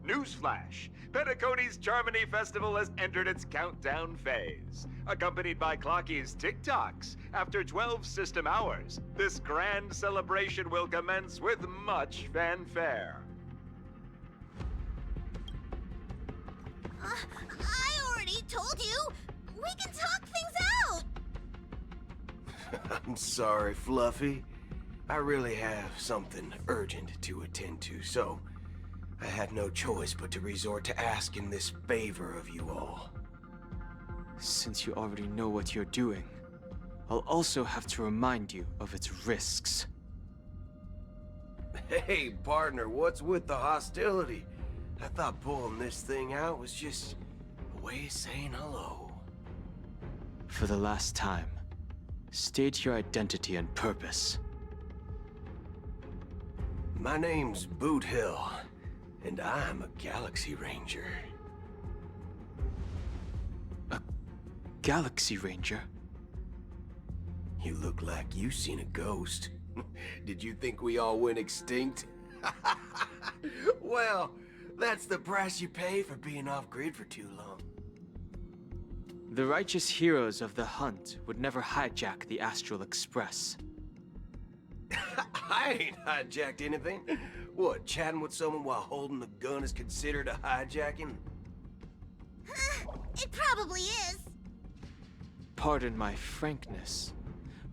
Newsflash! Penacony's Charmony Festival has entered its countdown phase. Accompanied by Clocky's TikToks, after 12 system hours, this grand celebration will commence with much fanfare. I already told you! We can talk things out! I'm sorry, Fluffy. I really have something urgent to attend to, so I had no choice but to resort to asking this favor of you all. Since you already know what you're doing, I'll also have to remind you of its risks. Hey, partner, what's with the hostility? I thought pulling this thing out was just a way of saying hello. For the last time, state your identity and purpose. My name's Boot Hill, and I'm a Galaxy Ranger. A Galaxy Ranger? You look like you seen a ghost. Did you think we all went extinct? Well, that's the price you pay for being off-grid for too long. The righteous heroes of the hunt would never hijack the Astral Express. I ain't hijacked anything. What, chatting with someone while holding the gun is considered a hijacking? It probably is. Pardon my frankness,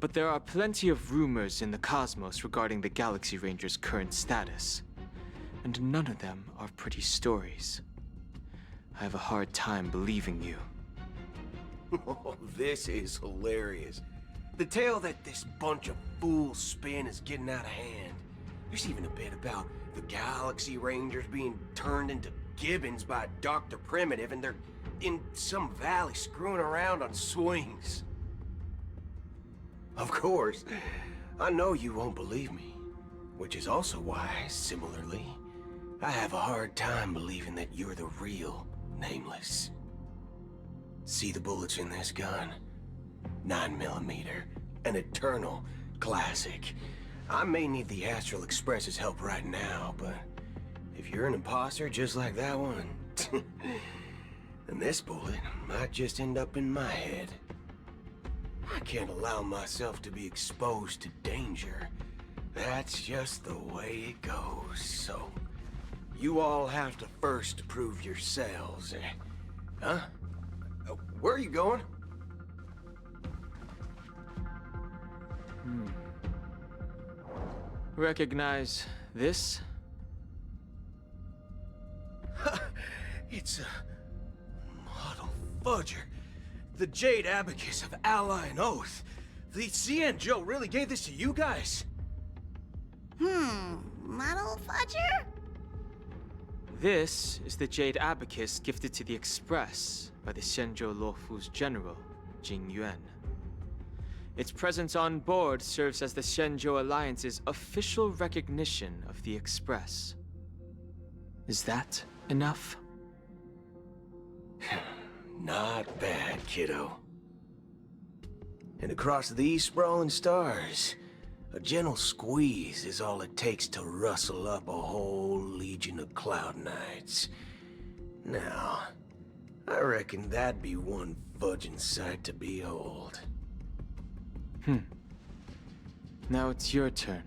but there are plenty of rumors in the cosmos regarding the Galaxy Ranger's current status, and none of them are pretty stories. I have a hard time believing you. Oh, this is hilarious. The tale that this bunch of fools spin is getting out of hand. There's even a bit about the Galaxy Rangers being turned into gibbons by Dr. Primitive, and they're in some valley screwing around on swings. Of course, I know you won't believe me, which is also why, similarly, I have a hard time believing that you're the real Nameless. See the bullets in this gun? 9mm, an eternal classic. I may need the Astral Express's help right now, but if you're an imposter just like that one, then this bullet might just end up in my head. I can't allow myself to be exposed to danger. That's just the way it goes, so you all have to first prove yourselves. Huh? Where are you going? Recognize this? It's a model fudger. The Jade Abacus of Ally and Oath. The CN Joe really gave this to you guys? Model fudger? This is the Jade Abacus gifted to the Express by the Shenzhou Luofu's general, Jing Yuan. Its presence on board serves as the Shenzhou Alliance's official recognition of the Express. Is that enough? Not bad, kiddo. And across these sprawling stars, a gentle squeeze is all it takes to rustle up a whole legion of Cloud Knights. Now, I reckon that'd be one fudging sight to behold. Now it's your turn.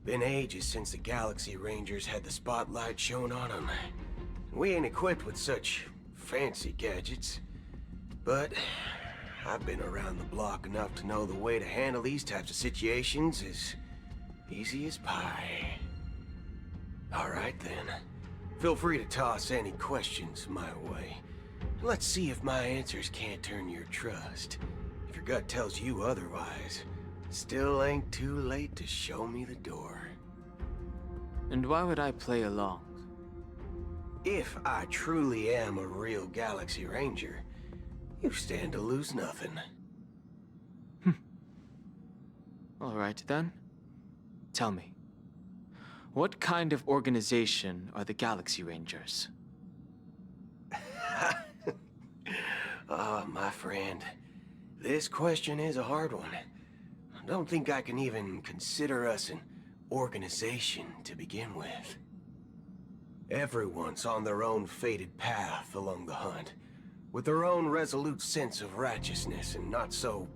Been ages since the Galaxy Rangers had the spotlight shone on them. We ain't equipped with such fancy gadgets. But I've been around the block enough to know the way to handle these types of situations is easy as pie. Alright then. Feel free to toss any questions my way. Let's see if my answers can't turn your trust. If your gut tells you otherwise, still ain't too late to show me the door. And why would I play along? If I truly am a real Galaxy Ranger, you stand to lose nothing. Alright then. Tell me, what kind of organization are the Galaxy Rangers? My friend, this question is a hard one. I don't think I can even consider us an organization to begin with. Everyone's on their own fated path along the hunt, with their own resolute sense of righteousness and not so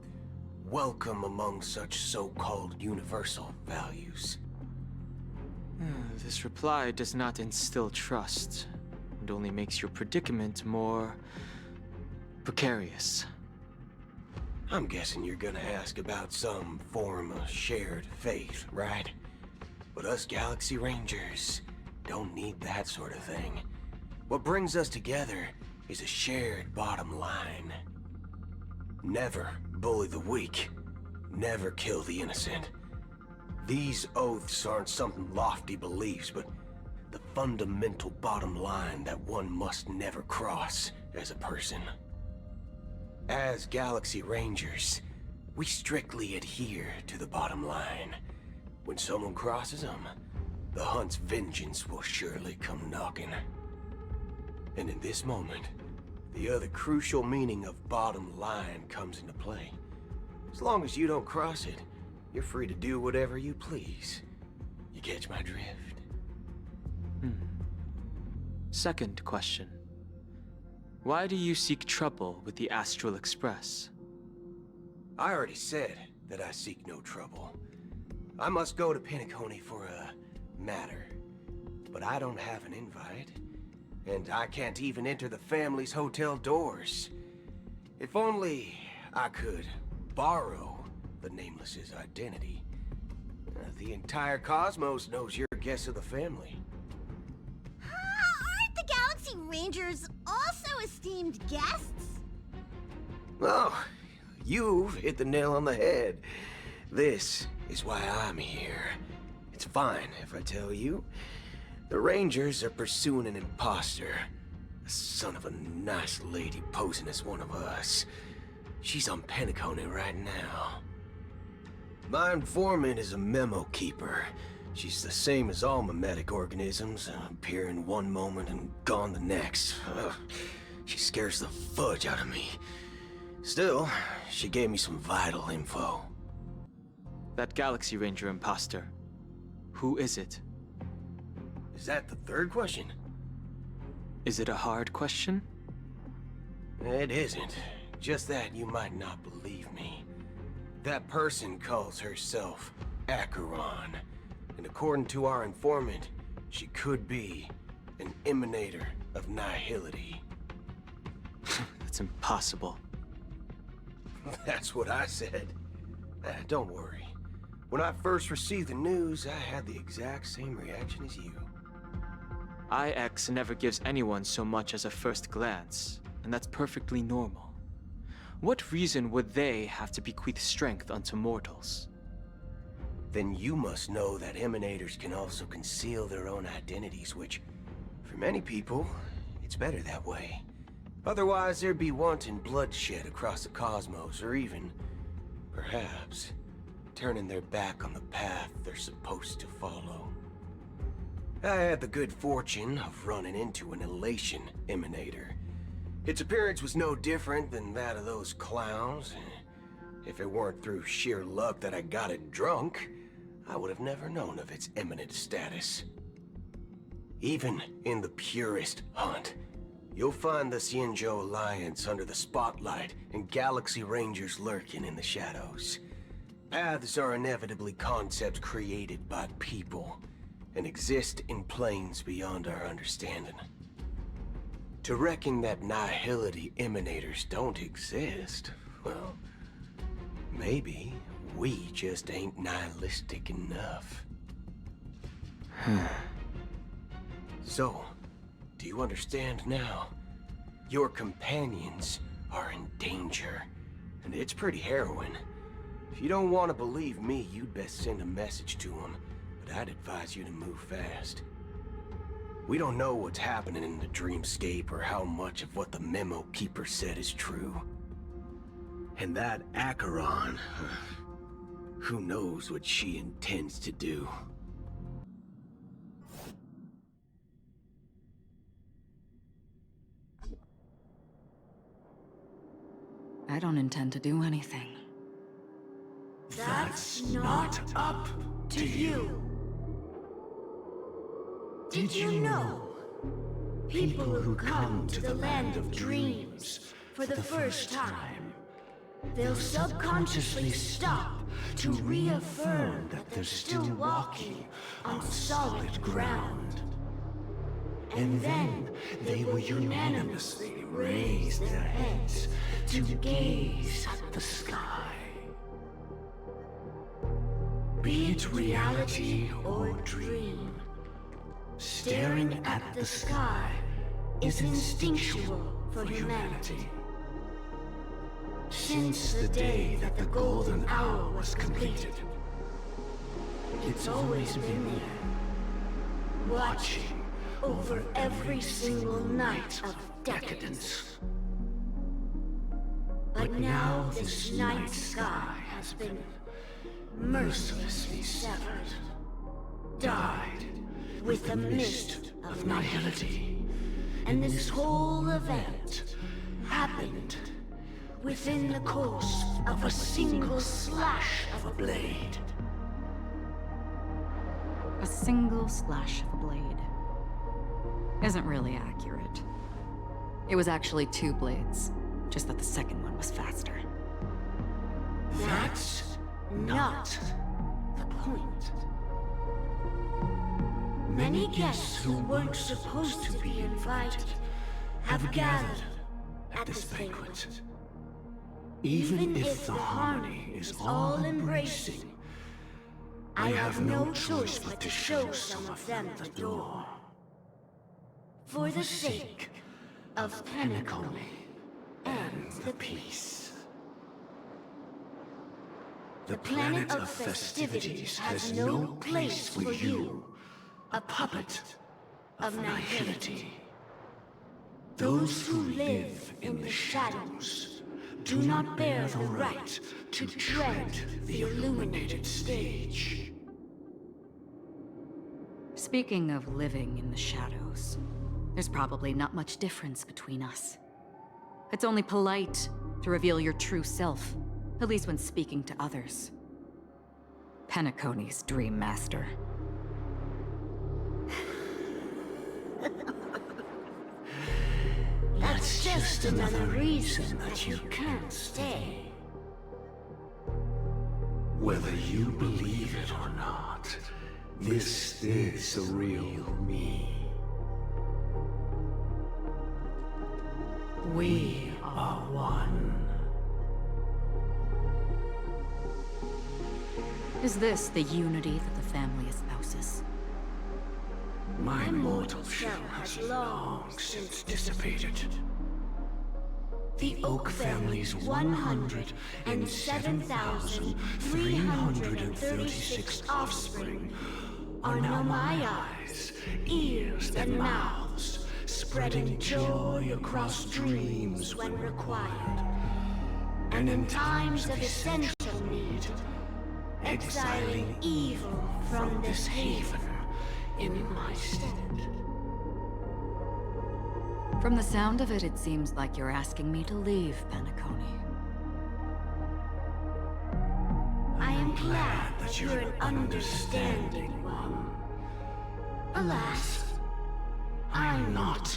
welcome among such so-called universal values. This reply does not instill trust, and only makes your predicament more precarious. I'm guessing you're gonna ask about some form of shared faith, right? But us Galaxy Rangers don't need that sort of thing. What brings us together is a shared bottom line. Never bully the weak. Never kill the innocent. These oaths aren't some lofty beliefs, but the fundamental bottom line that one must never cross as a person. As Galaxy Rangers, we strictly adhere to the bottom line. When someone crosses them, the hunt's vengeance will surely come knocking. And in this moment, the other crucial meaning of bottom line comes into play. As long as you don't cross it, you're free to do whatever you please. You catch my drift? Second question. Why do you seek trouble with the Astral Express? I already said that I seek no trouble. I must go to Penacony for a matter. But I don't have an invite. And I can't even enter the family's hotel doors. If only I could borrow the Nameless's identity. The entire cosmos knows you're a guest of the family. Aren't the Galaxy Rangers also esteemed guests? Oh, you've hit the nail on the head. This is why I'm here. It's fine if I tell you. The Rangers are pursuing an imposter. A son of a nice lady posing as one of us. She's on Penacony right now. My informant is a memo keeper. She's the same as all mimetic organisms, appearing one moment and gone the next. She scares the fudge out of me. Still, she gave me some vital info. That Galaxy Ranger imposter. Who is it? Is that the third question? Is it a hard question? It isn't. Just that you might not believe me. That person calls herself Acheron. And according to our informant, she could be an emanator of nihility. That's impossible. That's what I said. Don't worry. When I first received the news, I had the exact same reaction as you. IX never gives anyone so much as a first glance, and that's perfectly normal. What reason would they have to bequeath strength unto mortals? Then you must know that emanators can also conceal their own identities, which, for many people, it's better that way. Otherwise, there'd be wanton bloodshed across the cosmos, or even, perhaps, turning their back on the path they're supposed to follow. I had the good fortune of running into an elation emanator. Its appearance was no different than that of those clowns. If it weren't through sheer luck that I got it drunk, I would have never known of its eminent status. Even in the purest hunt, you'll find the Xianzhou Alliance under the spotlight and Galaxy Rangers lurking in the shadows. Paths are inevitably concepts created by people and exist in planes beyond our understanding. To reckon that nihility emanators don't exist, well, maybe we just ain't nihilistic enough. So, do you understand now? Your companions are in danger, and it's pretty harrowing. If you don't want to believe me, you'd best send a message to them, but I'd advise you to move fast. We don't know what's happening in the dreamscape or how much of what the memo keeper said is true. And that Acheron, who knows what she intends to do. I don't intend to do anything. That's not up to you. Did you know People who come to the land of dreams for the first time. They'll subconsciously stop to reaffirm that they're still walking on solid ground. And then they will unanimously raise their heads to gaze at the sky. Be it reality or dream, staring at the sky is instinctual for humanity. Since the day that the golden hour was completed, it's always been there, watching over every single night of decadence. But now this night sky has been mercilessly severed, dyed with the mist of nihility. And this whole event happened within the course of a single slash of a blade. A single slash of a blade. Isn't really accurate. It was actually 2 blades, just that the second one was faster. That's not the point. Many guests who weren't supposed to be invited have gathered at this banquet. Even if the harmony is all-embracing, I have no choice but to show some of them the door. For the sake of Penacony and the peace. The planet of festivities has no place for you, a puppet of nihility. Those who live in the shadows do not bear the right to tread the illuminated stage. Speaking of living in the shadows, there's probably not much difference between us. It's only polite to reveal your true self, at least when speaking to others. Penacony's Dream Master. That's just another reason that you can't stay. Whether you believe it or not, this is the real me. We are one. Is this the unity that the family espouses? My mortal shell has long since dissipated. The Oak family's 107,336 offspring are now my eyes, ears, and mouths, spreading joy across dreams when required. And in times of essential need, exiling evil from this haven in my stead. From the sound of it, it seems like you're asking me to leave Penacony. I am glad that you're an understanding one. Alas, I'm not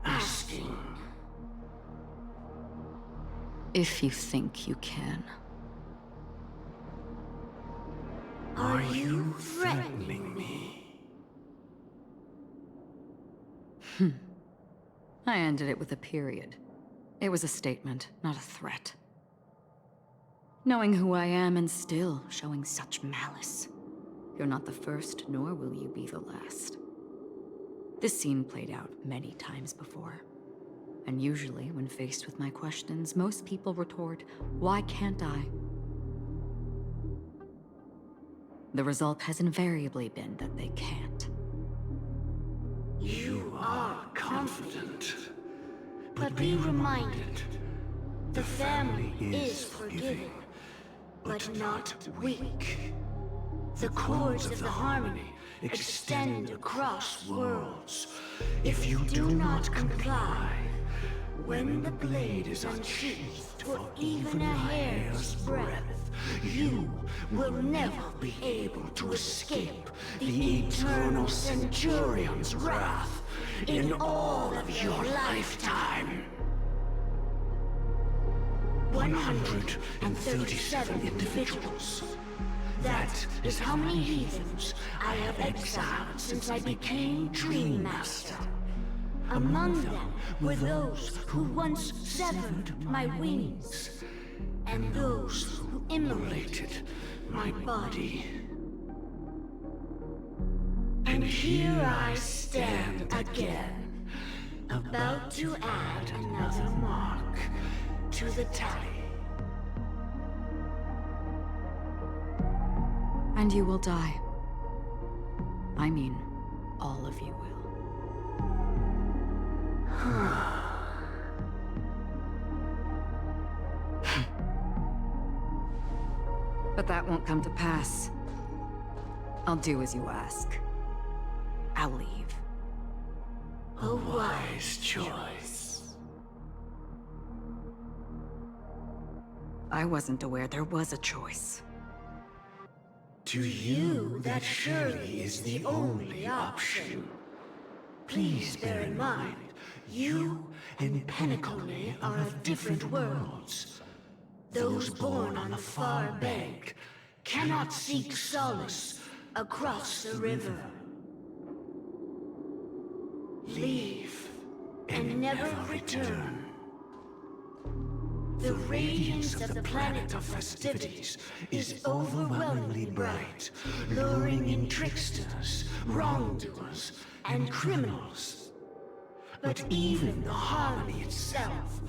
asking. If you think you can. Are you threatening me? I ended it with a period. It was a statement, not a threat. Knowing who I am and still showing such malice. You're not the first, nor will you be the last. This scene played out many times before. And usually, when faced with my questions, most people retort, "Why can't I?" The result has invariably been that they can't. You are confident. But be reminded, the family is forgiving, but not weak. The cords of the harmony extend across worlds. If you do not comply, when the blade is unsheathed for even a hair's breadth, you will never be able to escape the eternal Centurion's wrath in all of your lifetime. 137 individuals. That is how many heathens I have exiled since I became Dream Master. Among them were those who once severed my wings, and those who immolated my body. And here I stand again, about to add another mark to the tally. And you will die. I mean, all of you will. But that won't come to pass. I'll do as you ask. I'll leave. A wise choice. I wasn't aware there was a choice. To you, that surely is the only option. Please bear in mind, you and Penacony are of different worlds. Those born on the far bank cannot seek solace across the river. Leave and never return. The radiance of the planet of festivities is overwhelmingly bright, luring in tricksters, wrongdoers, and criminals. But even the harmony itself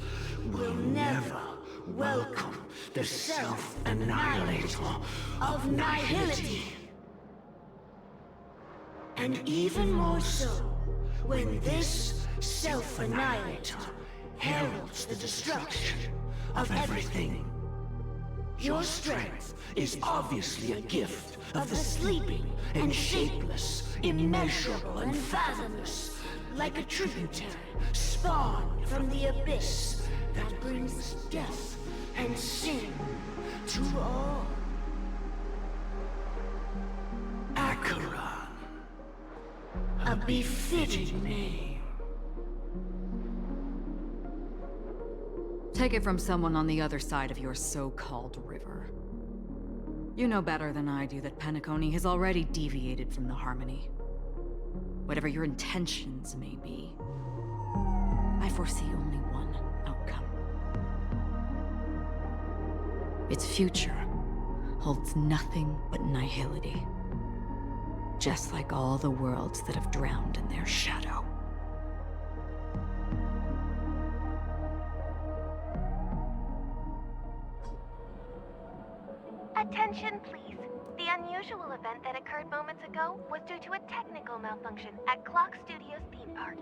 will never welcome the self-annihilator of nihility. And even more so, when this self-annihilator heralds the destruction of everything. Your strength is obviously a gift of the sleeping and shapeless, immeasurable and fathomless, like a tributary spawned from the abyss that brings death and sin to all. Acheron, a befitting name. Take it from someone on the other side of your so-called river. You know better than I do that Penacony has already deviated from the harmony. Whatever your intentions may be, I foresee only one outcome. Its future holds nothing but nihility. Just like all the worlds that have drowned in their shadow. Attention, please. The unusual event that occurred moments ago was due to a technical malfunction at Clock Studios theme park.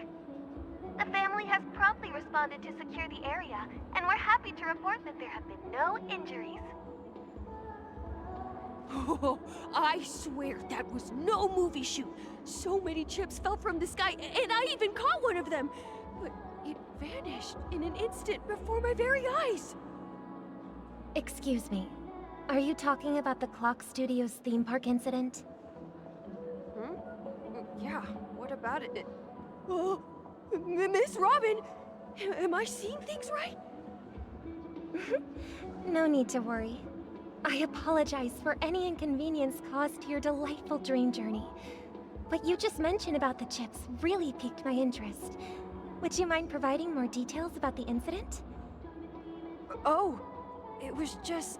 The family has promptly responded to secure the area, and we're happy to report that there have been no injuries. Oh, I swear that was no movie shoot. So many chips fell from the sky, and I even caught one of them. But it vanished in an instant before my very eyes. Excuse me. Are you talking about the Clock Studios theme park incident? Yeah, what about it? Oh, Miss Robin, am I seeing things right? No need to worry. I apologize for any inconvenience caused to your delightful dream journey. What you just mentioned about the chips really piqued my interest. Would you mind providing more details about the incident? Oh, it was just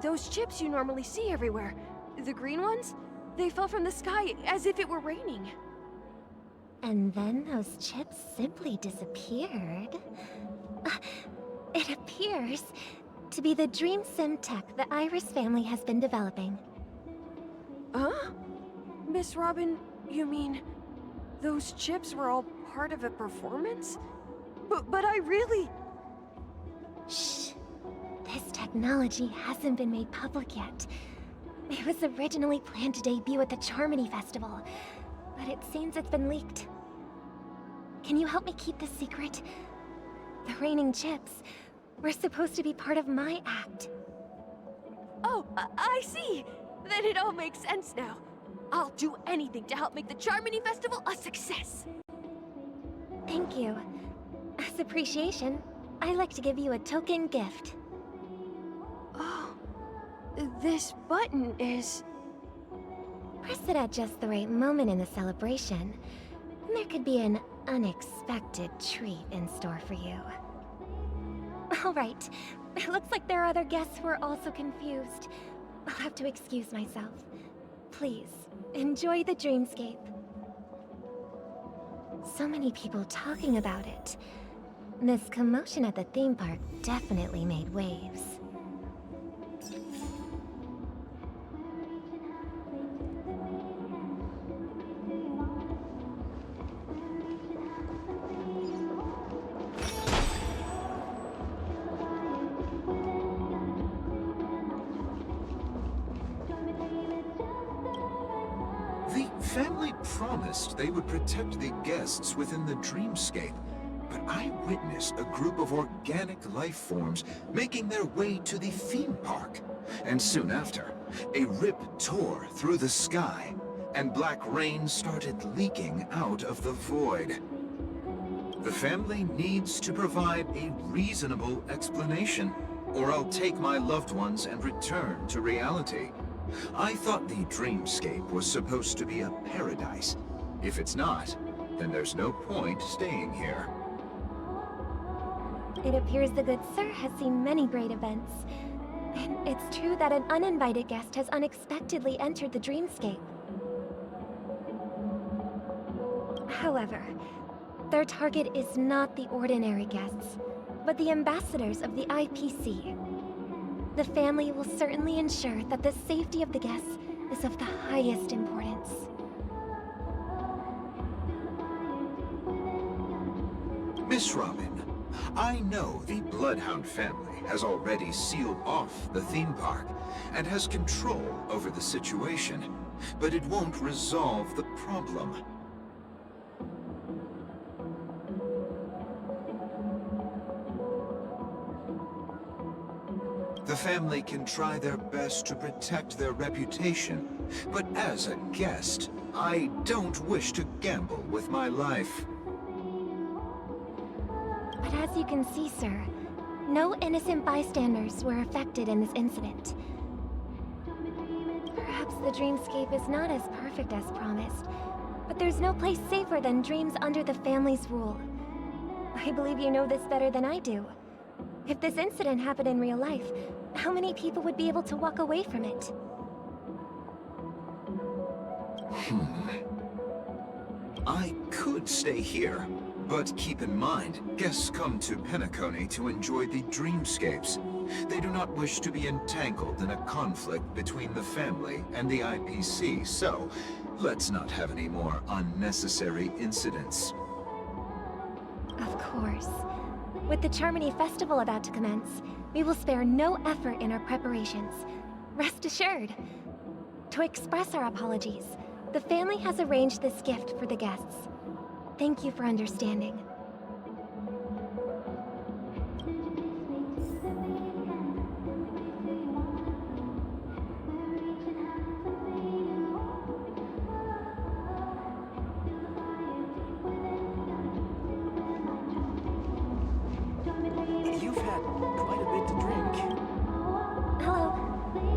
those chips you normally see everywhere. The green ones? They fell from the sky as if it were raining. And then those chips simply disappeared. It appears to be the Dream Sim tech the Iris family has been developing. Huh? Miss Robin, you mean those chips were all part of a performance? But I really... Shh. This technology hasn't been made public yet. It was originally planned to debut at the Charmony Festival, but it seems it's been leaked. Can you help me keep this secret? The raining chips were supposed to be part of my act. Oh, I see. Then it all makes sense now. I'll do anything to help make the Charmony Festival a success. Thank you. As appreciation, I'd like to give you a token gift. Oh, this button is... Press it at just the right moment in the celebration, and there could be an unexpected treat in store for you. All right. It looks like there are other guests who are also confused. I'll have to excuse myself. Please, enjoy the dreamscape. So many people talking about it. This commotion at the theme park definitely made waves. The family promised they would protect the guests within the dreamscape, but I witnessed a group of organic life forms making their way to the theme park. And soon after, a rip tore through the sky, and black rain started leaking out of the void. The family needs to provide a reasonable explanation, or I'll take my loved ones and return to reality. I thought the dreamscape was supposed to be a paradise. If it's not, then there's no point staying here. It appears the good sir has seen many great events. And it's true that an uninvited guest has unexpectedly entered the dreamscape. However, their target is not the ordinary guests, but the ambassadors of the IPC. The family will certainly ensure that the safety of the guests is of the highest importance. Miss Robin, I know the Bloodhound family has already sealed off the theme park and has control over the situation, but it won't resolve the problem. The family can try their best to protect their reputation, but as a guest, I don't wish to gamble with my life. But as you can see, sir, no innocent bystanders were affected in this incident. Perhaps the dreamscape is not as perfect as promised, but there's no place safer than dreams under the family's rule. I believe you know this better than I do. If this incident happened in real life, how many people would be able to walk away from it? I could stay here, but keep in mind, guests come to Penacony to enjoy the dreamscapes. They do not wish to be entangled in a conflict between the family and the IPC, so let's not have any more unnecessary incidents. Of course. With the Charmony Festival about to commence, we will spare no effort in our preparations. Rest assured. To express our apologies, the family has arranged this gift for the guests. Thank you for understanding. You've had quite a bit to drink. Hello.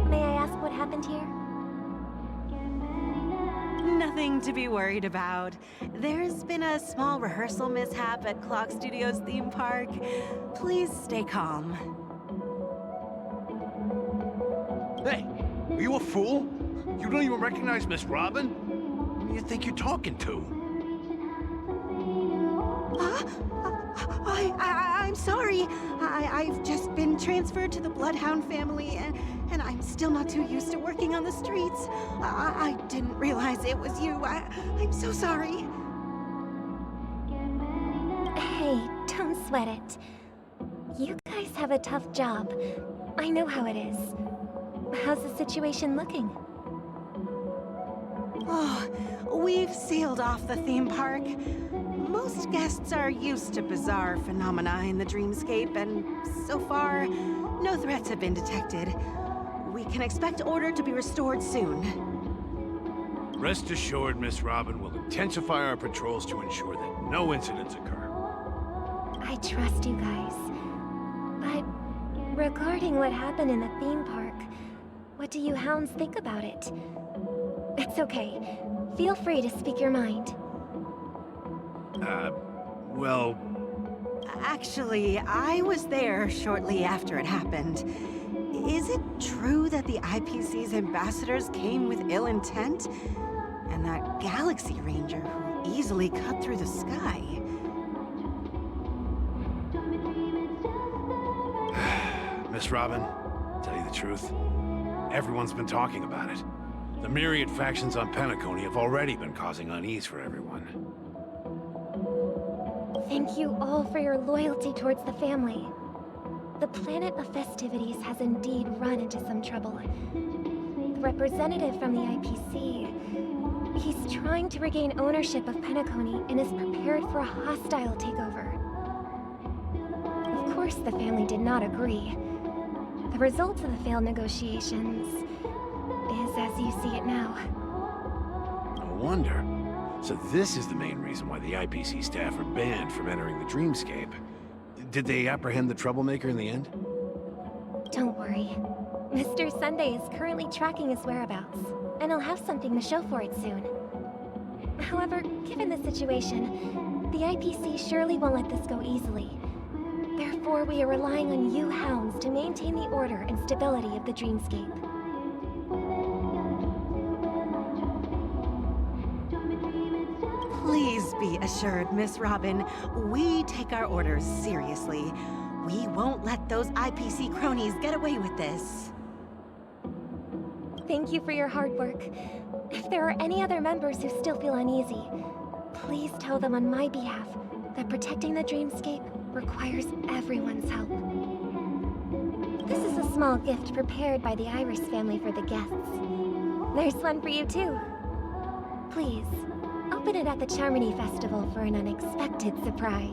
May I ask what happened here? Nothing to be worried about. There's been a small rehearsal mishap at Clock Studios theme park. Please stay calm. Hey, are you a fool? You don't even recognize Miss Robin? Who do you think you're talking to? I'm sorry. I've just been transferred to the Bloodhound family, and I'm still not too used to working on the streets. I didn't realize it was you. I'm so sorry. Hey, don't sweat it. You guys have a tough job. I know how it is. How's the situation looking? Oh, we've sealed off the theme park. Most guests are used to bizarre phenomena in the dreamscape, and so far, no threats have been detected. We can expect order to be restored soon. Rest assured, Miss Robin will intensify our patrols to ensure that no incidents occur. I trust you guys. But regarding what happened in the theme park, what do you hounds think about it? It's okay. Feel free to speak your mind. Well... Actually, I was there shortly after it happened. Is it true that the IPC's ambassadors came with ill intent? And that Galaxy Ranger who easily cut through the sky? Miss Robin, tell you the truth, everyone's been talking about it. The myriad factions on Penacony have already been causing unease for everyone. Thank you all for your loyalty towards the family. The planet of festivities has indeed run into some trouble. The representative from the IPC, he's trying to regain ownership of Penacony and is prepared for a hostile takeover. Of course, the family did not agree. The result of the failed negotiations is as you see it now. No wonder. So this is the main reason why the IPC staff are banned from entering the Dreamscape. Did they apprehend the troublemaker in the end? Don't worry. Mr. Sunday is currently tracking his whereabouts, and he'll have something to show for it soon. However, given the situation, the IPC surely won't let this go easily. Therefore, we are relying on you hounds to maintain the order and stability of the Dreamscape. Please be assured, Miss Robin, we take our orders seriously. We won't let those IPC cronies get away with this. Thank you for your hard work. If there are any other members who still feel uneasy, please tell them on my behalf that protecting the Dreamscape requires everyone's help. This is a small gift prepared by the Iris family for the guests. There's one for you too. Please, open it at the Charmony Festival for an unexpected surprise.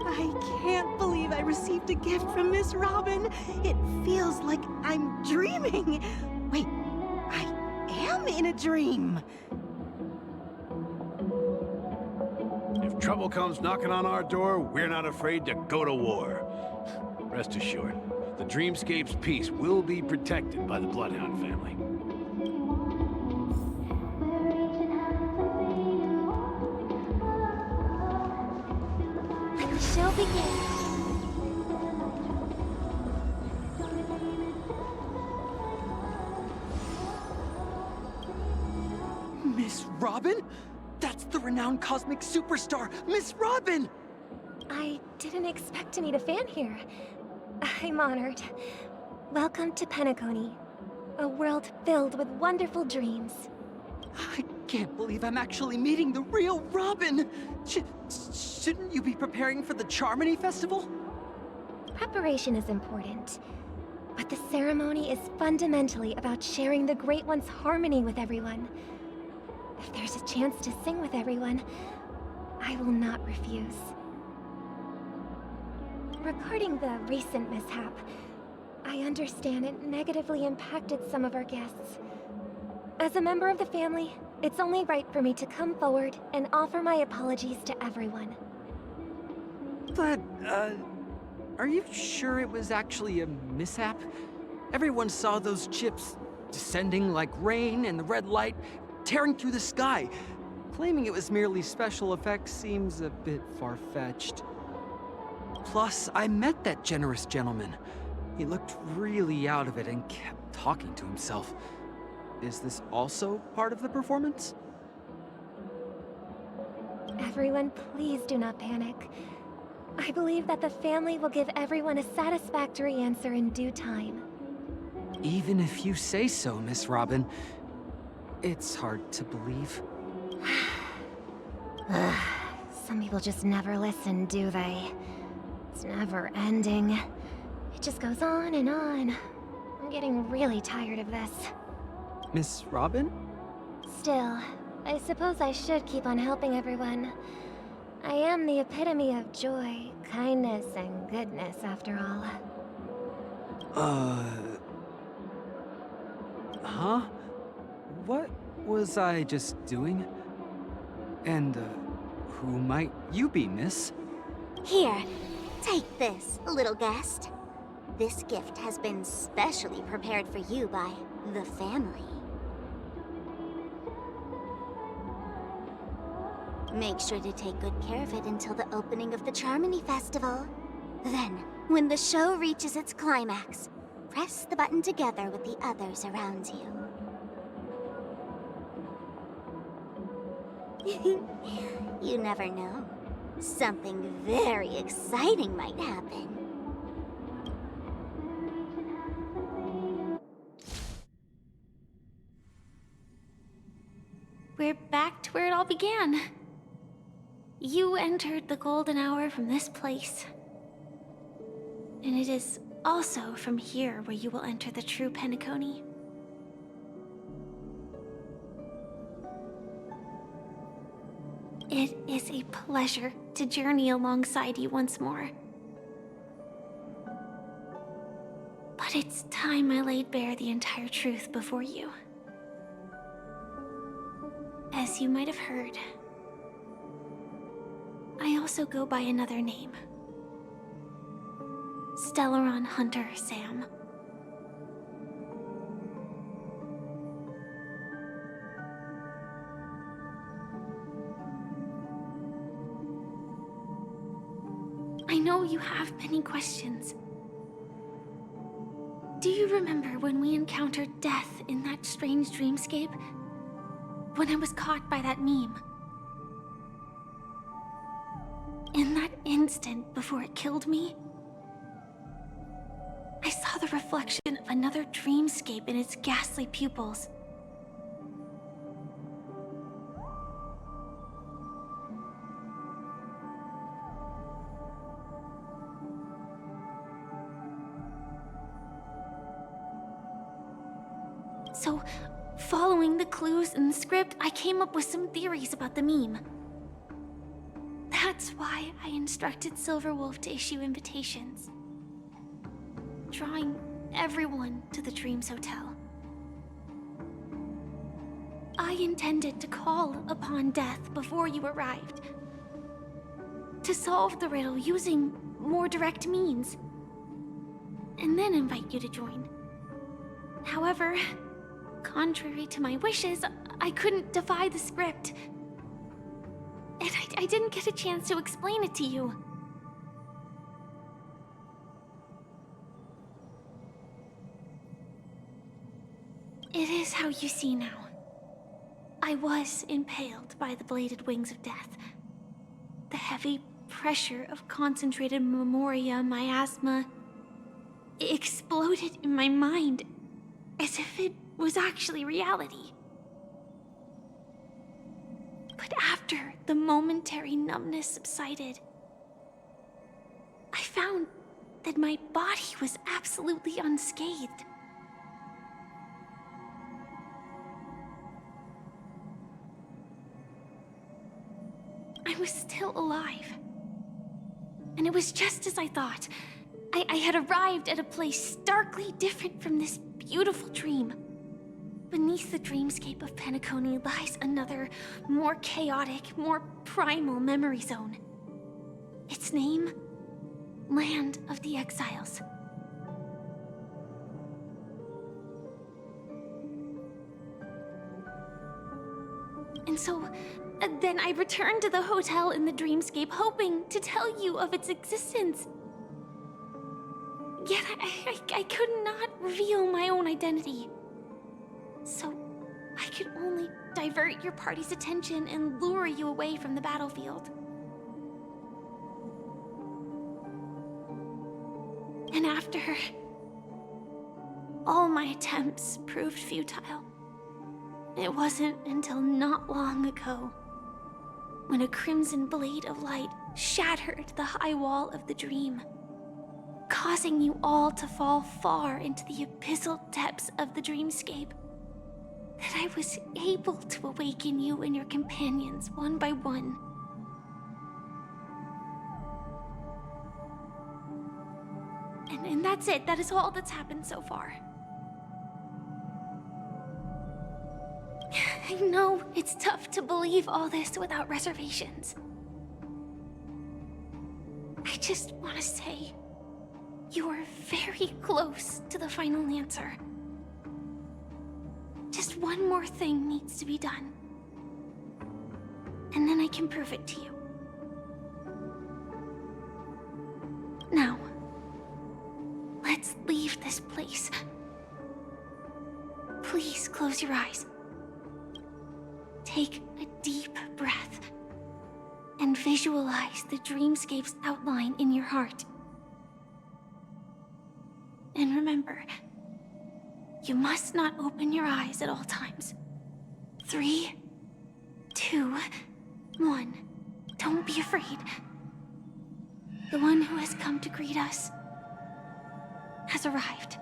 I can't believe I received a gift from Miss Robin. It feels like I'm dreaming. Wait, I am in a dream. If trouble comes knocking on our door, we're not afraid to go to war. Rest assured, the Dreamscape's peace will be protected by the Bloodhound family. Let the show begin. Miss Robin? That's the renowned cosmic superstar, Miss Robin! I didn't expect to meet a fan here. I'm honored. Welcome to Penacony, a world filled with wonderful dreams. I can't believe I'm actually meeting the real Robin! Shouldn't you be preparing for the Charmony Festival? Preparation is important, but the ceremony is fundamentally about sharing the Great One's harmony with everyone. If there's a chance to sing with everyone, I will not refuse. Regarding the recent mishap, I understand it negatively impacted some of our guests. As a member of the family, it's only right for me to come forward and offer my apologies to everyone. But, are you sure it was actually a mishap? Everyone saw those chips descending like rain and the red light tearing through the sky. Claiming it was merely special effects seems a bit far-fetched. Plus, I met that generous gentleman. He looked really out of it and kept talking to himself. Is this also part of the performance? Everyone, please do not panic. I believe that the family will give everyone a satisfactory answer in due time. Even if you say so, Miss Robin, it's hard to believe. Some people just never listen, do they? It's never ending. It just goes on and on. I'm getting really tired of this. Miss Robin? Still, I suppose I should keep on helping everyone. I am the epitome of joy, kindness, and goodness, after all. Huh? what was I just doing? And, who might you be, miss? Here, take this, little guest. This gift has been specially prepared for you by the family. Make sure to take good care of it until the opening of the Charmony Festival. Then, when the show reaches its climax, press the button together with the others around you. You never know. Something very exciting might happen. We're back to where it all began. You entered the golden hour from this place. And it is also from here where you will enter the true Penacony. It is a pleasure to journey alongside you once more. But it's time I laid bare the entire truth before you. As you might have heard, I also go by another name. Stellaron Hunter Sam. I know you have many questions. Do you remember when we encountered death in that strange dreamscape? When I was caught by that meme? In that instant before it killed me, I saw the reflection of another dreamscape in its ghastly pupils. So, following the clues in the script, I came up with some theories about the meme. That's why I instructed Silverwolf to issue invitations, drawing everyone to the Dreams Hotel. I intended to call upon death before you arrived, to solve the riddle using more direct means, and then invite you to join. However, contrary to my wishes, I couldn't defy the script. And I didn't get a chance to explain it to you. It is how you see now. I was impaled by the bladed wings of death. The heavy pressure of concentrated memoria miasma exploded in my mind as if it was actually reality. But after the momentary numbness subsided, I found that my body was absolutely unscathed. I was still alive. And it was just as I thought. I had arrived at a place starkly different from this beautiful dream. Beneath the dreamscape of Penacony lies another, more chaotic, more primal memory zone. Its name? Land of the Exiles. And so, then I returned to the hotel in the dreamscape, hoping to tell you of its existence. Yet I could not reveal my own identity. So, I could only divert your party's attention and lure you away from the battlefield. And after all my attempts proved futile, it wasn't until not long ago when a crimson blade of light shattered the high wall of the dream, causing you all to fall far into the abyssal depths of the dreamscape, that I was able to awaken you and your companions one by one. And that's it. That is all that's happened so far. I know it's tough to believe all this without reservations. I just want to say, you are very close to the final answer. Just one more thing needs to be done. And then I can prove it to you. Now, let's leave this place. Please close your eyes. Take a deep breath and visualize the dreamscape's outline in your heart. And remember, you must not open your eyes at all times. 3, 2, 1. Don't be afraid. The one who has come to greet us has arrived.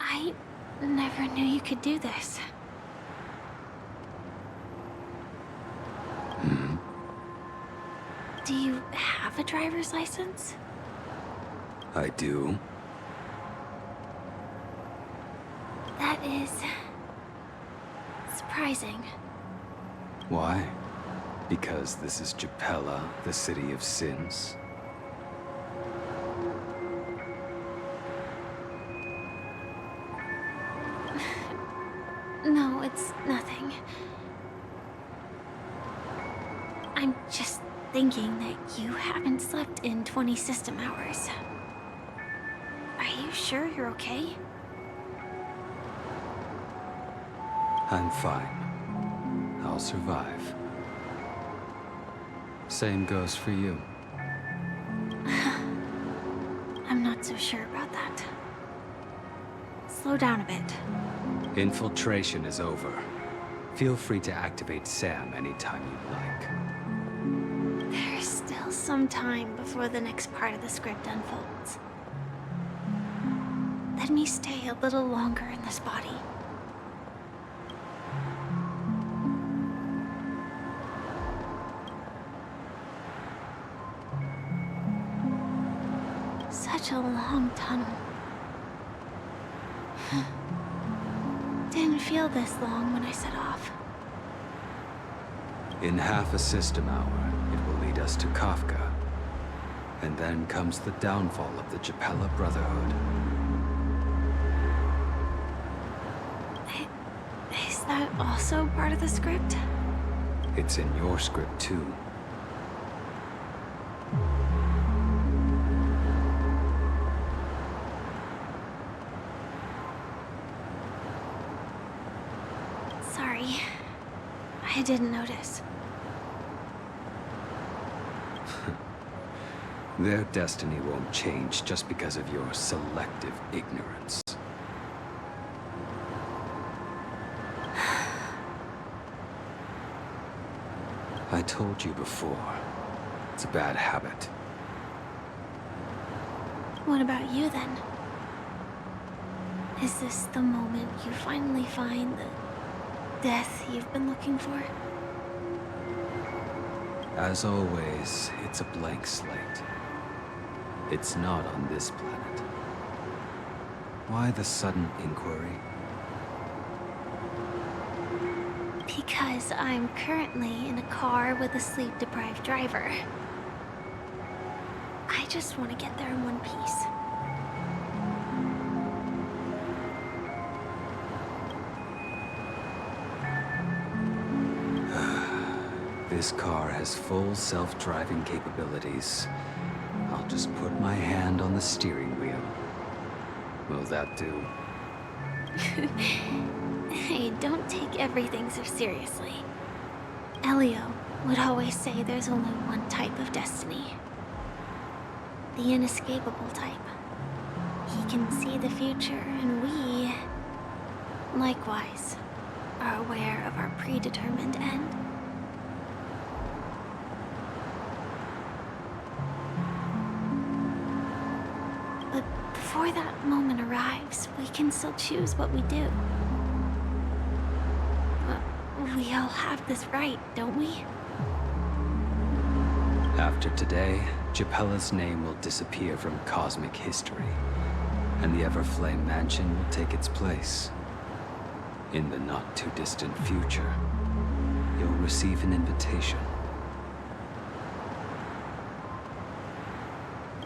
I never knew you could do this. Do you have a driver's license? I do. That is surprising. Why? Because this is Japella, the city of sins? No, it's nothing. I'm just thinking that you haven't slept in 20 system hours. Are you sure you're okay? I'm fine. I'll survive. Same goes for you. I'm not so sure about that. Slow down a bit. Infiltration is over. Feel free to activate Sam anytime you'd like. There's still some time before the next part of the script unfolds. Let me stay a little longer in this body. Such a long tunnel. Didn't feel this long when I set off. In half a system hour, it will lead us to Kafka. And then comes the downfall of the Japella Brotherhood. Is that also part of the script? It's in your script, too. Sorry. I didn't notice. Their destiny won't change just because of your selective ignorance. I told you before, it's a bad habit. What about you, then? Is this the moment you finally find the death you've been looking for? As always, it's a blank slate. It's not on this planet. Why the sudden inquiry? Because I'm currently in a car with a sleep-deprived driver. I just want to get there in one piece. This car has full self-driving capabilities. I'll just put my hand on the steering wheel. Will that do? Hey, don't take everything so seriously. Elio would always say there's only one type of destiny. The inescapable type. He can see the future, and we, likewise, are aware of our predetermined end. But before that moment arrives, we can still choose what we do. We all have this right, don't we? After today, Japella's name will disappear from cosmic history, and the Everflame Mansion will take its place. In the not-too-distant future, you'll receive an invitation.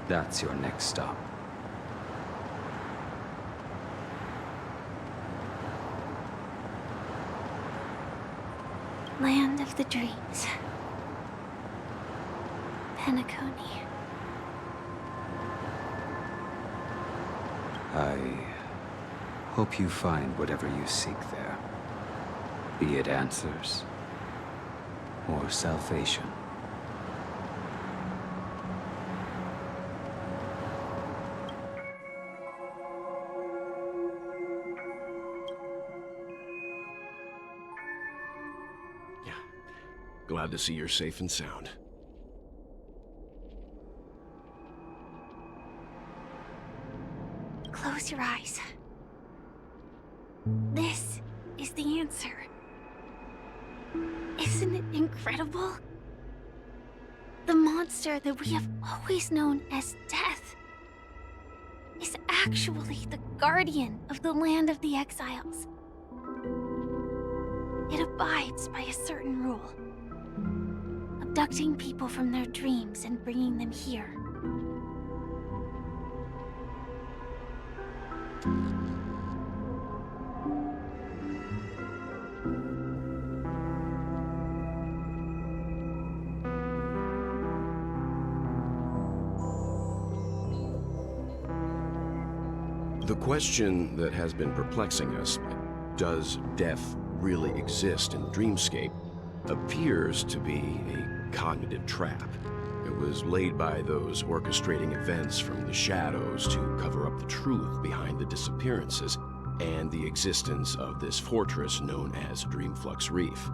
That's your next stop. Land of the Dreams. Penacony. I hope you find whatever you seek there. Be it answers or salvation. Yeah. Glad to see you're safe and sound. Close your eyes. This is the answer. Isn't it incredible? The monster that we have always known as Death is actually the guardian of the land of the exiles. It abides by a certain rule, abducting people from their dreams and bringing them here. The question that has been perplexing us, does death really exist in the dreamscape, appears to be a cognitive trap. It was laid by those orchestrating events from the shadows to cover up the truth behind the disappearances and the existence of this fortress known as Dreamflux Reef.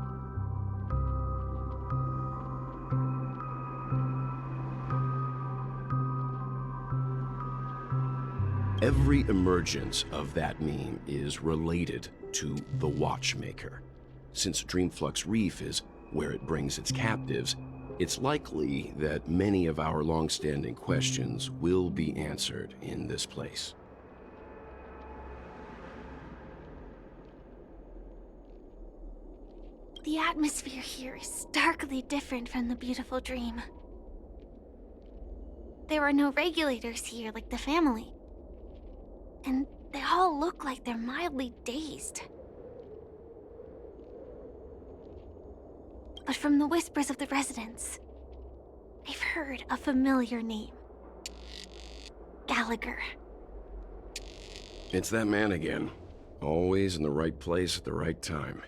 Every emergence of that meme is related to the Watchmaker. Since Dreamflux Reef is where it brings its captives, it's likely that many of our long-standing questions will be answered in this place. The atmosphere here is starkly different from the beautiful dream. There are no regulators here like the family. And they all look like they're mildly dazed. But from the whispers of the residents, I've heard a familiar name. Gallagher. It's that man again. Always in the right place at the right time.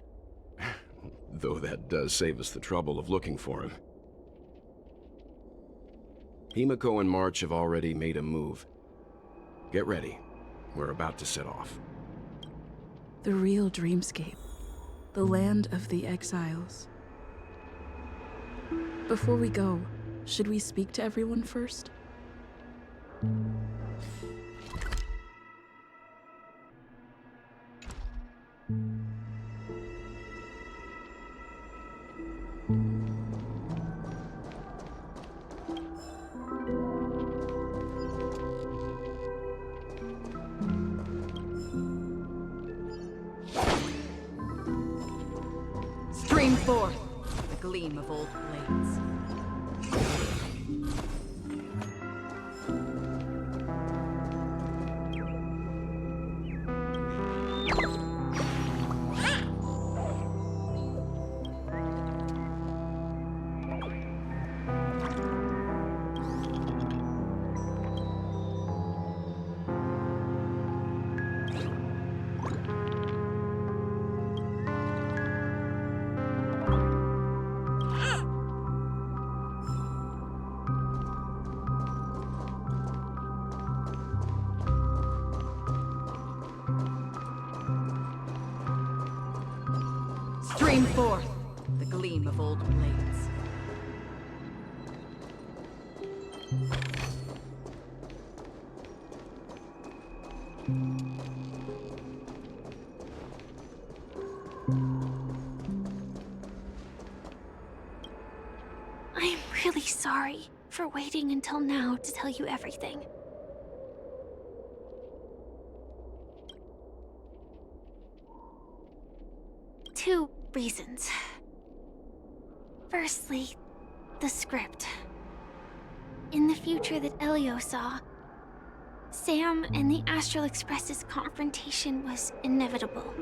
Though that does save us the trouble of looking for him. Himiko and March have already made a move. Get ready. We're about to set off. The real dreamscape. The land of the exiles. Before we go, should we speak to everyone first? Stream forth the gleam of old blades. Forth, the gleam of old blades. I'm really sorry for waiting until now to tell you everything. Two reasons. Firstly, the script. In the future that Elio saw, Sam and the Astral Express's confrontation was inevitable.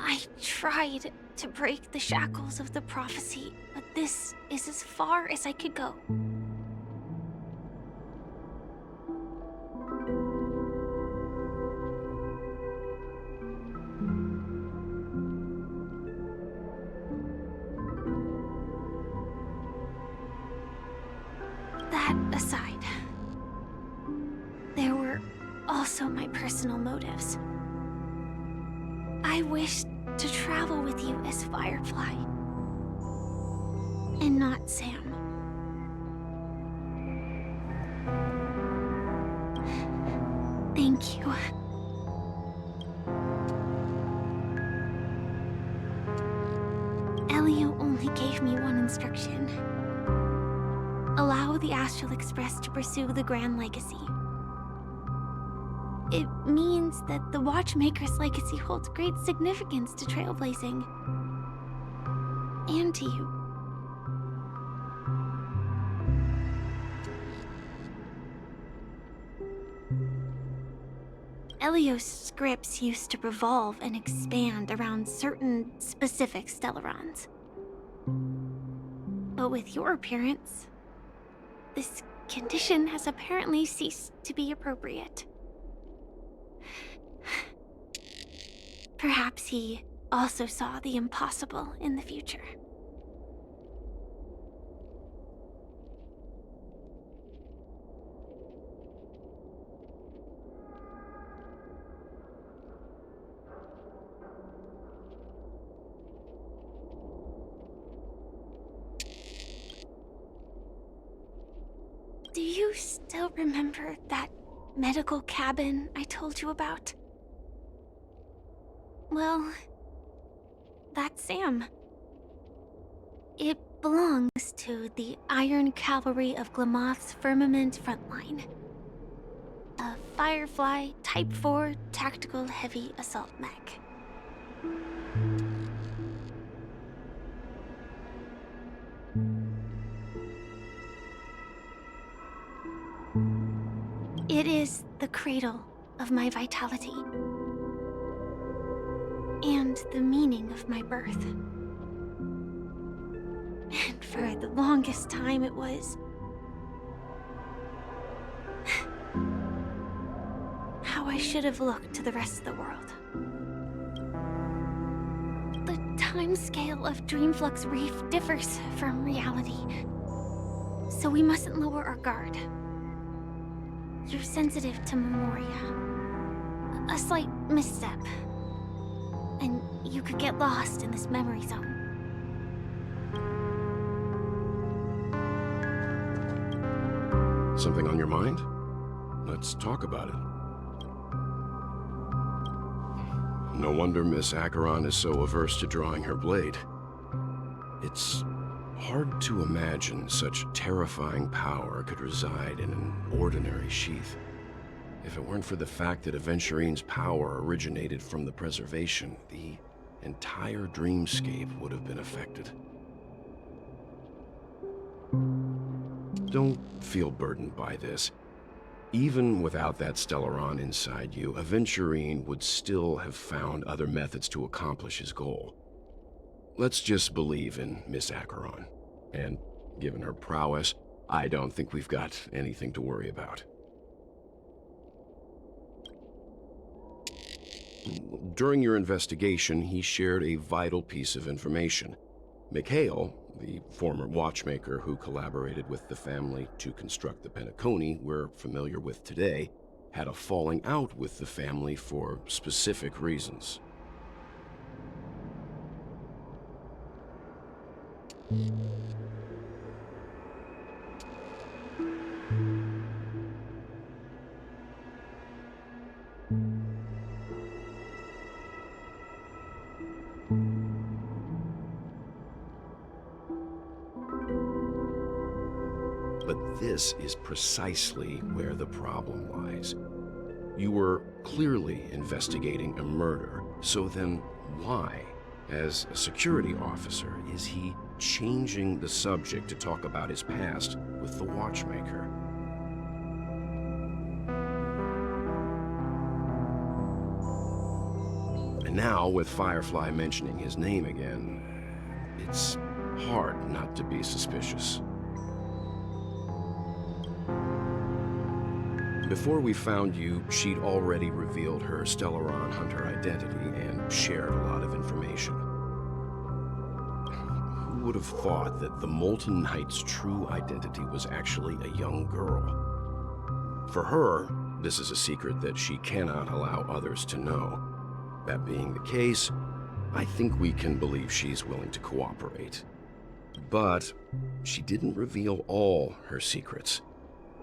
I tried to break the shackles of the prophecy, but this is as far as I could go. That aside, there were also my personal motives. I wished to travel with you as Firefly, and not Sam. Thank you. Elio only gave me one instruction. Allow the Astral Express to pursue the Grand Legacy. It means that the Watchmaker's legacy holds great significance to Trailblazing. And to you. Elio's scripts used to revolve and expand around certain specific Stellarons. But with your appearance, this condition has apparently ceased to be appropriate. Perhaps he also saw the impossible in the future. Do you still remember that medical cabin I told you about? Well, that's Sam. It belongs to the Iron Cavalry of Glamoth's Firmament Frontline. A Firefly Type 4 Tactical Heavy Assault Mech. It is the cradle of my vitality. And the meaning of my birth. And for the longest time it was how I should have looked to the rest of the world. The timescale of Dreamflux Reef differs from reality, so we mustn't lower our guard. You're sensitive to Memoria. A slight misstep, and you could get lost in this memory zone. Something on your mind? Let's talk about it. No wonder Miss Acheron is so averse to drawing her blade. It's hard to imagine such terrifying power could reside in an ordinary sheath. If it weren't for the fact that Aventurine's power originated from the preservation, the entire dreamscape would have been affected. Don't feel burdened by this. Even without that Stellaron inside you, Aventurine would still have found other methods to accomplish his goal. Let's just believe in Miss Acheron. And given her prowess, I don't think we've got anything to worry about. During your investigation, he shared a vital piece of information. Mikhail, the former watchmaker who collaborated with the family to construct the Penacony we're familiar with today, had a falling out with the family for specific reasons. But this is precisely where the problem lies. You were clearly investigating a murder, so then why, as a security officer, is he changing the subject to talk about his past with the watchmaker? And now, with Firefly mentioning his name again, it's hard not to be suspicious. Before we found you, she'd already revealed her Stellaron Hunter identity and shared a lot of information. Who would have thought that the Molten Knight's true identity was actually a young girl? For her, this is a secret that she cannot allow others to know. That being the case, I think we can believe she's willing to cooperate. But she didn't reveal all her secrets.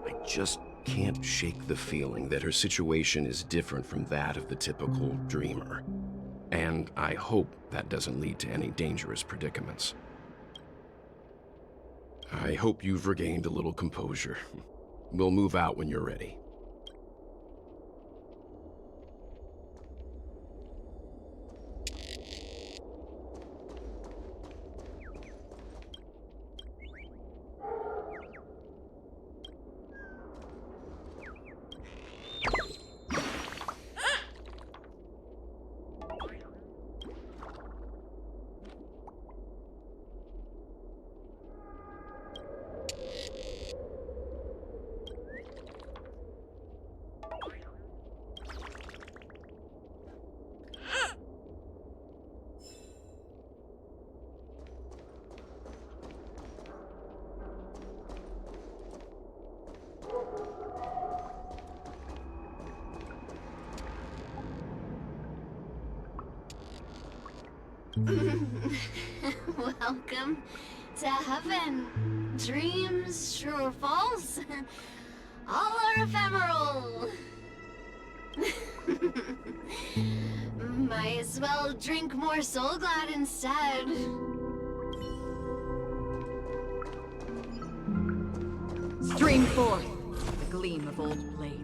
I just can't shake the feeling that her situation is different from that of the typical dreamer. And I hope that doesn't lead to any dangerous predicaments. I hope you've regained a little composure. We'll move out when you're ready. Welcome to heaven. Dreams, true or false, all are ephemeral. Might as well drink more Soul Glad instead. Stream forth the gleam of old blades.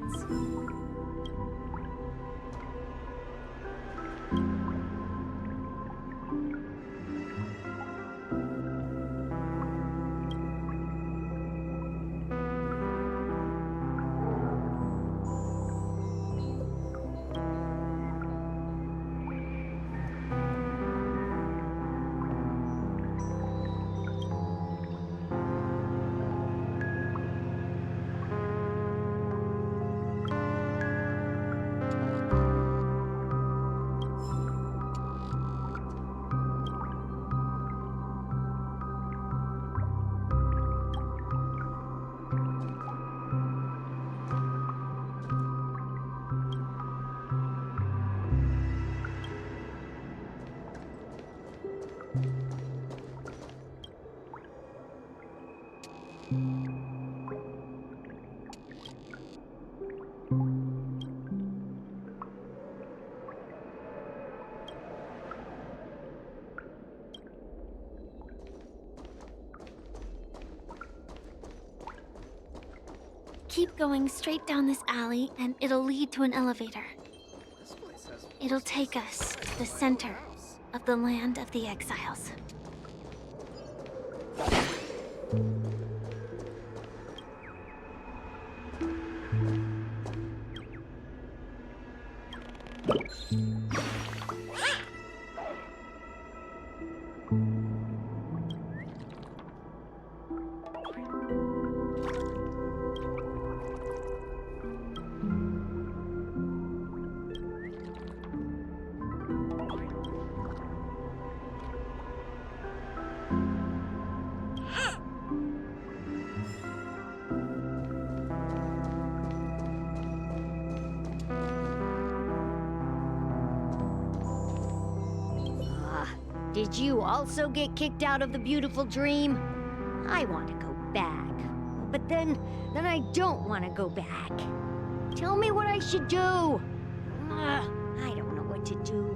Keep going straight down this alley, and it'll lead to an elevator. It'll take us to the center of the land of the exiles. Did you also get kicked out of the beautiful dream? I want to go back. But then I don't want to go back. Tell me what I should do. I don't know what to do.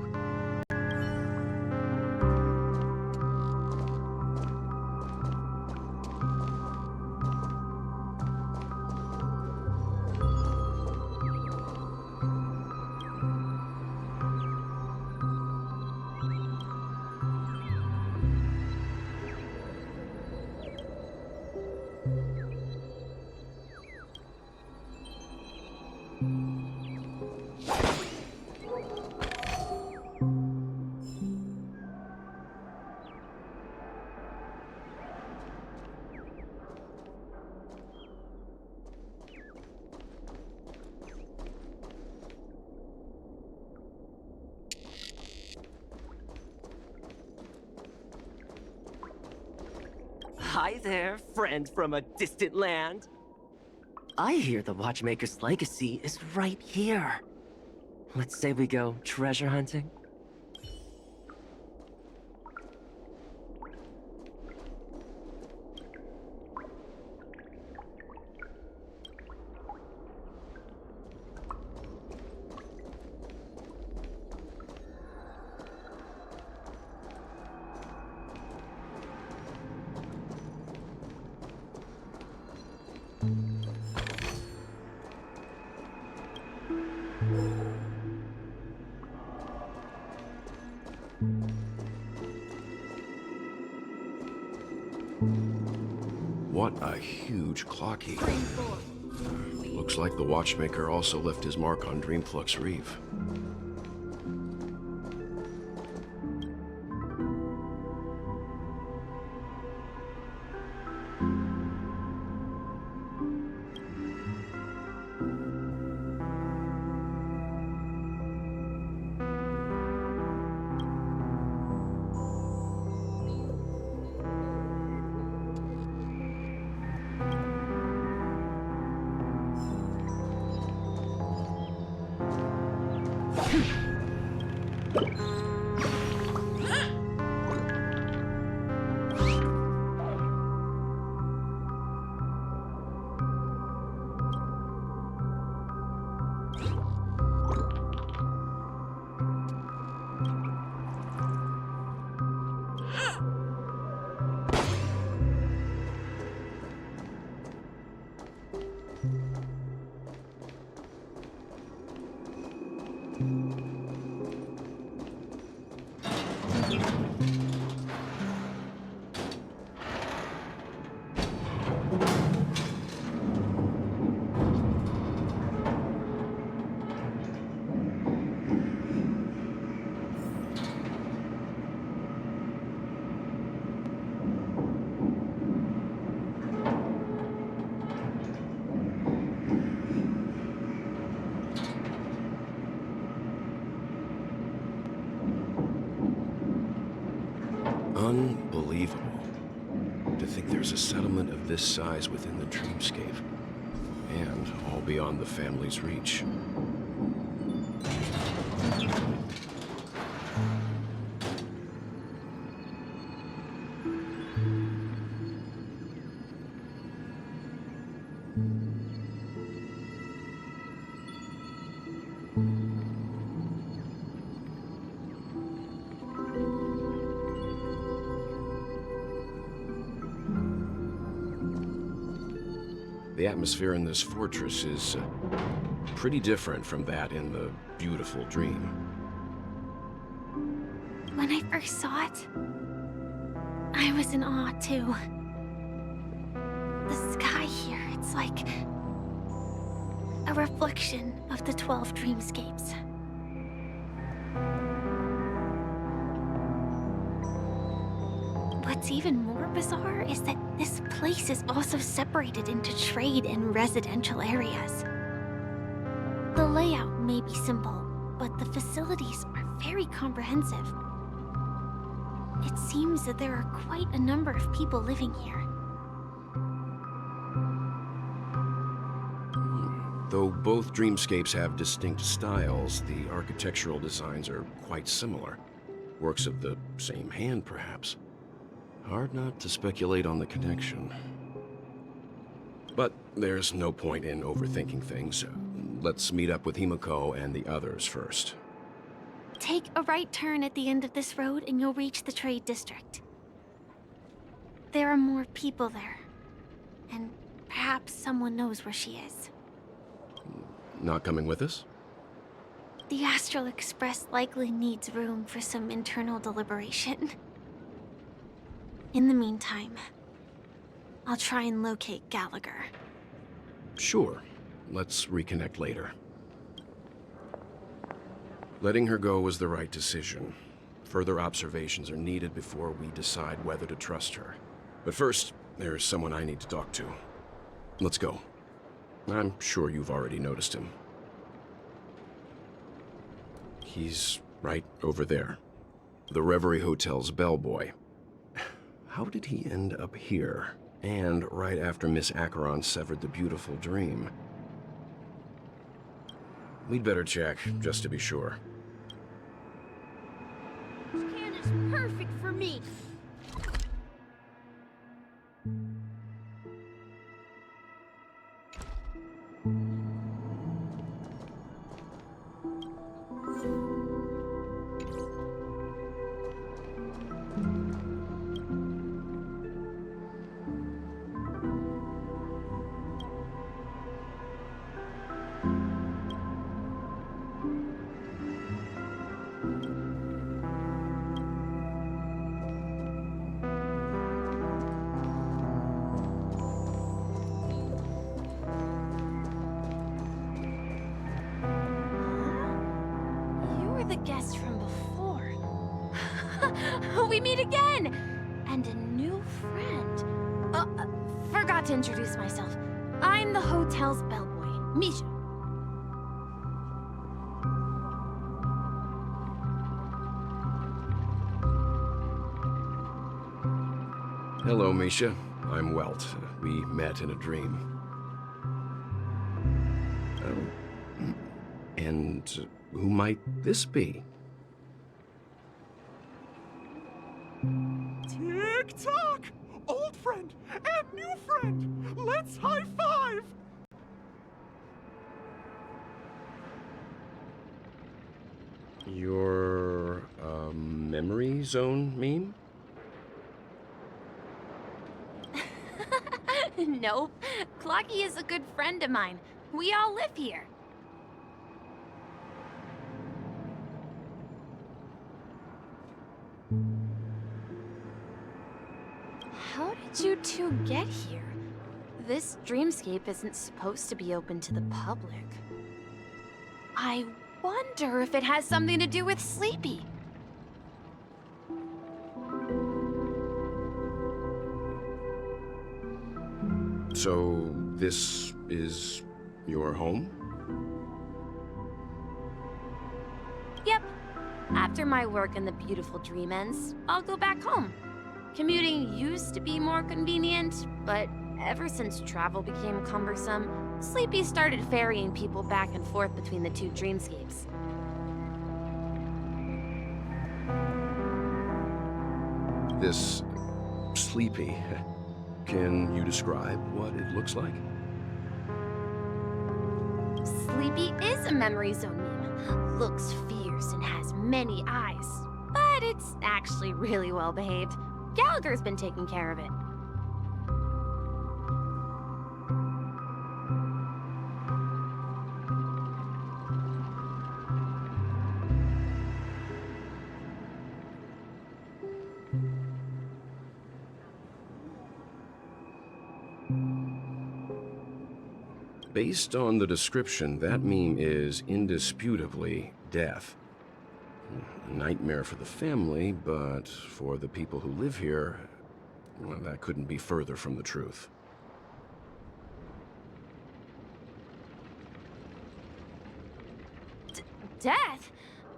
Hi there, friend from a distant land. I hear the Watchmaker's legacy is right here. Let's say we go treasure hunting. What a huge clock key. Looks like the Watchmaker also left his mark on Dreamflux Reef. Unbelievable. To think there's a settlement of this size within the dreamscape, and all beyond the family's reach. The atmosphere in this fortress is pretty different from that in the beautiful dream. When I first saw it, I was in awe too. The sky here, it's like a reflection of the 12 dreamscapes. What's even more bizarre is that this place is also separated into trade and residential areas. The layout may be simple, but the facilities are very comprehensive. It seems that there are quite a number of people living here. Though both dreamscapes have distinct styles, the architectural designs are quite similar. Works of the same hand, perhaps. Hard not to speculate on the connection. But there's no point in overthinking things. Let's meet up with Himiko and the others first. Take a right turn at the end of this road and you'll reach the trade district. There are more people there. And perhaps someone knows where she is. Not coming with us? The Astral Express likely needs room for some internal deliberation. In the meantime, I'll try and locate Gallagher. Sure. Let's reconnect later. Letting her go was the right decision. Further observations are needed before we decide whether to trust her. But first, there's someone I need to talk to. Let's go. I'm sure you've already noticed him. He's right over there. The Reverie Hotel's bellboy. How did he end up here? And right after Miss Acheron severed the beautiful dream. We'd better check, just to be sure. This can is perfect for me. The guest from before. We meet again! And a new friend. Forgot to introduce myself. I'm the hotel's bellboy, Misha. Hello, Misha. I'm Welt. We met in a dream. And who might this be? Tick-tock! Old friend and new friend! Let's high-five! Your, memory zone meme? Nope. Clocky is a good friend of mine. We all live here. How did you two get here? This dreamscape isn't supposed to be open to the public. I wonder if it has something to do with Sleepy. So, this is your home? Yep. After my work in the beautiful dream ends, I'll go back home. Commuting used to be more convenient, but ever since travel became cumbersome, Sleepy started ferrying people back and forth between the two dreamscapes. This Sleepy. Can you describe what it looks like? Sleepy is a memory zone meme. Looks fierce and has many eyes. But it's actually really well behaved. Gallagher's been taking care of it. Based on the description, that meme is indisputably death. A nightmare for the family, but for the people who live here, well, that couldn't be further from the truth. Death?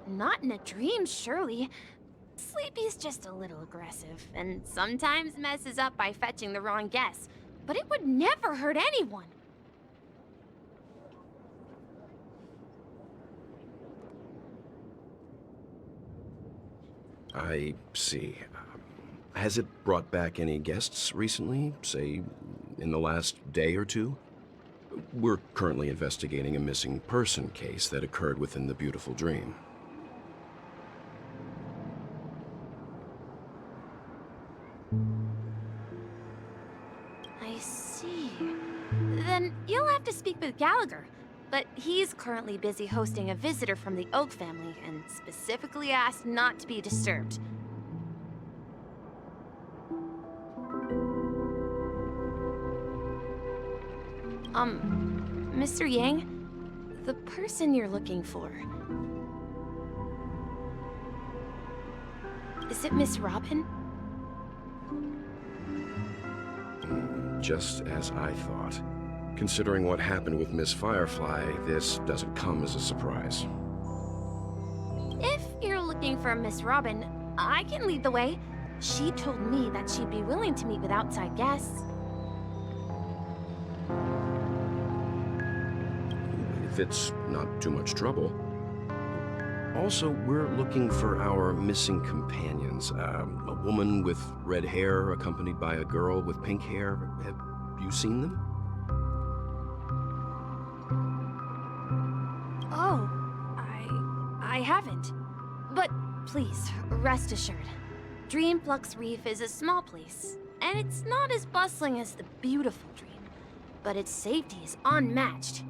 Not in a dream, surely. Sleepy's just a little aggressive, and sometimes messes up by fetching the wrong guess. But it would never hurt anyone. I see. Has it brought back any guests recently, say, in the last day or two? We're currently investigating a missing person case that occurred within the beautiful dream. I see. Then you'll have to speak with Gallagher. But he's currently busy hosting a visitor from the Oak family and specifically asked not to be disturbed. Mr. Yang, the person you're looking for, is it Miss Robin? Just as I thought. Considering what happened with Miss Firefly, this doesn't come as a surprise. If you're looking for Miss Robin, I can lead the way. She told me that she'd be willing to meet with outside guests. If it's not too much trouble. Also, we're looking for our missing companions. A woman with red hair accompanied by a girl with pink hair. Have you seen them? Oh, I haven't. But please, rest assured. Dreamflux Reef is a small place, and it's not as bustling as the beautiful Dream, but its safety is unmatched.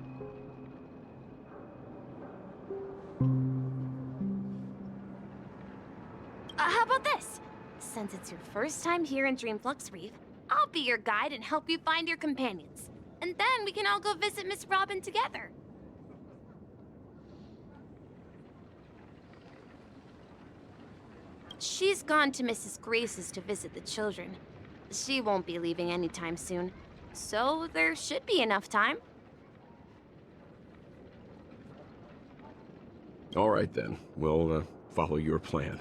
How about this? Since it's your first time here in Dreamflux Reef, I'll be your guide and help you find your companions. And then we can all go visit Miss Robin together. She's gone to Mrs. Grace's to visit the children. She won't be leaving anytime soon, so there should be enough time. All right then, we'll follow your plan.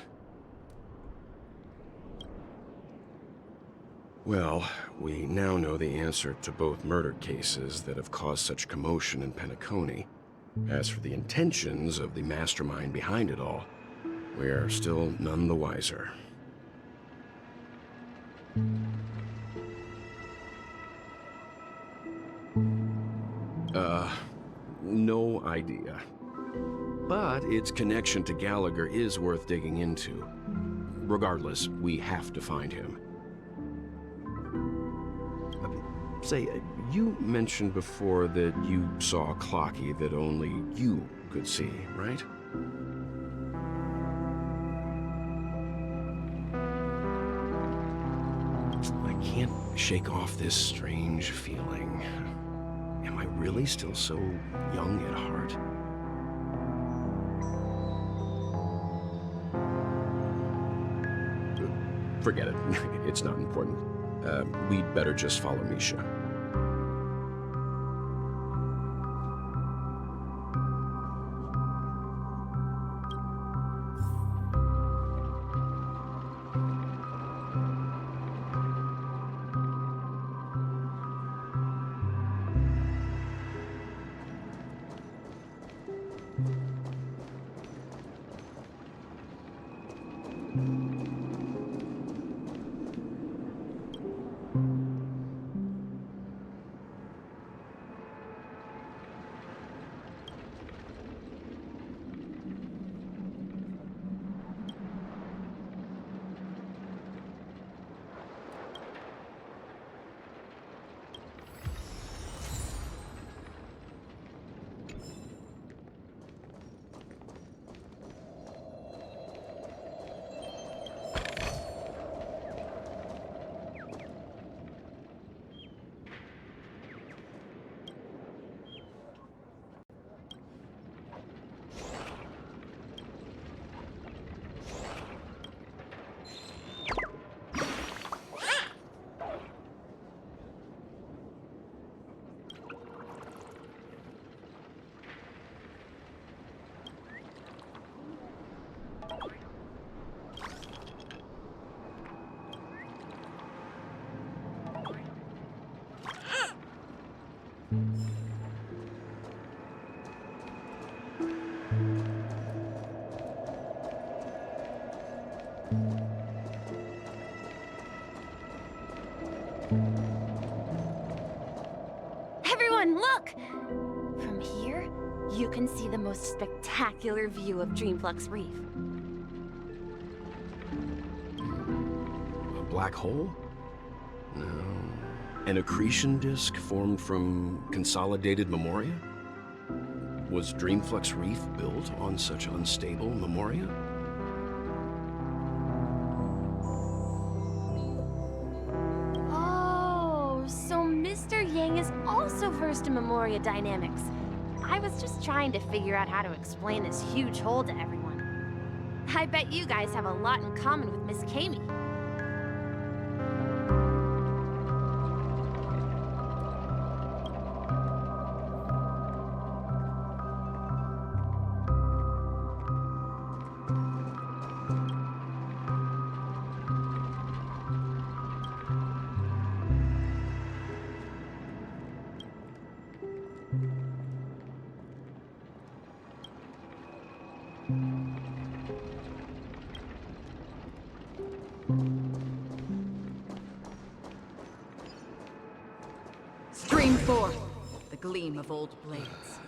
Well, we now know the answer to both murder cases that have caused such commotion in Penacony. As for the intentions of the mastermind behind it all, we're still none the wiser. No idea. But its connection to Gallagher is worth digging into. Regardless, we have to find him. Say, you mentioned before that you saw a Clocky that only you could see, right? I can't shake off this strange feeling. Am I really still so young at heart? Forget it. It's not important. We'd better just follow Misha. Everyone, look! From here, you can see the most spectacular view of Dreamflux Reef. A black hole? No. An accretion disk formed from consolidated memoria? Was Dreamflux Reef built on such unstable memoria? Oh, so Mr. Yang is also versed in memoria dynamics. I was just trying to figure out how to explain this huge hole to everyone. I bet you guys have a lot in common with Miss Kami. Stream forth the gleam of old blades.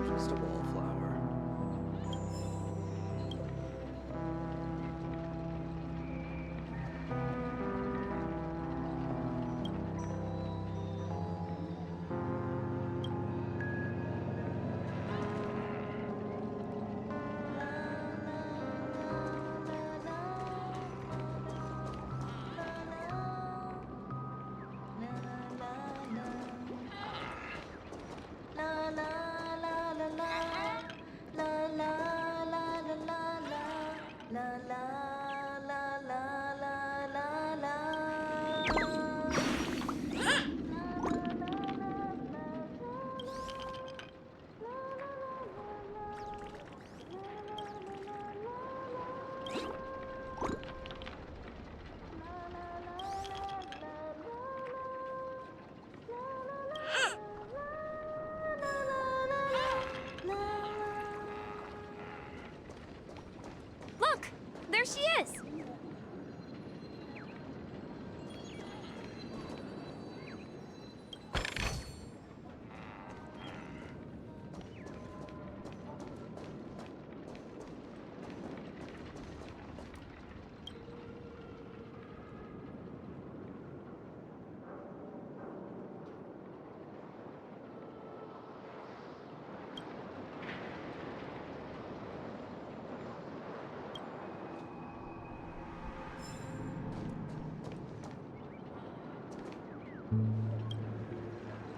Just a wallflower. Look! There she is!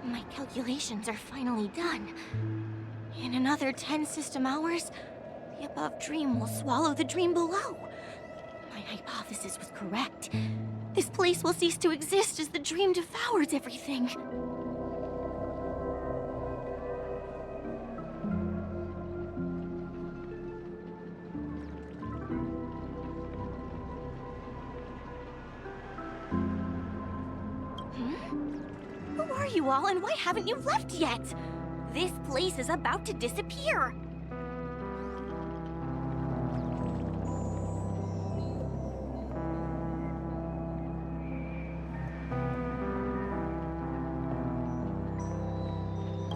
My calculations are finally done. In another 10 system hours, the above dream will swallow the dream below. My hypothesis was correct. This place will cease to exist as the dream devours everything. Who are you all, and why haven't you left yet? This place is about to disappear.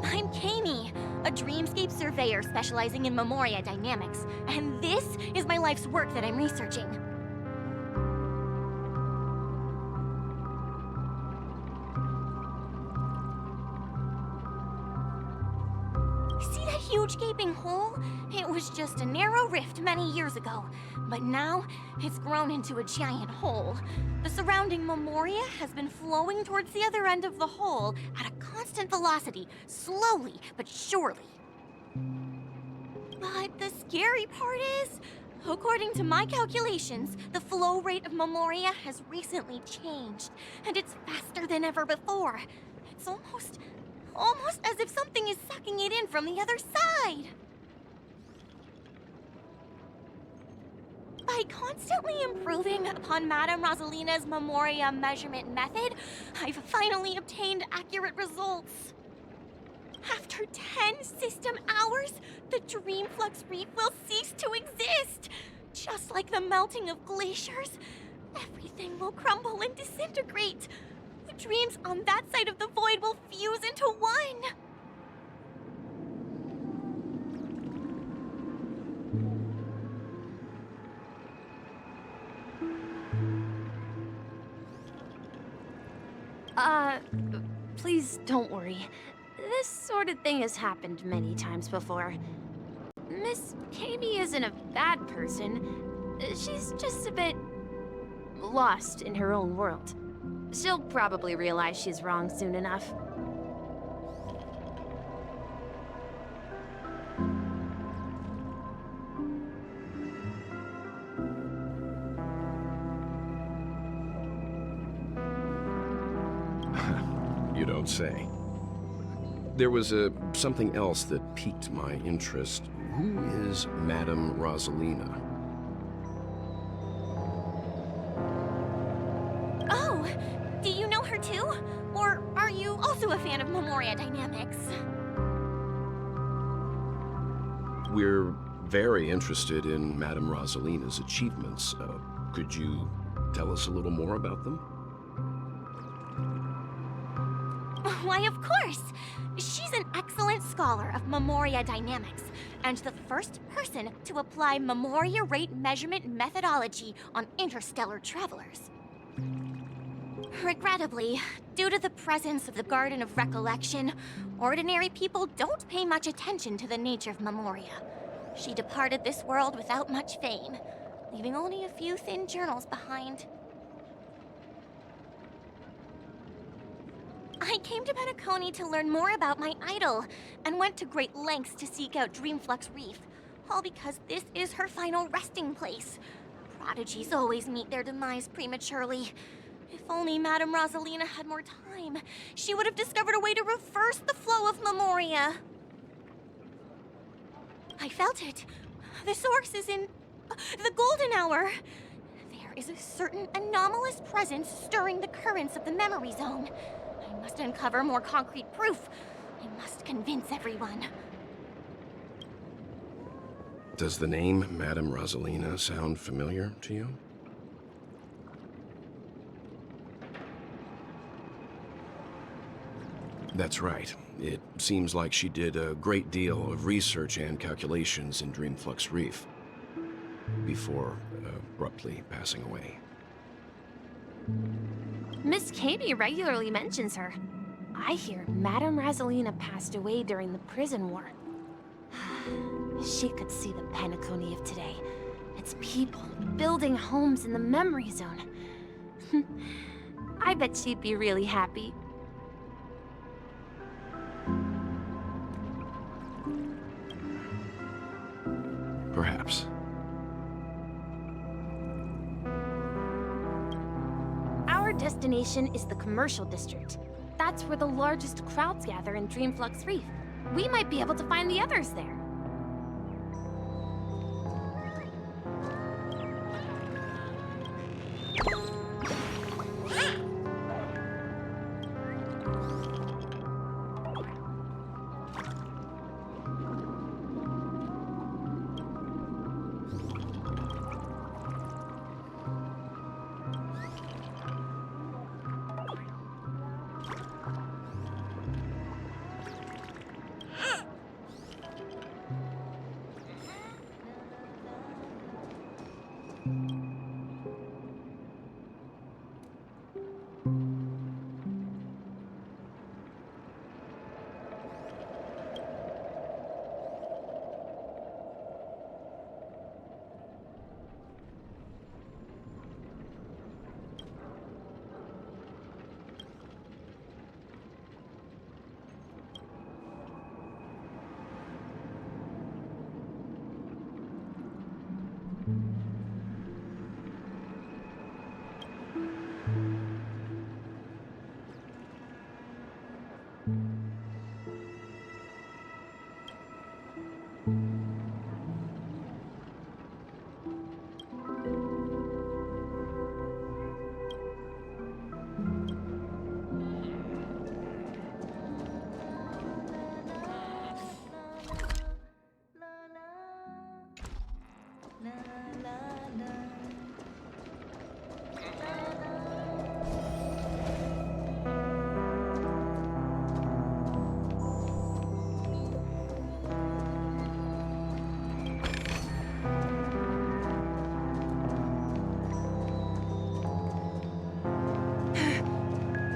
I'm Kami, a dreamscape surveyor specializing in memoria dynamics, and this is my life's work that I'm researching. huge gaping hole, it was just a narrow rift many years ago. But now, it's grown into a giant hole. The surrounding Memoria has been flowing towards the other end of the hole at a constant velocity, slowly but surely. But the scary part is, according to my calculations, the flow rate of Memoria has recently changed, and it's faster than ever before. It's almost as if something is sucking it in from the other side. By constantly improving upon Madame Rosalina's Memoria measurement method, I've finally obtained accurate results. After 10 system hours, the Dreamflux Reef will cease to exist. Just like the melting of glaciers, everything will crumble and disintegrate. The dreams on that side of the void will fuse into one. Please don't worry. This sort of thing has happened many times before. Miss Kami isn't a bad person. She's just a bit lost in her own world. She'll probably realize she's wrong soon enough. You don't say. There was something else that piqued my interest. Who is Madame Rosalina? Oh, do you know her too? Or are you also a fan of Memoria Dynamics? We're very interested in Madame Rosalina's achievements. Could you tell us a little more about them? Why, of course! She's an excellent scholar of Memoria Dynamics, and the first person to apply Memoria rate measurement methodology on interstellar travelers. Regrettably, due to the presence of the Garden of Recollection, ordinary people don't pay much attention to the nature of Memoria. She departed this world without much fame, leaving only a few thin journals behind. I came to Penacony to learn more about my idol, and went to great lengths to seek out Dreamflux Reef, all because this is her final resting place. Prodigies always meet their demise prematurely. If only Madame Rosalina had more time, she would have discovered a way to reverse the flow of Memoria. I felt it. The source is in the golden hour. There is a certain anomalous presence stirring the currents of the memory zone. I must uncover more concrete proof. I must convince everyone. Does the name Madame Rosalina sound familiar to you? That's right. It seems like she did a great deal of research and calculations in Dreamflux Reef before abruptly passing away. Miss Kami regularly mentions her. I hear Madame Rosalina passed away during the prison war. She could see the Penacony of today. Its people building homes in the memory zone. I bet she'd be really happy. Perhaps. Our destination is the commercial district. That's where the largest crowds gather in Dreamflux Reef. We might be able to find the others there.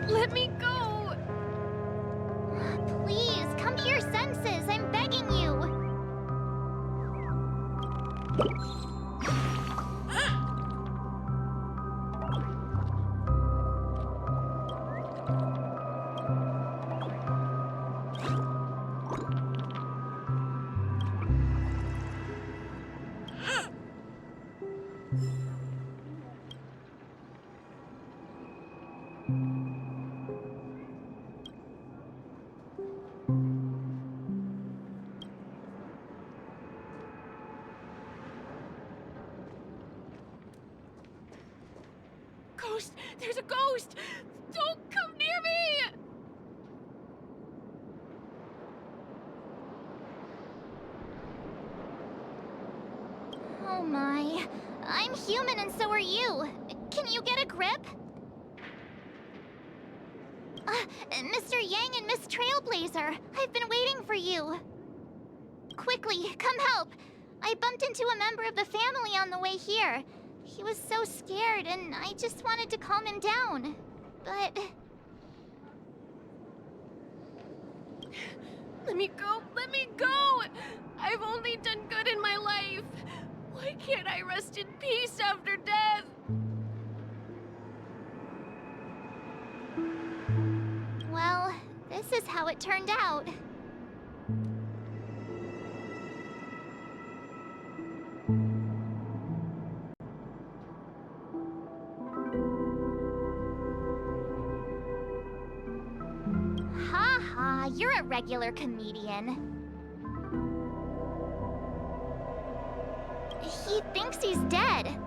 Let me go! Please, come to your senses. I'm begging you. Ghost! There's a ghost! Don't come near me! Oh my. I'm human and so are you. Can you get a grip? Mr. Yang and Miss Trailblazer, I've been waiting for you. Quickly, come help. I bumped into a member of the family on the way here. He was so scared and I just wanted to calm him down. But... Let me go! Let me go! I've only done good in my life. Why can't I rest in peace after death? well, this is how it turned out. Ha ha, you're a regular comedian. He thinks he's dead.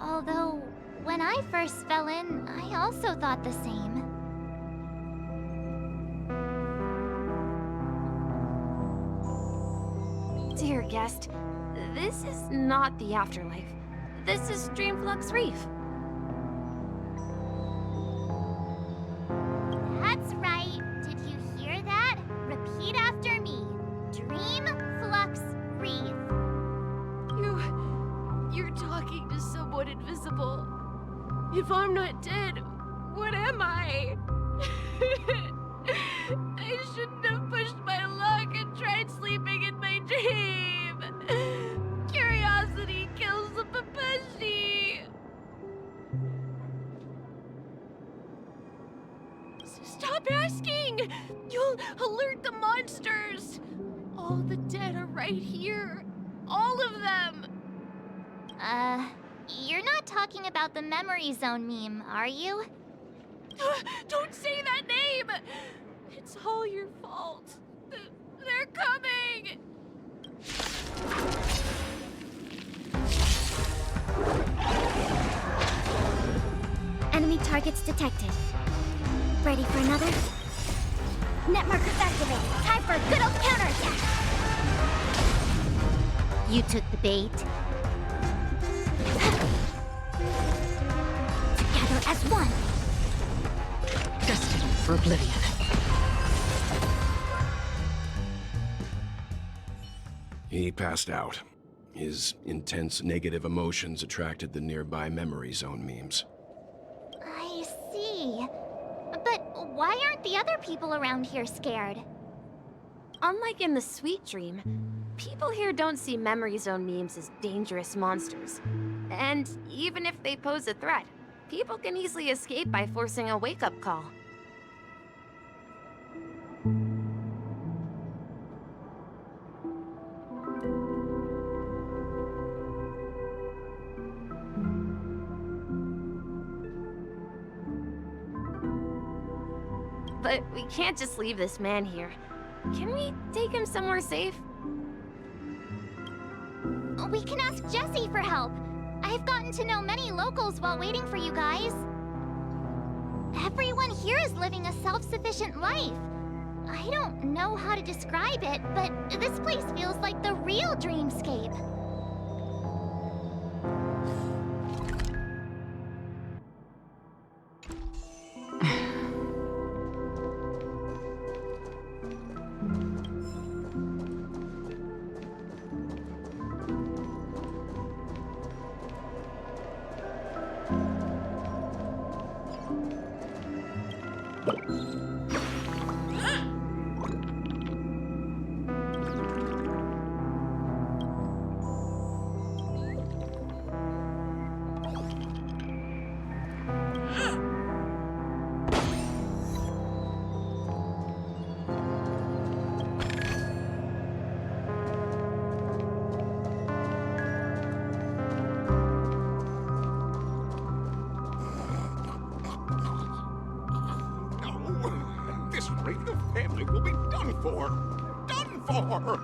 Although, when I first fell in, I also thought the same. Dear guest, this is not the afterlife. This is Dreamflux Reef. That's right. Did you hear that? Repeat after me. Dreamflux Reef. You're talking to someone invisible. If I'm not dead, what am I? I shouldn't have pushed my luck and tried sleeping in my dream. Curiosity kills the papashi. Stop asking! You'll alert the monsters. All the dead are right here. All of them. You're not talking about the memory zone meme, are you? Don't say that name! It's all your fault. They're coming! Enemy targets detected. Ready for another? Net markers activated. Time for a good old counterattack. You took the bait. Together as one. Destined for oblivion. He passed out. His intense negative emotions attracted the nearby memory zone memes. I see. But why aren't the other people around here scared? Unlike in the Sweet Dream, people here don't see memory zone memes as dangerous monsters. And even if they pose a threat, people can easily escape by forcing a wake-up call. But we can't just leave this man here. Can we take him somewhere safe? We can ask Jessie for help. I've gotten to know many locals while waiting for you guys. Everyone here is living a self-sufficient life. I don't know how to describe it, but this place feels like the real dreamscape. for?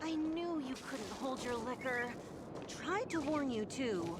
I knew you couldn't hold your liquor. Tried to warn you, too.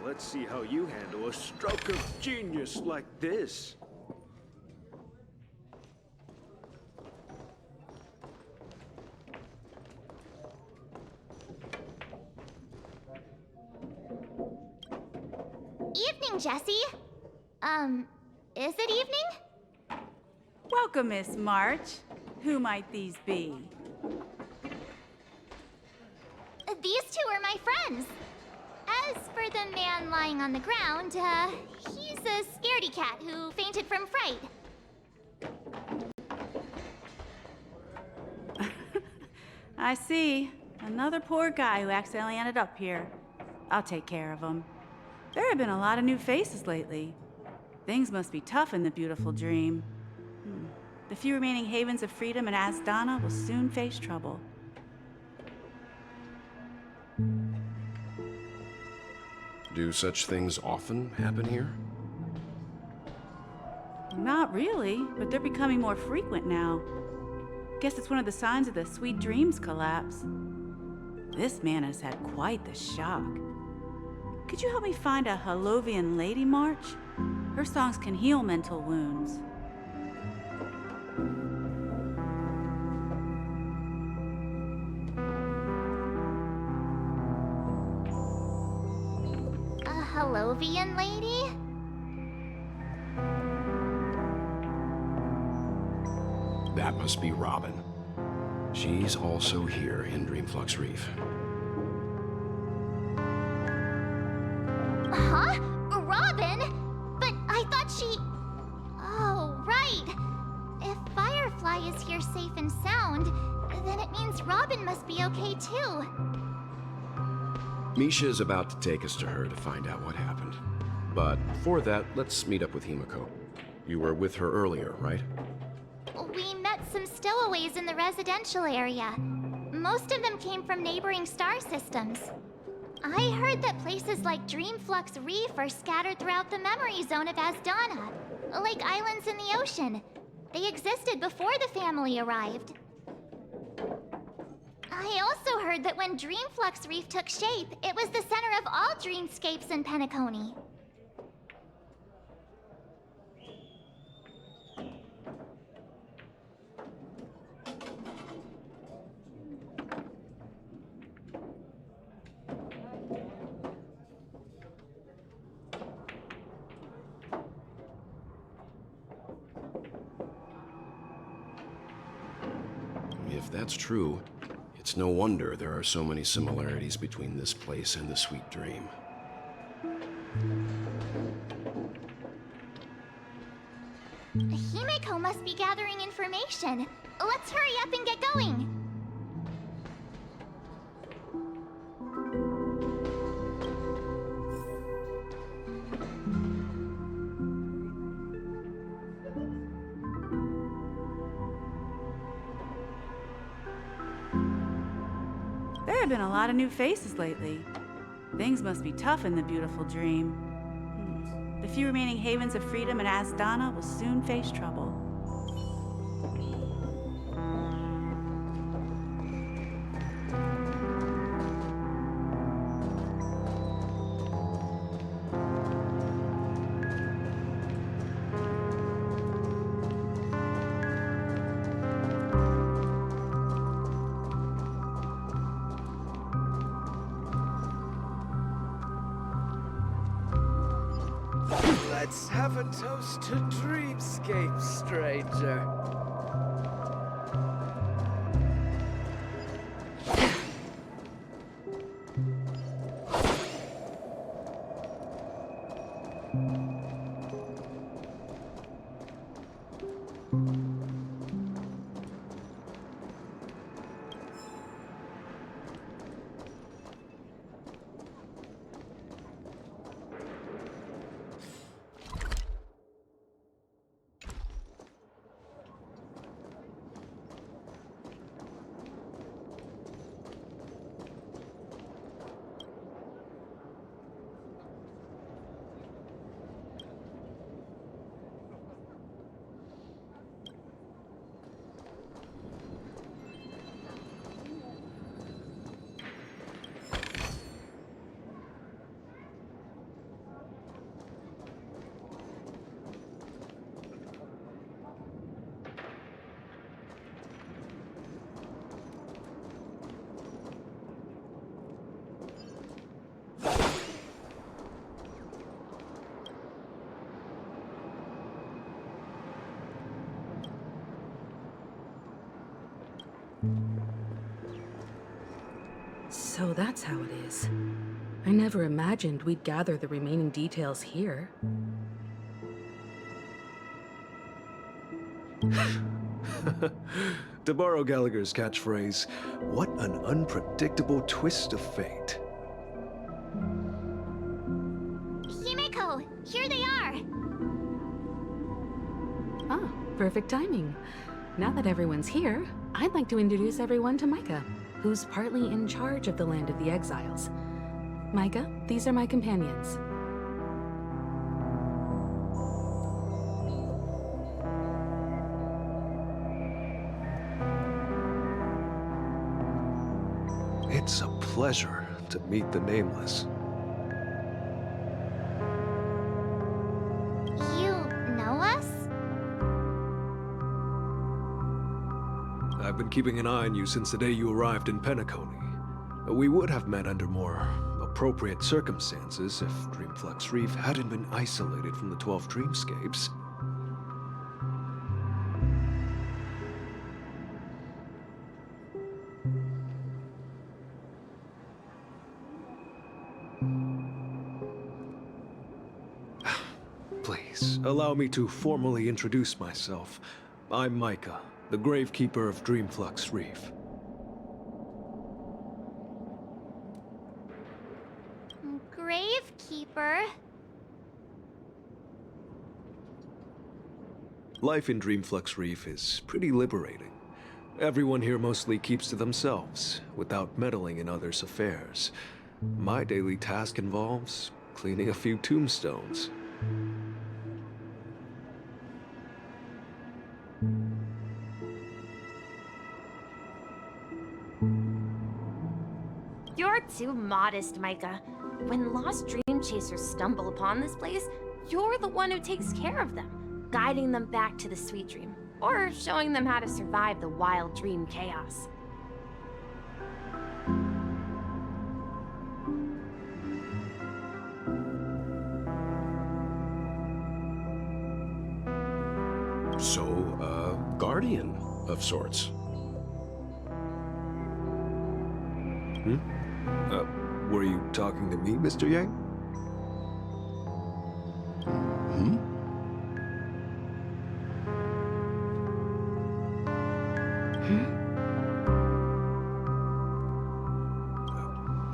Let's see how you handle a stroke of genius like this. Evening, Jesse. Is it evening? Welcome, Miss March. Who might these be? These two are my friends. As for the man lying on the ground, he's a scaredy cat who fainted from fright. I see. Another poor guy who accidentally ended up here. I'll take care of him. There have been a lot of new faces lately. Things must be tough in the beautiful dream. The few remaining havens of freedom in Asdana will soon face trouble. Do such things often happen here? Not really, but they're becoming more frequent now. Guess it's one of the signs of the Sweet Dreams collapse. This man has had quite the shock. Could you help me find a Halovian lady march? Her songs can heal mental wounds. A Halovian lady? That must be Robin. She's also here in Dreamflux Reef. Huh? Robin? But I thought she... Oh, right. If Firefly is here safe and sound, then it means Robin must be okay too. Misha is about to take us to her to find out what happened. But before that, let's meet up with Himiko. You were with her earlier, right? We met some stowaways in the residential area. Most of them came from neighboring star systems. I heard that places like Dreamflux Reef are scattered throughout the memory zone of Asdana, like islands in the ocean. They existed before the family arrived. I also heard that when Dreamflux Reef took shape, it was the center of all dreamscapes in Penacony. If that's true, it's no wonder there are so many similarities between this place and the Sweet Dream. Himiko must be gathering information. Let's hurry up and get going. There have been a lot of new faces lately. Things must be tough in the beautiful dream. The few remaining havens of freedom in Asdana will soon face trouble. Let's have a toast to Dreamscape, stranger. So that's how it is. I never imagined we'd gather the remaining details here. To borrow Gallagher's catchphrase, what an unpredictable twist of fate. Himiko, here they are. Ah, perfect timing. Now that everyone's here, I'd like to introduce everyone to Micah, who's partly in charge of the Land of the Exiles. Micah, these are my companions. It's a pleasure to meet the Nameless. You know us? I've been keeping an eye on you since the day you arrived in Penacony. We would have met under more appropriate circumstances if Dreamflex Reef hadn't been isolated from the 12 Dreamscapes. Please, allow me to formally introduce myself. I'm Micah, the Gravekeeper of Dreamflux Reef. Gravekeeper? Life in Dreamflux Reef is pretty liberating. Everyone here mostly keeps to themselves, without meddling in others' affairs. My daily task involves cleaning a few tombstones. You're too modest, Micah. When lost dream chasers stumble upon this place, you're the one who takes care of them, guiding them back to the sweet dream, or showing them how to survive the wild dream chaos. So, guardian of sorts. Were you talking to me, Mr. Yang?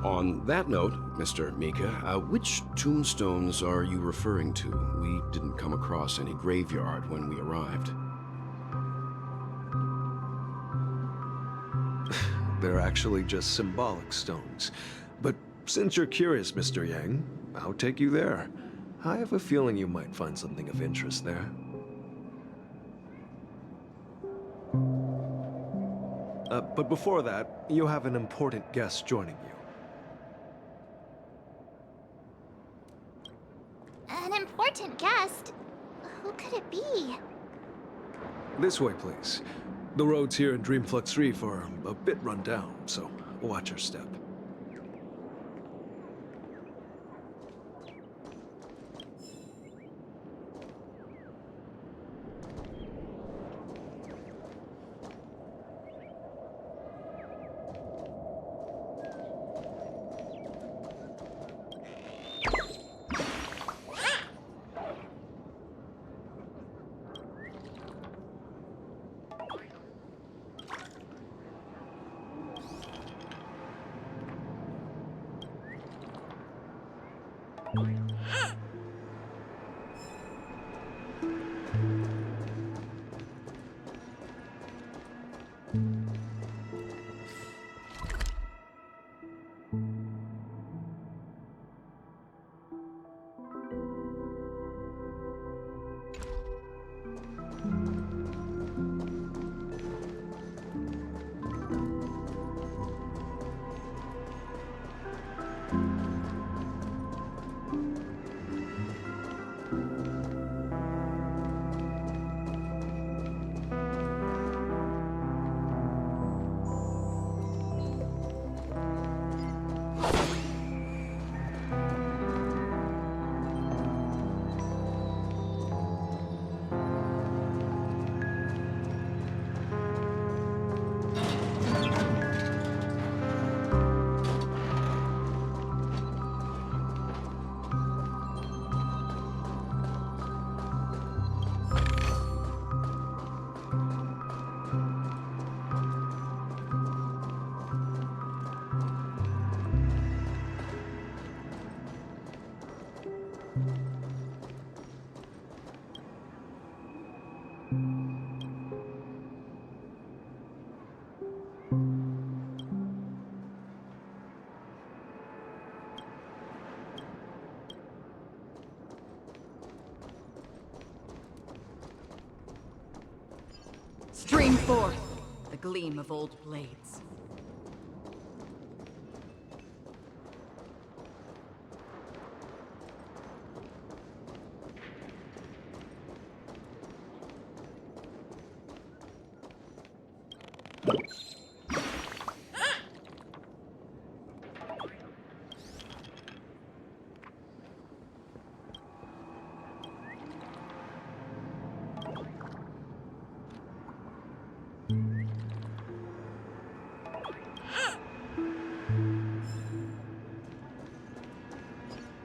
On that note, Mr. Mika, which tombstones are you referring to? We didn't come across any graveyard when we arrived. They're actually just symbolic stones. But since you're curious, Mr. Yang, I'll take you there. I have a feeling you might find something of interest there. But before that, you have an important guest joining you. An important guest? Who could it be? This way, please. The roads here in Dreamflux Reef are a bit run down, so watch your step. Stream forth the gleam of old blades.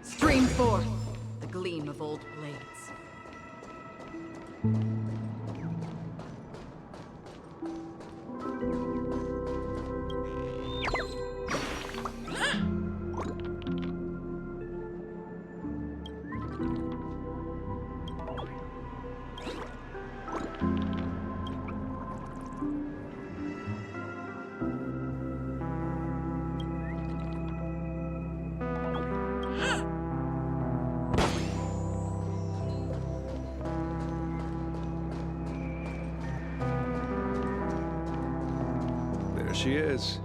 Stream forth the gleam of old blades. There she is.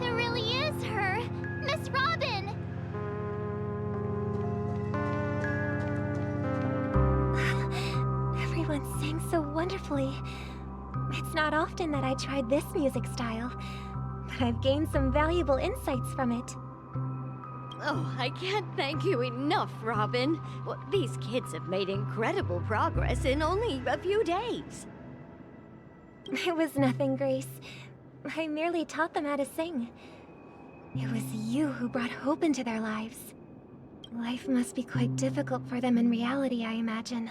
It really is her! Miss Robin! Everyone sang so wonderfully. It's not often that I tried this music style, but I've gained some valuable insights from it. Oh, I can't thank you enough, Robin. Well, these kids have made incredible progress in only a few days. It was nothing, Grace. I merely taught them how to sing. It was you who brought hope into their lives. Life must be quite difficult for them in reality, I imagine.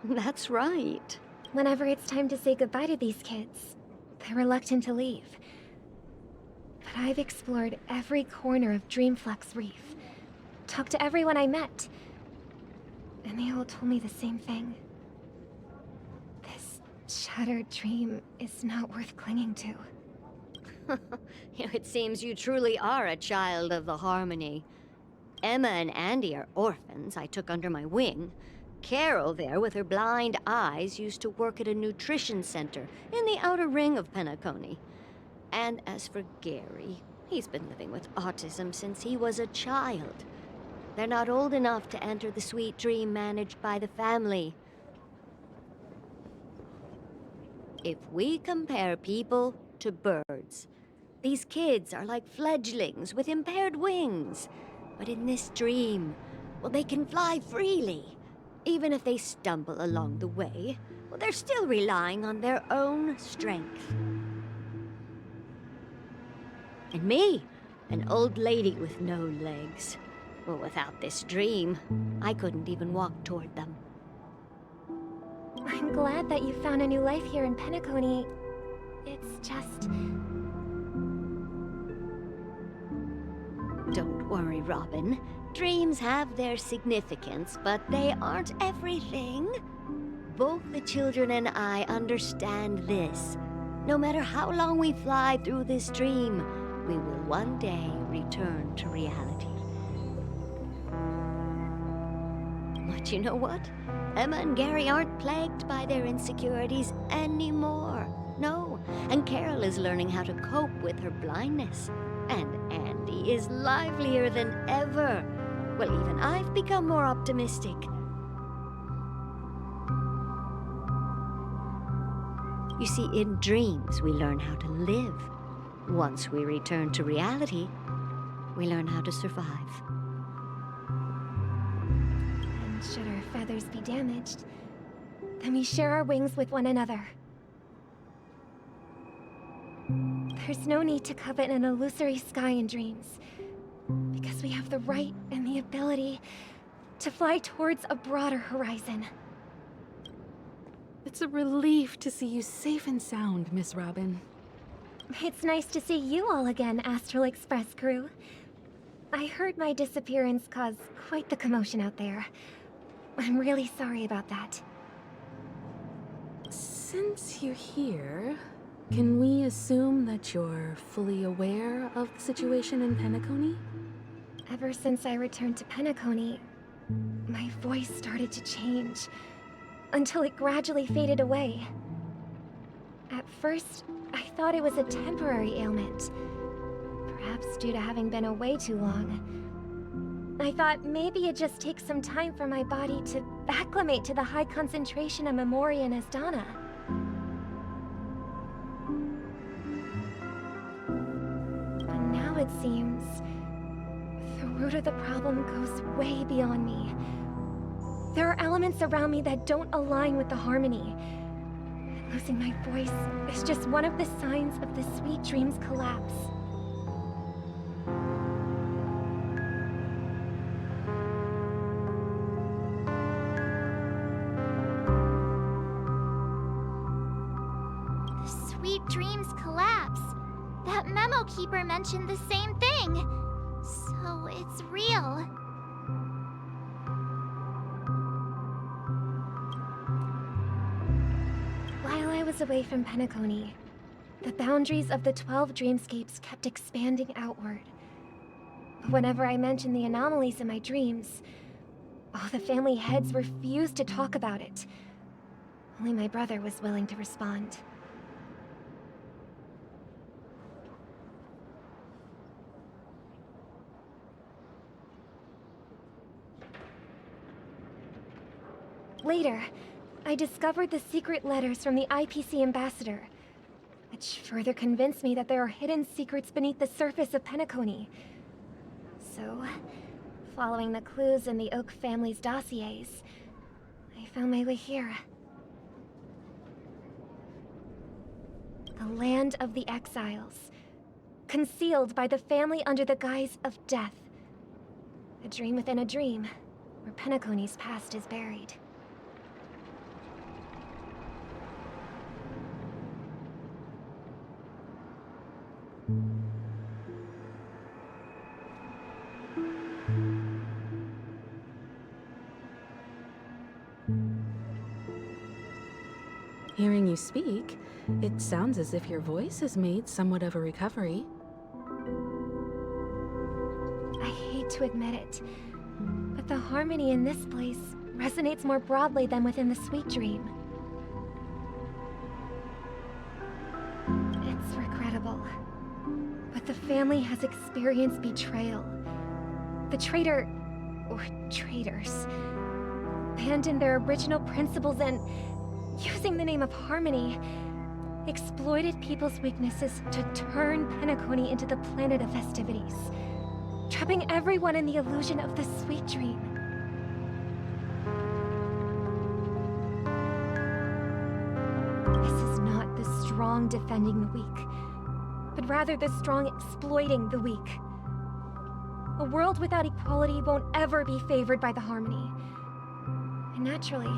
That's right. Whenever it's time to say goodbye to these kids, they're reluctant to leave. But I've explored every corner of Dreamflux Reef, talked to everyone I met, and they all told me the same thing. This shattered dream is not worth clinging to. It seems you truly are a child of the Harmony. Emma and Andy are orphans I took under my wing. Carol there, with her blind eyes, used to work at a nutrition center in the outer ring of Penacony. And as for Gary, he's been living with autism since he was a child. They're not old enough to enter the sweet dream managed by the family. If we compare people to birds, these kids are like fledglings with impaired wings. But in this dream, well, they can fly freely. Even if they stumble along the way, well, they're still relying on their own strength. And me, an old lady with no legs. Well, without this dream, I couldn't even walk toward them. I'm glad that you found a new life here in Penacony. It's just... Don't worry, Robin. Dreams have their significance, but they aren't everything. Both the children and I understand this. No matter how long we fly through this dream, we will one day return to reality. But you know what? Emma and Gary aren't plagued by their insecurities anymore. No, and Carol is learning how to cope with her blindness. And Andy is livelier than ever. Well, even I've become more optimistic. You see, in dreams, we learn how to live. Once we return to reality, we learn how to survive. And should our feathers be damaged, then we share our wings with one another. There's no need to covet an illusory sky in dreams, because we have the right and the ability to fly towards a broader horizon. It's a relief to see you safe and sound, Miss Robin. It's nice to see you all again, Astral Express crew. I heard my disappearance caused quite the commotion out there. I'm really sorry about that. Since you're here, can we assume that you're fully aware of the situation in Penacony? Ever since I returned to Penacony, my voice started to change, until it gradually faded away. At first, I thought it was a temporary ailment. Perhaps due to having been away too long. I thought maybe it just takes some time for my body to acclimate to the high concentration of Memoria and Asdana. But now it seems the root of the problem goes way beyond me. There are elements around me that don't align with the harmony. Losing my voice is just one of the signs of the Sweet Dream's collapse. The Sweet Dream's collapse. That memo keeper mentioned the same thing. So it's real. While I was away from Penacony, the boundaries of the 12 dreamscapes kept expanding outward. But whenever I mentioned the anomalies in my dreams, all the family heads refused to talk about it. Only my brother was willing to respond. Later, I discovered the secret letters from the IPC ambassador, which further convinced me that there are hidden secrets beneath the surface of Penacony. So, following the clues in the Oak family's dossiers, I found my way here. The land of the exiles, concealed by the family under the guise of death. A dream within a dream, where Penacony's past is buried. Hearing you speak, it sounds as if your voice has made somewhat of a recovery. I hate to admit it, but the harmony in this place resonates more broadly than within the Sweet Dream. It's regrettable, but the family has experienced betrayal. The traitor, or traitors, abandoned their original principles and, using the name of harmony, exploited people's weaknesses to turn Penacony into the planet of festivities, trapping everyone in the illusion of the Sweet Dream. This is not the strong defending the weak, but rather the strong exploiting the weak. A world without equality won't ever be favored by the harmony. And naturally,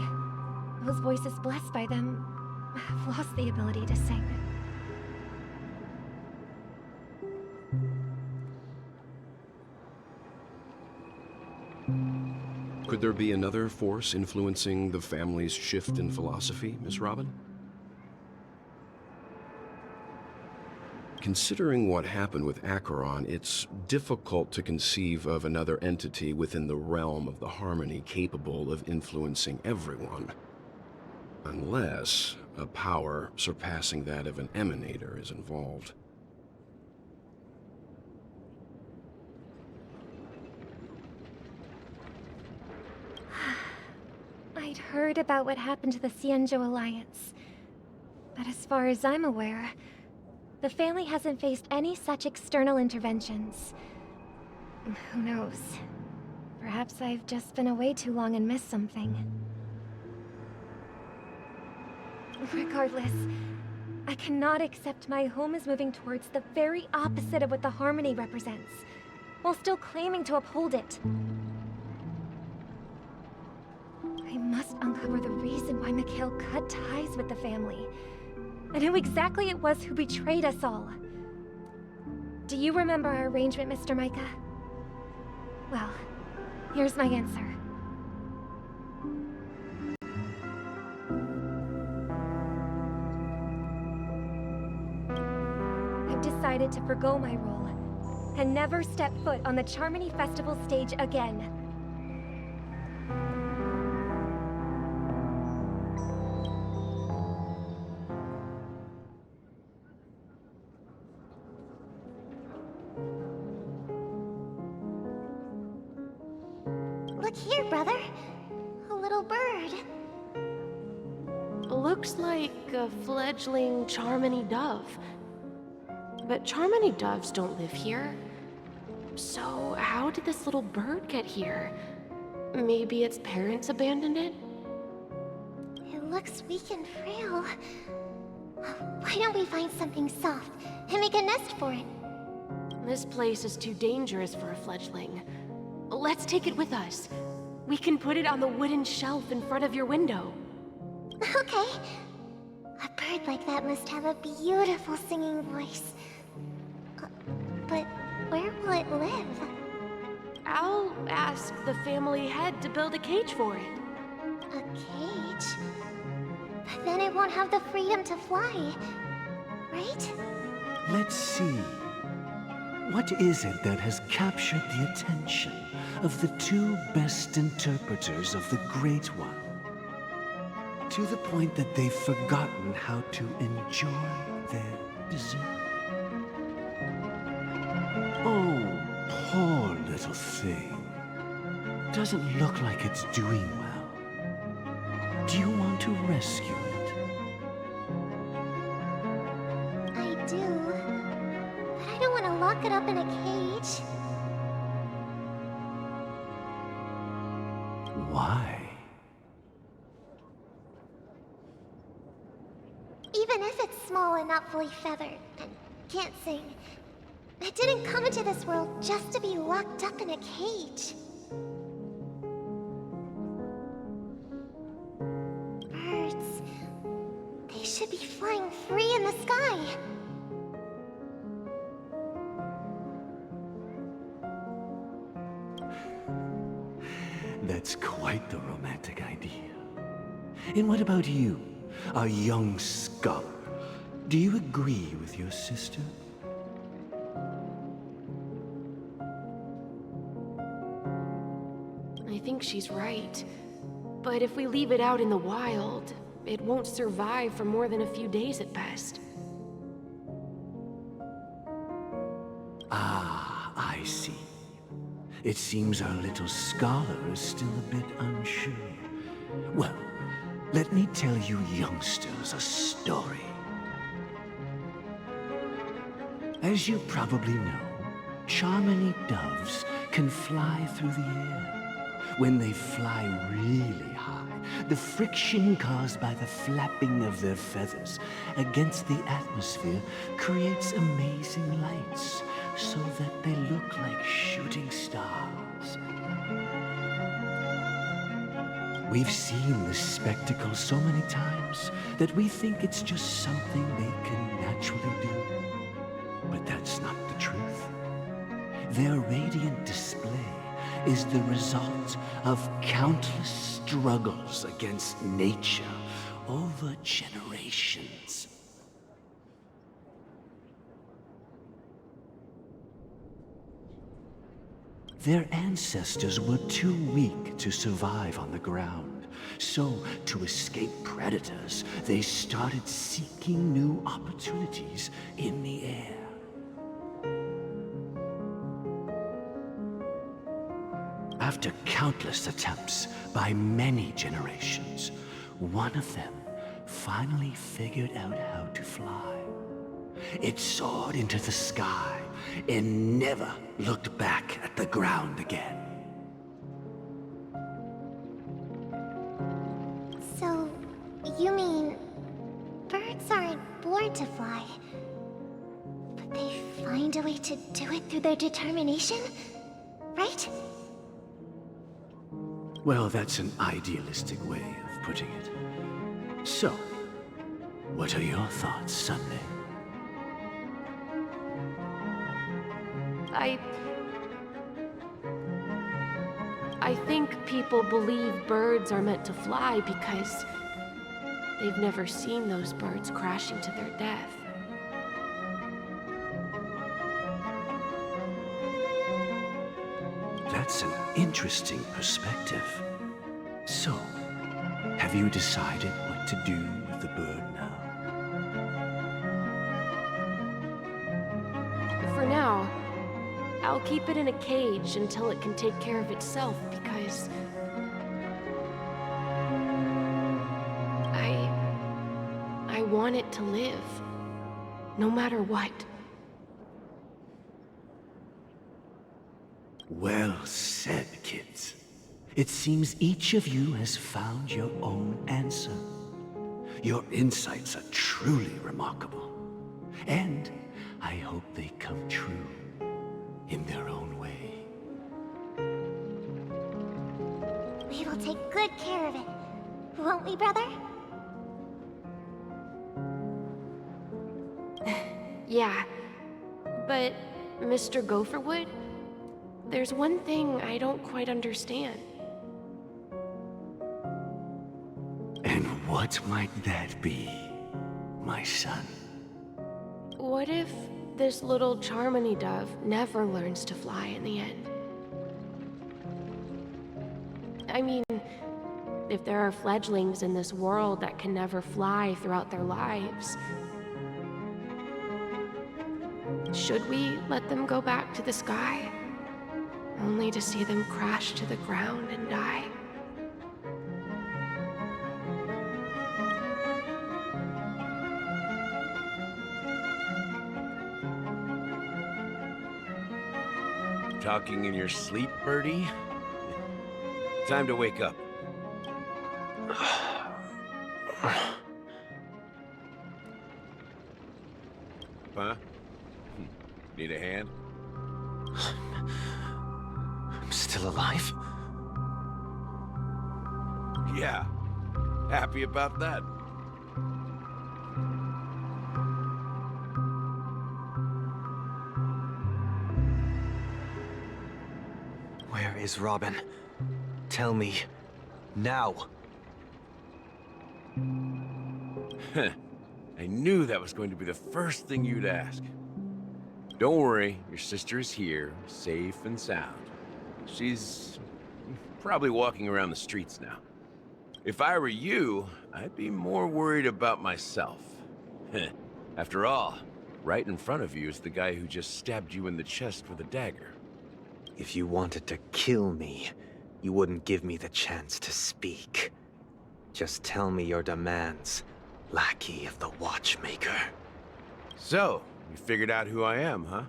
those voices blessed by them have lost the ability to sing. Could there be another force influencing the family's shift in philosophy, Miss Robin? Considering what happened with Acheron, it's difficult to conceive of another entity within the realm of the harmony capable of influencing everyone. Unless a power surpassing that of an emanator is involved. I'd heard about what happened to the Xianzhou Alliance, but as far as I'm aware, the family hasn't faced any such external interventions. Who knows? Perhaps I've just been away too long and missed something. Regardless, I cannot accept my home is moving towards the very opposite of what the harmony represents, while still claiming to uphold it. I must uncover the reason why Mikhail cut ties with the family, and who exactly it was who betrayed us all. Do you remember our arrangement, Mr. Micah? Well, here's my answer. I've decided to forgo my role, and never step foot on the Charmony Festival stage again. Look here, brother. A little bird. Looks like a fledgling Charmony dove. But Charmony doves don't live here. So how did this little bird get here? Maybe its parents abandoned it? It looks weak and frail. Why don't we find something soft and make a nest for it? This place is too dangerous for a fledgling. Let's take it with us. We can put it on the wooden shelf in front of your window. Okay. A bird like that must have a beautiful singing voice. But where will it live? I'll ask the family head to build a cage for it. A cage? But then it won't have the freedom to fly, right? Let's see. What is it that has captured the attention of the two best interpreters of the Great One? To the point that they've forgotten how to enjoy their dessert. Oh, poor little thing. Doesn't look like it's doing well. Do you want to rescue it? I do. But I don't want to lock it up in a cage. Why? Even if it's small and not fully feathered, and can't sing, it didn't come into this world just to be locked up in a cage. Birds, they should be flying free in the sky. That's quite the romantic idea. And what about you, a young scholar? Do you agree with your sister? I think she's right. But if we leave it out in the wild, it won't survive for more than a few days at best. Ah, I see. It seems our little scholar is still a bit unsure. Well, let me tell you youngsters a story. As you probably know, Charmony doves can fly through the air. When they fly really high, the friction caused by the flapping of their feathers against the atmosphere creates amazing lights, so that they look like shooting stars. We've seen this spectacle so many times that we think it's just something they can naturally do. But that's not the truth. Their radiant display is the result of countless struggles against nature over generations. Their ancestors were too weak to survive on the ground. So, to escape predators, they started seeking new opportunities in the air. After countless attempts by many generations, one of them finally figured out how to fly. It soared into the sky and never looked back at the ground again. So, you mean birds aren't born to fly, but they find a way to do it through their determination, right? Well, that's an idealistic way of putting it. So, what are your thoughts, Sunday? I think people believe birds are meant to fly because they've never seen those birds crashing to their death. That's an interesting perspective. So, have you decided what to do with the bird now? For now, I'll keep it in a cage until it can take care of itself because... I want it to live. No matter what. Well said, kids. It seems each of you has found your own answer. Your insights are truly remarkable. And I hope they come true in their own way. We will take good care of it. Won't we, brother? Yeah. But, Mr. Gopherwood, there's one thing I don't quite understand. And what might that be, my son? What if this little Charmony dove never learns to fly in the end? I mean, if there are fledglings in this world that can never fly throughout their lives, should we let them go back to the sky, only to see them crash to the ground and die? Talking in your sleep, Birdie? Time to wake up. Huh? Need a hand? I'm still alive? Yeah. Happy about that. Where is Robin? Tell me. Now. I knew that was going to be the first thing you'd ask. Don't worry, your sister is here, safe and sound. She's probably walking around the streets now. If I were you, I'd be more worried about myself. After all, right in front of you is the guy who just stabbed you in the chest with a dagger. If you wanted to kill me, you wouldn't give me the chance to speak. Just tell me your demands, lackey of the Watchmaker. So, you figured out who I am, huh?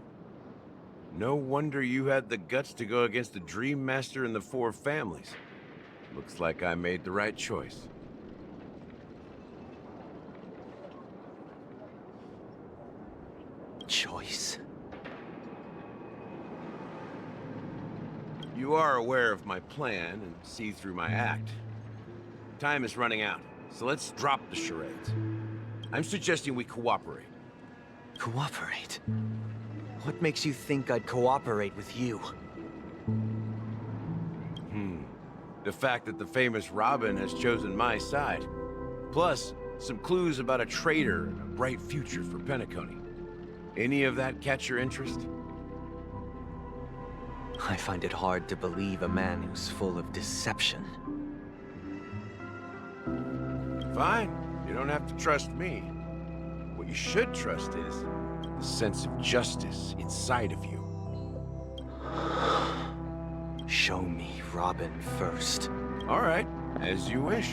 No wonder you had the guts to go against the Dream Master and the Four Families. Looks like I made the right choice. Choice? You are aware of my plan and see through my act. Time is running out, so let's drop the charades. I'm suggesting we cooperate. Cooperate? What makes you think I'd cooperate with you? The fact that the famous Robin has chosen my side. Plus, some clues about a traitor and a bright future for Penacony. Any of that catch your interest? I find it hard to believe a man who's full of deception. Fine. You don't have to trust me. What you should trust is the sense of justice inside of you. Show me Robin first. All right, as you wish.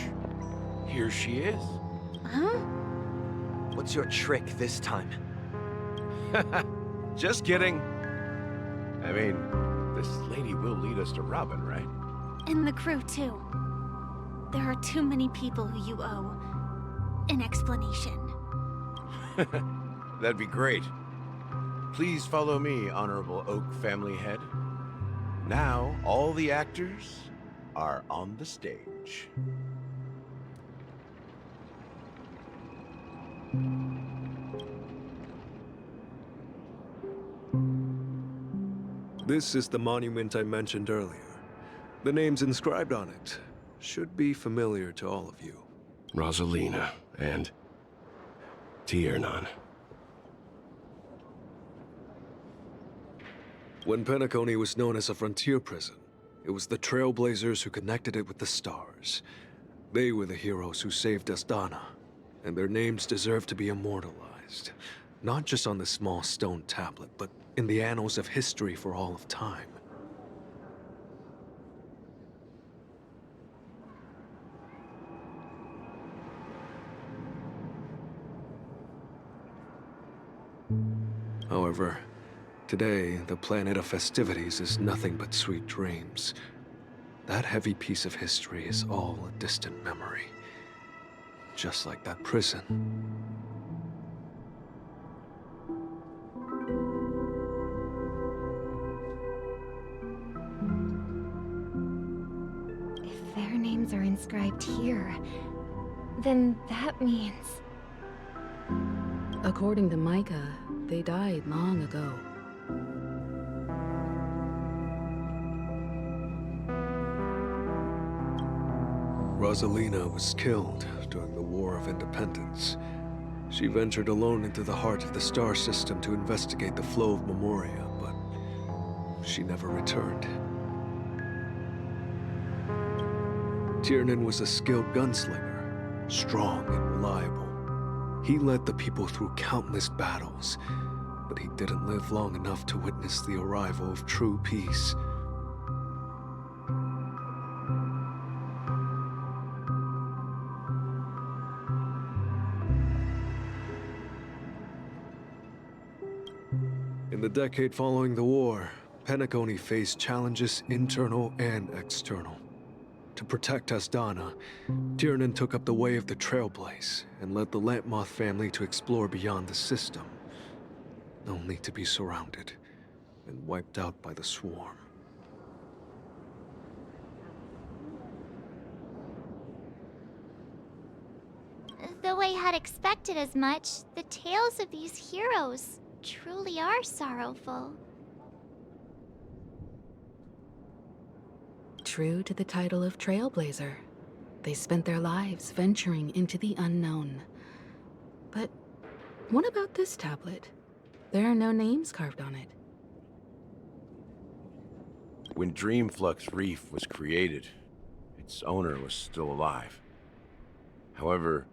Here she is. Huh? What's your trick this time? Just kidding. I mean, this lady will lead us to Robin, right? And the crew, too. There are too many people who you owe an explanation. That'd be great. Please follow me, Honorable Oak Family Head. Now, all the actors are on the stage. This is the monument I mentioned earlier. The names inscribed on it should be familiar to all of you. Rosalina and Tiernan. When Penacony was known as a frontier prison, it was the Trailblazers who connected it with the stars. They were the heroes who saved Astana, and their names deserve to be immortalized. Not just on the small stone tablet, but in the annals of history for all of time. However, today, the planet of festivities is nothing but sweet dreams. That heavy piece of history is all a distant memory. Just like that prison. If their names are inscribed here, then that means... According to Micah, they died long ago. Rosalina was killed during the War of Independence. She ventured alone into the heart of the star system to investigate the flow of Memoria, but she never returned. Tiernan was a skilled gunslinger, strong and reliable. He led the people through countless battles, but he didn't live long enough to witness the arrival of true peace. In the decade following the war, Penacony faced challenges internal and external. To protect Asdana, Tiernan took up the way of the Trailblaze and led the Lampmoth family to explore beyond the system, only to be surrounded and wiped out by the Swarm. Though I had expected as much, the tales of these heroes truly are sorrowful. True to the title of Trailblazer, they spent their lives venturing into the unknown. But what about this tablet? There are no names carved on it. When Dreamflux Reef was created, its owner was still alive. However,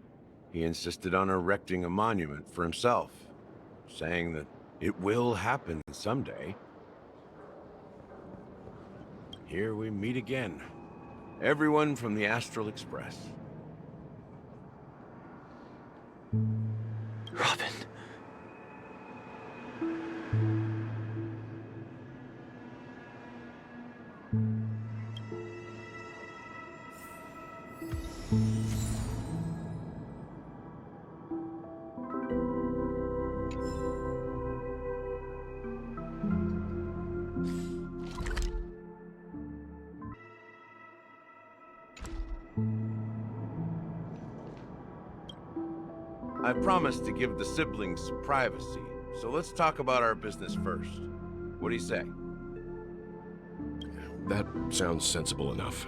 he insisted on erecting a monument for himself, saying that it will happen someday. Here we meet again. Everyone from the Astral Express. Robin. I promised to give the siblings some privacy, so let's talk about our business first. What do you say? That sounds sensible enough.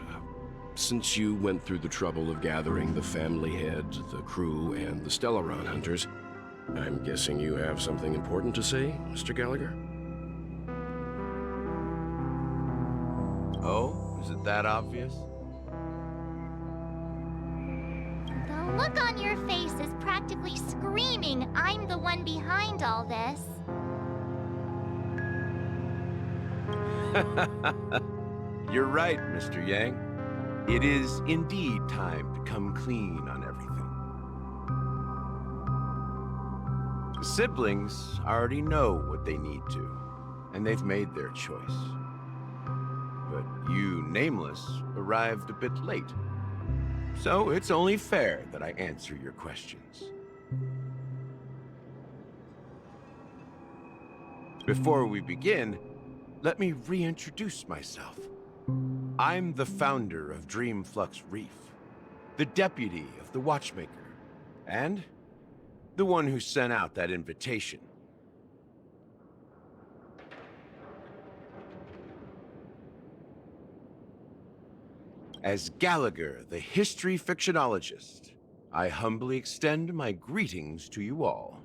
Since you went through the trouble of gathering the family head, the crew, and the Stellaron hunters, I'm guessing you have something important to say, Mr. Gallagher? Oh, is it that obvious? The look on your face is practically screaming, I'm the one behind all this. You're right, Mr. Yang. It is indeed time to come clean on everything. The siblings already know what they need to, and they've made their choice. But you, Nameless, arrived a bit late. So it's only fair that I answer your questions. Before we begin, let me reintroduce myself. I'm the founder of Dreamflux Reef, the deputy of the Watchmaker, and the one who sent out that invitation. As Gallagher, the history fictionologist, I humbly extend my greetings to you all.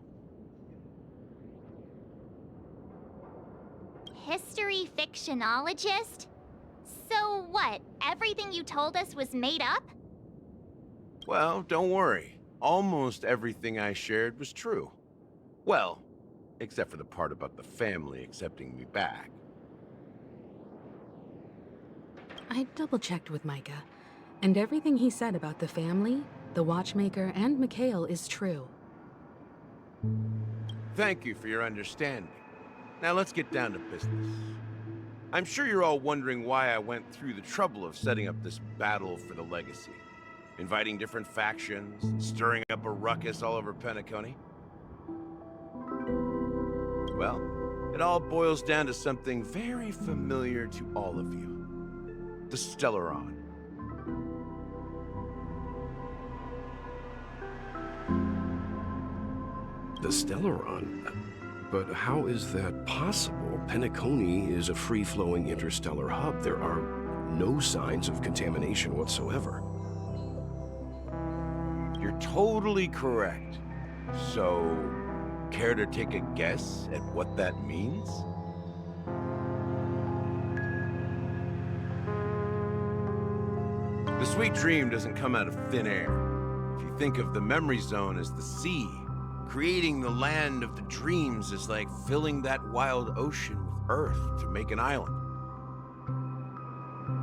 History fictionologist? So what, everything you told us was made up? Well, don't worry. Almost everything I shared was true. Well, except for the part about the family accepting me back. I double-checked with Micah, and everything he said about the family, the Watchmaker, and Mikhail is true. Thank you for your understanding. Now let's get down to business. I'm sure you're all wondering why I went through the trouble of setting up this battle for the legacy. Inviting different factions, stirring up a ruckus all over Penacony. Well, it all boils down to something very familiar to all of you. The Stellaron. The Stellaron? But how is that possible? Penacony is a free-flowing interstellar hub. There are no signs of contamination whatsoever. You're totally correct. So, care to take a guess at what that means? The sweet dream doesn't come out of thin air. If you think of the memory zone as the sea, creating the land of the dreams is like filling that wild ocean with earth to make an island.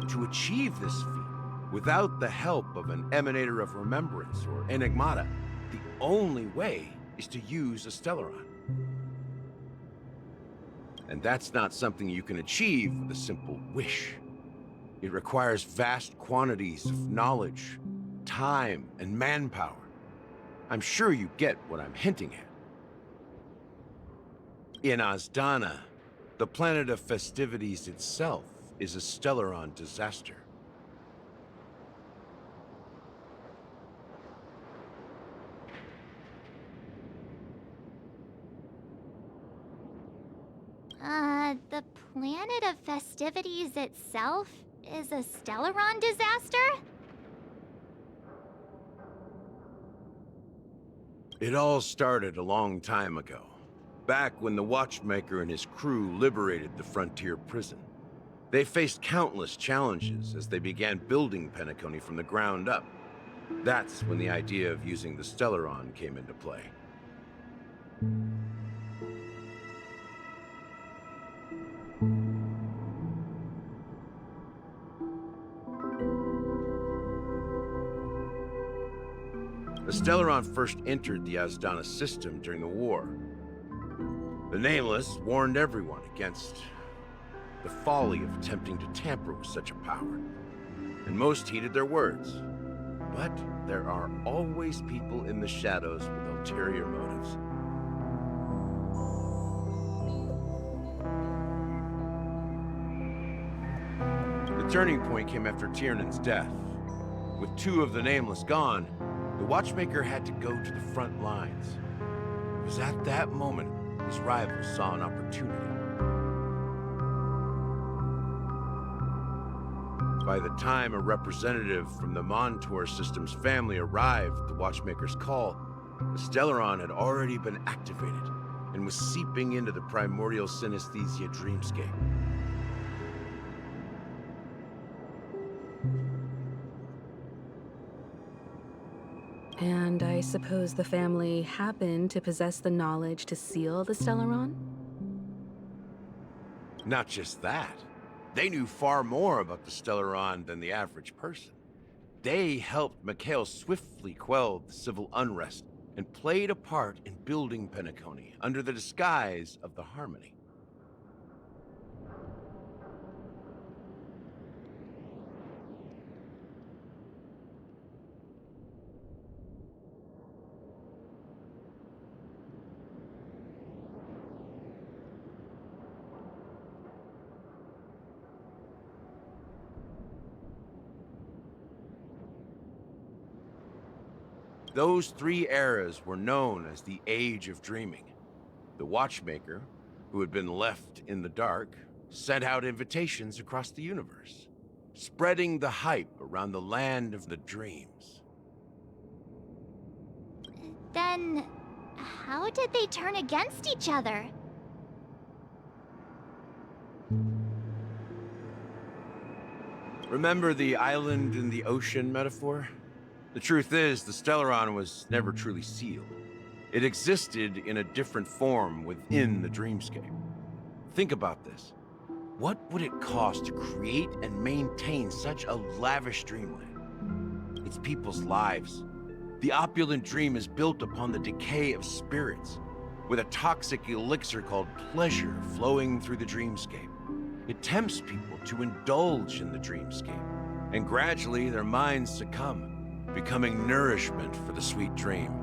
To achieve this feat, without the help of an Emanator of Remembrance or Enigmata, the only way is to use a Stellaron. And that's not something you can achieve with a simple wish. It requires vast quantities of knowledge, time, and manpower. I'm sure you get what I'm hinting at. In Azdana, the planet of festivities itself is a Stellaron disaster. The planet of festivities itself is a Stellaron disaster? It all started a long time ago, back when the Watchmaker and his crew liberated the frontier prison. They faced countless challenges as they began building Penacony from the ground up. That's when the idea of using the Stellaron came into play. The Stellaron first entered the Azdana system during the war. The Nameless warned everyone against the folly of attempting to tamper with such a power, and most heeded their words. But there are always people in the shadows with ulterior motives. The turning point came after Tiernan's death. With two of the Nameless gone, the Watchmaker had to go to the front lines. It was at that moment his rivals saw an opportunity. By the time a representative from the Montour Systems family arrived at the Watchmaker's call, the Stellaron had already been activated and was seeping into the primordial synesthesia dreamscape. And I suppose the family happened to possess the knowledge to seal the Stellaron? Not just that. They knew far more about the Stellaron than the average person. They helped Mikhail swiftly quell the civil unrest and played a part in building Penacony under the disguise of the Harmony. Those three eras were known as the Age of Dreaming. The Watchmaker, who had been left in the dark, sent out invitations across the universe, spreading the hype around the land of the dreams. Then, how did they turn against each other? Remember the island in the ocean metaphor? The truth is, the Stellaron was never truly sealed. It existed in a different form within the dreamscape. Think about this. What would it cost to create and maintain such a lavish dreamland? It's people's lives. The opulent dream is built upon the decay of spirits, with a toxic elixir called pleasure flowing through the dreamscape. It tempts people to indulge in the dreamscape, and gradually their minds succumb, becoming nourishment for the sweet dream.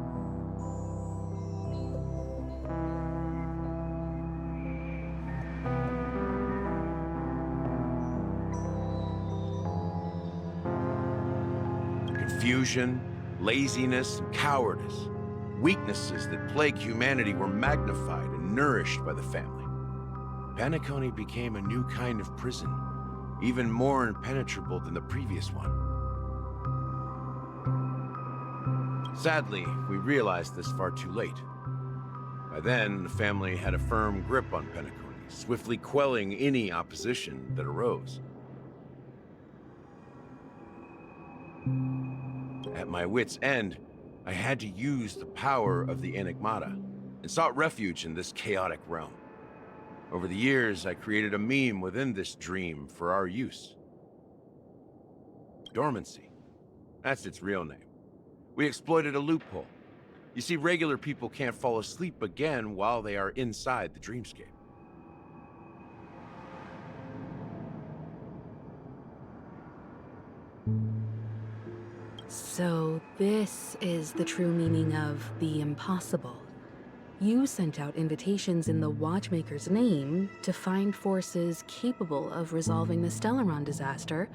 Confusion, laziness, and cowardice, weaknesses that plague humanity, were magnified and nourished by the family. Penacony became a new kind of prison, even more impenetrable than the previous one. Sadly, we realized this far too late. By then, the family had a firm grip on Penacony, swiftly quelling any opposition that arose. At my wit's end, I had to use the power of the Enigmata, and sought refuge in this chaotic realm. Over the years, I created a meme within this dream for our use. Dormancy. That's its real name. We exploited a loophole. You see, regular people can't fall asleep again while they are inside the dreamscape. So this is the true meaning of the impossible. You sent out invitations in the Watchmaker's name to find forces capable of resolving the Stellaron disaster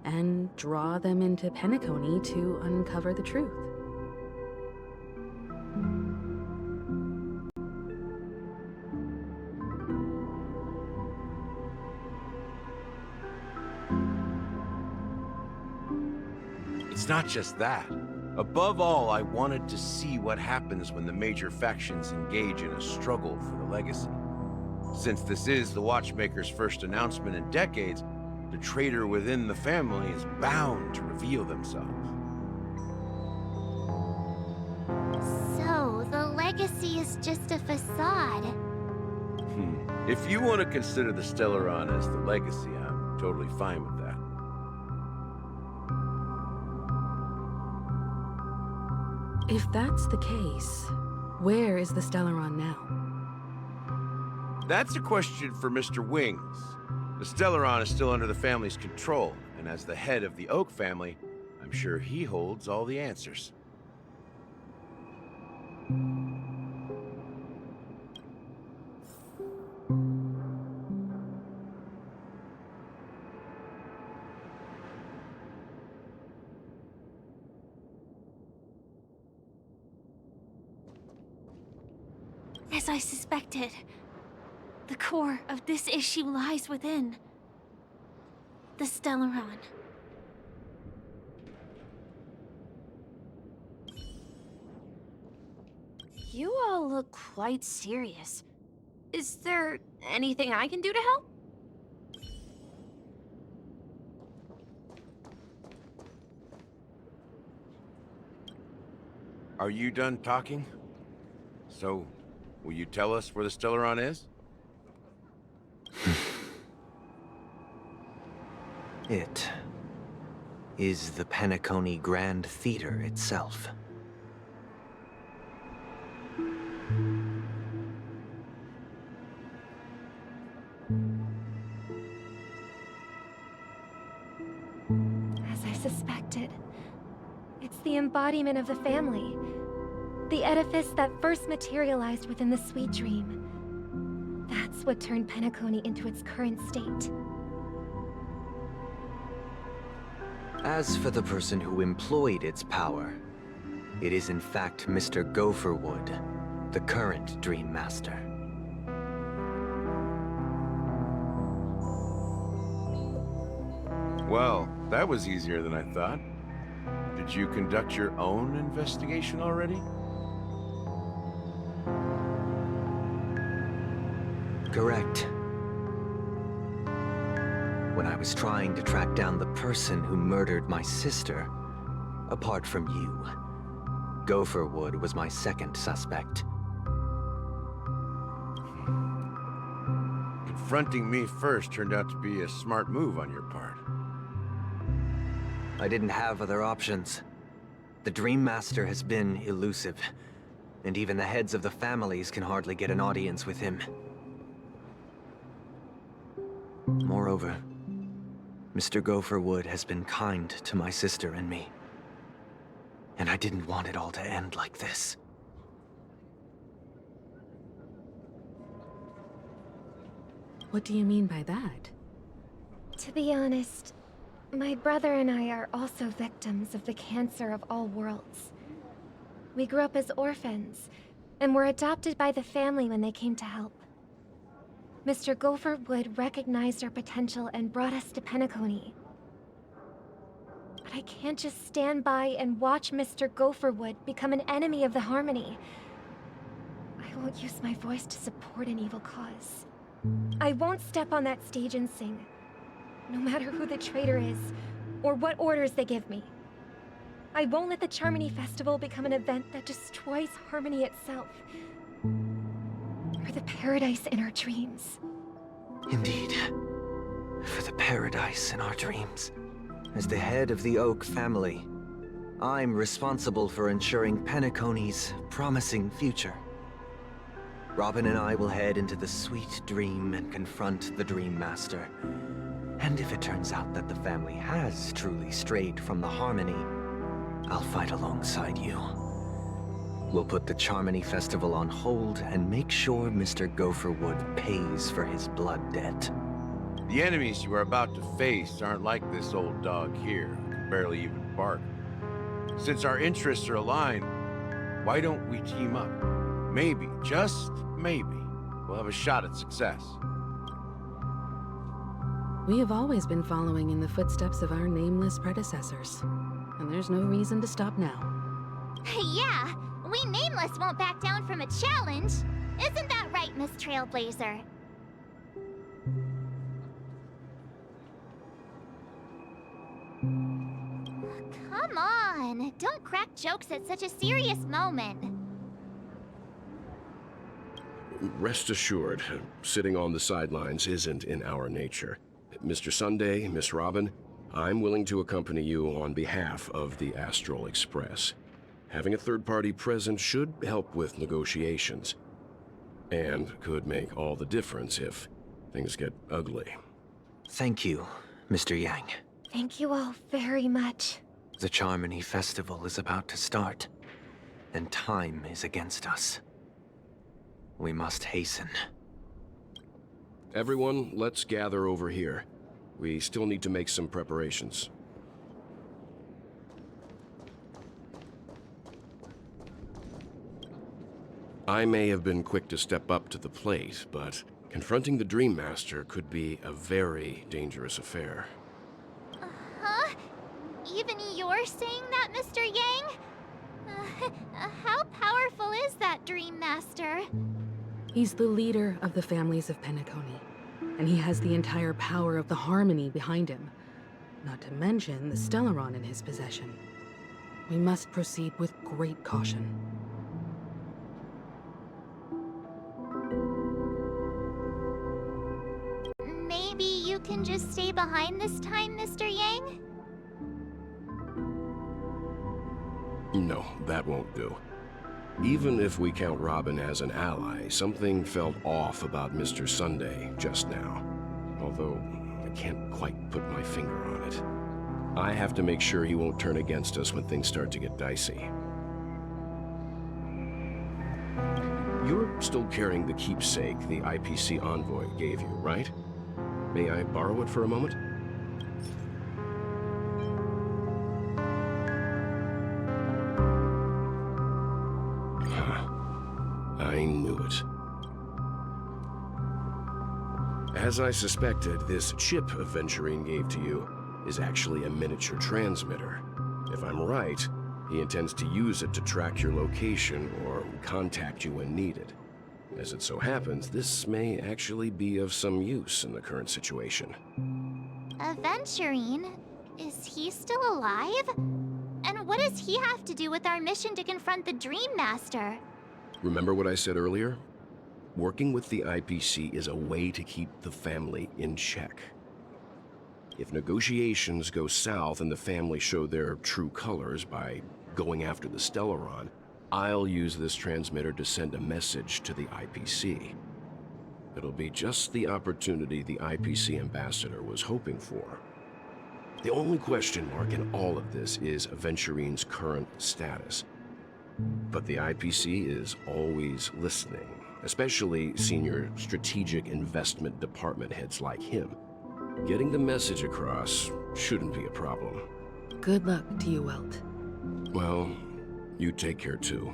and draw them into Penacony to uncover the truth. It's not just that. Above all, I wanted to see what happens when the major factions engage in a struggle for the legacy. Since this is the Watchmaker's first announcement in decades, the traitor within the family is bound to reveal themselves. So, the legacy is just a facade. If you want to consider the Stellaron as the legacy, I'm totally fine with that. If that's the case, where is the Stellaron now? That's a question for Mr. Wings. The Stellaron is still under the family's control, and as the head of the Oak family, I'm sure he holds all the answers. As I suspected, the core of this issue lies within the Stellaron. You all look quite serious. Is there anything I can do to help? Are you done talking? So, will you tell us where the Stellaron is? It is the Penacony Grand Theater itself. As I suspected, it's the embodiment of the family. The edifice that first materialized within the sweet dream. That's what turned Penacony into its current state. As for the person who employed its power, it is in fact Mr. Gopherwood, the current Dream Master. Well, that was easier than I thought. Did you conduct your own investigation already? Correct. When I was trying to track down the person who murdered my sister, apart from you, Gopherwood was my second suspect. Confronting me first turned out to be a smart move on your part. I didn't have other options. The Dream Master has been elusive, and even the heads of the families can hardly get an audience with him. Moreover, Mr. Gopherwood has been kind to my sister and me. And I didn't want it all to end like this. What do you mean by that? To be honest, my brother and I are also victims of the cancer of all worlds. We grew up as orphans, and were adopted by the family when they came to help. Mr. Gopherwood recognized our potential and brought us to Penacony. But I can't just stand by and watch Mr. Gopherwood become an enemy of the Harmony. I won't use my voice to support an evil cause. I won't step on that stage and sing, no matter who the traitor is, or what orders they give me. I won't let the Charmony Festival become an event that destroys Harmony itself, or the paradise in our dreams. Indeed. For the paradise in our dreams. As the head of the Oak family, I'm responsible for ensuring Penacony's promising future. Robin and I will head into the sweet dream and confront the Dream Master. And if it turns out that the family has truly strayed from the Harmony, I'll fight alongside you. We'll put the Charmony Festival on hold and make sure Mr. Gopherwood pays for his blood debt. The enemies you are about to face aren't like this old dog here, who can barely even bark. Since our interests are aligned, why don't we team up? Maybe, just maybe, we'll have a shot at success. We have always been following in the footsteps of our nameless predecessors, and there's no reason to stop now. Yeah, we Nameless won't back down from a challenge. Isn't that right, Miss Trailblazer? Come on, don't crack jokes at such a serious moment. Rest assured, sitting on the sidelines isn't in our nature. Mr. Sunday, Miss Robin, I'm willing to accompany you on behalf of the Astral Express. Having a third party present should help with negotiations, and could make all the difference if things get ugly. Thank you, Mr. Yang. Thank you all very much. The Charmony Festival is about to start, and time is against us. We must hasten. Everyone, let's gather over here. We still need to make some preparations. I may have been quick to step up to the plate, but confronting the Dream Master could be a very dangerous affair. Huh? Even you're saying that, Mr. Yang? How powerful is that Dream Master? He's the leader of the families of Penacony, and he has the entire power of the Harmony behind him, not to mention the Stellaron in his possession. We must proceed with great caution. Maybe you can just stay behind this time, Mr. Yang? No, that won't do. Even if we count Robin as an ally, something felt off about Mr. Sunday just now. Although, I can't quite put my finger on it. I have to make sure he won't turn against us when things start to get dicey. You're still carrying the keepsake the IPC envoy gave you, right? May I borrow it for a moment? I knew it. As I suspected, this chip Aventurine gave to you is actually a miniature transmitter. If I'm right, he intends to use it to track your location or contact you when needed. As it so happens, this may actually be of some use in the current situation. Aventurine? Is he still alive? And what does he have to do with our mission to confront the Dream Master? Remember what I said earlier? Working with the IPC is a way to keep the family in check. If negotiations go south and the family show their true colors by going after the Stellaron, I'll use this transmitter to send a message to the IPC. It'll be just the opportunity the IPC ambassador was hoping for. The only question mark in all of this is Aventurine's current status. But the IPC is always listening, especially senior strategic investment department heads like him. Getting the message across shouldn't be a problem. Good luck to you, Welt. Well, you take care too.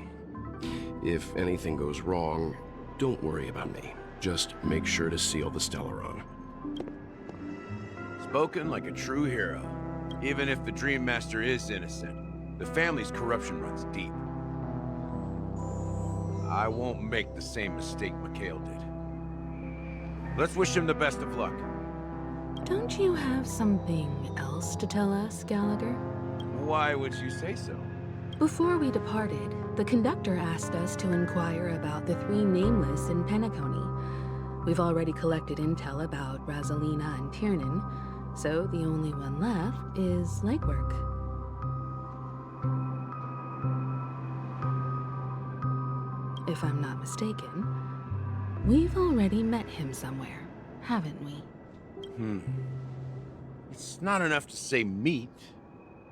If anything goes wrong, don't worry about me. Just make sure to seal the Stellaron. Spoken like a true hero. Even if the Dream Master is innocent, the family's corruption runs deep. I won't make the same mistake Mikhail did. Let's wish him the best of luck. Don't you have something else to tell us, Gallagher? Why would you say so? Before we departed, the conductor asked us to inquire about the 3 nameless in Penacony. We've already collected intel about Rosalina and Tiernan, so the only one left is legwork. If I'm not mistaken, we've already met him somewhere, haven't we? It's not enough to say meet,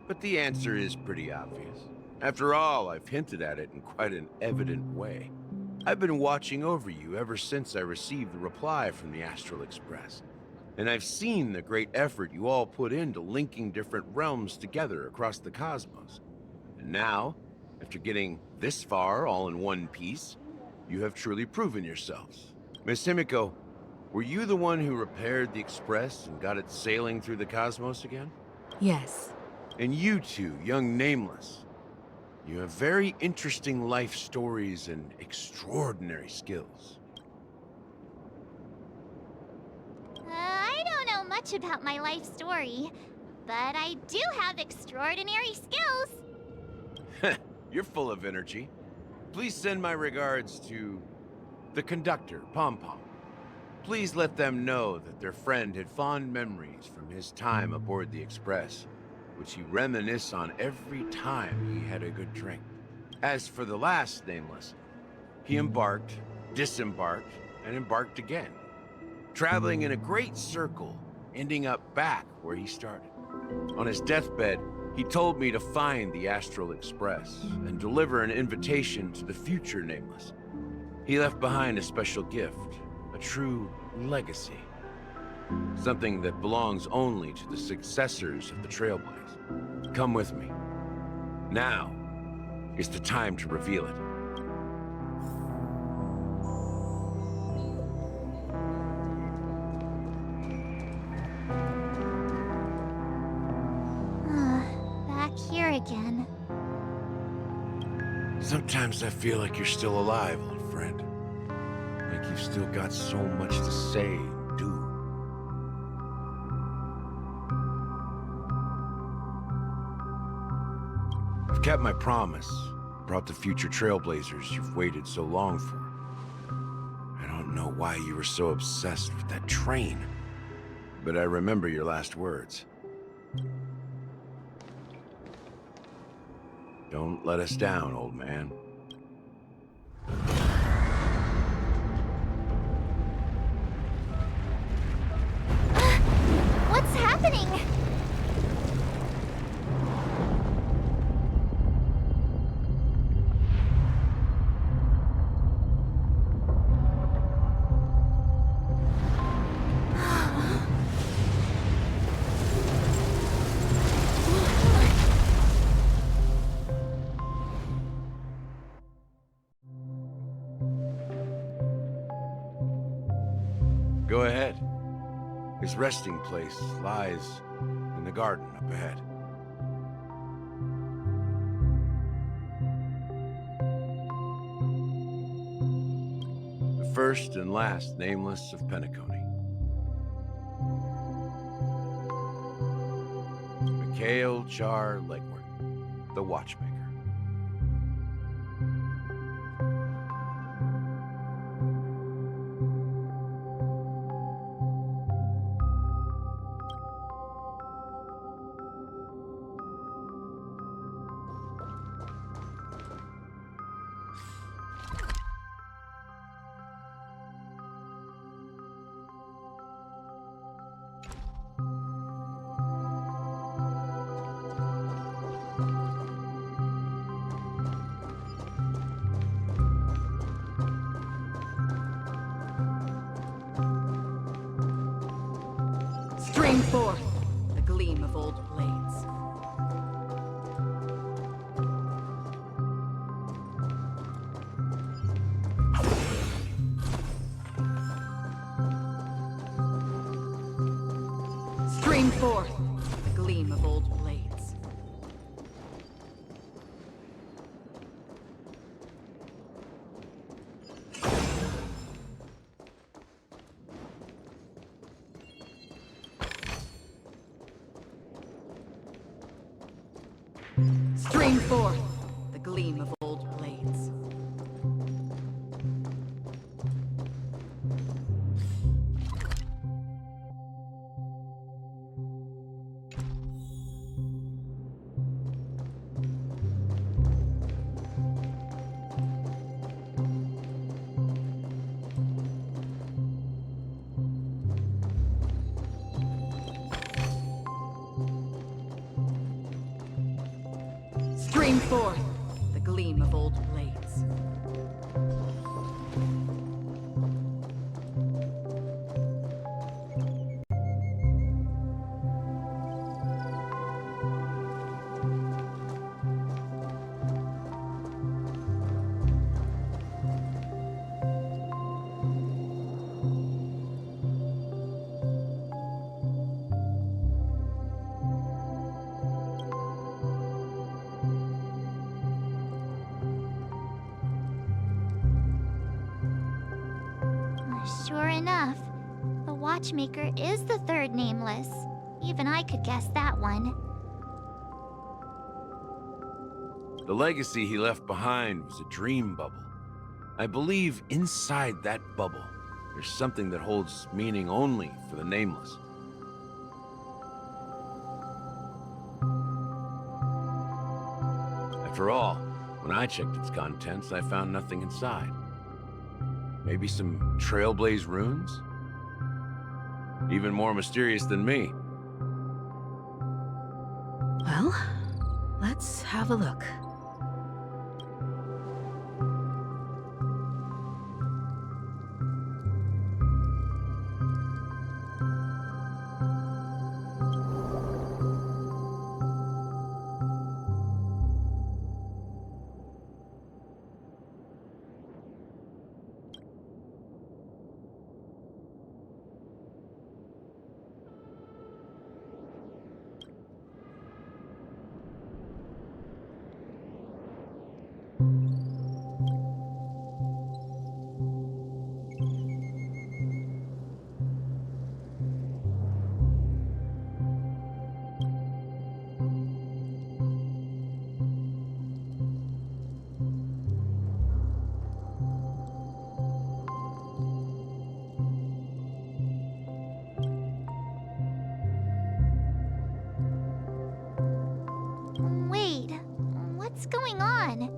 but the answer is pretty obvious. After all, I've hinted at it in quite an evident way. I've been watching over you ever since I received the reply from the Astral Express. And I've seen the great effort you all put into linking different realms together across the cosmos. And now, after getting this far all in one piece, you have truly proven yourselves. Miss Himiko, were you the one who repaired the Express and got it sailing through the cosmos again? Yes. And you two, young Nameless, you have very interesting life stories and extraordinary skills. I don't know much about my life story, but I do have extraordinary skills. You're full of energy. Please send my regards to the conductor, Pom Pom. Please let them know that their friend had fond memories from his time aboard the Express, which he reminisced on every time he had a good drink. As for the last Nameless, he embarked, disembarked, and embarked again, traveling in a great circle, ending up back where he started. On his deathbed, he told me to find the Astral Express and deliver an invitation to the future Nameless. He left behind a special gift, a true legacy. Something that belongs only to the successors of the Trailblaze. Come with me. Now is the time to reveal it. Back here again. Sometimes I feel like you're still alive, old friend. Like you've still got so much to say and do. I've kept my promise, brought the future Trailblazers you've waited so long for. I don't know why you were so obsessed with that train, but I remember your last words. Don't let us down, old man. What's happening? Go ahead. His resting place lies in the garden up ahead. The first and last Nameless of Penacony. Mikhail Char Legwork. the Watchmaker. Stream forth the gleam of old blades. Stream forth the gleam of old blades. Stream forth the gleam of old blades. Stream forth the gleam of old blades. Sure enough, the Watchmaker is the third nameless. Even I could guess that one. The legacy he left behind was a dream bubble. I believe inside that bubble, there's something that holds meaning only for the nameless. After all, when I checked its contents, I found nothing inside. Maybe some Trailblaze runes? Even more mysterious than me. Well, let's have a look. Wait, what's going on?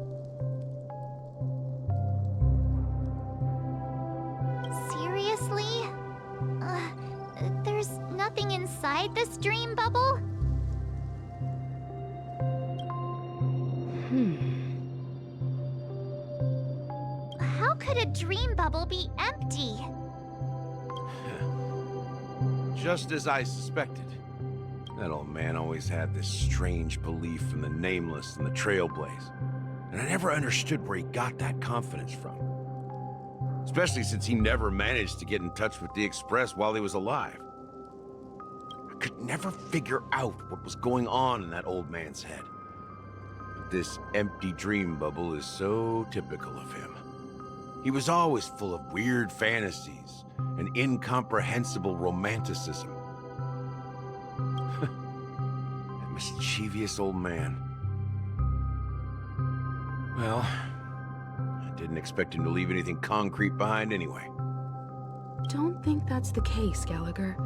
Seriously? There's nothing inside this dream bubble? How could a dream bubble be empty? Just as I suspected. That old man always had this strange belief in the Nameless and the Trailblaze. And I never understood where he got that confidence from. Especially since he never managed to get in touch with the Express while he was alive. I could never figure out what was going on in that old man's head. But this empty dream bubble is so typical of him. He was always full of weird fantasies and incomprehensible romanticism. That mischievous old man. Well, I didn't expect him to leave anything concrete behind anyway. Don't think that's the case, Gallagher.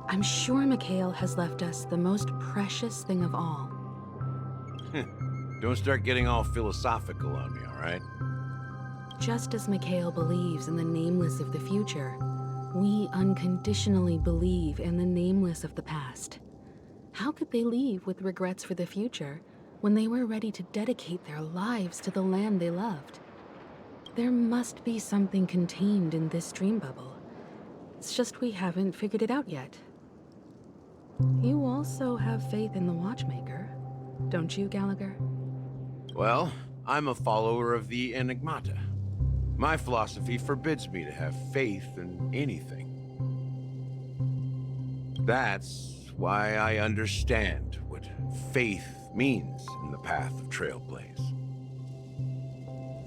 I'm sure Mikhail has left us the most precious thing of all. Don't start getting all philosophical on me, all right? Just as Mikhail believes in the nameless of the future, we unconditionally believe in the nameless of the past. How could they leave with regrets for the future when they were ready to dedicate their lives to the land they loved? There must be something contained in this dream bubble. It's just we haven't figured it out yet. You also have faith in the Watchmaker, don't you, Gallagher? Well, I'm a follower of the Enigmata. My philosophy forbids me to have faith in anything. That's why I understand what faith means in the path of Trailblaze.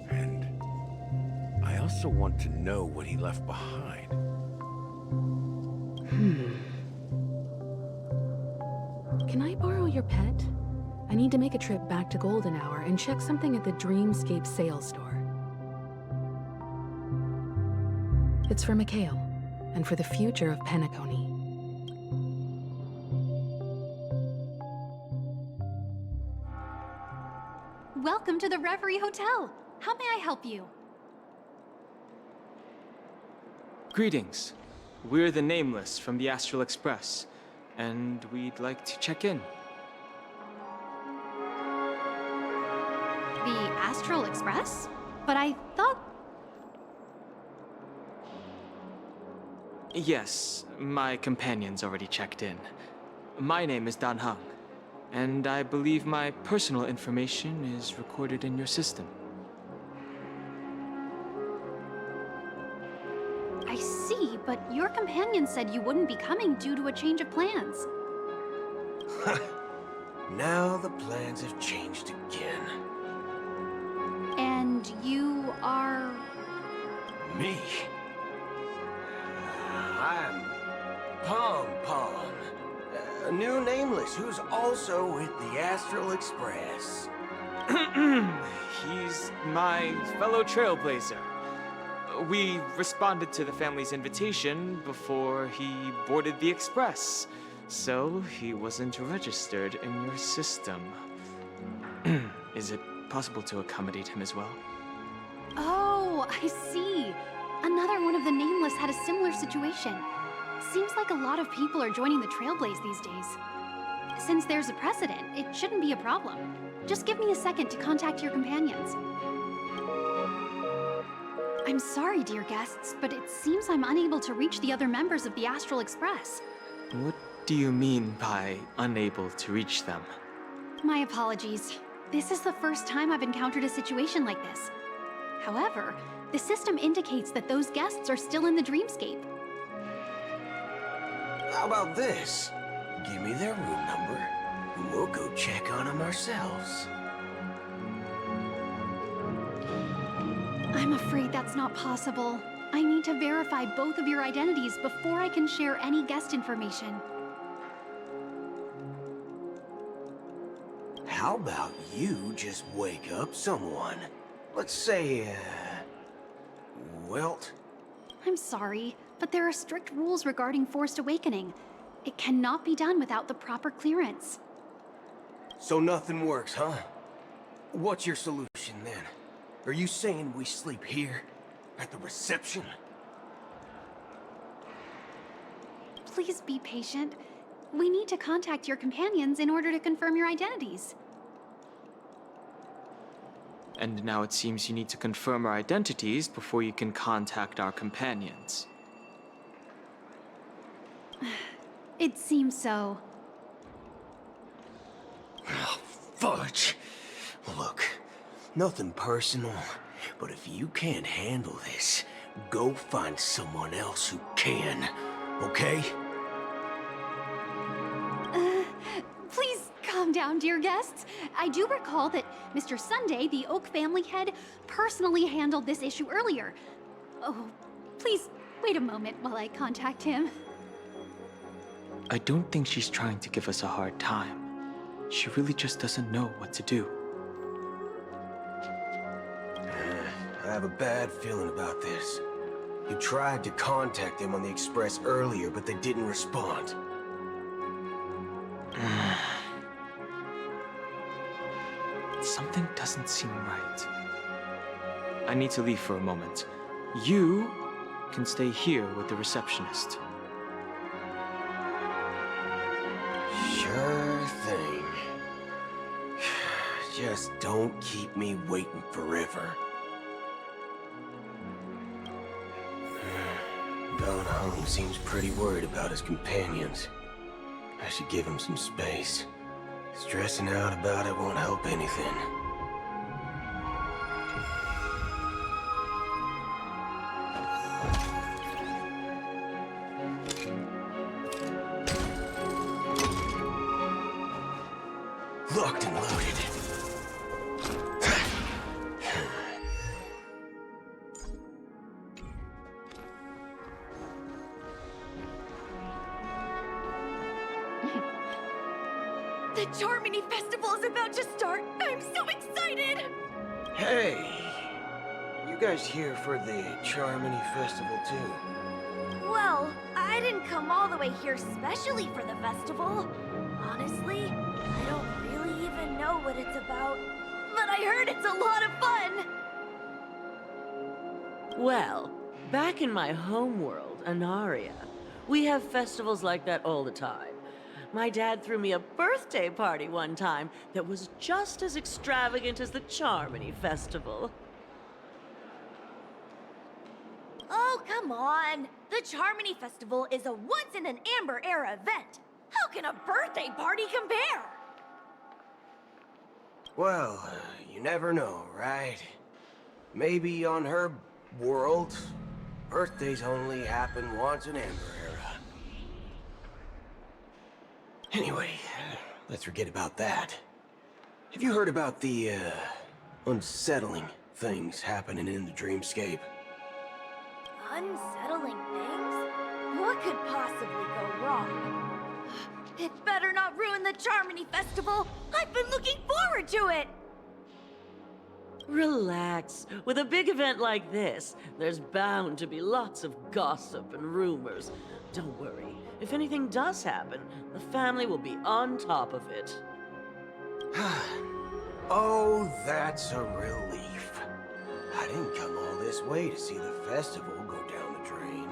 And I also want to know what he left behind. Can I borrow your pet? I need to make a trip back to Golden Hour and check something at the Dreamscape sales store. It's for Mikhail, and for the future of Penacony. Welcome to the Reverie Hotel. How may I help you? Greetings. We're the Nameless from the Astral Express, and we'd like to check in. The Astral Express? But I thought... Yes, my companion's already checked in. My name is Dan Hung, and I believe my personal information is recorded in your system. I see, but your companion said you wouldn't be coming due to a change of plans. Now the plans have changed again. And you are... Me? I'm Pom Pom, a new Nameless who's also with the Astral Express. He's my fellow Trailblazer. We responded to the family's invitation before he boarded the Express, so he wasn't registered in your system. Is it possible to accommodate him as well? Oh, I see. Another one of the Nameless had a similar situation. Seems like a lot of people are joining the Trailblaze these days. Since there's a precedent, it shouldn't be a problem. Just give me a second to contact your companions. I'm sorry, dear guests, but it seems I'm unable to reach the other members of the Astral Express. What do you mean by unable to reach them? My apologies. This is the first time I've encountered a situation like this. However, the system indicates that those guests are still in the dreamscape. How about this? Give me their room number, and we'll go check on them ourselves. I'm afraid that's not possible. I need to verify both of your identities before I can share any guest information. How about you just wake up someone? Let's say, Welt? I'm sorry, but there are strict rules regarding forced awakening. It cannot be done without the proper clearance. So nothing works, huh? What's your solution then? Are you saying we sleep here? At the reception? Please be patient. We need to contact your companions in order to confirm your identities. And now it seems you need to confirm our identities before you can contact our companions. It seems so. Oh, fudge. Look, nothing personal, but if you can't handle this, go find someone else who can, okay? Please calm down, dear guests. I do recall that Mr. Sunday, the Oak family head, personally handled this issue earlier. Oh, please wait a moment while I contact him. I don't think she's trying to give us a hard time. She really just doesn't know what to do. I have a bad feeling about this. You tried to contact them on the Express earlier, but they didn't respond. Something doesn't seem right. I need to leave for a moment. You can stay here with the receptionist. Sure thing. Just don't keep me waiting forever. Don Hung seems pretty worried about his companions. I should give him some space. Stressing out about it won't help anything. Locked and loaded. The Charmony Festival is about to start! I'm so excited! Hey! You guys here for the Charmony Festival too? Well, I didn't come all the way here specially for the festival. Honestly, I don't really even know what it's about. But I heard it's a lot of fun! Well, back in my homeworld, Anaria, we have festivals like that all the time. My dad threw me a birthday party one time that was just as extravagant as the Charmony Festival. Oh, come on! The Charmony Festival is a once-in-an-Amber-era event! How can a birthday party compare? Well, you never know, right? Maybe on her world, birthdays only happen once in Amber Era. Anyway, let's forget about that. Have you heard about the, unsettling things happening in the dreamscape? Unsettling things? What could possibly go wrong? It better not ruin the Charmony Festival! I've been looking forward to it! Relax. With a big event like this, there's bound to be lots of gossip and rumors. Don't worry. If anything does happen, the family will be on top of it. Oh, that's a relief. I didn't come all this way to see the festival go down the drain.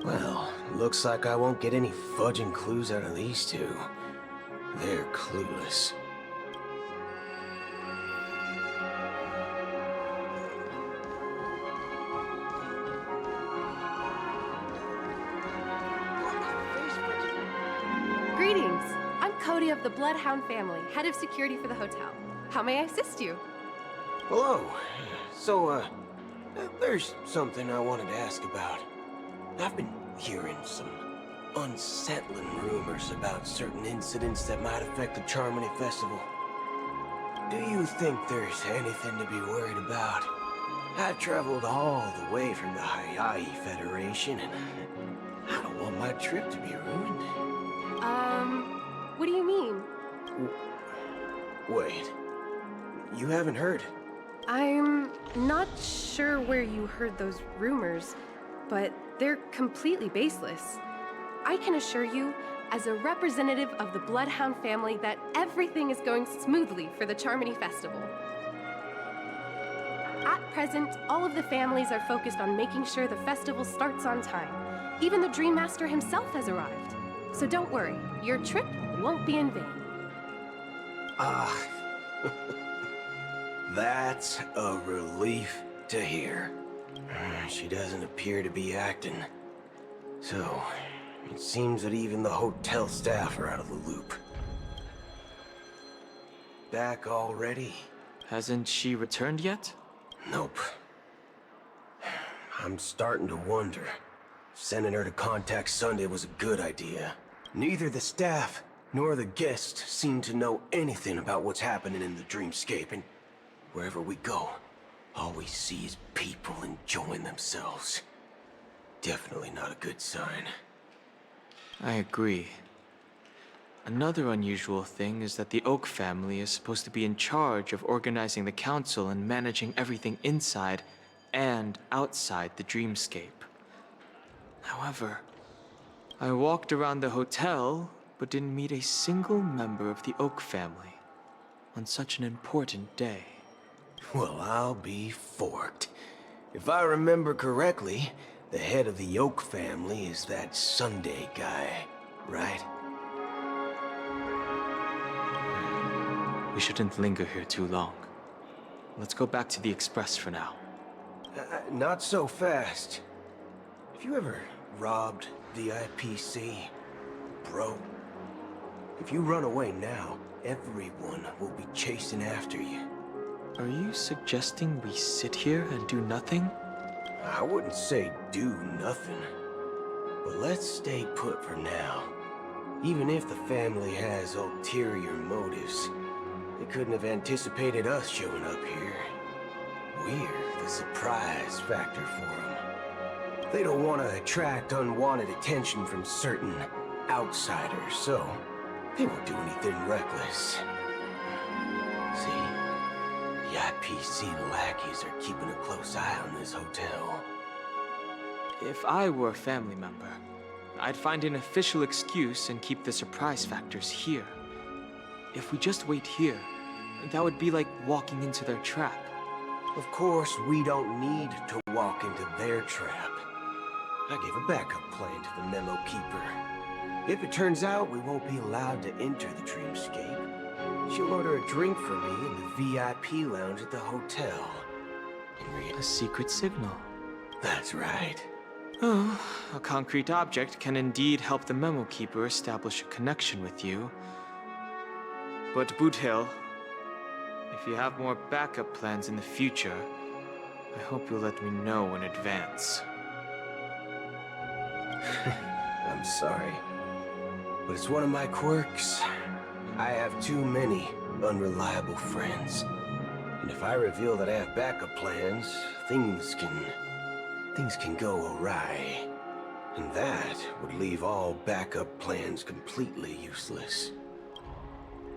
Well, looks like I won't get any fudging clues out of these two. They're clueless. Greetings! I'm Cody of the Bloodhound family, head of security for the hotel. How may I assist you? Hello. So, there's something I wanted to ask about. I've been hearing some unsettling rumors about certain incidents that might affect the Charmony Festival. Do you think there's anything to be worried about? I've traveled all the way from the Hayahi Federation, and I don't want my trip to be ruined. What do you mean? Wait. You haven't heard? I'm not sure where you heard those rumors, but they're completely baseless. I can assure you, as a representative of the Bloodhound family, that everything is going smoothly for the Charmony Festival. At present, all of the families are focused on making sure the festival starts on time. Even the Dream Master himself has arrived. So don't worry, your trip won't be in vain. That's a relief to hear. She doesn't appear to be acting. So, it seems that even the hotel staff are out of the loop. Back already? Hasn't she returned yet? Nope. I'm starting to wonder. Sending her to contact Sunday was a good idea. Neither the staff nor the guests seem to know anything about what's happening in the dreamscape, and wherever we go, all we see is people enjoying themselves. Definitely not a good sign. I agree. Another unusual thing is that the Oak family is supposed to be in charge of organizing the council and managing everything inside, and outside the dreamscape. However, I walked around the hotel, but didn't meet a single member of the Oak family on such an important day. Well, I'll be forked. If I remember correctly, the head of the Oak family is that Sunday guy, right? We shouldn't linger here too long. Let's go back to the Express for now. Not so fast. Have you ever robbed VIPC, bro? If you run away now, everyone will be chasing after you. Are you suggesting we sit here and do nothing? I wouldn't say do nothing. But let's stay put for now. Even if the family has ulterior motives, they couldn't have anticipated us showing up here. We're the surprise factor for them. They don't want to attract unwanted attention from certain outsiders, so they won't do anything reckless. See, the IPC lackeys are keeping a close eye on this hotel. If I were a family member, I'd find an official excuse and keep the surprise factors here. If we just wait here, that would be like walking into their trap. Of course, we don't need to walk into their trap. I gave a backup plan to the memo keeper. If it turns out we won't be allowed to enter the dreamscape, she'll order a drink for me in the VIP lounge at the hotel. A secret signal. That's right. Oh, a concrete object can indeed help the memo keeper establish a connection with you. But Boot Hill, if you have more backup plans in the future, I hope you'll let me know in advance. I'm sorry, but it's one of my quirks. I have too many unreliable friends. And if I reveal that I have backup plans, things can go awry. And that would leave all backup plans completely useless.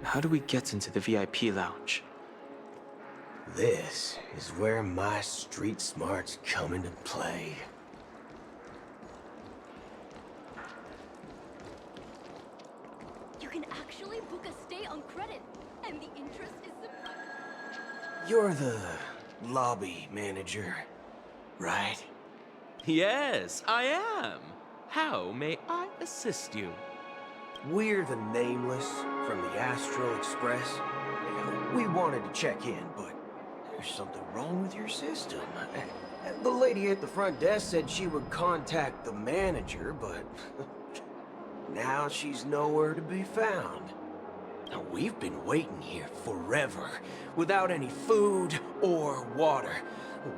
How do we get into the VIP lounge? This is where my street smarts come into play. You can actually book a stay on credit, and the interest is surprising. You're the lobby manager, right? Yes, I am. How may I assist you? We're the Nameless from the Astral Express. We wanted to check in, but there's something wrong with your system. The lady at the front desk said she would contact the manager, but now she's nowhere to be found. Now, we've been waiting here forever, without any food or water.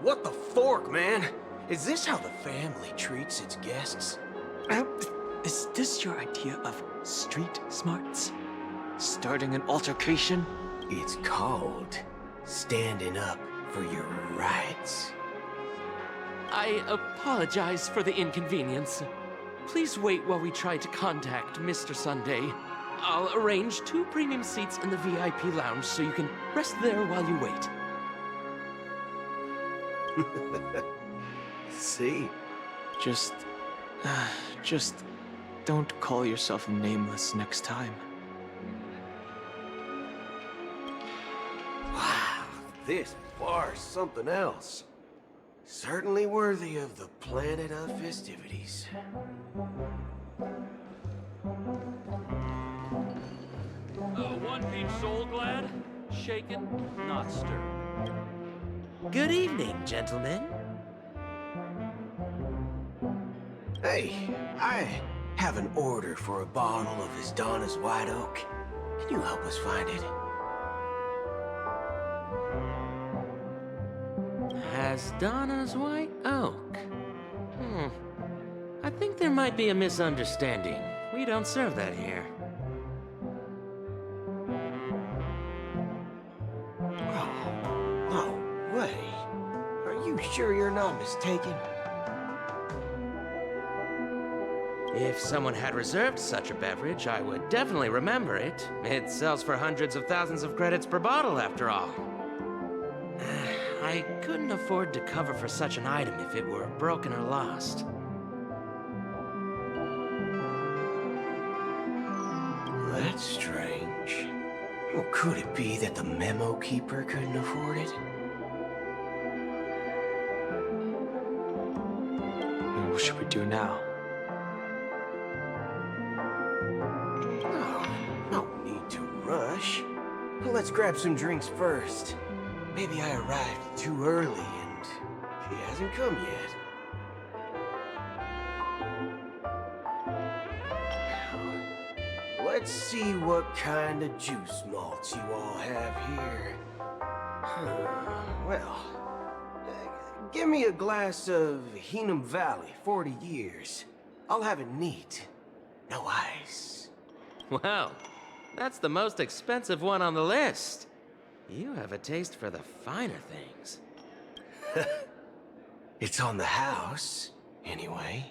What the fork, man? Is this how the family treats its guests? Is this your idea of street smarts? Starting an altercation? It's called standing up for your rights. I apologize for the inconvenience. Please wait while we try to contact Mr. Sunday. I'll arrange 2 premium seats in the VIP lounge so you can rest there while you wait. See? Just don't call yourself Nameless next time. Wow, this bar's something else. Certainly worthy of the planet of festivities. One-piece soul glad, shaken, not stirred. Good evening, gentlemen. Hey, I have an order for a bottle of His Donna's White Oak. Can you help us find it? Donna's White Oak. I think there might be a misunderstanding. We don't serve that here. No way. Are you sure you're not mistaken? If someone had reserved such a beverage, I would definitely remember it. It sells for hundreds of thousands of credits per bottle, after all. I couldn't afford to cover for such an item if it were broken or lost. That's strange. Well, could it be that the memo keeper couldn't afford it? What should we do now? Oh, no need to rush. Well, let's grab some drinks first. Maybe I arrived too early and she hasn't come yet. Let's see what kind of juice malts you all have here. Well, give me a glass of Heenum Valley, 40 years. I'll have it neat. No ice. Wow, that's the most expensive one on the list. You have a taste for the finer things. It's on the house, anyway.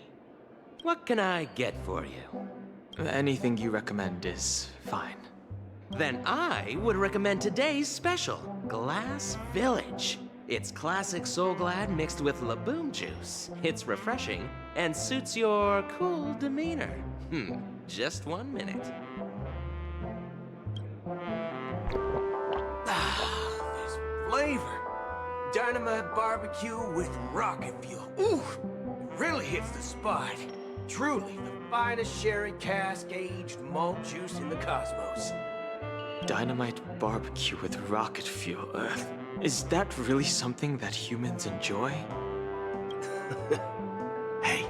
What can I get for you? Anything you recommend is fine. Then I would recommend today's special, Glass Village. It's classic Soul Glad mixed with Laboom juice. It's refreshing and suits your cool demeanor. Just 1 minute. This flavor. Dynamite barbecue with rocket fuel. Ooh, it really hits the spot. Truly the finest sherry cask-aged malt juice in the cosmos. Dynamite barbecue with rocket fuel. Is that really something that humans enjoy? Hey,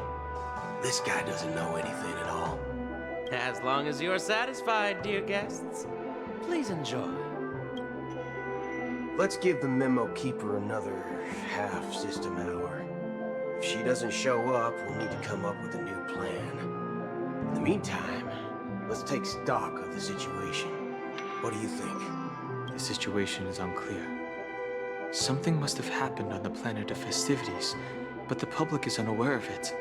this guy doesn't know anything at all. As long as you're satisfied, dear guests, please enjoy. Let's give the memo keeper another half system hour. If she doesn't show up, we'll need to come up with a new plan. In the meantime, let's take stock of the situation. What do you think? The situation is unclear. Something must have happened on the planet of festivities, but the public is unaware of it.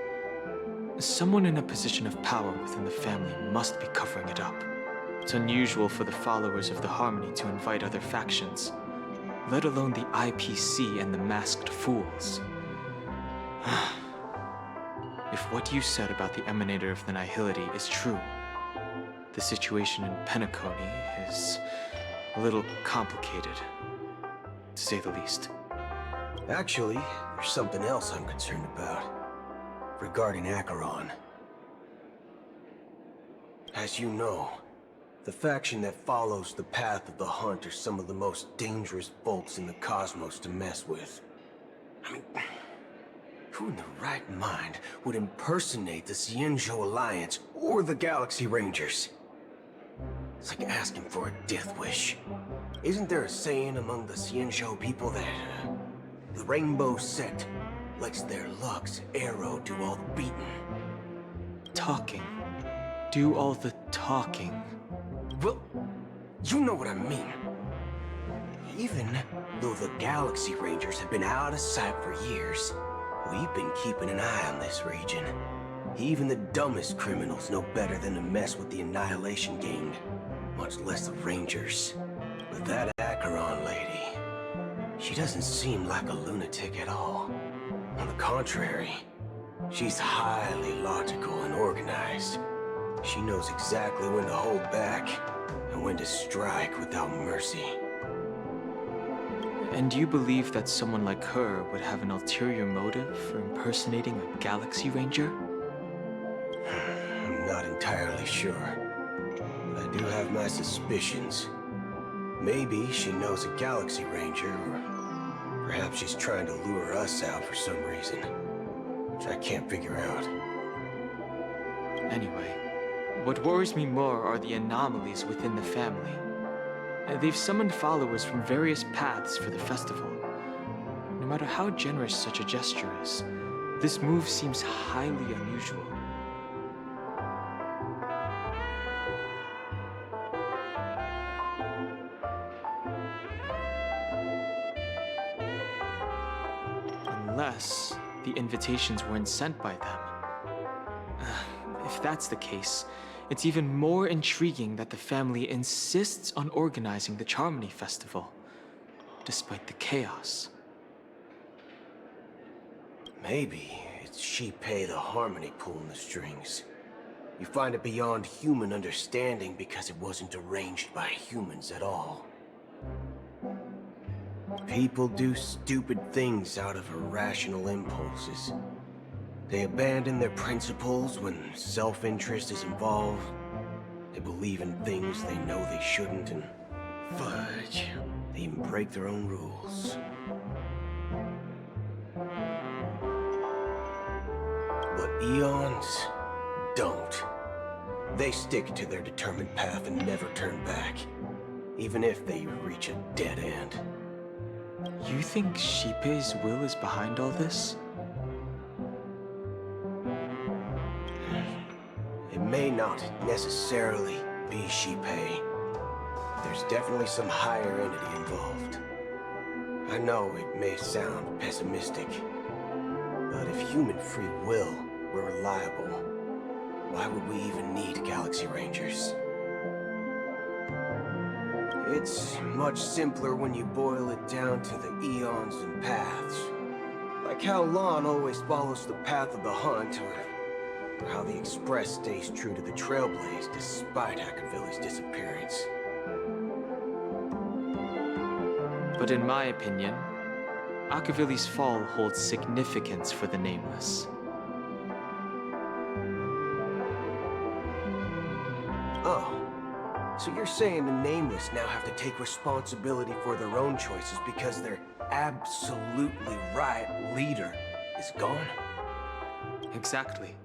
Someone in a position of power within the family must be covering it up. It's unusual for the followers of the Harmony to invite other factions, let alone the IPC and the Masked Fools. If what you said about the Emanator of the Nihility is true, the situation in Penacony is a little complicated, to say the least. Actually, there's something else I'm concerned about. Regarding Acheron. As you know, the faction that follows the path of the Hunt are some of the most dangerous bolts in the cosmos to mess with. I mean, who in their right mind would impersonate the Xianzhou Alliance or the Galaxy Rangers? It's like asking for a death wish. Isn't there a saying among the Xianzhou people that the Rainbow Sect lets their luck's arrow do all the beating? Talking. Do all the talking. Well, you know what I mean. Even though the Galaxy Rangers have been out of sight for years, we've been keeping an eye on this region. Even the dumbest criminals know better than to mess with the Annihilation Gang, much less the Rangers. But that Acheron lady, she doesn't seem like a lunatic at all. On the contrary, she's highly logical and organized. She knows exactly when to hold back and when to strike without mercy. And you believe that someone like her would have an ulterior motive for impersonating a Galaxy Ranger? I'm not entirely sure, but I do have my suspicions. Maybe she knows a Galaxy Ranger, or perhaps she's trying to lure us out for some reason, which I can't figure out. Anyway, what worries me more are the anomalies within the family. They've summoned followers from various paths for the festival. No matter how generous such a gesture is, this move seems highly unusual. Unless the invitations weren't sent by them. If that's the case, it's even more intriguing that the family insists on organizing the Charmony Festival, despite the chaos. Maybe it's Shipei the Harmony pulling the strings. You find it beyond human understanding because it wasn't arranged by humans at all. People do stupid things out of irrational impulses. They abandon their principles when self-interest is involved. They believe in things they know they shouldn't, and fudge, they even break their own rules. But Eons don't. They stick to their determined path and never turn back, even if they reach a dead end. You think Shipei's will is behind all this? It may not necessarily be Shipei. There's definitely some higher entity involved. I know it may sound pessimistic, but if human free will were reliable, why would we even need Galaxy Rangers? It's much simpler when you boil it down to the eons and paths. Like how Lon always follows the path of the hunt, or how the Express stays true to the Trailblaze despite Akavilli's disappearance. But in my opinion, Akavilli's fall holds significance for the Nameless. Oh. So you're saying the Nameless now have to take responsibility for their own choices because their absolutely right leader is gone? Exactly.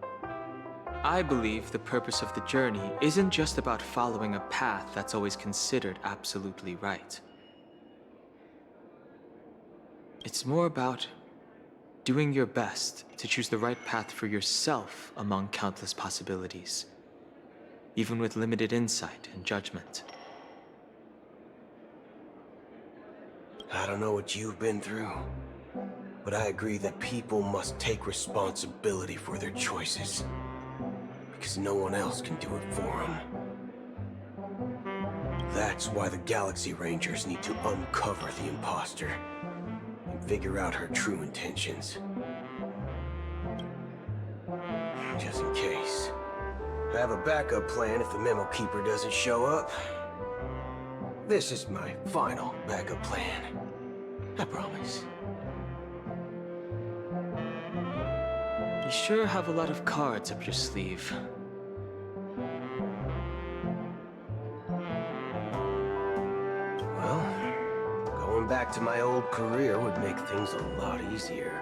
I believe the purpose of the journey isn't just about following a path that's always considered absolutely right. It's more about doing your best to choose the right path for yourself among countless possibilities, even with limited insight and judgment. I don't know what you've been through, but I agree that people must take responsibility for their choices, because no one else can do it for them. That's why the Galaxy Rangers need to uncover the imposter and figure out her true intentions. Just in case. I have a backup plan if the Memo Keeper doesn't show up. This is my final backup plan. I promise. You sure have a lot of cards up your sleeve. Well, going back to my old career would make things a lot easier.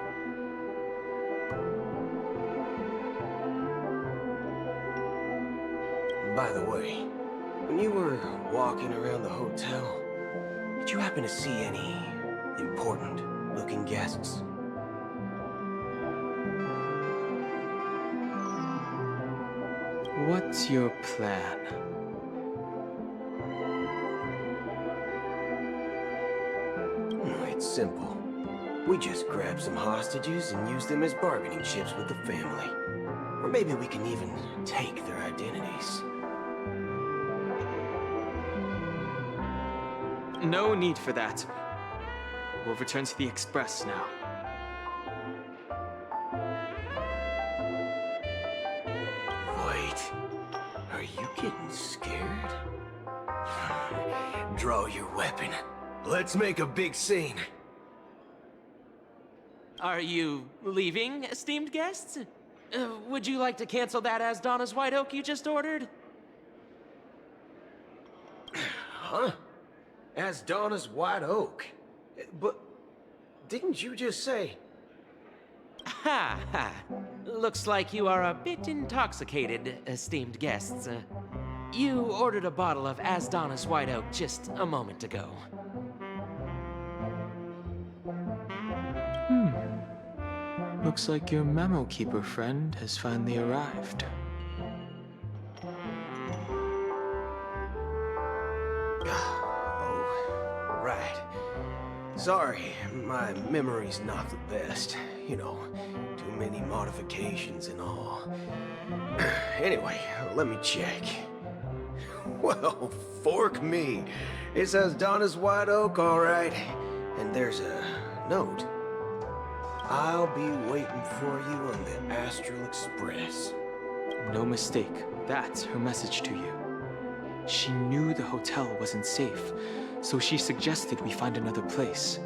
By the way, when you were walking around the hotel, did you happen to see any important-looking guests? What's your plan? It's simple. We just grab some hostages and use them as bargaining chips with the family. Or maybe we can even take their identities. No need for that. We'll return to the Express now. Wait, are you getting scared? Draw your weapon. Let's make a big scene. Are you leaving, esteemed guests? Would you like to cancel that as Donna's White Oak you just ordered? Huh? As Donna's White Oak? But didn't you just say... Ha ha. Looks like you are a bit intoxicated, esteemed guests. You ordered a bottle of As Donna's White Oak just a moment ago. Looks like your Memo Keeper friend has finally arrived. Oh, right. Sorry, my memory's not the best. You know, too many modifications and all. Anyway, let me check. Well, fork me. It says Donna's White Oak, all right. And there's a note. I'll be waiting for you on the Astral Express. No mistake, that's her message to you. She knew the hotel wasn't safe, so she suggested we find another place.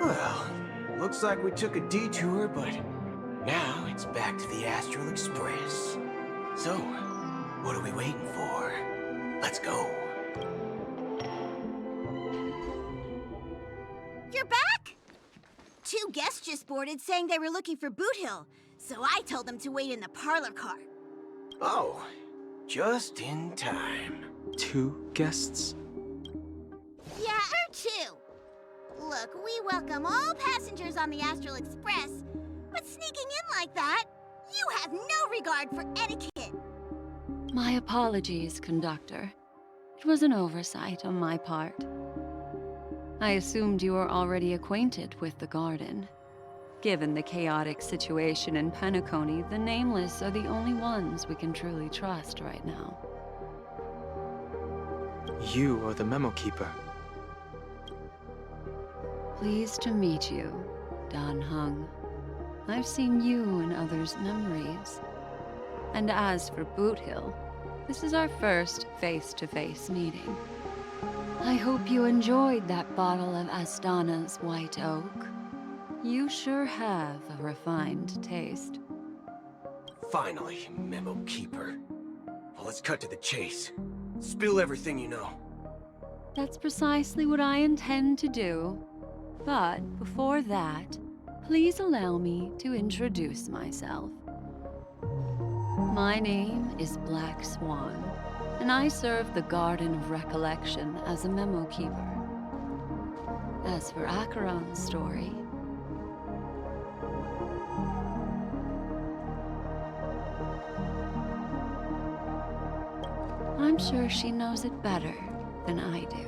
Well, looks like we took a detour, but now it's back to the Astral Express. So, what are we waiting for? Let's go. You're back? 2 guests just boarded saying they were looking for Boot Hill, so I told them to wait in the parlor car. Oh, just in time. 2 guests? Yeah, or 2. Look, we welcome all passengers on the Astral Express, but sneaking in like that, you have no regard for etiquette. My apologies, conductor. It was an oversight on my part. I assumed you were already acquainted with the garden. Given the chaotic situation in Penacony, the Nameless are the only ones we can truly trust right now. You are the memo keeper. Pleased to meet you, Dan Hung. I've seen you in others' memories. And as for Boot Hill, this is our first face-to-face meeting. I hope you enjoyed that bottle of Astana's White Oak. You sure have a refined taste. Finally, Memo Keeper. Well, let's cut to the chase. Spill everything you know. That's precisely what I intend to do. But before that, please allow me to introduce myself. My name is Black Swan, and I serve the Garden of Recollection as a memo keeper. As for Acheron's story, I'm sure she knows it better than I do.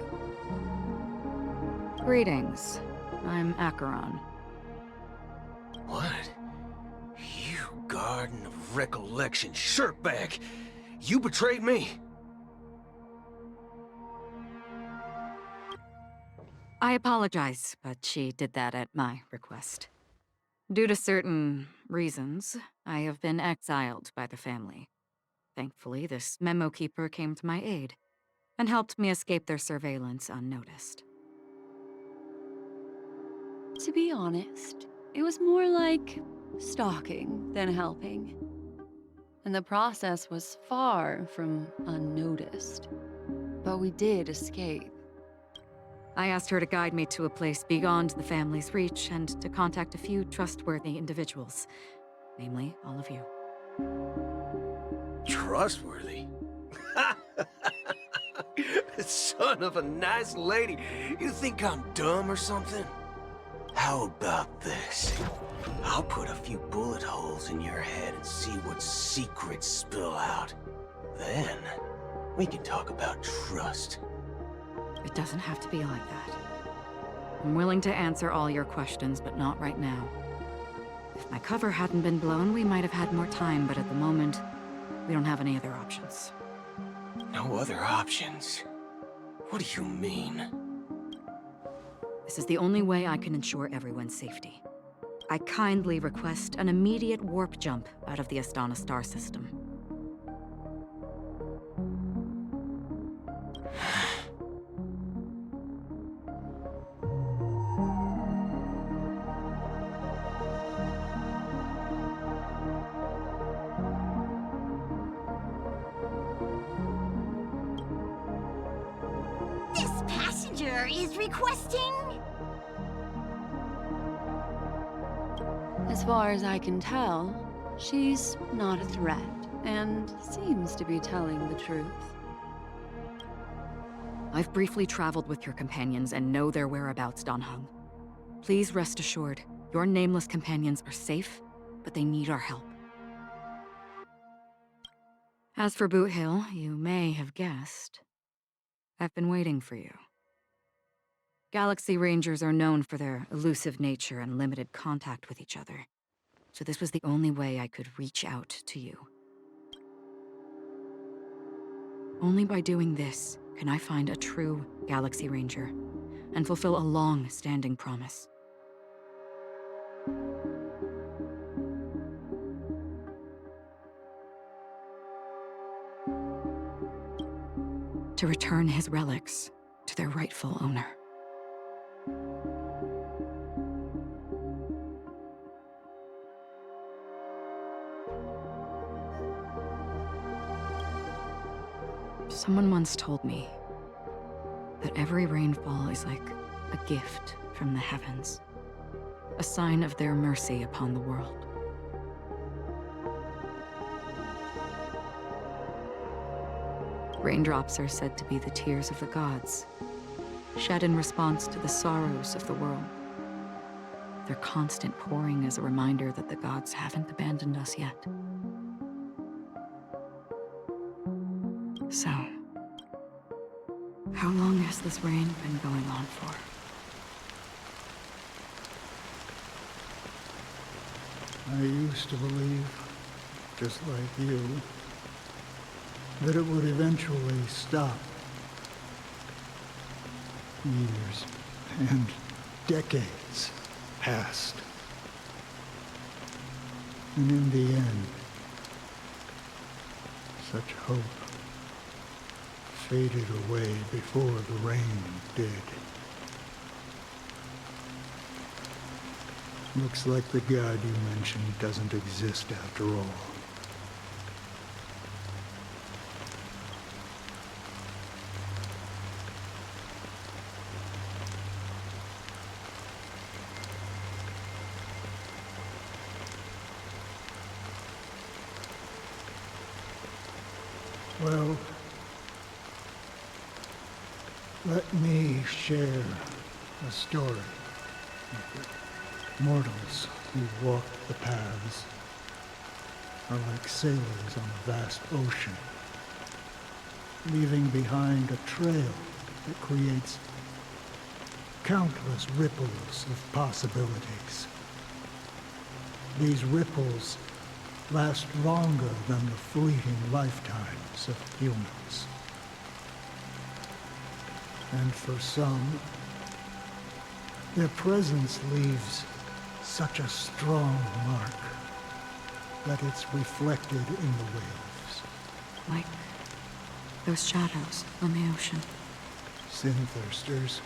Greetings. I'm Acheron. What? You Garden of Recollection shirtbag! You betrayed me! I apologize, but she did that at my request. Due to certain reasons, I have been exiled by the family. Thankfully, this memo keeper came to my aid and helped me escape their surveillance unnoticed. to be honest, it was more like stalking than helping. And the process was far from unnoticed. But we did escape. I asked her to guide me to a place beyond the family's reach and to contact a few trustworthy individuals. Namely, all of you. Trustworthy? Son of a nice lady. You think I'm dumb or something? How about this? I'll put a few bullet holes in your head and see what secrets spill out. Then, we can talk about trust. It doesn't have to be like that. I'm willing to answer all your questions, but not right now. If my cover hadn't been blown, we might have had more time, but at the moment, we don't have any other options. No other options? What do you mean? This is the only way I can ensure everyone's safety. I kindly request an immediate warp jump out of the Astana star system. This passenger is requesting... As far as I can tell, she's not a threat, and seems to be telling the truth. I've briefly traveled with your companions and know their whereabouts, Dan Hung. Please rest assured, your nameless companions are safe, but they need our help. As for Boot Hill, you may have guessed. I've been waiting for you. Galaxy Rangers are known for their elusive nature and limited contact with each other. So this was the only way I could reach out to you. Only by doing this can I find a true Galaxy Ranger and fulfill a long-standing promise. To return his relics to their rightful owner. Someone once told me that every rainfall is like a gift from the heavens, a sign of their mercy upon the world. Raindrops are said to be the tears of the gods, shed in response to the sorrows of the world. Their constant pouring is a reminder that the gods haven't abandoned us yet. So, how long has this rain been going on for? I used to believe, just like you, that it would eventually stop. Years and decades passed. And in the end, such hope faded away before the rain did. Looks like the god you mentioned doesn't exist after all. Well, let me share a story. Mortals who walk the paths are like sailors on a vast ocean, leaving behind a trail that creates countless ripples of possibilities. These ripples last longer than the fleeting lifetimes of humans. And for some, their presence leaves such a strong mark that it's reflected in the waves. Like those shadows on the ocean. Sin-thirsters,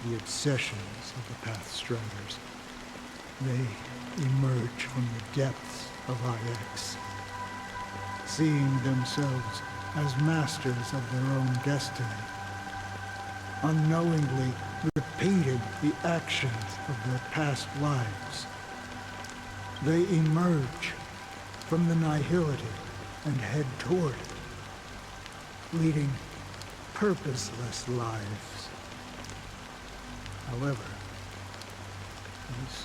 the obsessions of the Pathstriders, they emerge from the depths of IX, seeing themselves as masters of their own destiny, unknowingly repeating the actions of their past lives. They emerge from the nihility and head toward it, leading purposeless lives. However, these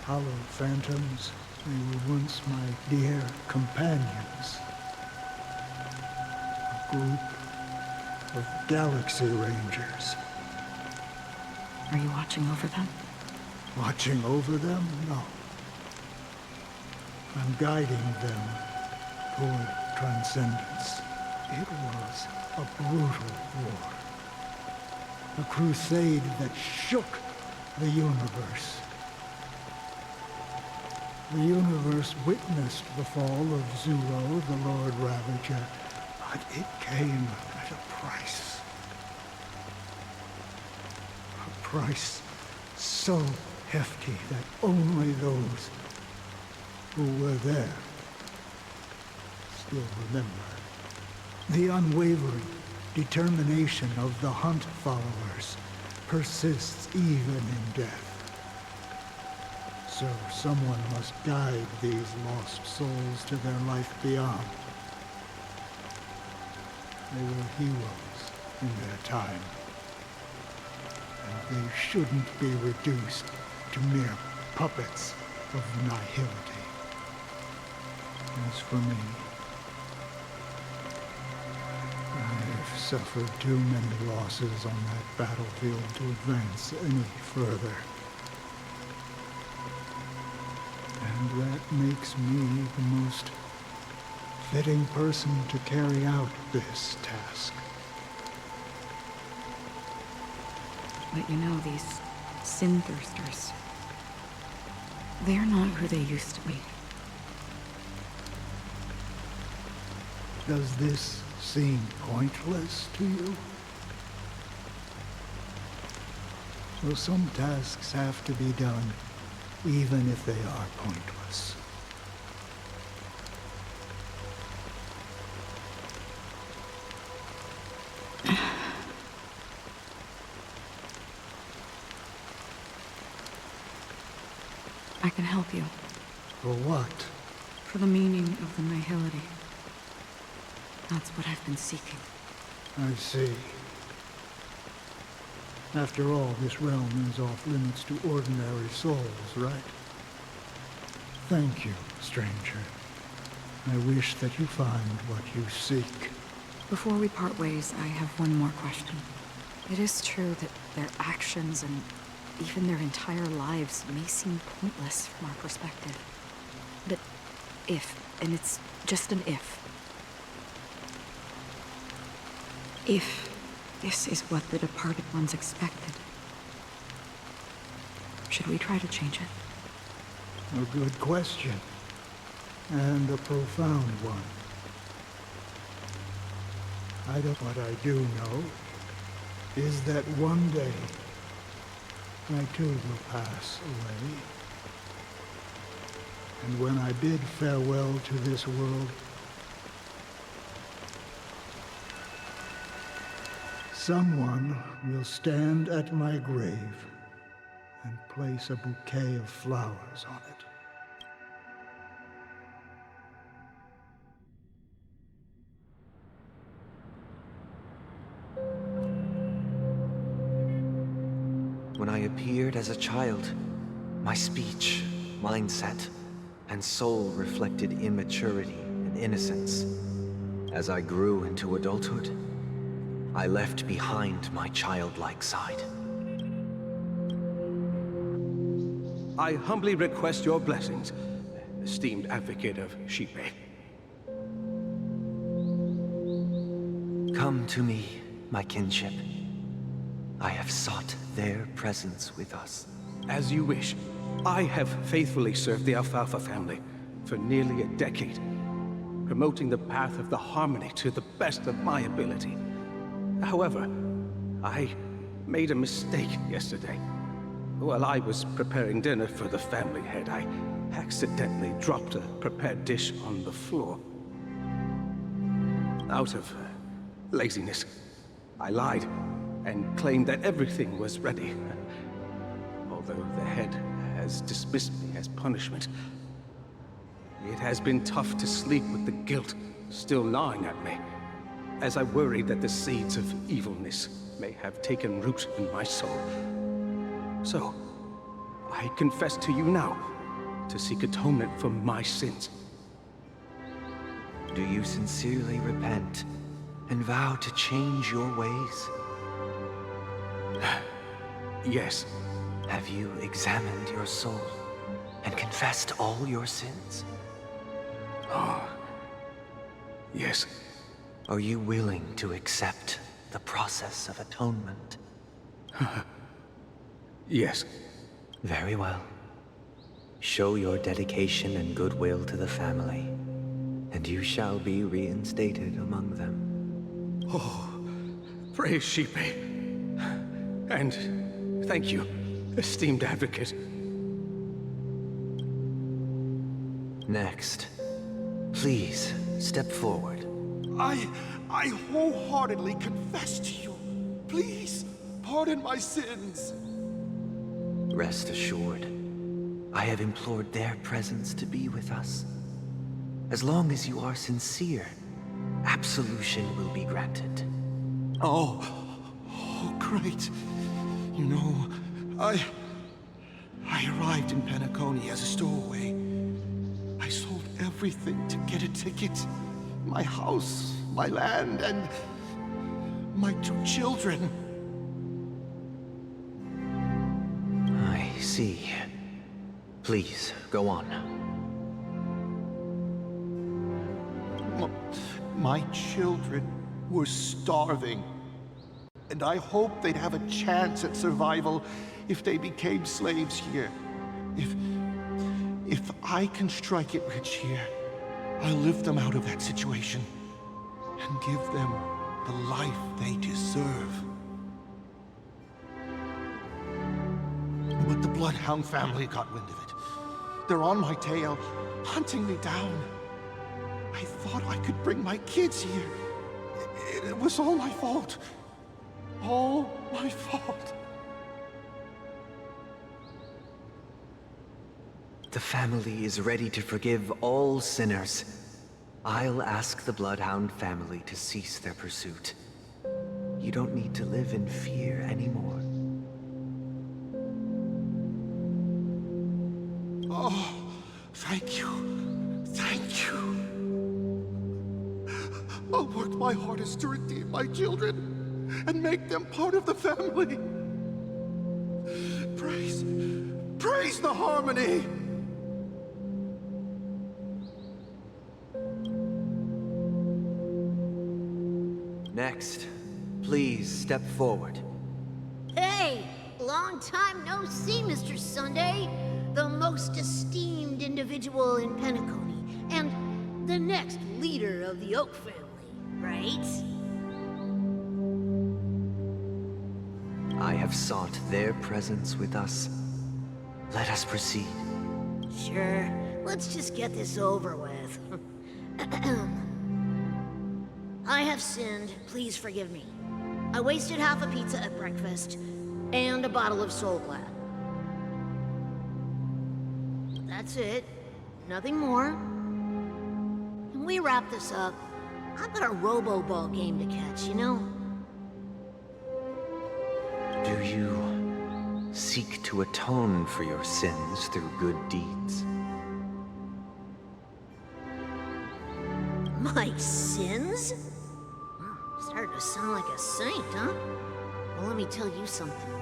hollow phantoms, they were once my dear companions. A group of Galaxy Rangers. Are you watching over them? Watching over them? No. I'm guiding them toward transcendence. It was a brutal war. A crusade that shook the universe. The universe witnessed the fall of Zuro, the Lord Ravager, but it came at a price. A price so hefty that only those who were there still remember. The unwavering determination of the Hunt followers persists even in death. So someone must guide these lost souls to their life beyond. They were heroes in their time. And they shouldn't be reduced to mere puppets of nihility. As for me, I've suffered too many losses on that battlefield to advance any further. And that makes me the most fitting person to carry out this task. But you know, these sin-thirsters, They're not who they used to be. Does this seem pointless to you? So some tasks have to be done, even if they are pointless. I can help you. For what? For the meaning of the nihility. That's what I've been seeking. I see. After all, this realm is off limits to ordinary souls, right? Thank you, stranger. I wish that you find what you seek. Before we part ways, I have one more question. It is true that their actions and even their entire lives may seem pointless from our perspective. But if, and it's just an if this is what the departed ones expected, should we try to change it? A good question. And a profound one. What I do know is that one day I too will pass away. And when I bid farewell to this world, someone will stand at my grave and place a bouquet of flowers on it. When I appeared as a child, my speech, mindset, and soul reflected immaturity and innocence. As I grew into adulthood, I left behind my childlike side. I humbly request your blessings, esteemed advocate of Shipe. Come to me, my kinship. I have sought their presence with us. As you wish. I have faithfully served the Alfalfa family for nearly a decade, promoting the path of the harmony to the best of my ability. However, I made a mistake yesterday. While I was preparing dinner for the family head, I accidentally dropped a prepared dish on the floor. Out of laziness, I lied and claimed that everything was ready. Although the head has dismissed me as punishment, it has been tough to sleep with the guilt still gnawing at me, as I worry that the seeds of evilness may have taken root in my soul. So, I confess to you now, to seek atonement for my sins. Do you sincerely repent and vow to change your ways? Yes. Have you examined your soul and confessed all your sins? Oh, yes. Are you willing to accept the process of atonement? Yes. Very well. Show your dedication and goodwill to the family, and you shall be reinstated among them. Oh, praise Shipe. And thank you, esteemed advocate. Next, please step forward. I wholeheartedly confess to you. Please, pardon my sins. Rest assured, I have implored their presence to be with us. As long as you are sincere, absolution will be granted. Oh, great. You know, I arrived in Penacony as a stowaway. I sold everything to get a ticket. My house, my land, and my 2 children. I see. Please, go on. My children were starving. And I hoped they'd have a chance at survival if they became slaves here. If I can strike it rich here, I'll lift them out of that situation and give them the life they deserve. But the Bloodhound family got wind of it. They're on my tail, hunting me down. I thought I could bring my kids here. It was all my fault. All my fault. The family is ready to forgive all sinners. I'll ask the Bloodhound family to cease their pursuit. You don't need to live in fear anymore. Oh, thank you. Thank you. I'll work my hardest to redeem my children and make them part of the family. Praise the harmony! Next, please step forward. Hey! Long time no see, Mr. Sunday. The most esteemed individual in Penacony, and the next leader of the Oak family, right? I have sought their presence with us. Let us proceed. Sure. Let's just get this over with. I have sinned. Please forgive me. I wasted half a pizza at breakfast, and a bottle of Soul Glad. That's it. Nothing more. Can we wrap this up? I've got a Robo-Ball game to catch, you know? Do you seek to atone for your sins through good deeds? My sins? Started to sound like a saint, huh? Well, let me tell you something.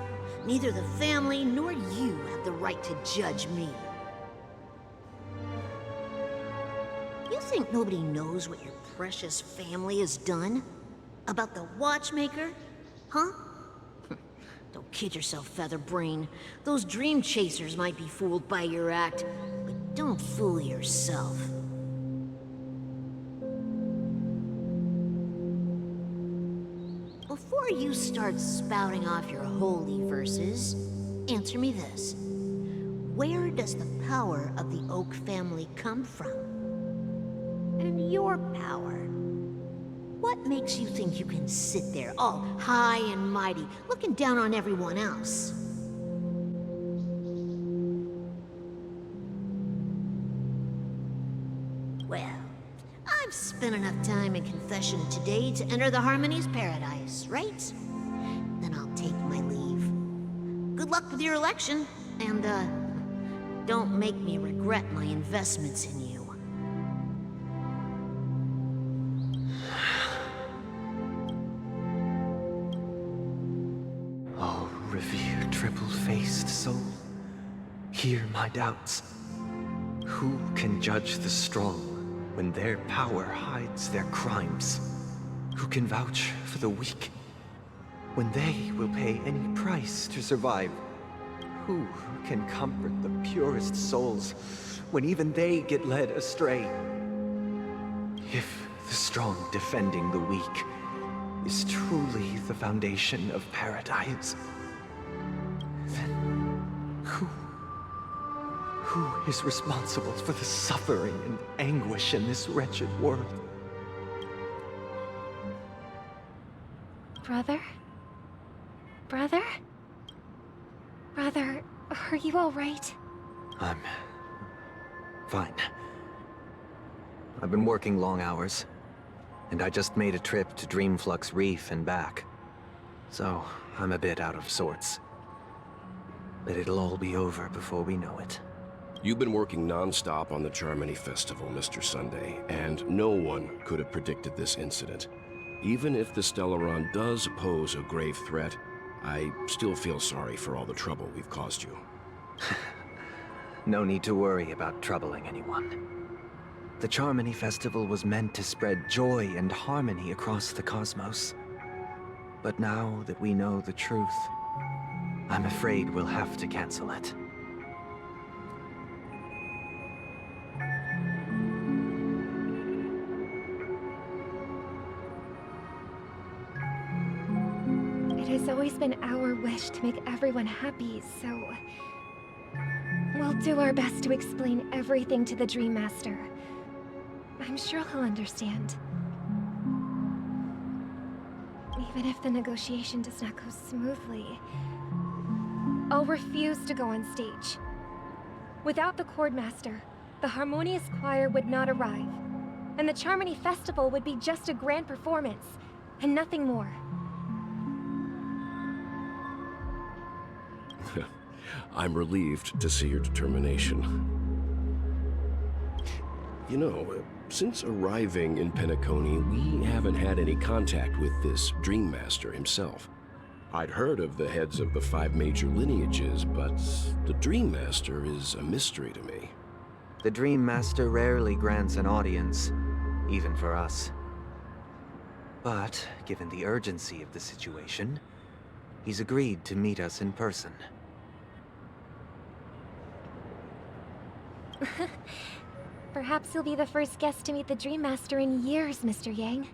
Neither the family nor you have the right to judge me. You think nobody knows what your precious family has done? About the watchmaker? Huh? Don't kid yourself, Featherbrain. Those dream chasers might be fooled by your act, but don't fool yourself. Before you start spouting off your holy verses, answer me this. Where does the power of the Oak family come from? And your power? What makes you think you can sit there all high and mighty, looking down on everyone else? Well, I've spent enough time in confession today to enter the Harmony's paradise, right? Then I'll take my leave. Good luck with your election, and, don't make me regret my investments in you. Oh, revered triple-faced soul, hear my doubts. Who can judge the strong when their power hides their crimes? Who can vouch for the weak when they will pay any price to survive? Who can comfort the purest souls when even they get led astray? If the strong defending the weak is truly the foundation of paradise, then who is responsible for the suffering and anguish in this wretched world? Brother? Brother? Brother, are you all right? I'm fine. I've been working long hours, and I just made a trip to Dreamflux Reef and back. So, I'm a bit out of sorts. But it'll all be over before we know it. You've been working non-stop on the Charmony Festival, Mr. Sunday, and no one could have predicted this incident. Even if the Stellaron does pose a grave threat, I still feel sorry for all the trouble we've caused you. No need to worry about troubling anyone. The Charmony Festival was meant to spread joy and harmony across the cosmos. But now that we know the truth, I'm afraid we'll have to cancel it. It's always been our wish to make everyone happy, so... we'll do our best to explain everything to the Dream Master. I'm sure he'll understand. Even if the negotiation does not go smoothly, I'll refuse to go on stage. Without the Chord Master, the Harmonious Choir would not arrive, and the Charmony Festival would be just a grand performance, and nothing more. I'm relieved to see your determination. You know, since arriving in Penacony, we haven't had any contact with this Dream Master himself. I'd heard of the heads of the 5 major lineages, but the Dream Master is a mystery to me. The Dream Master rarely grants an audience, even for us. But, given the urgency of the situation, he's agreed to meet us in person. Perhaps you'll be the first guest to meet the Dream Master in years, Mr. Yang.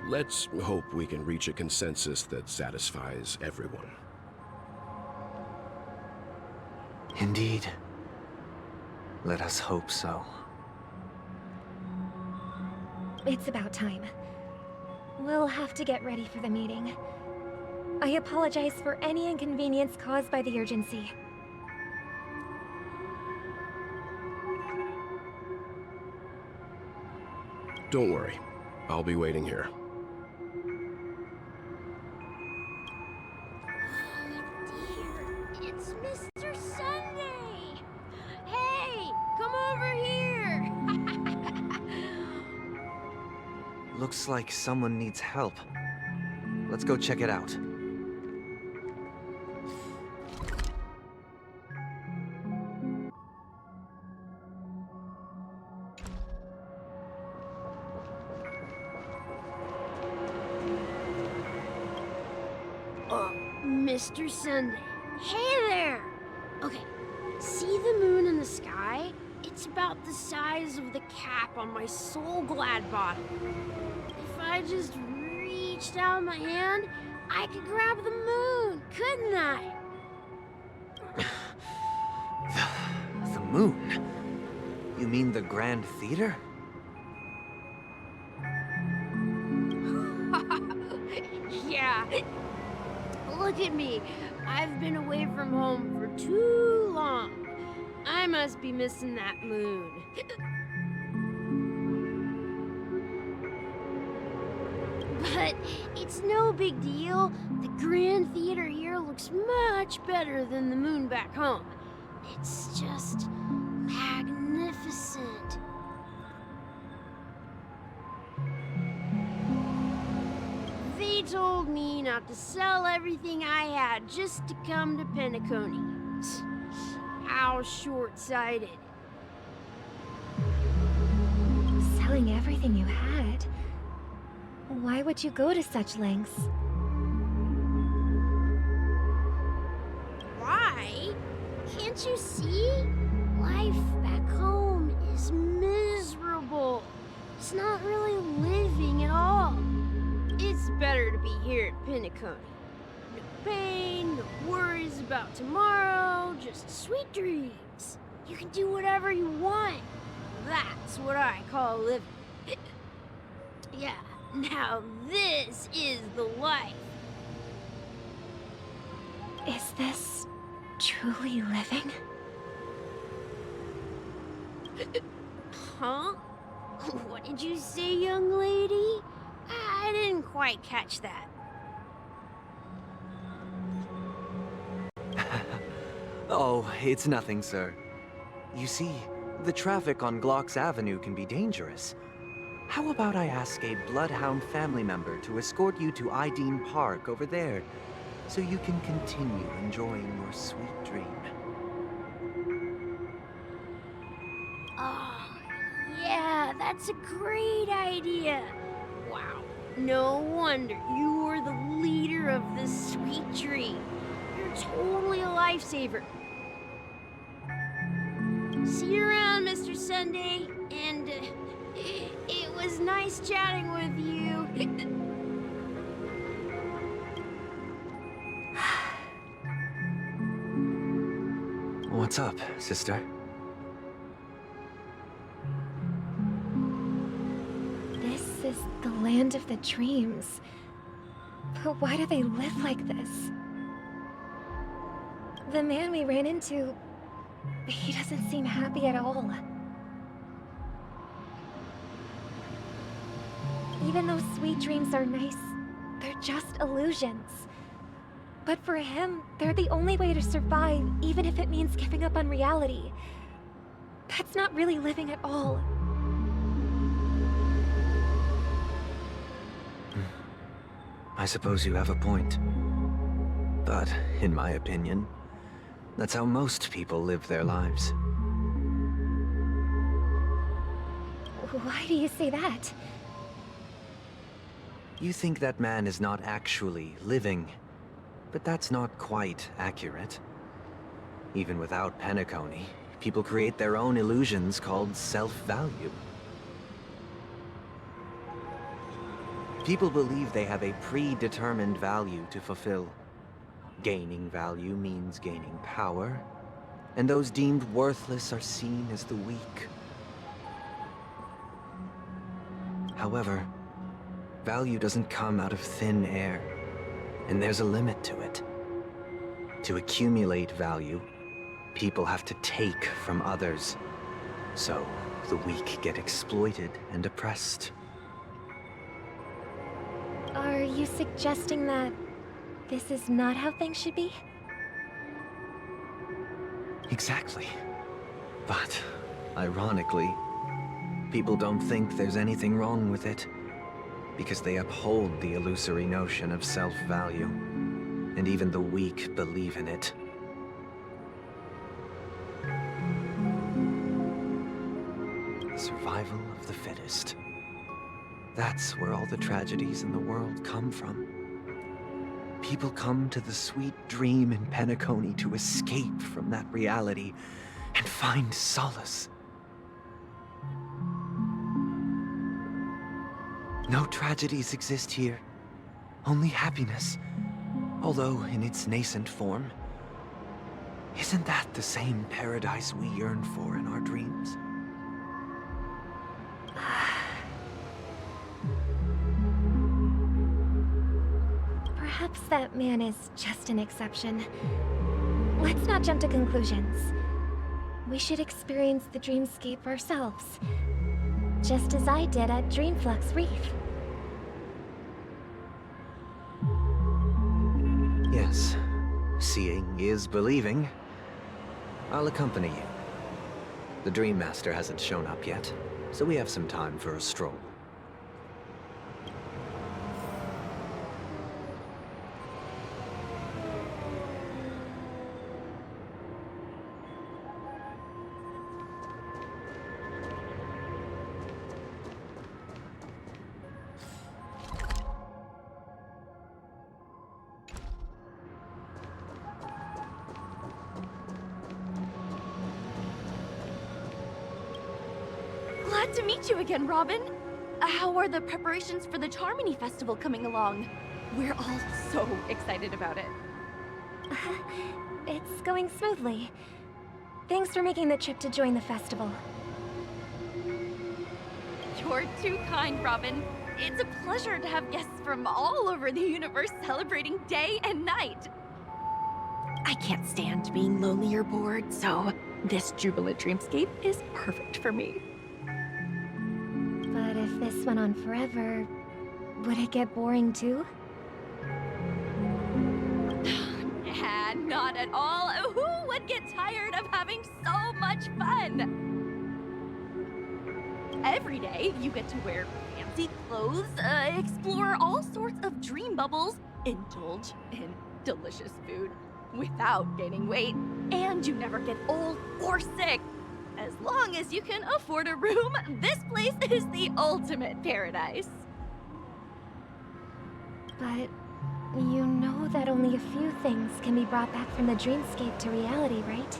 Let's hope we can reach a consensus that satisfies everyone. Indeed. Let us hope so. It's about time. We'll have to get ready for the meeting. I apologize for any inconvenience caused by the urgency. Don't worry. I'll be waiting here. It's Mr. Sunday! Hey, come over here! Looks like someone needs help. Let's go check it out. Mr. Sunday. Hey there! Okay, see the moon in the sky? It's about the size of the cap on my Soul Glad bottle. If I just reached out my hand, I could grab the moon, couldn't I? The moon? You mean the Grand Theater? Yeah. Look at me. I've been away from home for too long. I must be missing that moon. But it's no big deal. The Grand Theater here looks much better than the moon back home. It's just magnificent. They told me not to sell everything I had just to come to Penacony. How short-sighted. Selling everything you had? Why would you go to such lengths? Why? Can't you see? Life back home is miserable. It's not really living at all. It's better to be here at Penacony. No pain, no worries about tomorrow, just sweet dreams. You can do whatever you want. That's what I call living. Yeah, now this is the life. Is this truly living? Huh? What did you say, young lady? I didn't quite catch that. Oh, it's nothing, sir. You see, the traffic on Glock's Avenue can be dangerous. How about I ask a Bloodhound family member to escort you to Ideen Park over there, so you can continue enjoying your sweet dream? Oh, yeah, that's a great idea. Wow, no wonder you were the leader of this sweet dream. You're totally a lifesaver. See you around, Mr. Sunday, and it was was nice chatting with you. What's up, sister? This is the land of the dreams. But why do they live like this? The man we ran into, he doesn't seem happy at all. Even though sweet dreams are nice, they're just illusions. But for him, they're the only way to survive, even if it means giving up on reality. That's not really living at all. I suppose you have a point. But, in my opinion, that's how most people live their lives. Why do you say that? You think that man is not actually living, but that's not quite accurate. Even without Penacony, people create their own illusions called self-value. People believe they have a predetermined value to fulfill. Gaining value means gaining power, and those deemed worthless are seen as the weak. However, value doesn't come out of thin air, and there's a limit to it. To accumulate value, people have to take from others, so the weak get exploited and oppressed. Are you suggesting that this is not how things should be? Exactly. But, ironically, people don't think there's anything wrong with it, because they uphold the illusory notion of self-value, and even the weak believe in it. The survival of the fittest. That's where all the tragedies in the world come from. People come to the sweet dream in Penacony to escape from that reality and find solace. No tragedies exist here, only happiness, although in its nascent form. Isn't that the same paradise we yearn for in our dreams? Perhaps that man is just an exception. Let's not jump to conclusions. We should experience the dreamscape ourselves, just as I did at Dreamflux Reef. Yes, seeing is believing. I'll accompany you. The Dream Master hasn't shown up yet, so we have some time for a stroll. Glad to meet you again, Robin. How are the preparations for the Charmony Festival coming along? We're all so excited about it. It's going smoothly. Thanks for making the trip to join the festival. You're too kind, Robin. It's a pleasure to have guests from all over the universe celebrating day and night. I can't stand being lonely or bored, so this jubilant dreamscape is perfect for me. But if this went on forever, would it get boring too? Nah, not at all. Who would get tired of having so much fun? Every day, you get to wear fancy clothes, explore all sorts of dream bubbles, indulge in delicious food without gaining weight, and you never get old or sick. As long as you can afford a room, this place is the ultimate paradise. But you know that only a few things can be brought back from the dreamscape to reality, right?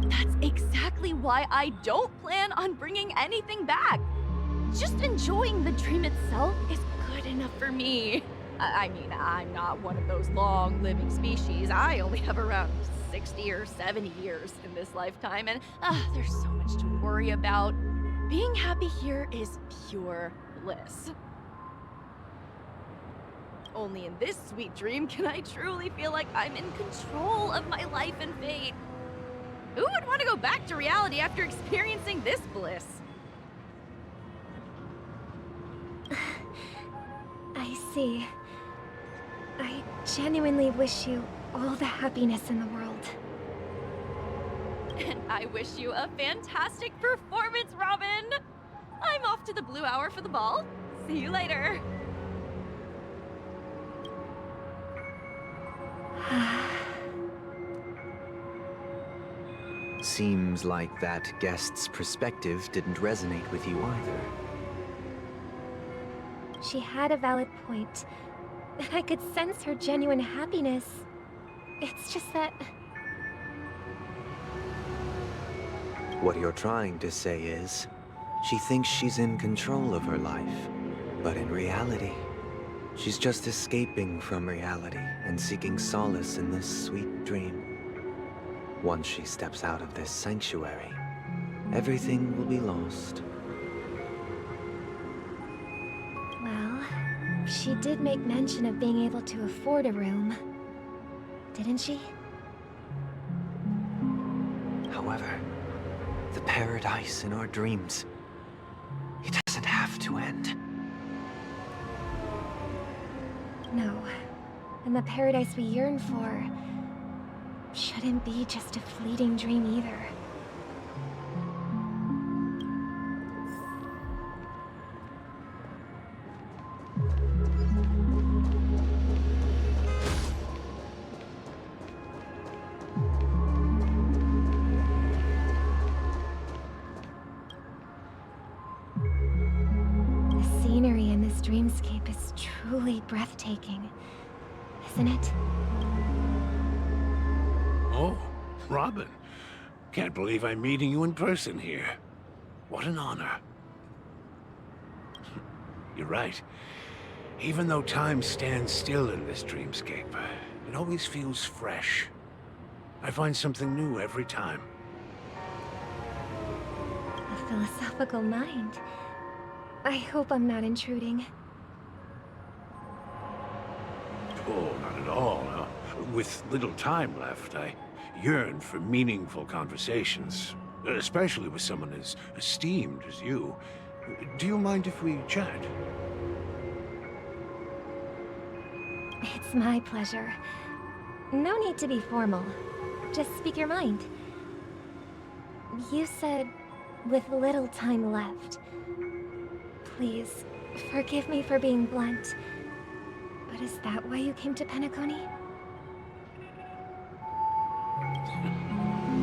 That's exactly why I don't plan on bringing anything back. Just enjoying the dream itself is good enough for me. I mean, I'm not one of those long-living species. I only have around 60 or 70 years in this lifetime, and there's so much to worry about. Being happy here is pure bliss. Only in this sweet dream can I truly feel like I'm in control of my life and fate. Who would want to go back to reality after experiencing this bliss? I see. I genuinely wish you all the happiness in the world. And I wish you a fantastic performance, Robin! I'm off to the Blue Hour for the ball. See you later. Seems like that guest's perspective didn't resonate with you either. She had a valid point, and I could sense her genuine happiness. It's just that... What you're trying to say is, she thinks she's in control of her life, but in reality, she's just escaping from reality and seeking solace in this sweet dream. Once she steps out of this sanctuary, everything will be lost. Well, she did make mention of being able to afford a room, didn't she? However, the paradise in our dreams, it doesn't have to end. No. And the paradise we yearn for shouldn't be just a fleeting dream either. The scenery in this dreamscape is truly breathtaking, isn't it? Oh, Robin. Can't believe I'm meeting you in person here. What an honor. You're right. Even though time stands still in this dreamscape, it always feels fresh. I find something new every time. A philosophical mind. I hope I'm not intruding. Oh, not at all. With little time left, I yearn for meaningful conversations, especially with someone as esteemed as you. Do you mind if we chat? It's my pleasure. No need to be formal. Just speak your mind. You said, with little time left. Please, forgive me for being blunt. But is that why you came to Penacony?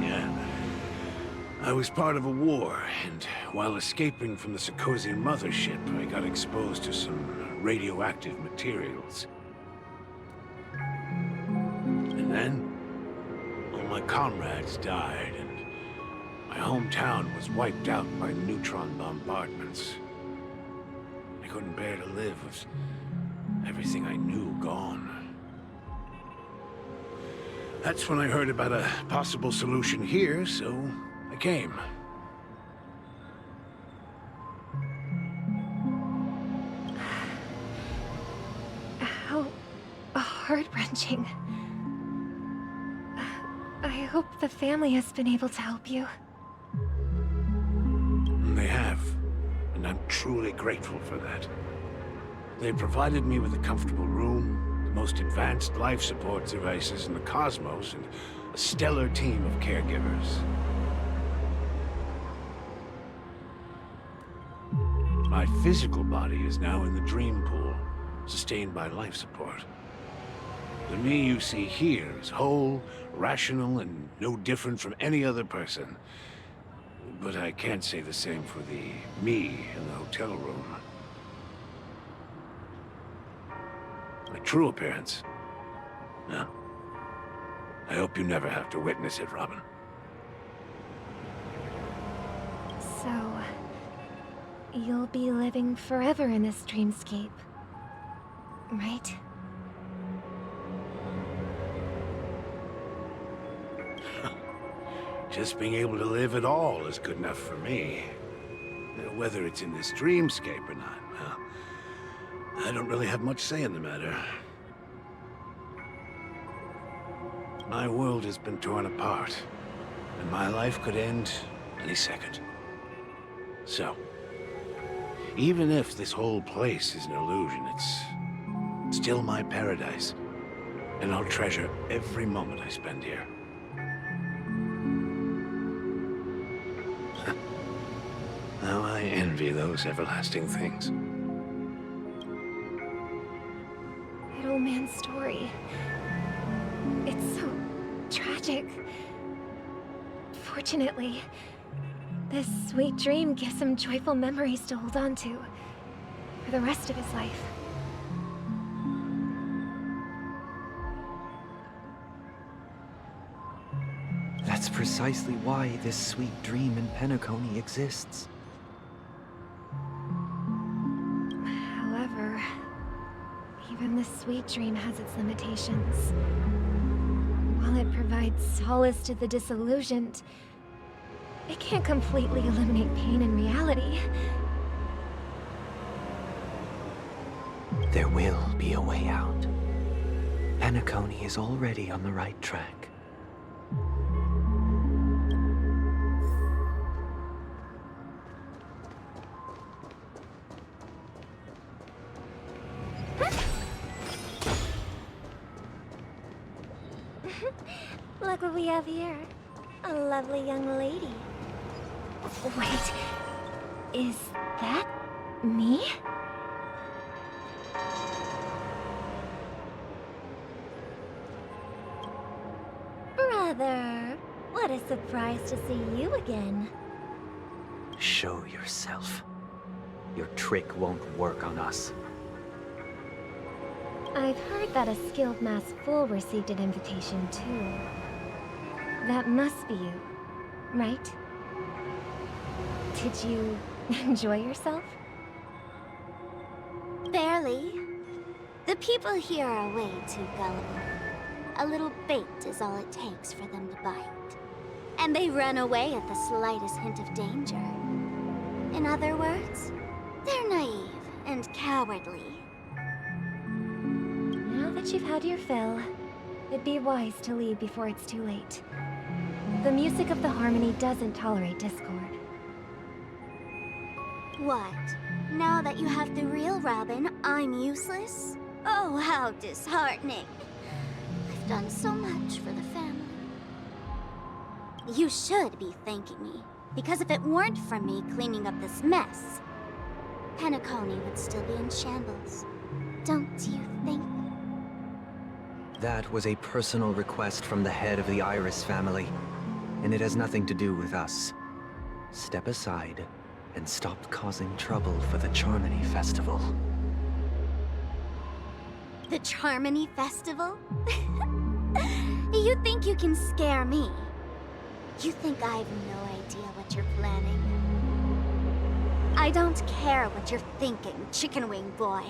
Yeah. I was part of a war, and while escaping from the Sarkosian mothership, I got exposed to some radioactive materials. And then, all my comrades died, and my hometown was wiped out by neutron bombardments. I couldn't bear to live with everything I knew gone. That's when I heard about a possible solution here, so I came. How heart-wrenching. I hope the family has been able to help you. They have, and I'm truly grateful for that. They provided me with a comfortable room, the most advanced life support devices in the cosmos, and a stellar team of caregivers. My physical body is now in the dream pool, sustained by life support. The me you see here is whole, rational, and no different from any other person. But I can't say the same for the me in the hotel room. My true appearance? No. I hope you never have to witness it, Robin. So, you'll be living forever in this dreamscape, right? Just being able to live at all is good enough for me. Whether it's in this dreamscape or not, well, I don't really have much say in the matter. My world has been torn apart, and my life could end any second. So, even if this whole place is an illusion, it's still my paradise, and I'll treasure every moment I spend here. How I envy those everlasting things. That old man's story. It's so tragic. Fortunately, this sweet dream gives him joyful memories to hold on to for the rest of his life. That's precisely why this sweet dream in Penacony exists. However, even this sweet dream has its limitations. While it provides solace to the disillusioned, it can't completely eliminate pain in reality. There will be a way out. Penacony is already on the right track. Look what we have here. A lovely young lady. Wait, is that me? Brother, what a surprise to see you again. Show yourself. Your trick won't work on us. I've heard that a skilled masked fool received an invitation too. That must be you, right? Did you enjoy yourself? Barely. The people here are way too gullible. A little bait is all it takes for them to bite. And they run away at the slightest hint of danger. In other words, they're naive and cowardly. Now that you've had your fill, it'd be wise to leave before it's too late. The music of the harmony doesn't tolerate discord. What? Now that you have the real Robin, I'm useless? Oh, how disheartening. I've done so much for the family. You should be thanking me, because if it weren't for me cleaning up this mess, Penacony would still be in shambles. Don't you think? That was a personal request from the head of the Iris family, and it has nothing to do with us. Step aside and stop causing trouble for the Charmony Festival. The Charmony Festival? You think you can scare me? You think I have no idea what you're planning? I don't care what you're thinking, Chicken Wing Boy.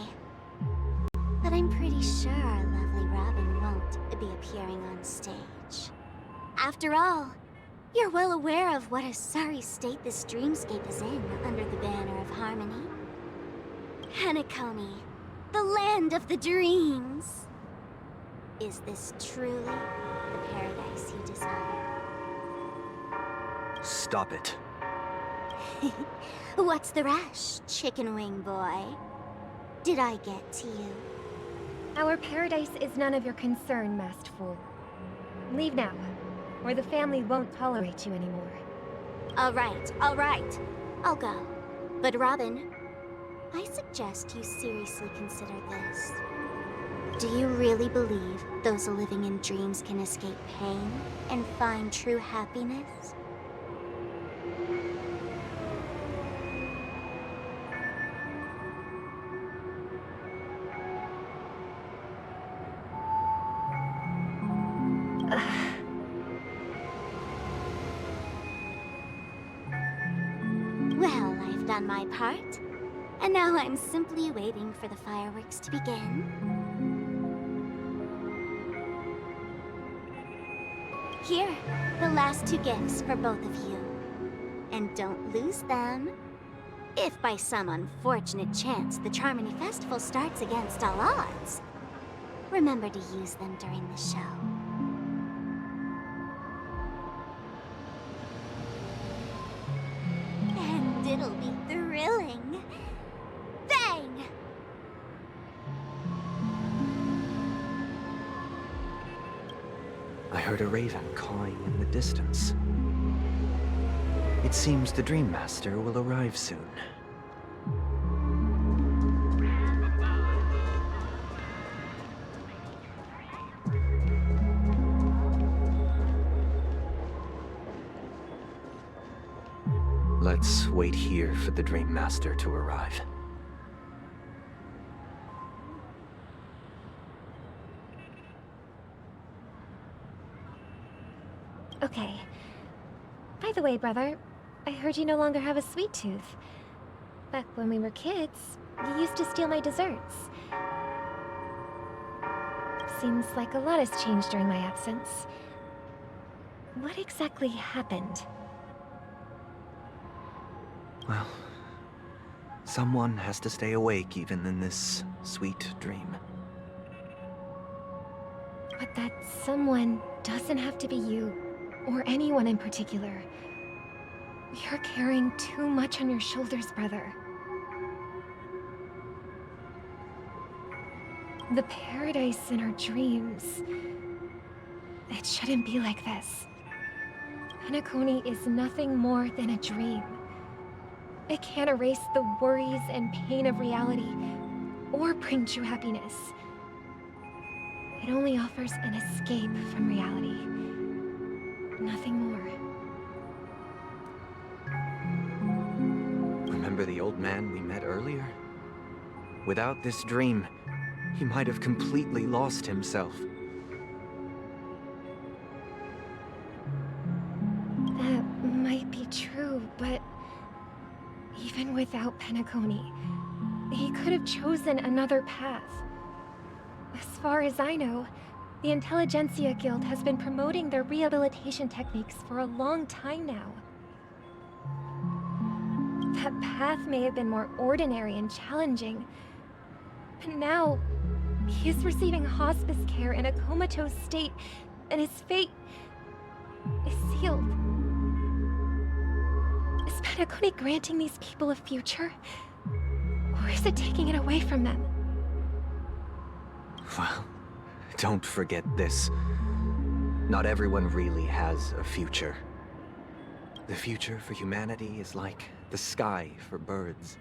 But I'm pretty sure our lovely Robin won't be appearing on stage. After all, you're well aware of what a sorry state this dreamscape is in under the banner of harmony. Penacony, the land of the dreams. Is this truly the paradise you desire? Stop it. What's the rush, Chicken Wing Boy? Did I get to you? Our paradise is none of your concern, masked fool. Leave now, or the family won't tolerate you anymore. All right. I'll go. But Robin, I suggest you seriously consider this. Do you really believe those living in dreams can escape pain and find true happiness? done my part. And now I'm simply waiting for the fireworks to begin. Here, the last 2 gifts for both of you. And don't lose them. If by some unfortunate chance the Charmony Festival starts against all odds, remember to use them during the show. And it'll be thrilling. Bang! I heard a raven cawing in the distance. It seems the Dream Master will arrive soon. Let's wait here for the Dream Master to arrive. Okay. By the way, brother, I heard you no longer have a sweet tooth. Back when we were kids, you used to steal my desserts. Seems like a lot has changed during my absence. What exactly happened? Well, someone has to stay awake even in this sweet dream. But that someone doesn't have to be you, or anyone in particular. You're carrying too much on your shoulders, brother. The paradise in our dreams. It shouldn't be like this. Penacony is nothing more than a dream. It can't erase the worries and pain of reality, or bring true happiness. It only offers an escape from reality. Nothing more. Remember the old man we met earlier? Without this dream, he might have completely lost himself. That might be true, but even without Penacony, he could have chosen another path. As far as I know, the Intelligentsia Guild has been promoting their rehabilitation techniques for a long time now. That path may have been more ordinary and challenging, but now he is receiving hospice care in a comatose state, and his fate is sealed. Is Penacony granting these people a future? Or is it taking it away from them? Well, don't forget this. Not everyone really has a future. The future for humanity is like the sky for birds.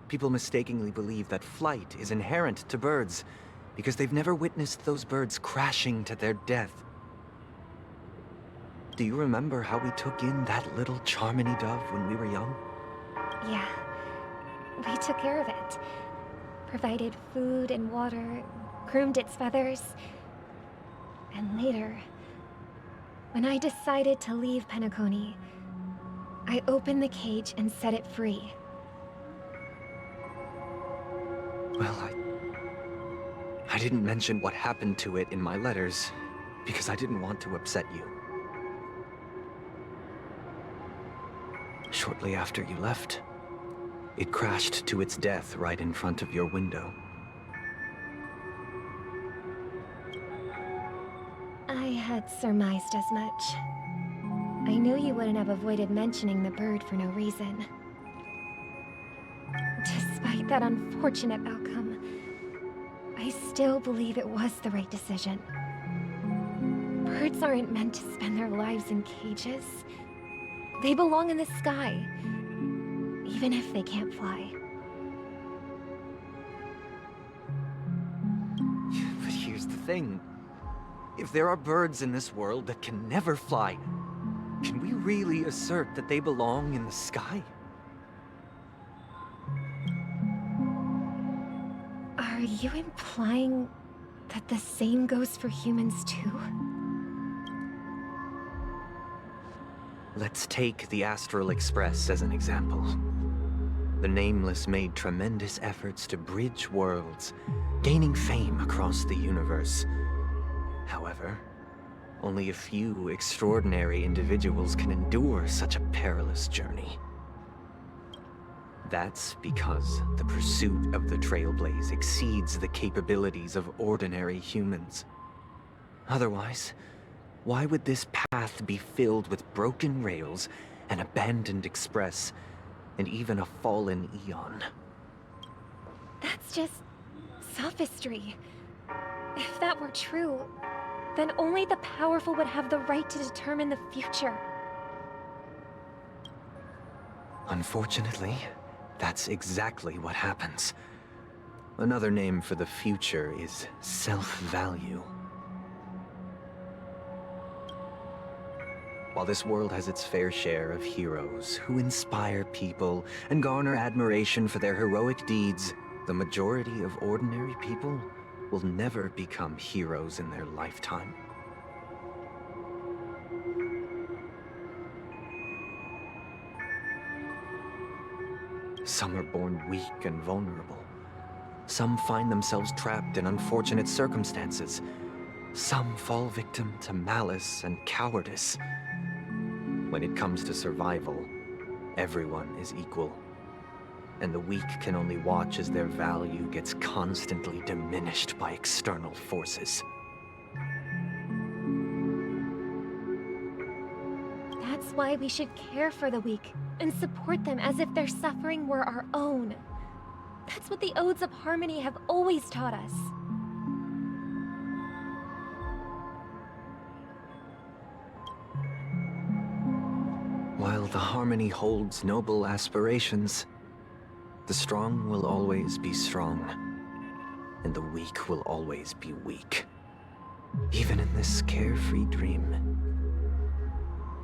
People mistakenly believe that flight is inherent to birds because they've never witnessed those birds crashing to their death. Do you remember how we took in that little Charmony dove when we were young? Yeah. We took care of it. Provided food and water, groomed its feathers. And later, when I decided to leave Penacony, I opened the cage and set it free. Well, I didn't mention what happened to it in my letters because I didn't want to upset you. Shortly after you left, it crashed to its death right in front of your window. I had surmised as much. I knew you wouldn't have avoided mentioning the bird for no reason. Despite that unfortunate outcome, I still believe it was the right decision. Birds aren't meant to spend their lives in cages. They belong in the sky, even if they can't fly. But here's the thing. If there are birds in this world that can never fly, can we really assert that they belong in the sky? Are you implying that the same goes for humans too? Let's take the Astral Express as an example. the Nameless made tremendous efforts to bridge worlds, gaining fame across the universe. However, only a few extraordinary individuals can endure such a perilous journey. That's because the pursuit of the Trailblaze exceeds the capabilities of ordinary humans. Otherwise, why would this path be filled with broken rails, an abandoned express, and even a fallen Eon? That's just sophistry. If that were true, then only the powerful would have the right to determine the future. Unfortunately, that's exactly what happens. Another name for the future is self-value. While this world has its fair share of heroes who inspire people and garner admiration for their heroic deeds, the majority of ordinary people will never become heroes in their lifetime. Some are born weak and vulnerable. Some find themselves trapped in unfortunate circumstances. Some fall victim to malice and cowardice. When it comes to survival, everyone is equal. And the weak can only watch as their value gets constantly diminished by external forces. That's why we should care for the weak and support them as if their suffering were our own. That's what the Odes of Harmony have always taught us. While the Harmony holds noble aspirations, the strong will always be strong, and the weak will always be weak. Even in this carefree dream.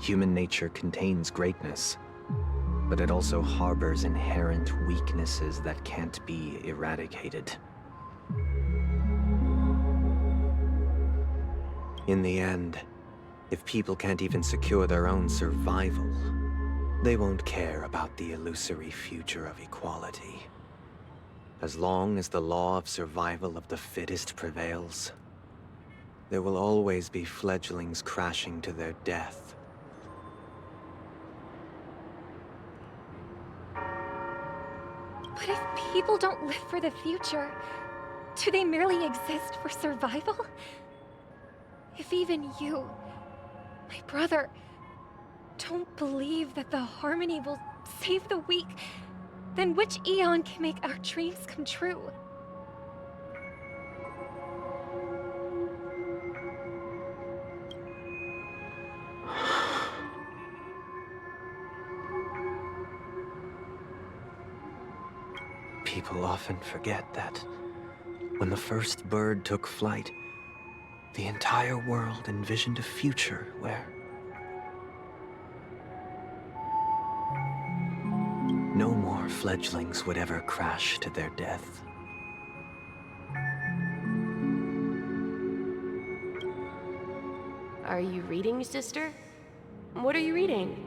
Human nature contains greatness, but it also harbors inherent weaknesses that can't be eradicated. In the end, if people can't even secure their own survival, they won't care about the illusory future of equality. As long as the law of survival of the fittest prevails, there will always be fledglings crashing to their death. But if people don't live for the future, do they merely exist for survival? If even you, my brother, don't believe that the Harmony will save the weak, then which Eon can make our dreams come true? People often forget that when the first bird took flight, the entire world envisioned a future where no more fledglings would ever crash to their death. Are you reading, sister? What are you reading?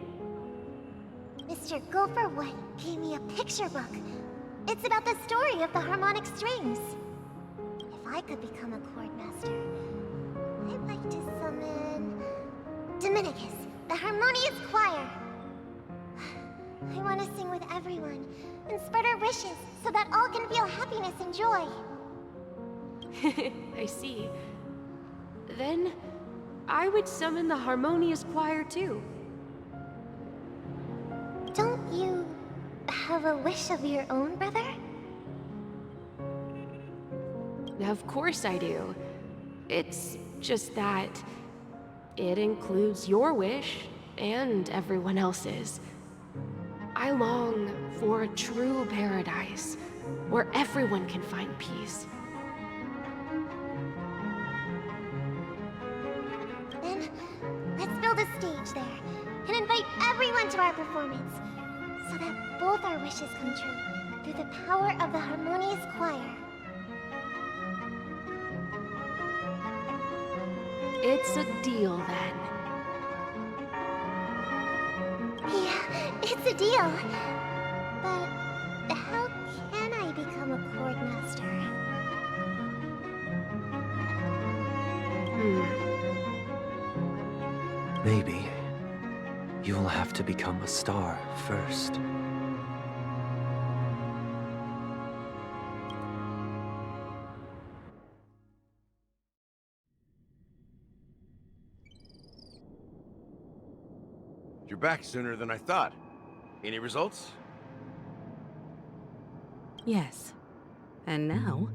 Mr. Gopherwood gave me a picture book. It's about the story of the harmonic strings. If I could become a chord master, I'd like to summon Dominicus, the harmonious choir. I want to sing with everyone and spread our wishes so that all can feel happiness and joy. I see. Then, I would summon the harmonious choir too. Don't you have a wish of your own, brother? Of course I do. It's just that it includes your wish and everyone else's. I long for a true paradise where everyone can find peace. Then, let's build a stage there and invite everyone to our performance so that both our wishes come true through the power of the harmonious choir. It's a deal then. Yeah, it's a deal. But Maybe you'll have to become a star first. You're back sooner than I thought. Any results? Yes. And now,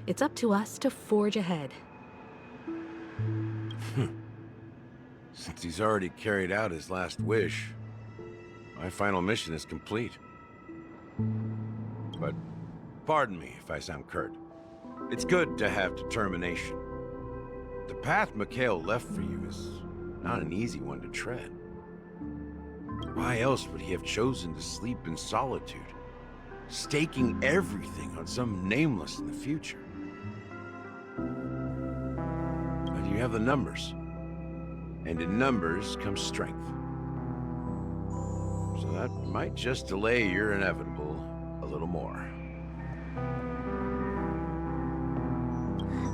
it's up to us to forge ahead. Since he's already carried out his last wish, my final mission is complete. But pardon me if I sound curt. It's good to have determination. The path Mikhail left for you is not an easy one to tread. Why else would he have chosen to sleep in solitude, staking everything on some nameless in the future? But you have the numbers, and in numbers comes strength. So that might just delay your inevitable a little more.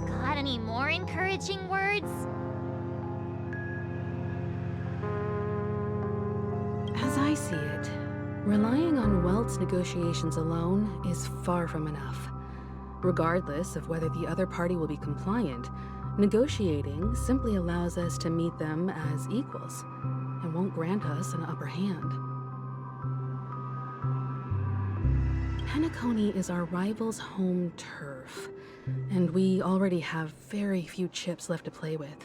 Got any more encouraging words? As I see it, relying on Welt's negotiations alone is far from enough. Regardless of whether the other party will be compliant, negotiating simply allows us to meet them as equals and won't grant us an upper hand. Penacony is our rival's home turf, and we already have very few chips left to play with.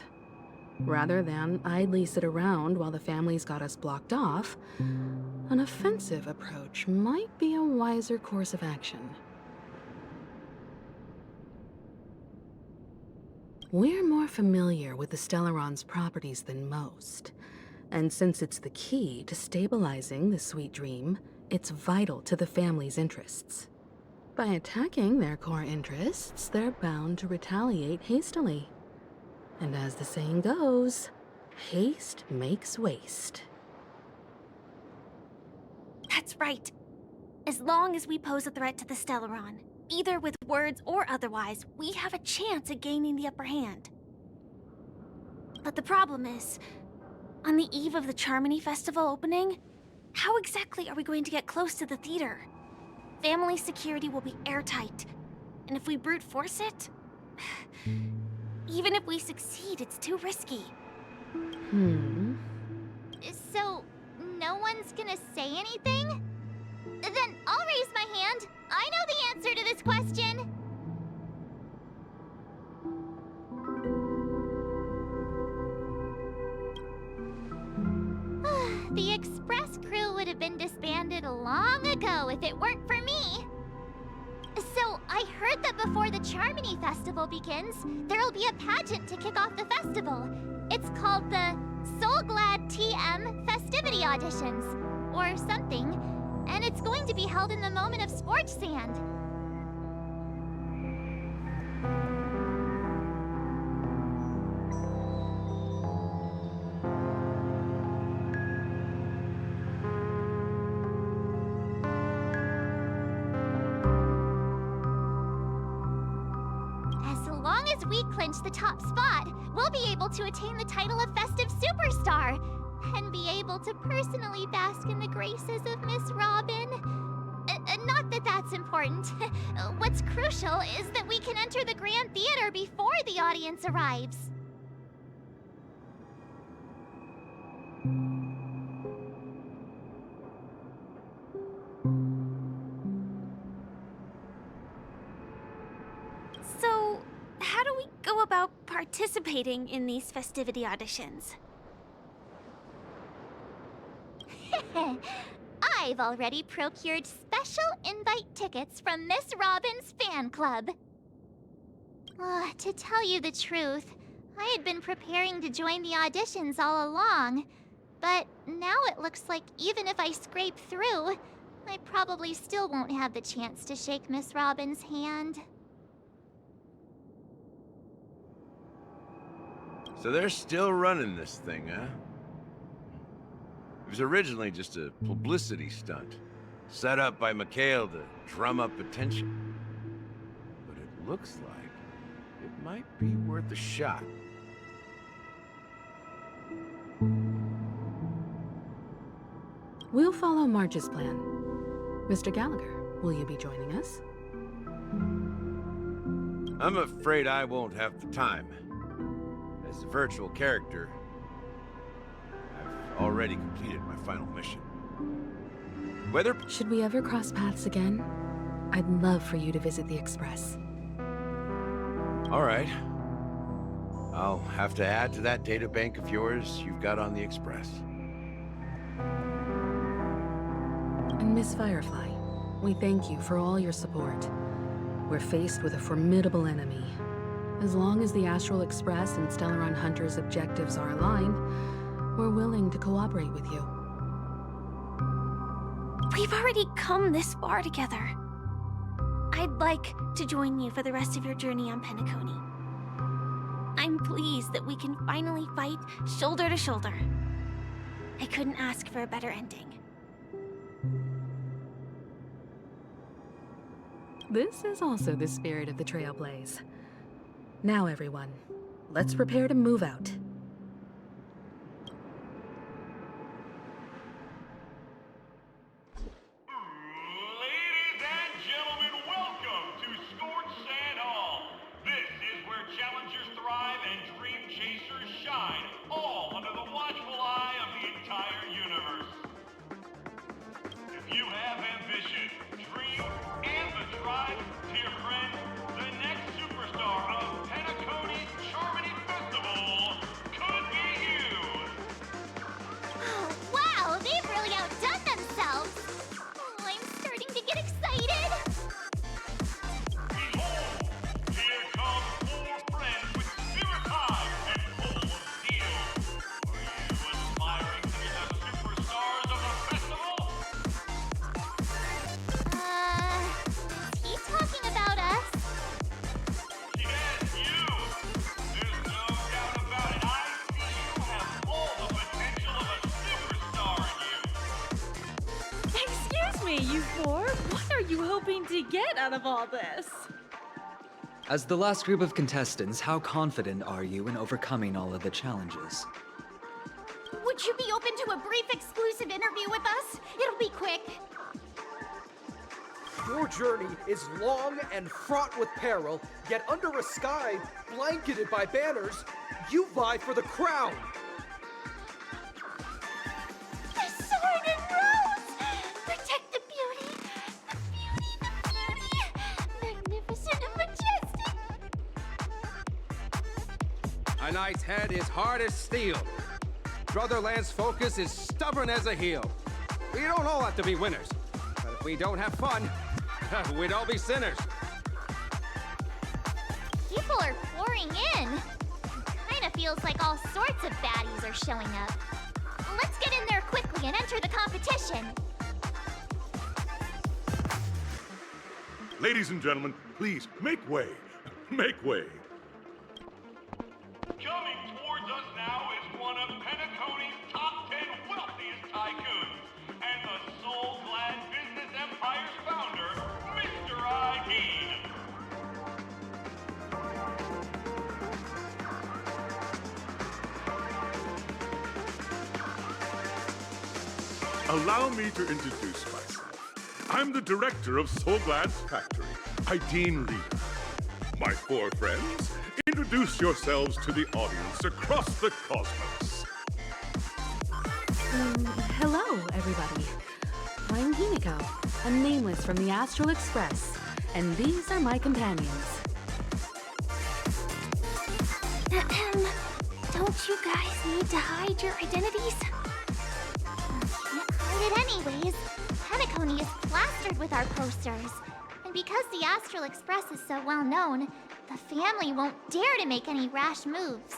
Rather than idly sit around while the family's got us blocked off, an offensive approach might be a wiser course of action. We're more familiar with the Stellaron's properties than most, and since it's the key to stabilizing the sweet dream, it's vital to the family's interests. By attacking their core interests, they're bound to retaliate hastily. And as the saying goes, haste makes waste. That's right. As long as we pose a threat to the Stellaron, either with words or otherwise, we have a chance at gaining the upper hand. But the problem is, on the eve of the Charmony Festival opening, how exactly are we going to get close to the theater? Family security will be airtight, and if we brute force it, even if we succeed, it's too risky. So, no one's gonna say anything? Then I'll raise my hand. I know the answer to this question. The express crew would have been disbanded long ago if it weren't for me. So, I heard that before the Charmony Festival begins, there'll be a pageant to kick off the festival. It's called the Soulglad TM Festivity Auditions, or something, and it's going to be held in the moment of Scorch Sand. As we clinch the top spot, we'll be able to attain the title of Festive Superstar and be able to personally bask in the graces of Miss Robin. Not that that's important. What's crucial is that we can enter the Grand Theater before the audience arrives. So, how do we go about participating in these festivity auditions? I've already procured special invite tickets from Miss Robin's fan club. To tell you the truth, I had been preparing to join the auditions all along. But now it looks like even if I scrape through, I probably still won't have the chance to shake Miss Robin's hand. So they're still running this thing, huh? It was originally just a publicity stunt, set up by Mikhail to drum up attention. But it looks like it might be worth a shot. We'll follow March's plan. Mr. Gallagher, will you be joining us? I'm afraid I won't have the time. As a virtual character, I've already completed my final mission. Whether... Should we ever cross paths again? I'd love for you to visit the Express. All right. I'll have to add to that data bank of yours you've got on the Express. And Miss Firefly, we thank you for all your support. We're faced with a formidable enemy. As long as the Astral Express and Stellaron Hunter's objectives are aligned, we're willing to cooperate with you. We've already come this far together. I'd like to join you for the rest of your journey on Penacony. I'm pleased that we can finally fight shoulder to shoulder. I couldn't ask for a better ending. This is also the spirit of the Trailblaze. Now, everyone, let's prepare to move out. Ladies and gentlemen, welcome to Scorched Sand Hall. This is where challengers thrive and dream chasers shine, all under the watchful eye of the entire universe. If you have ambition, dream, and the drive, dear friend, the next superstar of Penacony Charmony Festival could be you. Oh, wow, they've really outdone themselves. Oh, I'm starting to get excited. Behold, here come 4 friends with spirit high and full of steel. Are you aspiring to be the superstars of the festival? Is he talking about us? Yes, you! There's no doubt about it. I see you have all the potential of a superstar in you. Excuse me, you four. What are you hoping to get out of all this? As the last group of contestants, how confident are you in overcoming all of the challenges? Would you be open to a brief exclusive interview with us? It'll be quick. Your journey is long and fraught with peril, yet under a sky blanketed by banners, you vie for the crown. The sword and rose! Protect the beauty! The beauty, the beauty! Magnificent and majestic! A knight's head is hard as steel. Brotherland's focus is stubborn as a heel. We don't all have to be winners, but if we don't have fun, we'd all be sinners. People are pouring in. Kinda feels like all sorts of baddies are showing up. Let's get in there quickly and enter the competition. Ladies and gentlemen, please make way. Make way. Coming towards us now is one of Penacony's top 10 wealthiest tycoons and the soul-glad business empire's founder, Mr. ID. Allow me to introduce myself. I'm the director of Soulglad's factory, Ideen Reader. My 4 friends, introduce yourselves to the audience across the cosmos. Hello, everybody. I'm Himiko, a nameless from the Astral Express, and these are my companions. Don't you guys need to hide your identities? Can't hide it anyways. Penacony is plastered with our posters. And because the Astral Express is so well known, the family won't dare to make any rash moves.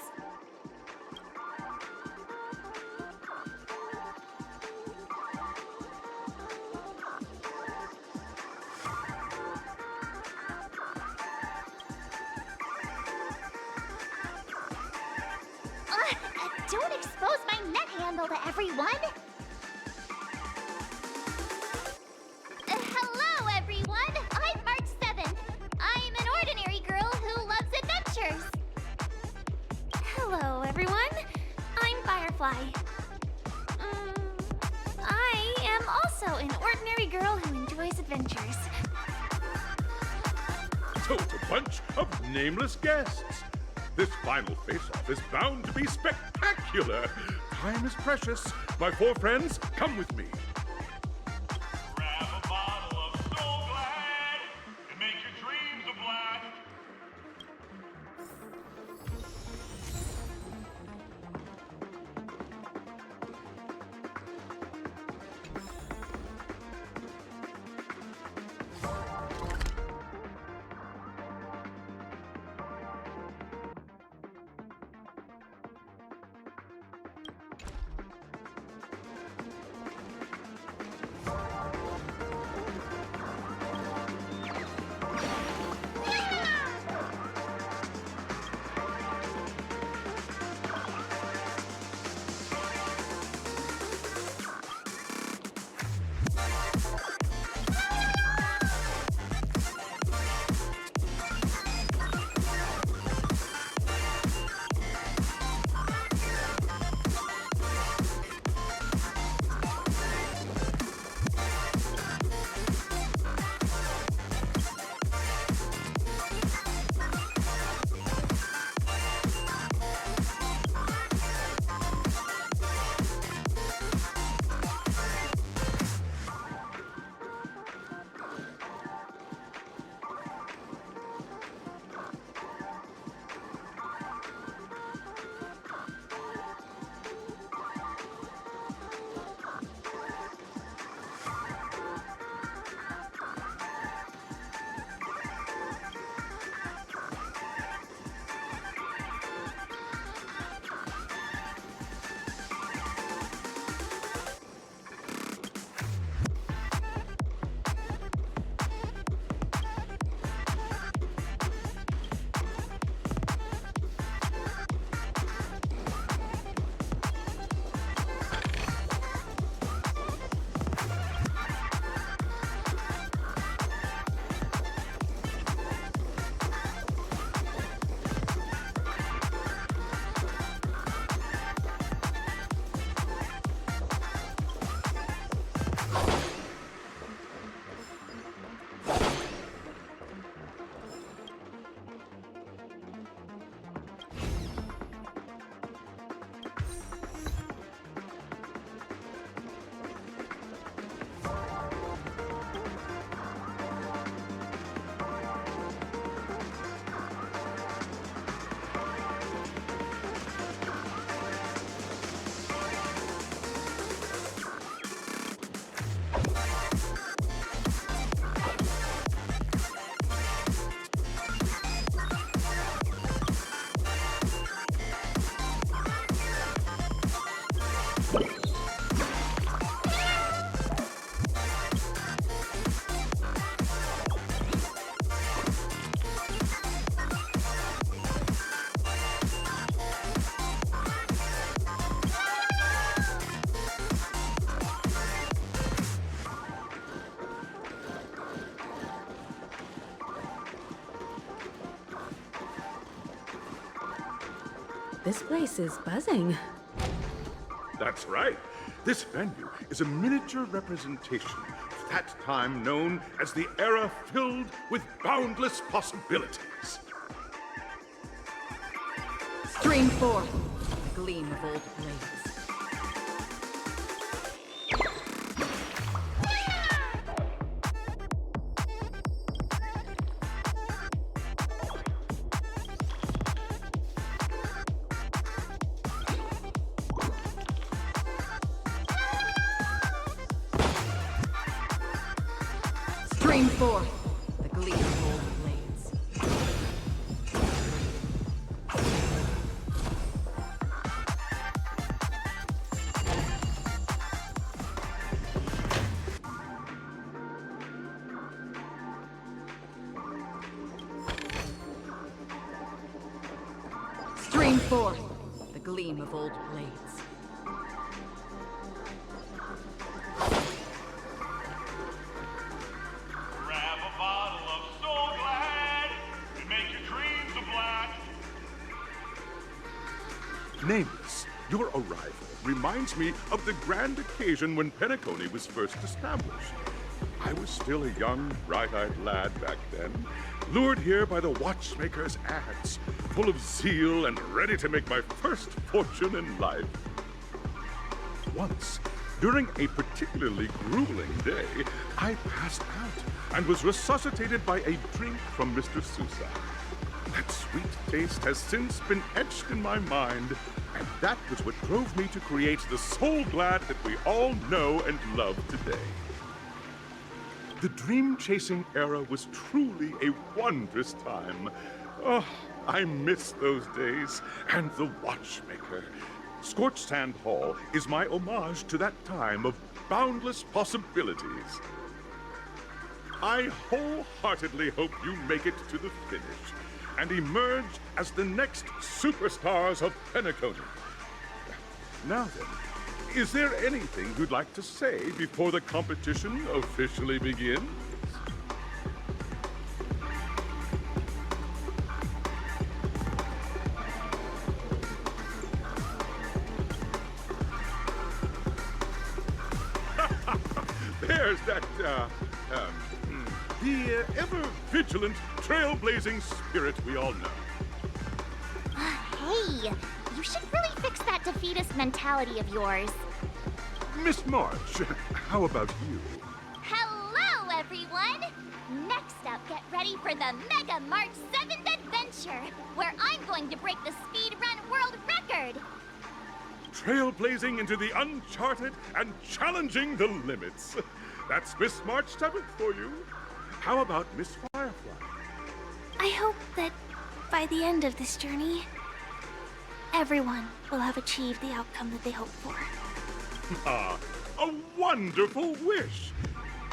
Don't expose my net handle to everyone! Hello, everyone! I'm March 7th. I'm an ordinary girl who loves adventures. Hello, everyone. I'm Firefly. I adventures. So it's a bunch of nameless guests. This final face-off is bound to be spectacular. Time is precious. My four friends, come with me. Grab a bottle of Soul Glad and make your dreams a blast. This place is buzzing. That's right. This venue is a miniature representation of that time known as the era filled with boundless possibilities. Stream forth the gleam of old blades. Stream forth the gleam of old blades. Stream forth the gleam of old blades. Grab a bottle of Soul Glad and make your dreams a blast. Nameless, your arrival reminds me of the grand occasion when Penacony was first established. I was still a young, bright-eyed lad back then, lured here by the watchmaker's ads, full of zeal and ready to make my first fortune in life. Once, during a particularly grueling day, I passed out and was resuscitated by a drink from Mr. Sousa. That sweet taste has since been etched in my mind, and that was what drove me to create the Soul Glad that we all know and love today. The dream-chasing era was truly a wondrous time. Oh, I miss those days, and the watchmaker. Scorched Sand Hall is my homage to that time of boundless possibilities. I wholeheartedly hope you make it to the finish and emerge as the next superstars of Penacony. Now then, is there anything you'd like to say before the competition officially begins? There's that, the ever-vigilant, trailblazing spirit we all know. Hey, you should really fix that defeatist mentality of yours. Miss March, how about you? Hello, everyone! Next up, get ready for the Mega March 7th Adventure, where I'm going to break the speedrun world record! Trailblazing into the uncharted and challenging the limits. That's Miss March 7th for you. How about Miss Firefly? I hope that by the end of this journey, everyone will have achieved the outcome that they hoped for. Ah, a wonderful wish!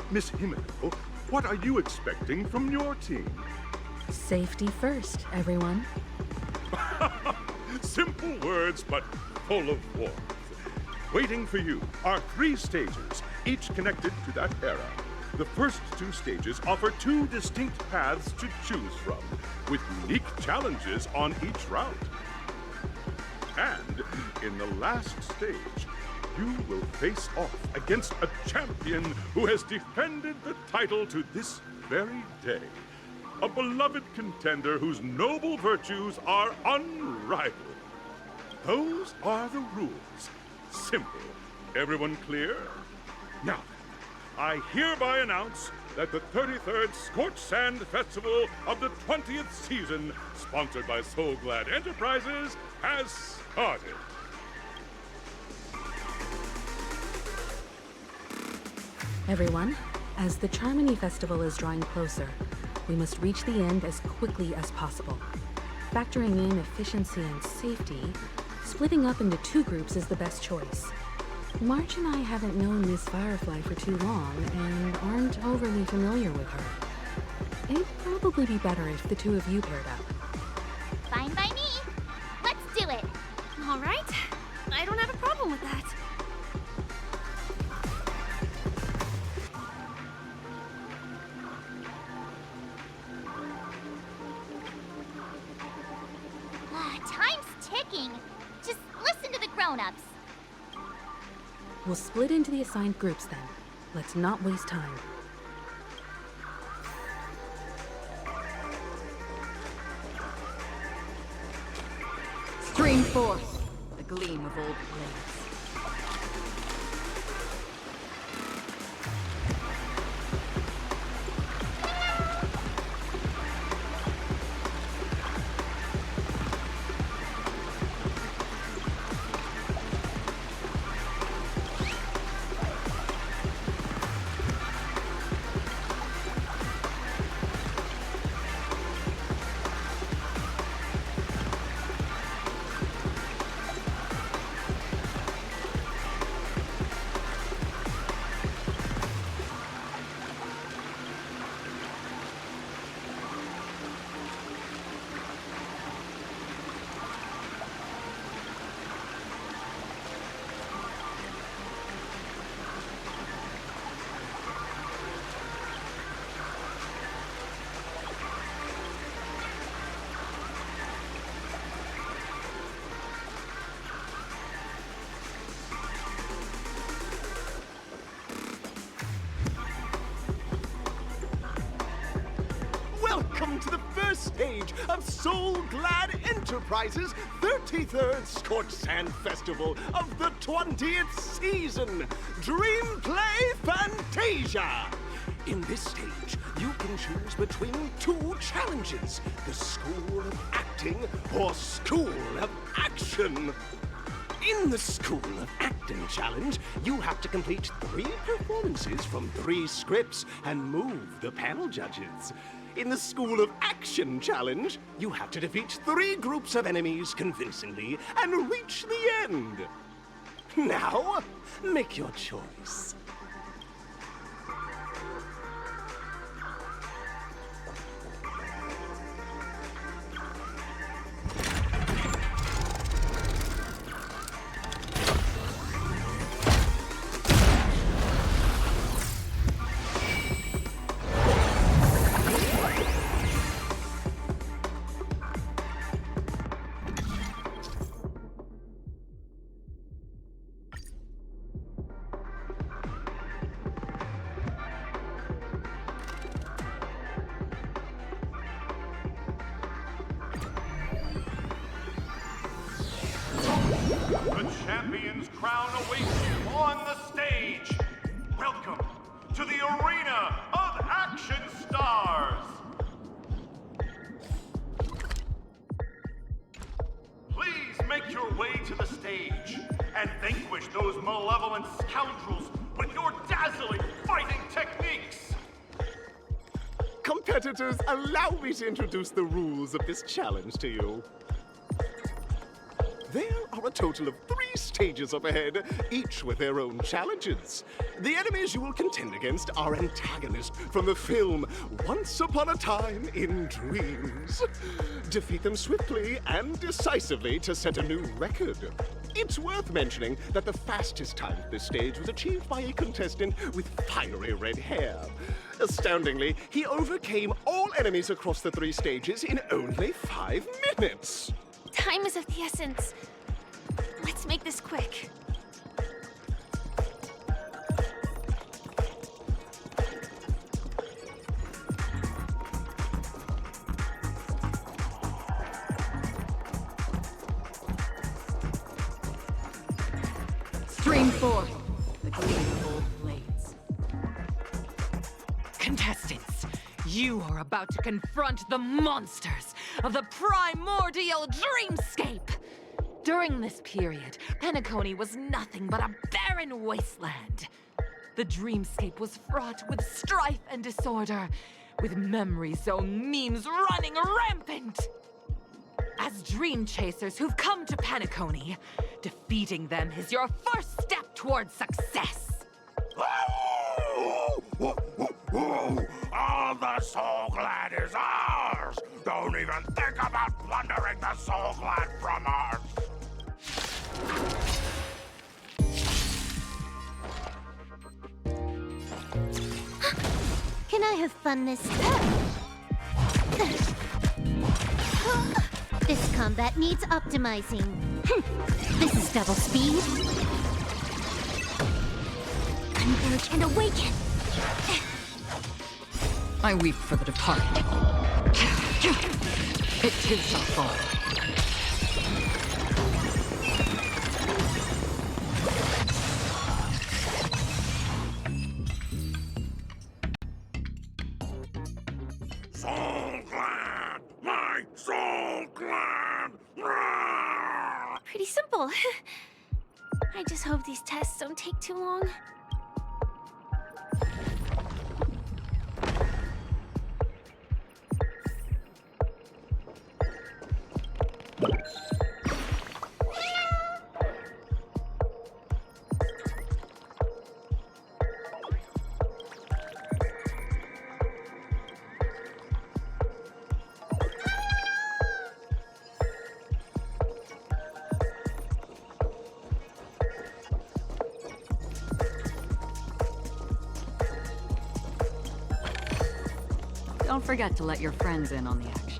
Miss Himiko, what are you expecting from your team? Safety first, everyone. Simple words, but full of warmth. Waiting for you are 3 stages, each connected to that era. The first 2 stages offer 2 distinct paths to choose from, with unique challenges on each route. And in the last stage, you will face off against a champion who has defended the title to this very day. A beloved contender whose noble virtues are unrivaled. Those are the rules. Simple. Everyone clear? Now, I hereby announce that the 33rd Scorched Sand Festival of the 20th season, sponsored by Soul Glad Enterprises, has started. Everyone, as the Charmony Festival is drawing closer, we must reach the end as quickly as possible. Factoring in efficiency and safety, splitting up into 2 groups is the best choice. March and I haven't known Miss Firefly for too long and aren't overly familiar with her. It'd probably be better if the 2 of you paired up. Fine by me. Let's do it. All right. I don't have a problem with that. Time's ticking. Just listen to the grown-ups. We'll split into the assigned groups then. Let's not waste time. Stream forth, the gleam of old blades. to the first stage of Soul Glad Enterprises' 33rd Scorched Sand Festival of the 20th season, Dreamplay Fantasia. In this stage, you can choose between two challenges, the School of Acting or School of Action. In the School of Acting challenge, you have to complete 3 performances from 3 scripts and move the panel judges. In the School of Action challenge, you have to defeat 3 groups of enemies convincingly and reach the end. Now, make your choice. The champion's crown awaits you on the stage. Welcome to the Arena of Action Stars. Please make your way to the stage and vanquish those malevolent scoundrels with your dazzling fighting techniques. Competitors, allow me to introduce the rules of this challenge to you. There are a total of 3 stages up ahead, each with their own challenges. The enemies you will contend against are antagonists from the film Once Upon a Time in Dreams. Defeat them swiftly and decisively to set a new record. It's worth mentioning that the fastest time at this stage was achieved by a contestant with fiery red hair. Astoundingly, he overcame all enemies across the 3 stages in only 5 minutes. Time is of the essence. Let's make this quick. Stream 4, the gleaming blades. Contestants, you are about to confront the monsters of the primordial dreamscape. During this period, Penacony was nothing but a barren wasteland. The dreamscape was fraught with strife and disorder, with memory zone memes running rampant. As dream chasers who've come to Penacony, defeating them is your first step towards success. All the Soul Glad is ours! Don't even think about plundering the Soul Glad from us! Can I have fun this time? This combat needs optimizing. This is double speed. Converge and awaken. I weep for the departed. It is our fall. Soul Glad! My Soul Glad! Pretty simple. I just hope these tests don't take too long. Don't forget to let your friends in on the action.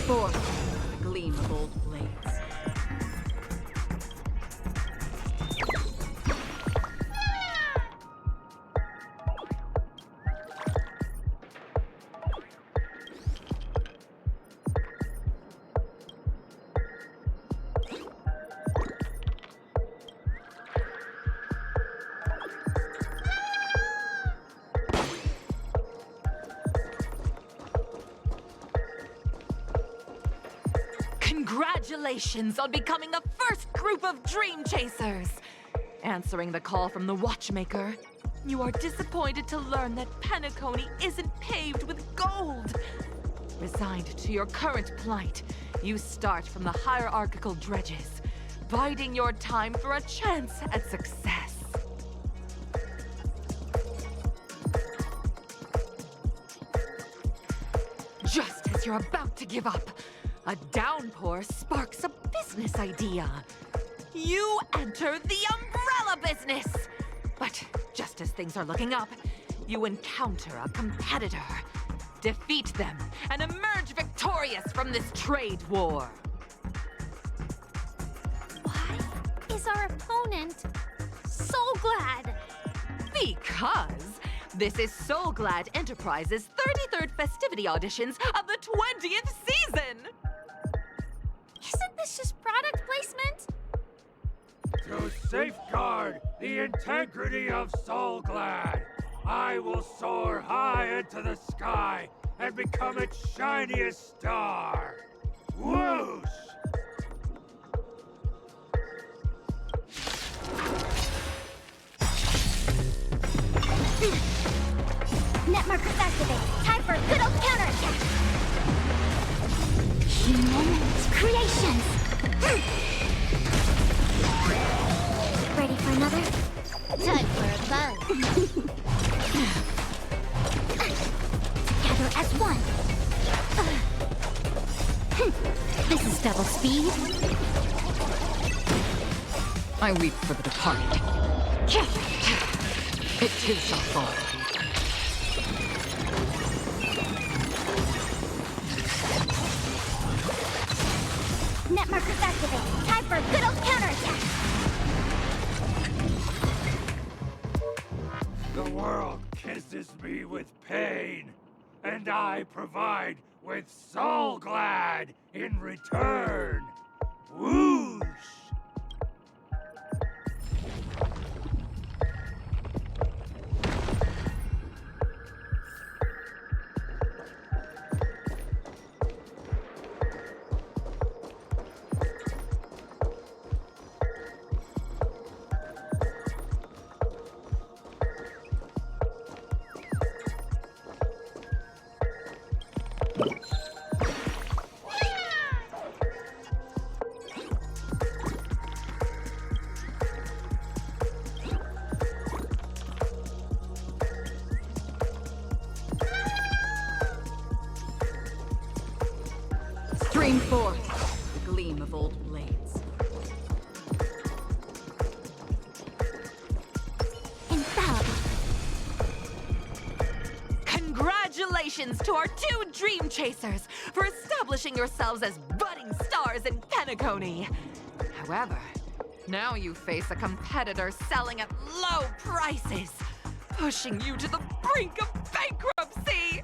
forth, the gleam of old blades. Congratulations on becoming the first group of Dream Chasers! Answering the call from the Watchmaker, you are disappointed to learn that Penacony isn't paved with gold. Resigned to your current plight, you start from the hierarchical dredges, biding your time for a chance at success. Just as you're about to give up, a downpour sparks a business idea. You enter the umbrella business! But just as things are looking up, you encounter a competitor. Defeat them and emerge victorious from this trade war. Why is our opponent so glad? Because this is Soul Glad Enterprises' 33rd festivity auditions of the 20th season! Isn't this just product placement? To safeguard the integrity of Soul Glad, I will soar high into the sky and become its shiniest star. Whoosh! Net markers activate. Time for a good old counterattack. Humans, creations. Ready for another? Time for a buzz. Together as one. This is double speed. I weep for the departed. It too shall fall. Net markers activate. Time for a good old counterattack. The world kisses me with pain, and I provide with Soul Glad in return. Whoosh! Stream forth, the gleam of old blades. Infallible. Congratulations to our two Dream Chasers for establishing yourselves as budding stars in Penacony. However, now you face a competitor selling at low prices, pushing you to the brink of bankruptcy.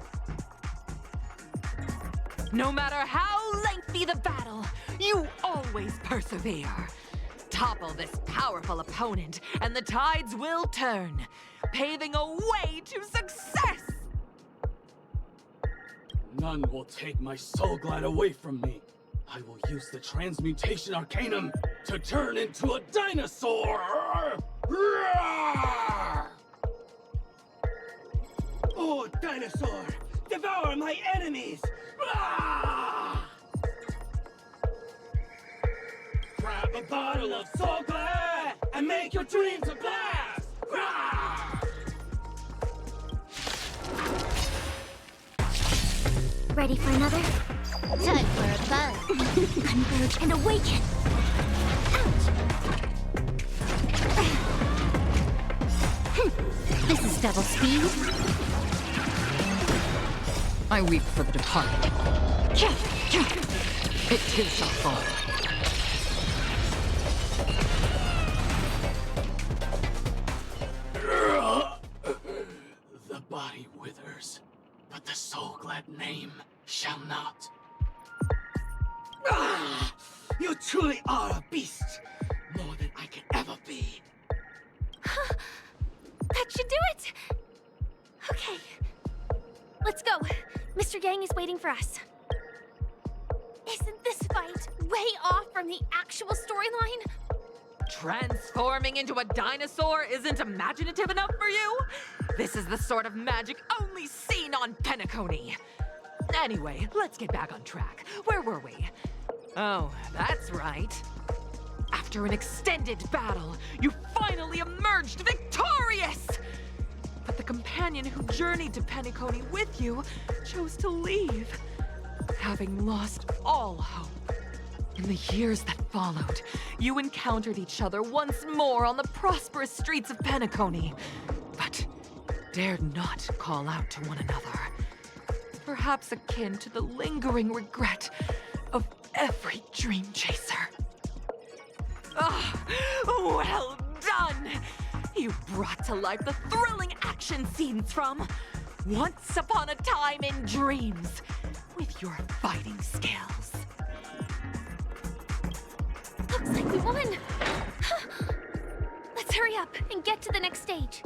No matter how lengthy the battle, you always persevere. Topple this powerful opponent, and the tides will turn, paving a way to success! None will take my Soul Glad away from me. I will use the Transmutation Arcanum to turn into a dinosaur! Oh, dinosaur! Devour my enemies! Grab a bottle of Soul Glad and make your dreams a blast! Ready for another? Time for a buzz. Converge and awaken. Ouch! This is double speed. I weep for the departed. It too shall fall. The body withers, but the soul-glad name shall not. Ah! You truly are a beast! More than I can ever be. That should do it! Okay. Let's go. Mr. Yang is waiting for us. Isn't this fight way off from the actual storyline? Transforming into a dinosaur isn't imaginative enough for you? This is the sort of magic only seen on Penacony. Anyway, let's get back on track. Where were we? Oh, that's right. After an extended battle, you finally emerged victorious! But the companion who journeyed to Penacony with you chose to leave, having lost all hope. In the years that followed, you encountered each other once more on the prosperous streets of Penacony, but dared not call out to one another. Perhaps akin to the lingering regret of every dream chaser. Ah, well done! You brought to life the thrilling action scenes from Once Upon a Time in Dreams with your fighting skills. Looks like we won! Let's hurry up and get to the next stage.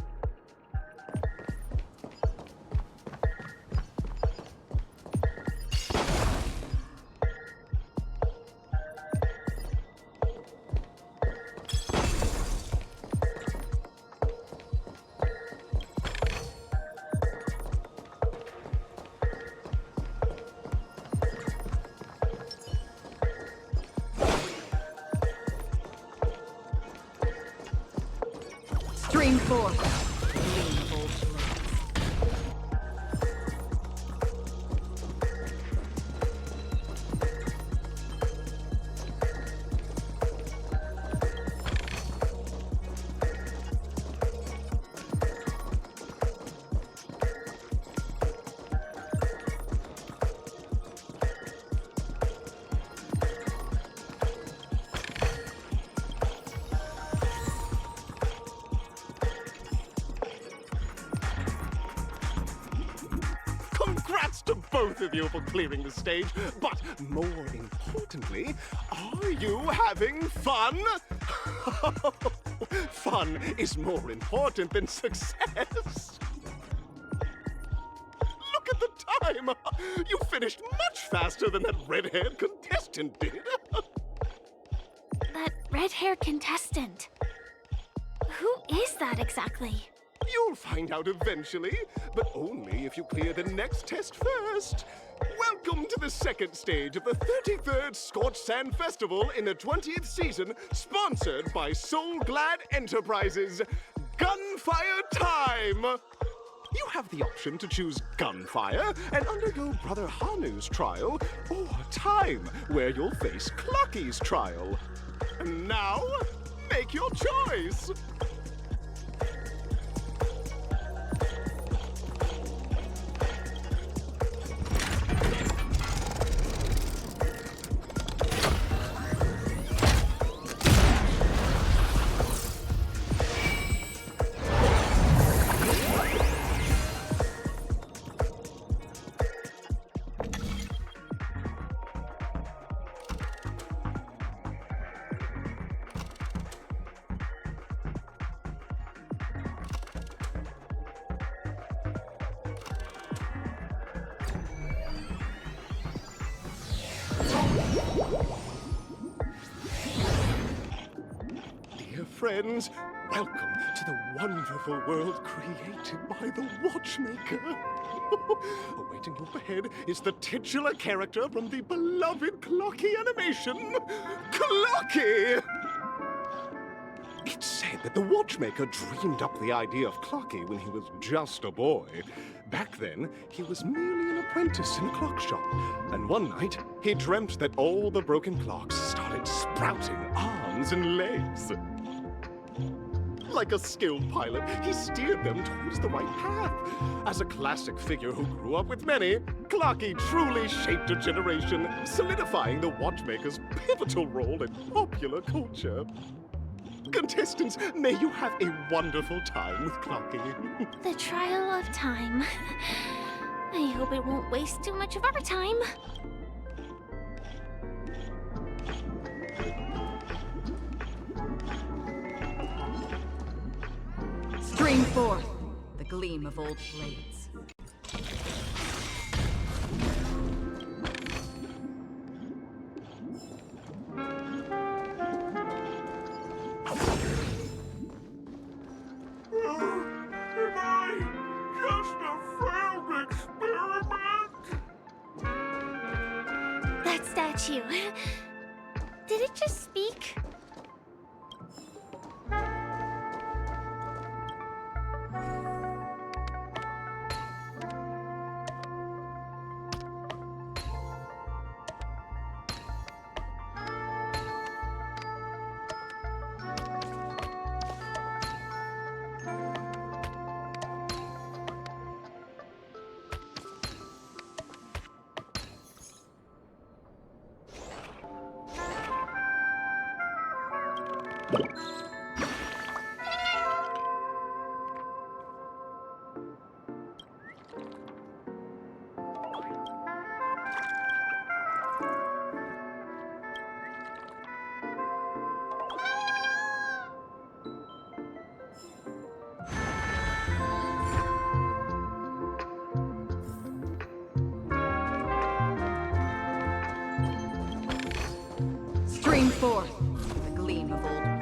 Stream 4. Congrats to both of you for clearing the stage, but more importantly, are you having fun? Fun is more important than success. Look at the time! You finished much faster than that red-haired contestant did. That red-haired contestant. Who is that exactly? You'll find out eventually, but only if you clear the next test first. Welcome to the second stage of the 33rd Scorched Sand Festival in the 20th season, sponsored by Soul Glad Enterprises. Gunfire time! You have the option to choose gunfire and undergo Brother Hanu's trial, or time, where you'll face Clucky's trial. And now, make your choice! Dear friends, welcome to the wonderful world created by the Watchmaker. Awaiting you ahead is the titular character from the beloved Clocky animation, Clocky! It's said that the Watchmaker dreamed up the idea of Clocky when he was just a boy. Back then, he was merely an apprentice in a clock shop. And one night, he dreamt that all the broken clocks started sprouting arms and legs. Like a skilled pilot, he steered them towards the right path. As a classic figure who grew up with many, Clocky truly shaped a generation, solidifying the watchmaker's pivotal role in popular culture. Contestants, may you have a wonderful time with Clocky. The trial of time. I hope it won't waste too much of our time. Stream forth the gleam of old blades. Am I just a failed experiment? That statue. Did it just speak? Stream forth the gleam of old blades.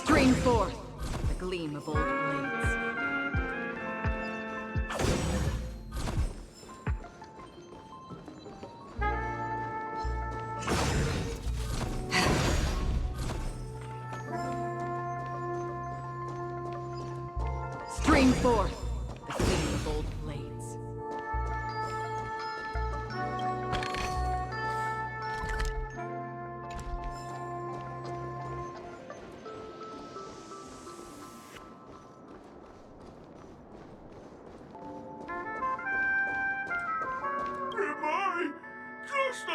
Stream forth the gleam of old blades. Stream forth the gleam of old blades. Am I just a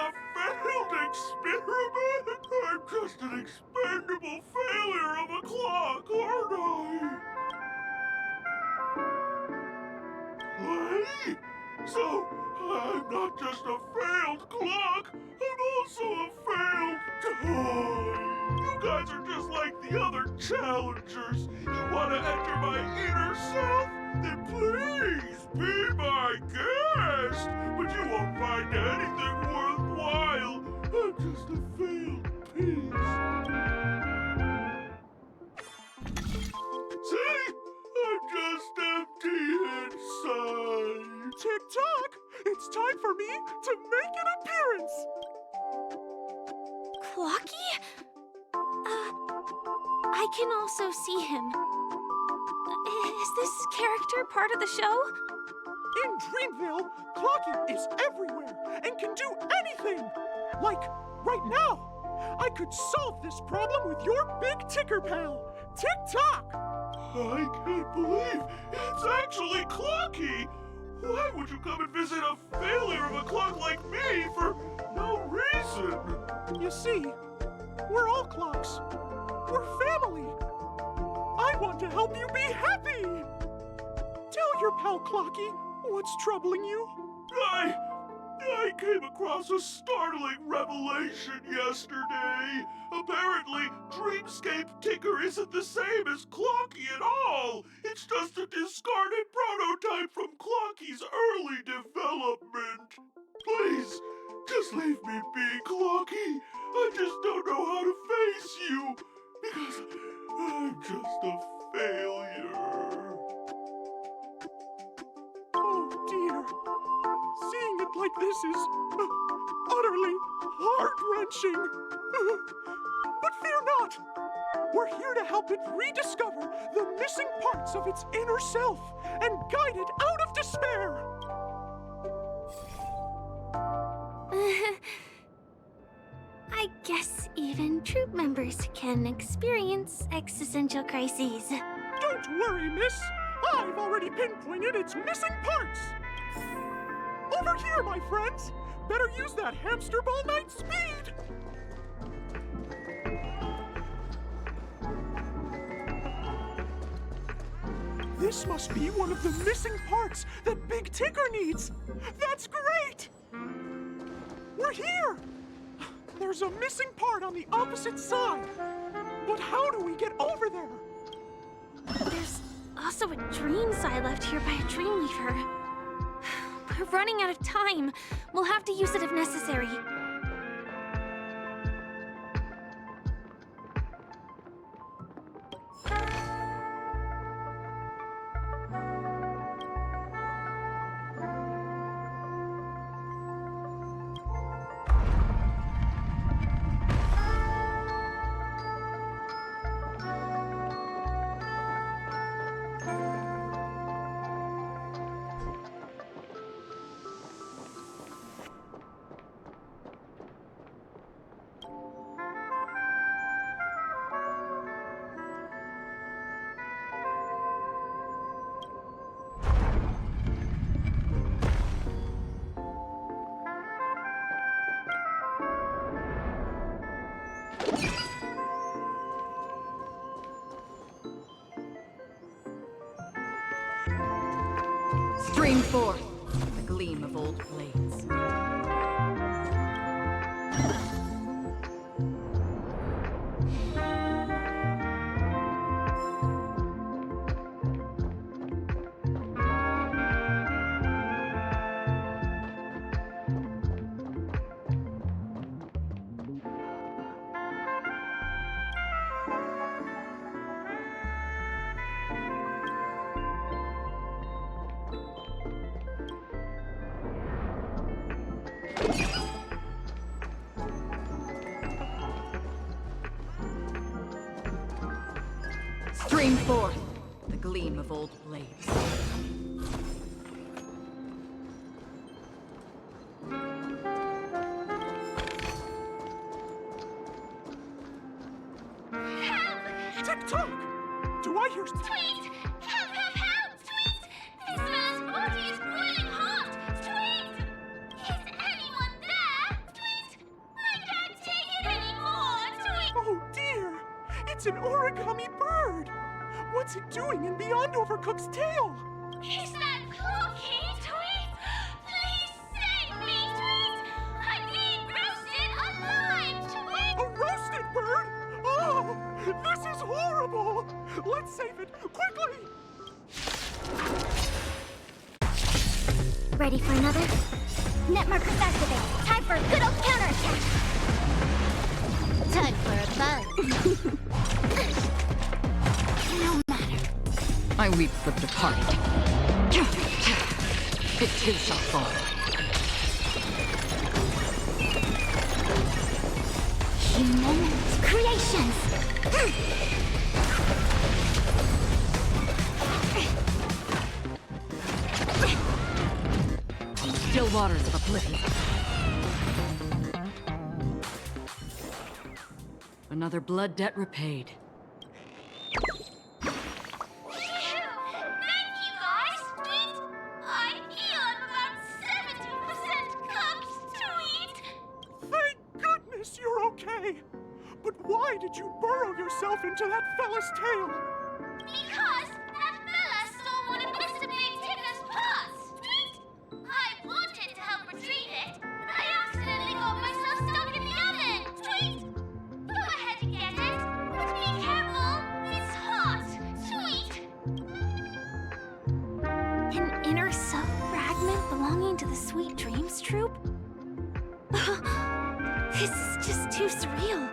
failed experiment? I'm just an expendable failure of a clock, aren't I? Clay? So, I'm not just a failed clock, I'm also a failed toy. You guys are just like the other challengers. You want to enter my inner self? Then please be my guest. But you won't find anything worthwhile. I'm just a failed piece. See? I'm just empty inside. Tick-tock! It's time for me to make an appearance! Clocky? I can also see him. Is this character part of the show? In Dreamville, Clocky is everywhere and can do anything! Like, right now! I could solve this problem with your big ticker pal, Tick-tock! I can't believe it's actually Clocky! Why would you come and visit a failure of a clock like me for no reason? You see, we're all clocks. We're family. I want to help you be happy! Tell your pal Clocky what's troubling you. I came across a startling revelation yesterday. Apparently, Dreamscape Ticker isn't the same as Clocky at all. It's just a discarded prototype from Clocky's early development. Please, just leave me be, Clocky. I just don't know how to face you, because I'm just a failure. Oh dear. Seeing it like this is utterly heart-wrenching. But fear not. We're here to help it rediscover the missing parts of its inner self and guide it out of despair. I guess even troop members can experience existential crises. Don't worry, miss. I've already pinpointed its missing parts. Over here, my friends. Better use that hamster ball knight speed. This must be one of the missing parts that Big Ticker needs. That's great! We're here! There's a missing part on the opposite side. But how do we get over there? There's also a dream side left here by a Dreamweaver. We're running out of time. We'll have to use it if necessary. Stream forth the gleam of old blades. Stream forth the gleam of old blades. Tick-tock! Do I hear... Tweet! Help! Tweet! This man's body is boiling hot! Tweet! Is anyone there? Tweet! I can't take it anymore! Tweet! Oh dear! It's an origami bird! What's it doing in Beyond Overcooked's tail? Is that Cookie? Tweet! Please save me! Tweet! I'm being roasted alive! Tweet! A roasted bird? Oh! This is horrible! Let's save it! Quickly! Ready for another? Net markers activate. Time for a good old counterattack. Time for a buzz. No matter. I weep for the departed. It too shall fall. Humans, creations. Still waters of oblivion. Another blood debt repaid. Thank you, guys. Tweet. I heal at about 70% cups. Tweet. Thank goodness you're okay! But why did you burrow yourself into that fella's tail? Because that fella stole one of Mr. Big Ticker's pots. Tweet. I wanted to help retrieve it, but I accidentally got myself stuck in the oven. Tweet. Go ahead and get it, but be careful. It's hot. Tweet. An inner self fragment belonging to the Sweet Dreams troupe? This is just too surreal.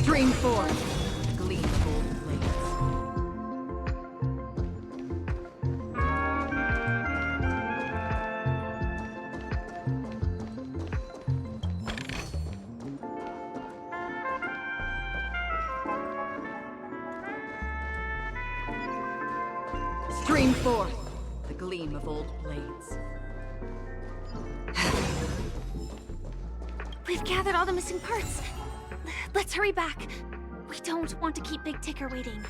Stream forth the gleam of old blades. Stream forth the gleam of old blades. We've gathered all the missing parts. Let's hurry back. We don't want to keep Big Ticker waiting.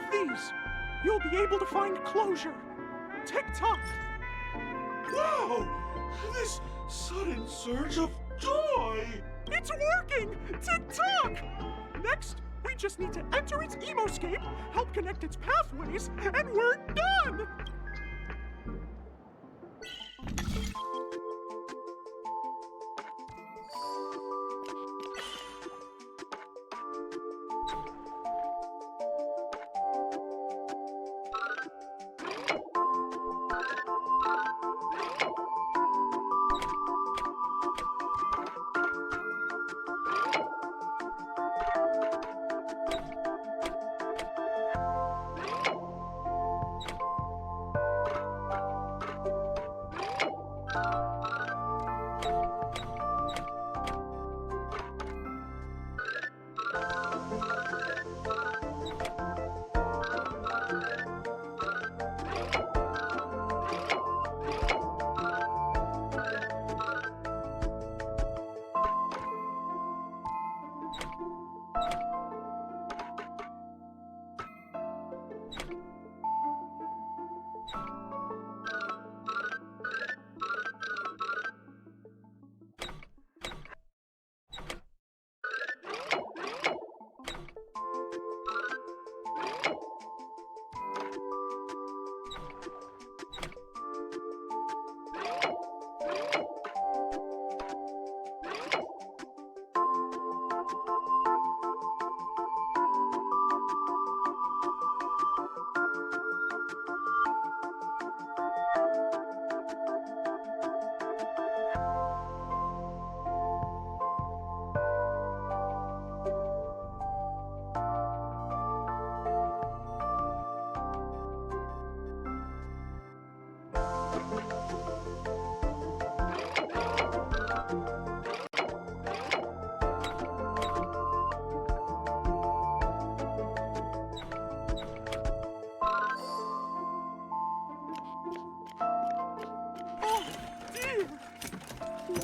have these, you'll be able to find closure. Tick-tock. Wow! This sudden surge of joy! It's working! Tick-tock! Next, we just need to enter its emoscape, help connect its pathways, and we're done!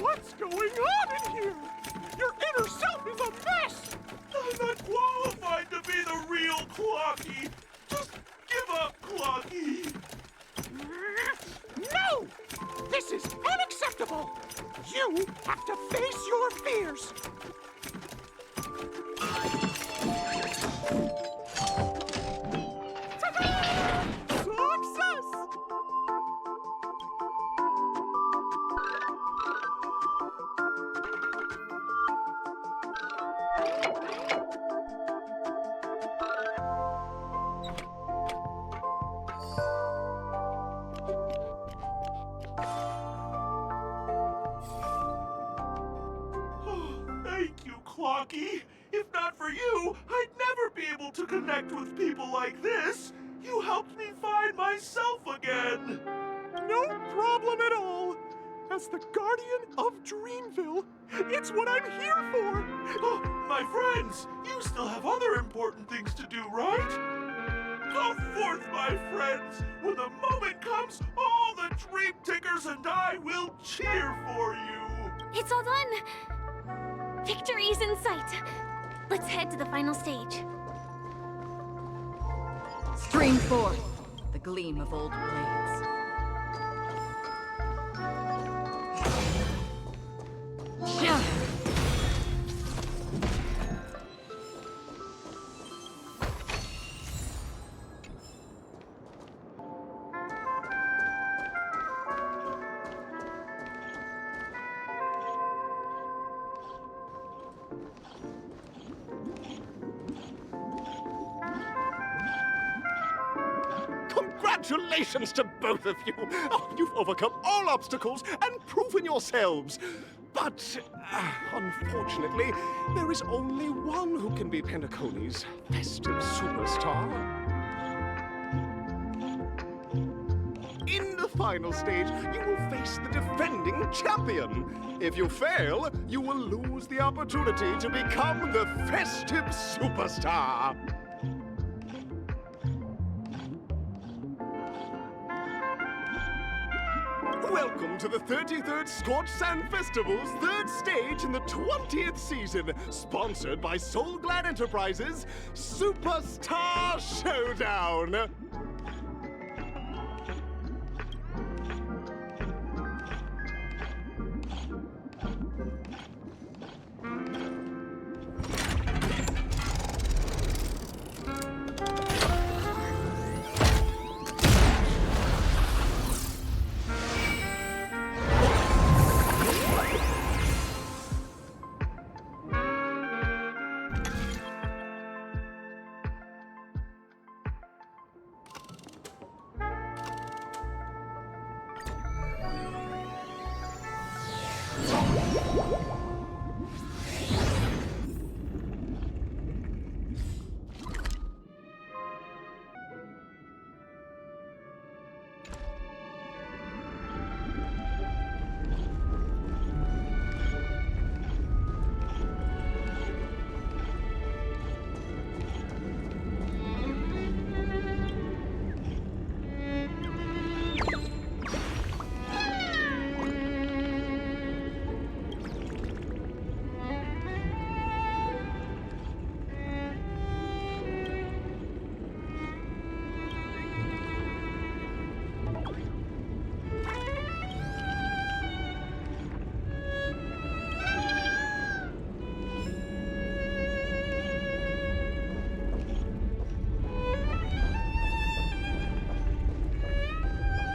What's going on in here? Your inner self is a mess! I'm not qualified to be the real Clocky! Just give up, Clocky! No! This is unacceptable! You have to face your fears! Success! Thank you, Clocky. If not for you, I'd never be able to connect with people like this. You helped me find myself again. No problem at all. As the guardian of Dreamville, it's what I'm here for. Oh, my friends, you still have other important things to do, right? Go forth, my friends. When the moment comes, all the Dream Tickers and I will cheer for you. It's all done! Victory's in sight! Let's head to the final stage. Stream forth the gleam of old blades. Congratulations to both of you! Oh, you've overcome all obstacles and proven yourselves. But, unfortunately, there is only one who can be Penacony's festive superstar. In the final stage, you will face the defending champion. If you fail, you will lose the opportunity to become the festive superstar. Welcome to the 33rd Scorched Sand Festival's third stage in the 20th season, sponsored by Soulglad Enterprises Superstar Showdown.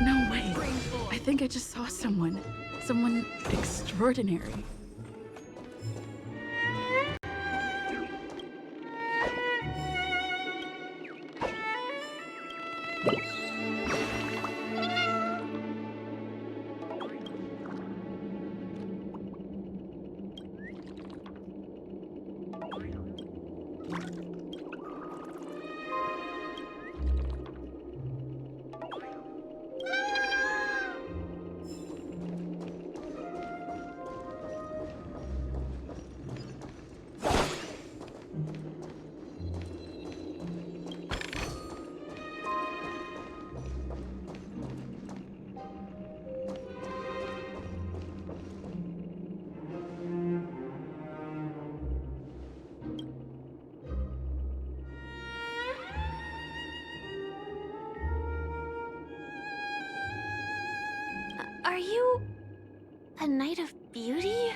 No way. I think I just saw someone. Someone extraordinary. Are you a Knight of Beauty?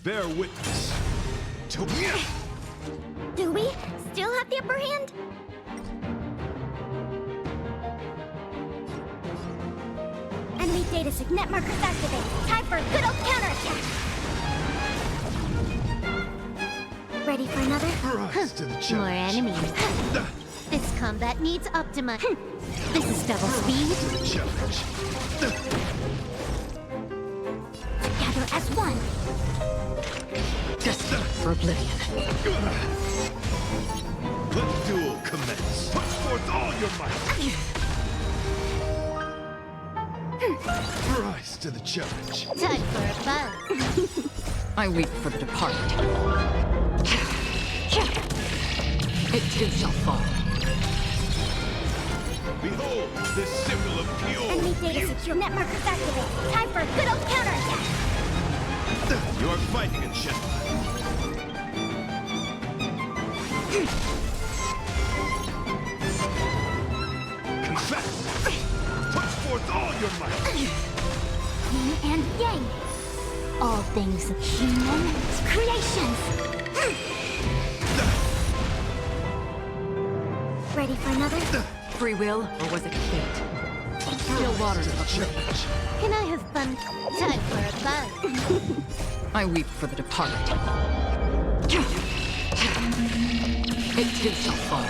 Bear witness to me. Do we still have the upper hand? Enemy data signet markers activated. Time for a good old counterattack. Ready for another? Rise to the More challenge. enemies. This combat needs Optima. This is double speed. To the challenge. Together as one. Destined for oblivion. Let the duel commence. Put forth all your might. Rise to the challenge. Time for a buzz. I weep for the departed. It too shall fall. Behold, this symbol of pure Enemy data beauty. secure net markers activated. Time for a good old counterattack. You are fighting a gentleman. Confess! Put forth all your might! Yin and yang. All things human creations. Ready for another? Free will, or was it fate? Still waters of change. Can I have fun? Time for a buzz. I weep for the departed. It too shall fall.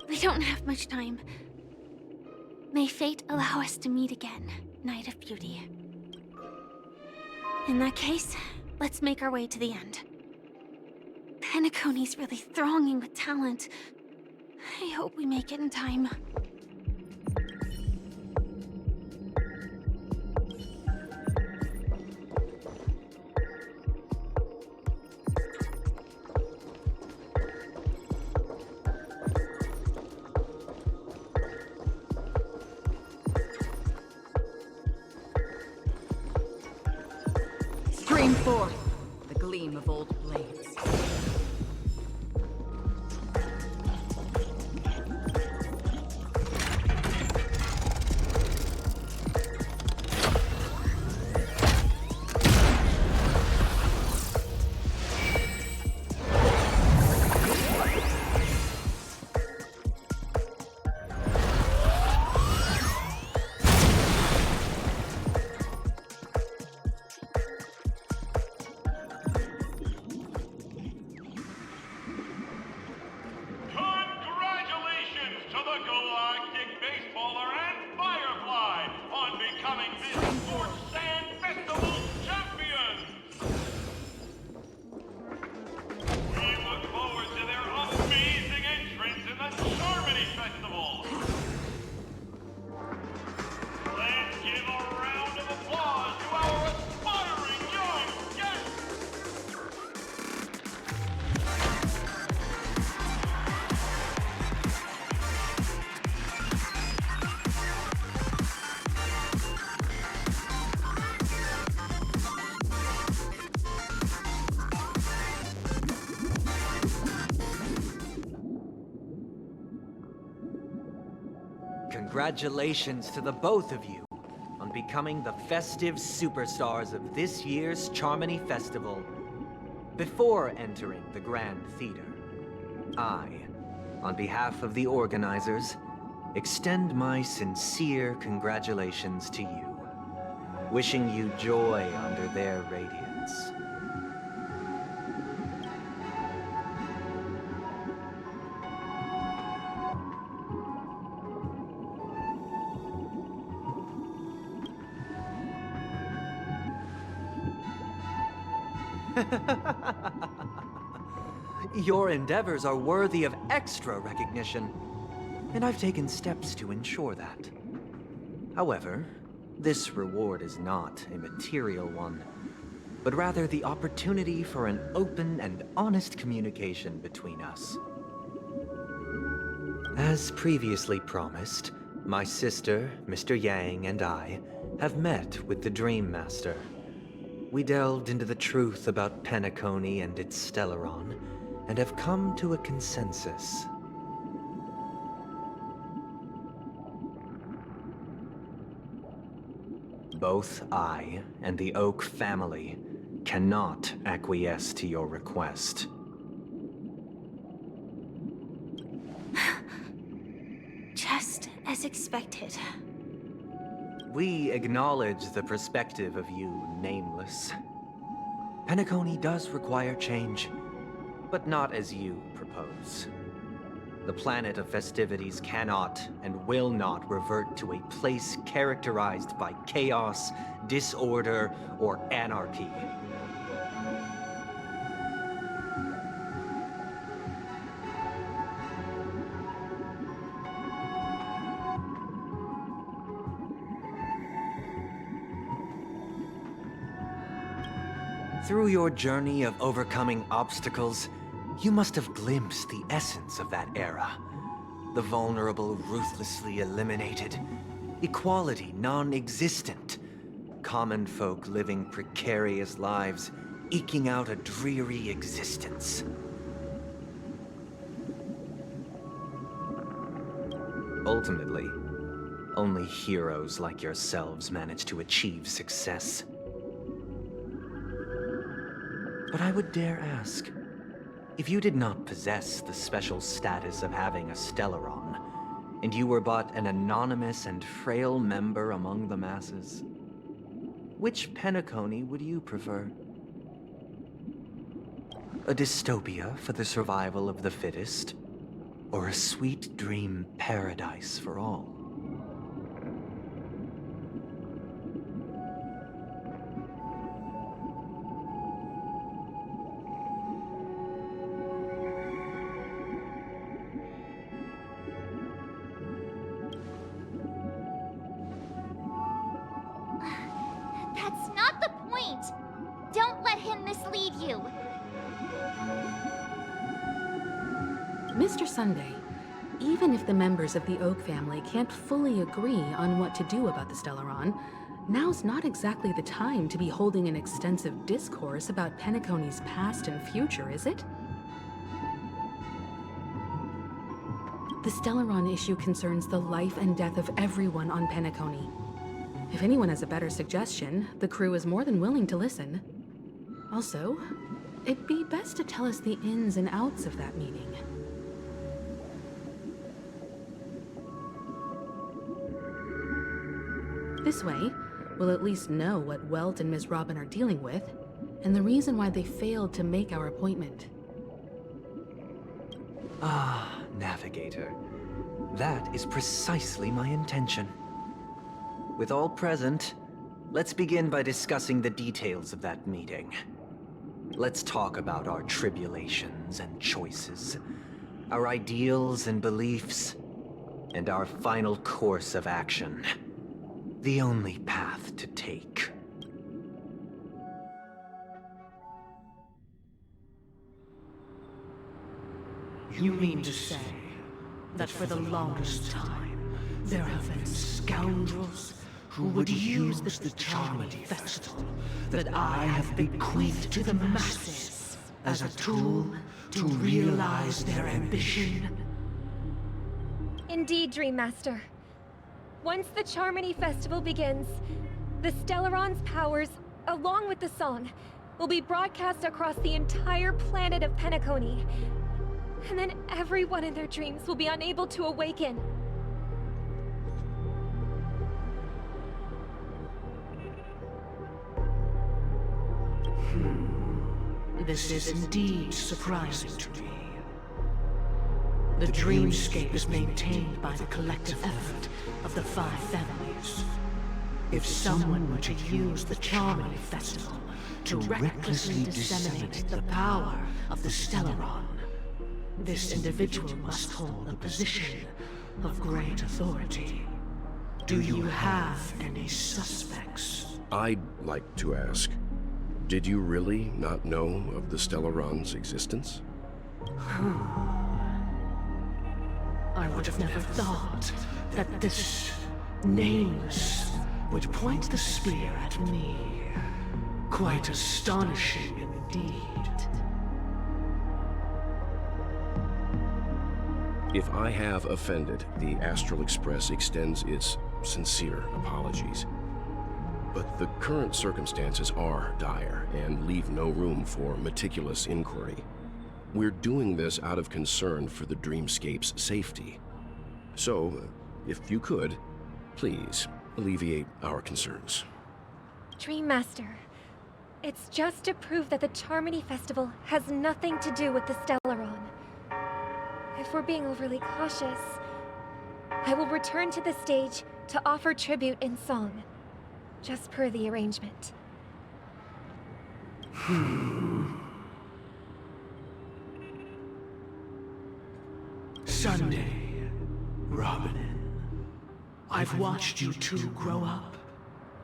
We don't have much time. May fate allow us to meet again, Knight of Beauty. In that case, let's make our way to the end. Penacony's really thronging with talent. I hope we make it in time. Stream forth, the gleam of old blades. Congratulations to the Galactic Baseballer and Firefly on becoming this Sports Sand Festival champions! We look forward to their amazing entrance in the Charmony Festival! Let's give a round of applause to our aspiring young guests! Congratulations to the both of you on becoming the festive superstars of this year's Charmony Festival. Before entering the Grand Theater, I, on behalf of the organizers, extend my sincere congratulations to you, wishing you joy under their radiance. Your endeavors are worthy of extra recognition, and I've taken steps to ensure that. However, this reward is not a material one, but rather the opportunity for an open and honest communication between us. As previously promised, my sister, Mr. Yang, and I have met with the Dream Master. We delved into the truth about Penacony and its Stellaron, and have come to a consensus. Both I and the Oak family cannot acquiesce to your request. Just as expected. We acknowledge the perspective of you, Nameless. Penacony does require change, but not as you propose. The planet of festivities cannot and will not revert to a place characterized by chaos, disorder, or anarchy. Through your journey of overcoming obstacles, you must have glimpsed the essence of that era. The vulnerable ruthlessly eliminated, equality non-existent, common folk living precarious lives, eking out a dreary existence. Ultimately, only heroes like yourselves manage to achieve success. But I would dare ask, if you did not possess the special status of having a Stellaron, and you were but an anonymous and frail member among the masses, which Penacony would you prefer? A dystopia for the survival of the fittest, or a sweet dream paradise for all? That's not the point! Don't let him mislead you! Mr. Sunday, even if the members of the Oak family can't fully agree on what to do about the Stellaron, now's not exactly the time to be holding an extensive discourse about Penacony's past and future, is it? The Stellaron issue concerns the life and death of everyone on Penacony. If anyone has a better suggestion, the crew is more than willing to listen. Also, it'd be best to tell us the ins and outs of that meeting. This way, we'll at least know what Welt and Ms. Robin are dealing with, and the reason why they failed to make our appointment. Ah, Navigator. That is precisely my intention. With all present, let's begin by discussing the details of that meeting. Let's talk about our tribulations and choices, our ideals and beliefs, and our final course of action. The only path to take. You mean to say that for the longest time, there have been scoundrels who would use the Charmity Festival that I have bequeathed to the masses as a tool to realize their ambition? Indeed, Dream Master. Once the Charmity Festival begins, the Stellaron's powers, along with the song, will be broadcast across the entire planet of Penacony. And then everyone in their dreams will be unable to awaken. This is indeed surprising to me. The dreamscape is maintained by the collective effort of the 5 families. If someone were to use the Charmity Festival to recklessly disseminate the power of the Stellaron, this individual must hold a position of great authority. Do you have any suspects? I'd like to ask, did you really not know of the Stellaron's existence? I would have never thought that this nameless would point the spear at me. Quite astonishing indeed. If I have offended, the Astral Express extends its sincere apologies. But the current circumstances are dire and leave no room for meticulous inquiry. We're doing this out of concern for the Dreamscape's safety. So, if you could, please alleviate our concerns. Dream Master, it's just to prove that the Charmity Festival has nothing to do with the Stellaron. If we're being overly cautious, I will return to the stage to offer tribute in song, just per the arrangement. Sunday, Robin, I've watched you two grow up,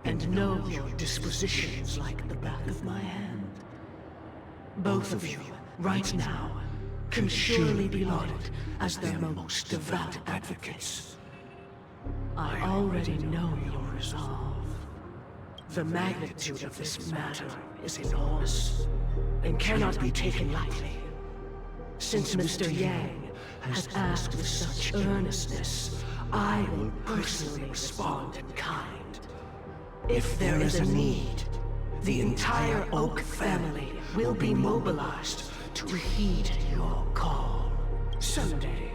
and and know your dispositions like the back of my hand. Both of you, right now, can surely be lauded as their most devout advocates. I already know your resolve. The magnitude of this matter is enormous, and cannot be taken lightly. Since Mr. Yang has asked with such earnestness, I will personally respond in kind. If there is a need, the entire Oak family will be mobilized to heed your call. Someday,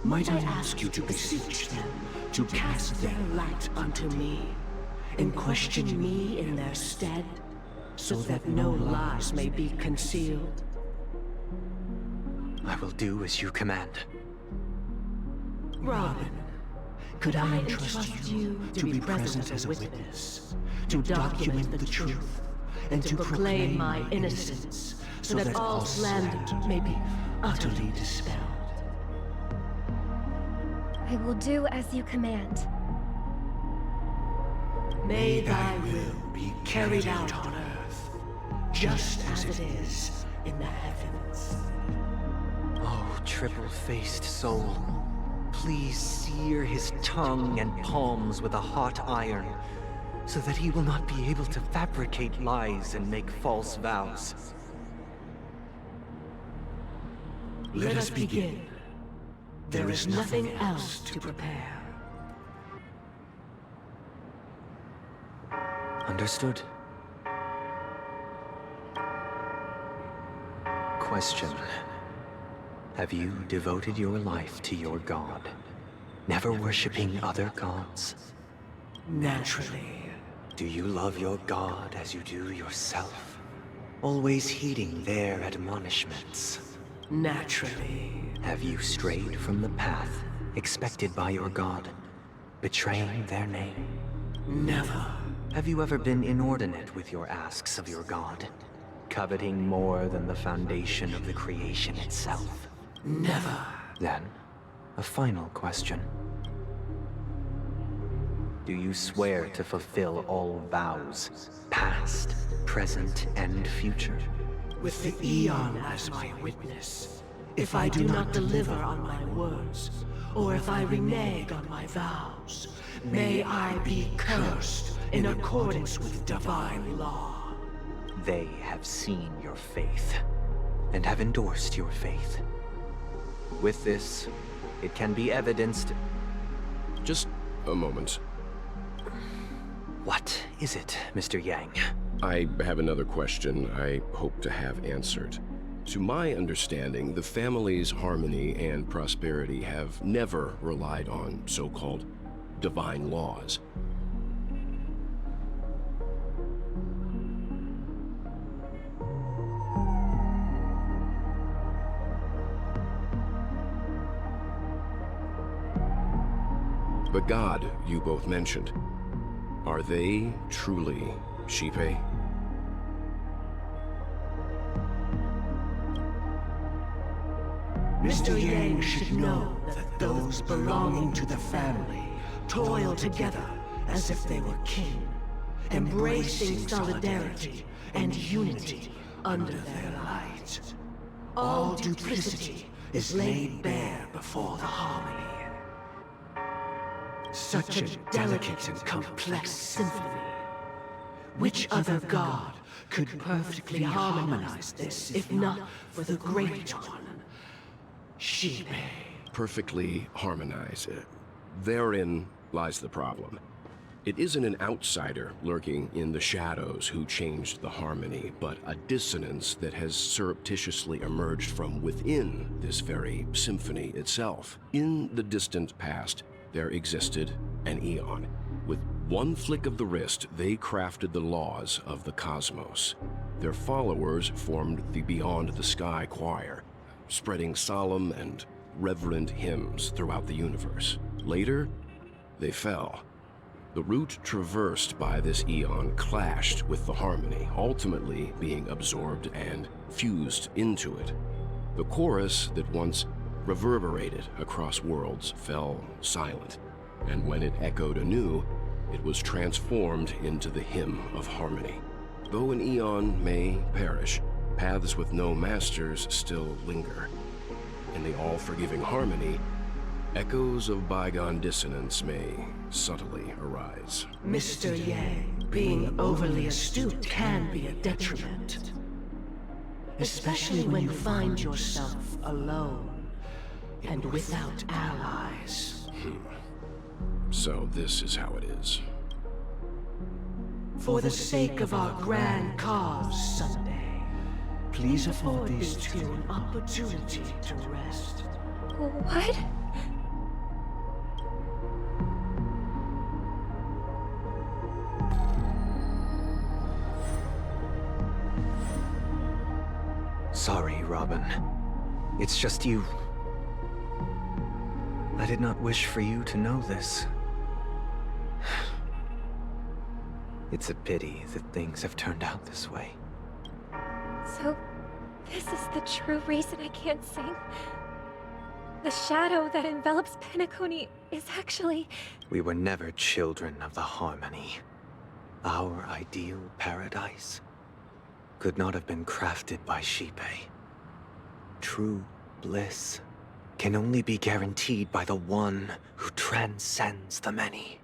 might I ask you to beseech them to cast their light unto me, and question me in their stead, so that no lies may be concealed? I will do as you command. Robin, could I entrust you to be present as a witness, to document the truth, and to proclaim my innocence, so that all slander may be utterly dispelled? I will do as you command. May thy will be carried out on earth, just as it is in the heavens. Oh, triple-faced soul, please sear his tongue and palms with a hot iron, so that he will not be able to fabricate lies and make false vows. Let us begin. There is nothing else to prepare. Understood. Question. Have you devoted your life to your god, never worshipping other gods? Naturally. Do you love your god as you do yourself, always heeding their admonishments? Naturally. Have you strayed from the path expected by your god, betraying their name? Never. Have you ever been inordinate with your asks of your god, coveting more than the foundation of the creation itself? Never. Then, a final question. Do you swear to fulfill all vows, past, present, and future? With the Eon as my witness, if I do not deliver on my words, or if I renege on my vows, may I be cursed in accordance with divine law. They have seen your faith, and have endorsed your faith. With this, it can be evidenced... Just a moment. What is it, Mr. Yang? I have another question I hope to have answered. To my understanding, the family's harmony and prosperity have never relied on so-called divine laws. The god you both mentioned, are they truly Shipe? Mr. Yang should know that those belonging to the family toil together as if they were kin, embracing solidarity and unity under their light. All duplicity is laid bare before the harmony. Such a delicate and complex symphony. Which other god could perfectly harmonize this, if not for the Great One? Shipe. Perfectly harmonize. Therein lies the problem. It isn't an outsider lurking in the shadows who changed the harmony, but a dissonance that has surreptitiously emerged from within this very symphony itself. In the distant past, there existed an Eon. With one flick of the wrist, they crafted the laws of the cosmos. Their followers formed the Beyond the Sky Choir, spreading solemn and reverent hymns throughout the universe. Later, they fell. The route traversed by this Eon clashed with the harmony, ultimately being absorbed and fused into it. The chorus that once reverberated across worlds fell silent, and when it echoed anew, It was transformed into the Hymn of Harmony. Though an eon may perish, paths with no masters still linger. In the all-forgiving harmony, echoes of bygone dissonance may subtly arise. Mr. Yang, being overly astute can be a detriment. Especially when you find yourself alone and without allies. So this is how it is. For the sake of our grand cause someday, please afford these two an opportunity to rest. What? Sorry, Robin. It's just you. I did not wish for you to know this. It's a pity that things have turned out this way. So, this is the true reason I can't sing? The shadow that envelops Penacony is actually... We were never children of the harmony. Our ideal paradise could not have been crafted by Xipe. True bliss can only be guaranteed by the one who transcends the many.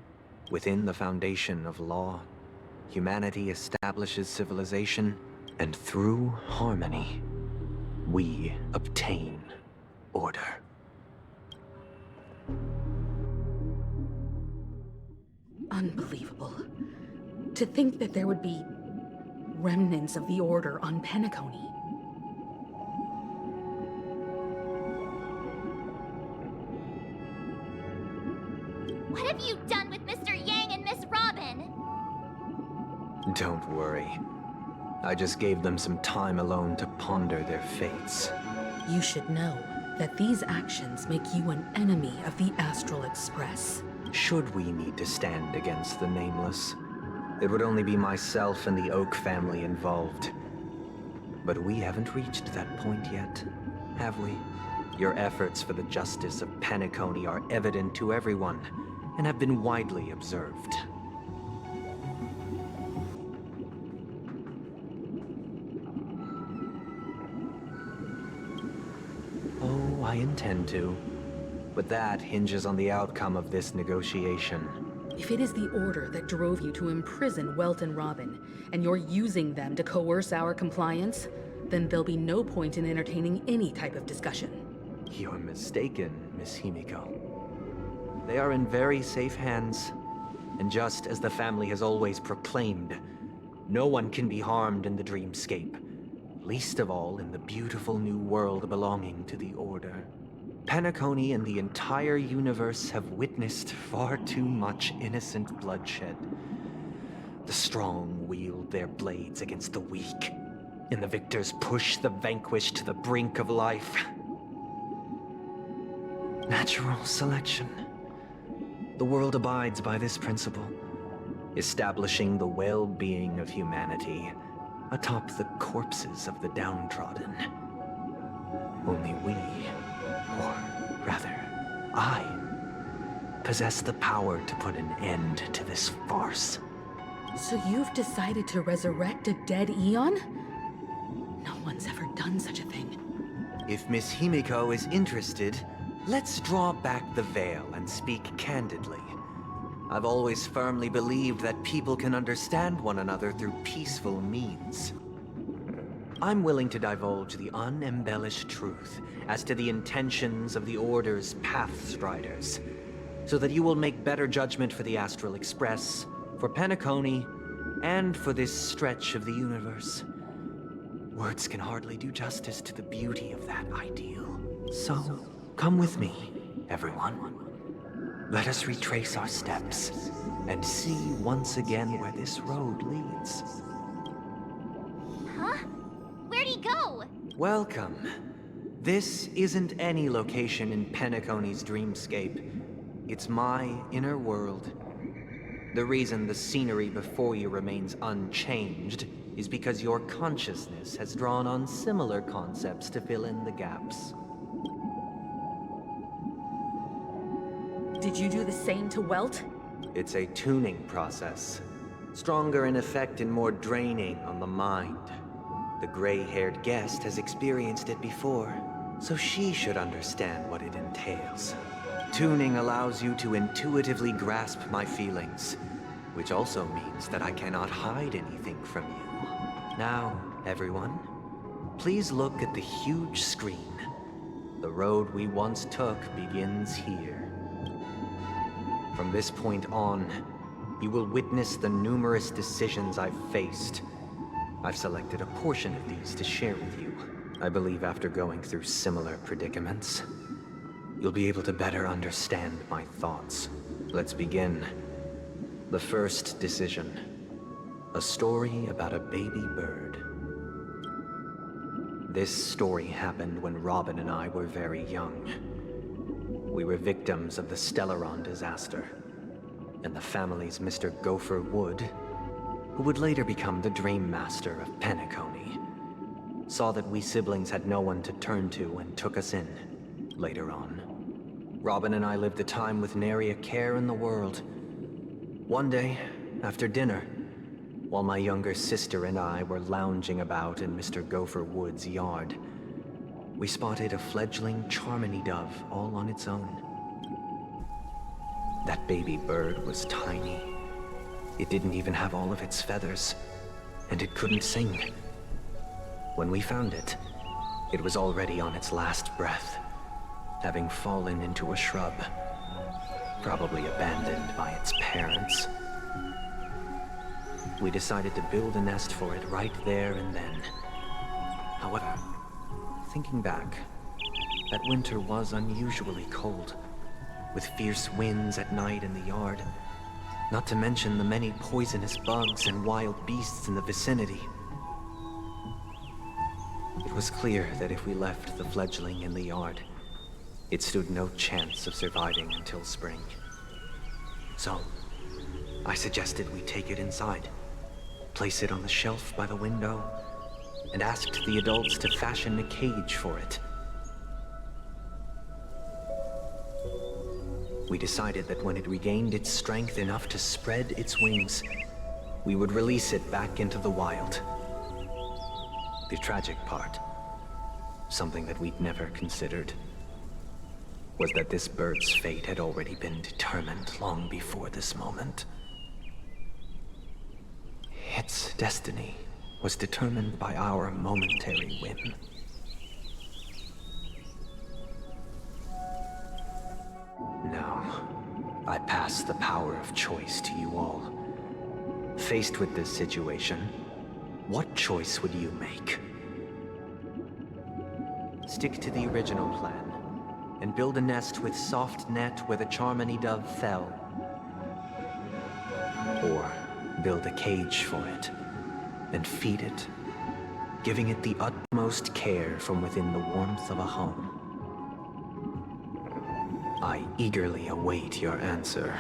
Within the foundation of law, humanity establishes civilization, and through harmony, we obtain order. Unbelievable. To think that there would be remnants of the Order on Penacony. What have you done with Mr. Yang and Miss Robin? Don't worry. I just gave them some time alone to ponder their fates. You should know that these actions make you an enemy of the Astral Express. Should we need to stand against the Nameless, it would only be myself and the Oak family involved. But we haven't reached that point yet, have we? Your efforts for the justice of Penacony are evident to everyone, and have been widely observed. Oh, I intend to. But that hinges on the outcome of this negotiation. If it is the Order that drove you to imprison Welt and Robin, and you're using them to coerce our compliance, then there'll be no point in entertaining any type of discussion. You're mistaken, Miss Himiko. They are in very safe hands, and just as the family has always proclaimed, no one can be harmed in the dreamscape, least of all in the beautiful new world belonging to the Order. Penacony and the entire universe have witnessed far too much innocent bloodshed. The strong wield their blades against the weak, and the victors push the vanquished to the brink of life. Natural selection. The world abides by this principle, establishing the well-being of humanity atop the corpses of the downtrodden. Only we, or rather, I, possess the power to put an end to this farce. So you've decided to resurrect a dead Eon? No one's ever done such a thing. If Miss Himiko is interested, let's draw back the veil and speak candidly. I've always firmly believed that people can understand one another through peaceful means. I'm willing to divulge the unembellished truth as to the intentions of the Order's Pathstriders, so that you will make better judgment for the Astral Express, for Penacony, and for this stretch of the universe. Words can hardly do justice to the beauty of that ideal. So, come with me, everyone. Let us retrace our steps, and see once again where this road leads. Huh? Where'd he go? Welcome. This isn't any location in Penacony's dreamscape. It's my inner world. The reason the scenery before you remains unchanged is because your consciousness has drawn on similar concepts to fill in the gaps. Did you do the same to Welt? It's a tuning process. Stronger in effect and more draining on the mind. The gray-haired guest has experienced it before, so she should understand what it entails. Tuning allows you to intuitively grasp my feelings, which also means that I cannot hide anything from you. Now, everyone, please look at the huge screen. The road we once took begins here. From this point on, you will witness the numerous decisions I've faced. I've selected a portion of these to share with you. I believe after going through similar predicaments, you'll be able to better understand my thoughts. Let's begin. The first decision. A story about a baby bird. This story happened when Robin and I were very young. We were victims of the Stellaron disaster, and the family's Mr. Gopher Wood, who would later become the Dream Master of Penacony, saw that we siblings had no one to turn to and took us in later on. Robin and I lived a time with nary a care in the world. One day, after dinner, while my younger sister and I were lounging about in Mr. Gopher Wood's yard, we spotted a fledgling Charmony dove all on its own. That baby bird was tiny. It didn't even have all of its feathers, and it couldn't sing. When we found it, it was already on its last breath, having fallen into a shrub, probably abandoned by its parents. We decided to build a nest for it right there and then. However, thinking back, that winter was unusually cold, with fierce winds at night in the yard, not to mention the many poisonous bugs and wild beasts in the vicinity. It was clear that if we left the fledgling in the yard, it stood no chance of surviving until spring. So, I suggested we take it inside, place it on the shelf by the window, and asked the adults to fashion a cage for it. We decided that when it regained its strength enough to spread its wings, we would release it back into the wild. The tragic part, something that we'd never considered, was that this bird's fate had already been determined long before this moment. Its destiny was determined by our momentary whim. Now, I pass the power of choice to you all. Faced with this situation, what choice would you make? Stick to the original plan, and build a nest with soft net where the Charmony dove fell. Or build a cage for it, and feed it, giving it the utmost care from within the warmth of a home. I eagerly await your answer.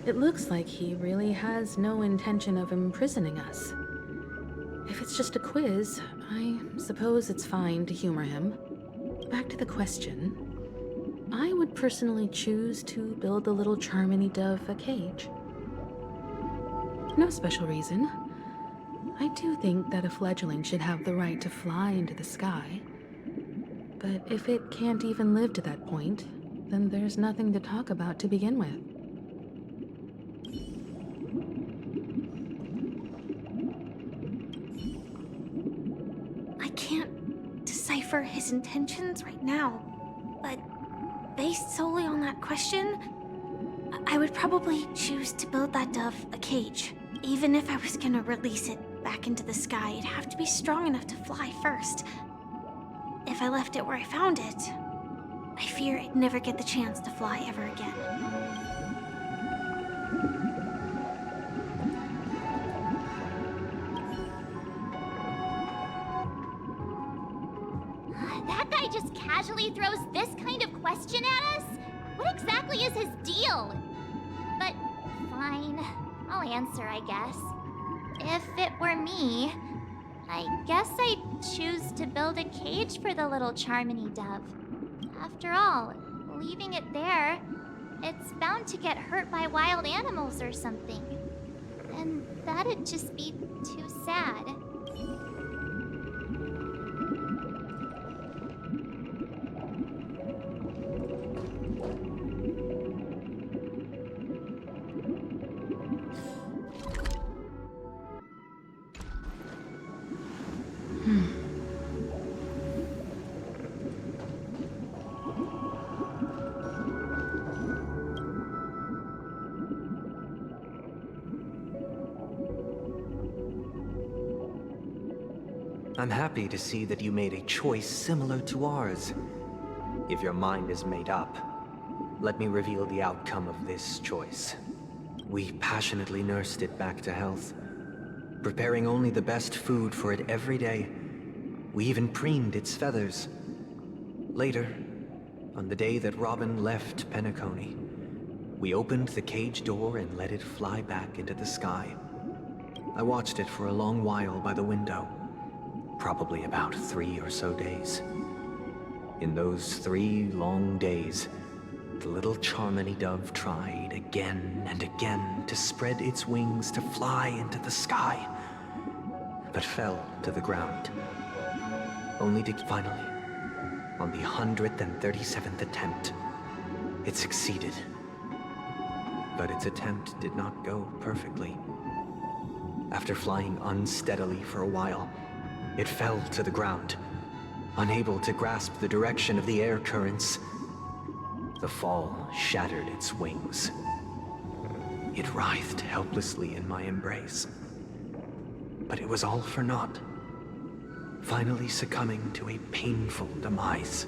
It looks like he really has no intention of imprisoning us. If it's just a quiz, I suppose it's fine to humor him. Back to the question. I would personally choose to build the little Charmony dove a cage. No special reason. I do think that a fledgling should have the right to fly into the sky. But if it can't even live to that point, then there's nothing to talk about to begin with. Decipher his intentions right now, but based solely on that question, I would probably choose to build that dove a cage. Even if I was gonna release it back into the sky, it'd have to be strong enough to fly first. If I left it where I found it, I fear it'd never get the chance to fly ever again. That guy just casually throws this kind of question at us? What exactly is his deal? But fine, I'll answer, I guess. If it were me, I guess I'd choose to build a cage for the little Charmony dove. After all, leaving it there, it's bound to get hurt by wild animals or something. And that'd just be too sad. I'm happy to see that you made a choice similar to ours. If your mind is made up, let me reveal the outcome of this choice. We passionately nursed it back to health, preparing only the best food for it every day. We even preened its feathers. Later, on the day that Robin left Penacony, we opened the cage door and let it fly back into the sky. I watched it for a long while by the window. Probably about 3 or so days. In those 3 long days, the little Charmony dove tried again and again to spread its wings to fly into the sky, but fell to the ground. Only to finally, on the 137th attempt, it succeeded. But its attempt did not go perfectly. After flying unsteadily for a while, it fell to the ground, unable to grasp the direction of the air currents. The fall shattered its wings. It writhed helplessly in my embrace. But it was all for naught, finally succumbing to a painful demise.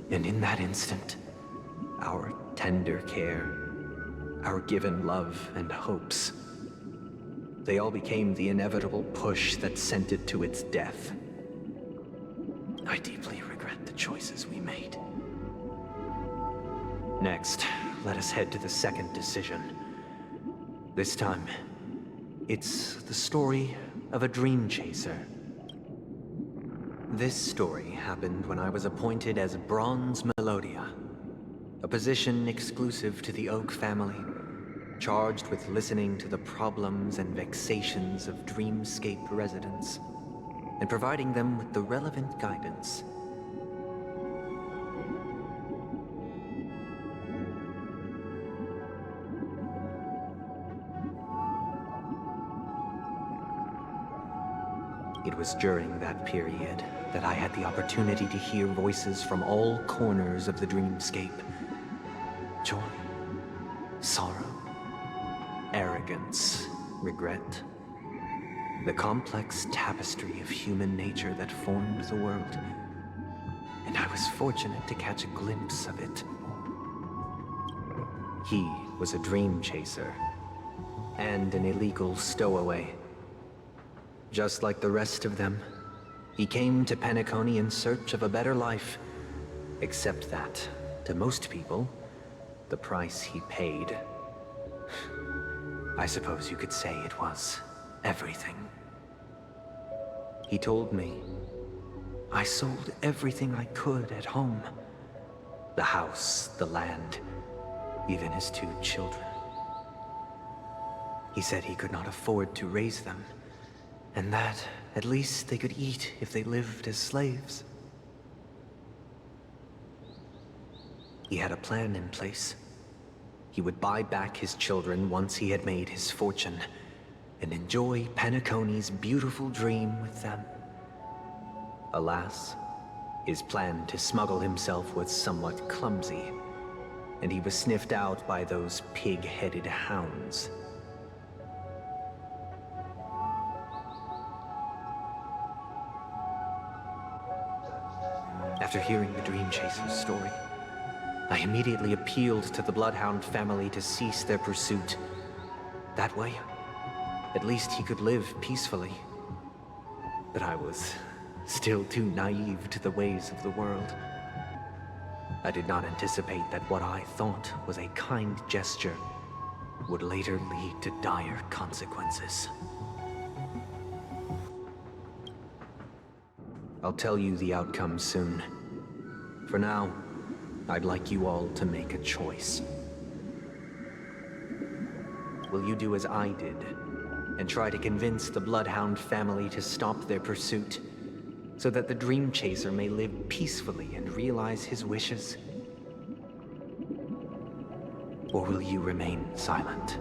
And in that instant, our tender care, our given love and hopes, they all became the inevitable push that sent it to its death. I deeply regret the choices we made. Next, let us head to the second decision. This time, it's the story of a dream chaser. This story happened when I was appointed as Bronze Melodia, a position exclusive to the Oak family, charged with listening to the problems and vexations of Dreamscape residents, and providing them with the relevant guidance. It was during that period that I had the opportunity to hear voices from all corners of the Dreamscape. Joy, sorrow, arrogance, regret. The complex tapestry of human nature that formed the world. And I was fortunate to catch a glimpse of it. He was a dream chaser, and an illegal stowaway. Just like the rest of them, he came to Penacony in search of a better life. Except that, to most people, the price he paid, I suppose you could say it was everything. He told me, I sold everything I could at home. The house, the land, even his 2 children. He said he could not afford to raise them, and that at least they could eat if they lived as slaves. He had a plan in place. He would buy back his children once he had made his fortune, and enjoy Penacony's beautiful dream with them. Alas, his plan to smuggle himself was somewhat clumsy, and he was sniffed out by those pig-headed hounds. After hearing the Dream Chaser's story, I immediately appealed to the Bloodhound family to cease their pursuit. That way, at least he could live peacefully. But I was still too naive to the ways of the world. I did not anticipate that what I thought was a kind gesture would later lead to dire consequences. I'll tell you the outcome soon. For now, I'd like you all to make a choice. Will you do as I did, and try to convince the Bloodhound family to stop their pursuit, so that the Dream Chaser may live peacefully and realize his wishes? Or will you remain silent,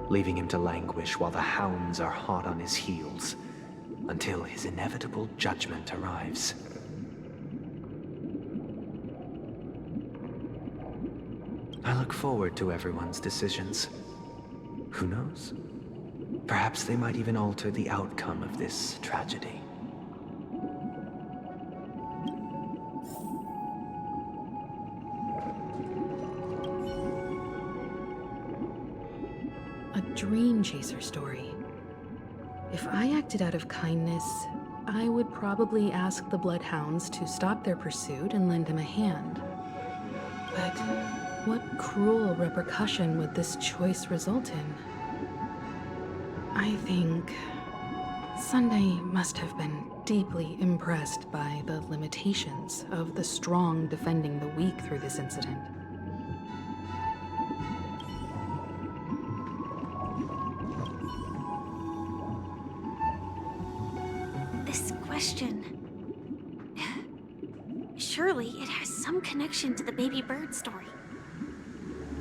leaving him to languish while the hounds are hot on his heels, until his inevitable judgment arrives? I look forward to everyone's decisions. Who knows? Perhaps they might even alter the outcome of this tragedy. A Dream Chaser story. If I acted out of kindness, I would probably ask the Bloodhounds to stop their pursuit and lend him a hand. But what cruel repercussion would this choice result in? I think Sunday must have been deeply impressed by the limitations of the strong defending the weak through this incident. This question... Surely it has some connection to the baby bird story.